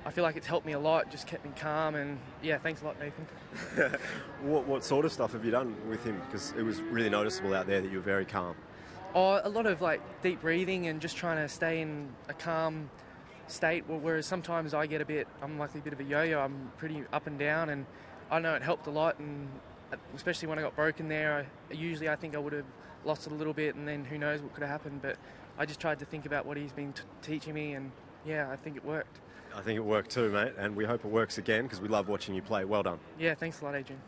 I feel like it's helped me a lot, just kept me calm, and yeah, thanks a lot, Nathan. What sort of stuff have you done with him? Because it was really noticeable out there that you were very calm. Oh, a lot of like deep breathing and just trying to stay in a calm state, whereas sometimes I'm like a bit of a yo-yo, I'm pretty up and down, and I know it helped a lot, and especially when I got broken there, I think I would have lost it a little bit, and then who knows what could have happened, but I just tried to think about what he's been teaching me, and yeah, I think it worked. I think it worked too, mate, and we hope it works again because we love watching you play. Well done. Yeah, thanks a lot, Adrian.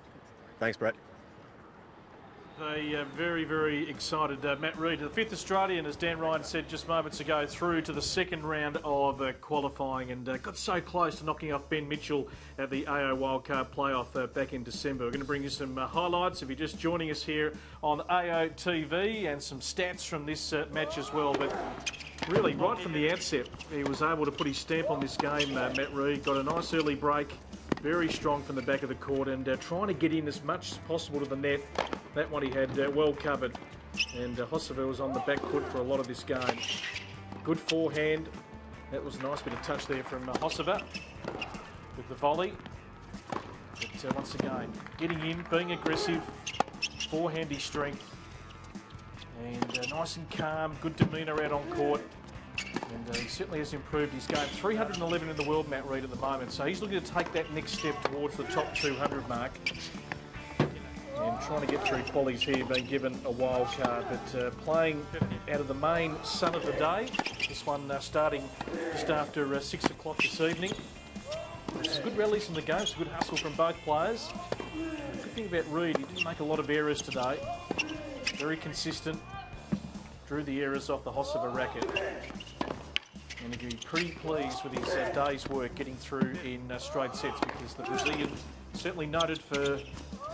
Thanks, Brett. A very, very excited Matt Reid, the 5th Australian, as Dan Ryan said just moments ago, through to the second round of qualifying, and got so close to knocking off Ben Mitchell at the AO Wildcard Playoff back in December. We're going to bring you some highlights if you're just joining us here on AO TV, and some stats from this match as well. But really, right from the outset, he was able to put his stamp on this game. Matt Reid got a nice early break, very strong from the back of the court, and trying to get in as much as possible to the net. That one he had well covered, and Hossova was on the back foot for a lot of this game. Good forehand. That was a nice bit of touch there from Hossova with the volley. But once again, getting in, being aggressive, forehandy strength, and nice and calm, good demeanour out on court. And he certainly has improved his game. 311 in the world, Matt Reid, at the moment. So he's looking to take that next step towards the top 200 mark. And trying to get through qualies here, being given a wild card. But playing out of the main sun of the day. This one starting just after 6 o'clock this evening. Some good rallies in the game, some good hustle from both players. The good thing about Reid, he didn't make a lot of errors today. Very consistent. Drew the errors off the Hossova racket. And he'll be pretty pleased with his day's work getting through in straight sets, because the Brazilian certainly noted for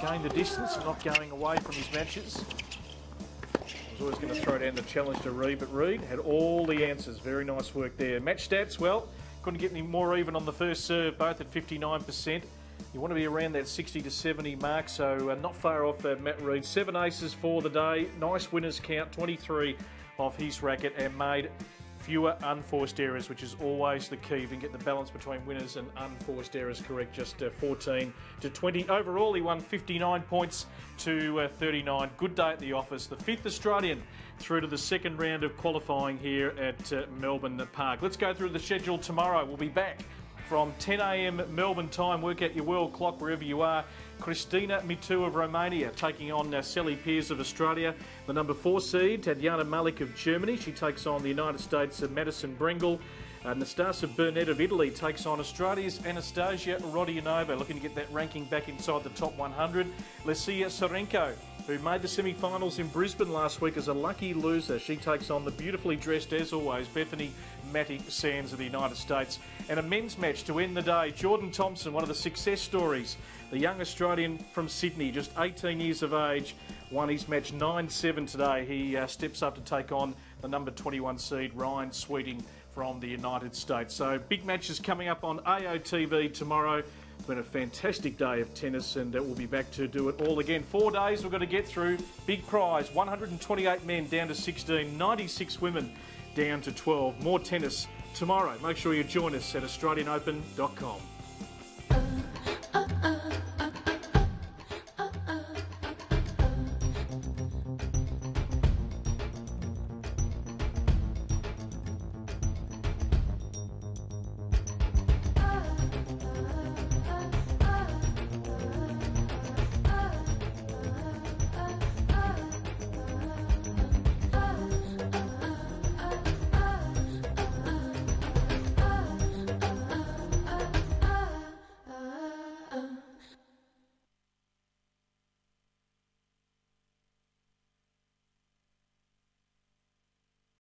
going the distance and not going away from his matches. I was always going to throw down the challenge to Reid, but Reid had all the answers. Very nice work there. Match stats, well, couldn't get any more even on the first serve, both at 59%. You want to be around that 60 to 70 mark, so not far off Matt Reid. 7 aces for the day. Nice winners count, 23 off his racket, and made fewer unforced errors, which is always the key. If you can get the balance between winners and unforced errors correct, just 14 to 20. Overall, he won 59 points to 39. Good day at the office. The 5th Australian through to the second round of qualifying here at Melbourne Park. Let's go through the schedule tomorrow. We'll be back from 10 a.m. Melbourne time. Work out your world clock wherever you are. Kristina Mitu of Romania taking on Sally Pearce of Australia. The number 4 seed, Tatjana Malik of Germany. She takes on the United States of Madison Brengel. Nastasia Burnett of Italy takes on Australia's Anastasia Rodionova, looking to get that ranking back inside the top 100. Lesia Sarenko, who made the semi-finals in Brisbane last week as a lucky loser. She takes on the beautifully dressed, as always, Bethany Matty Sands of the United States. And a men's match to end the day. Jordan Thompson, one of the success stories. The young Australian from Sydney, just 18 years of age, won his match 9-7 today. He steps up to take on the number 21 seed, Ryan Sweeting from the United States. So big matches coming up on AOTV tomorrow. It's been a fantastic day of tennis, and we'll be back to do it all again. 4 days we've got to get through. Big prize, 128 men down to 16, 96 women down to 12. More tennis tomorrow. Make sure you join us at AustralianOpen.com.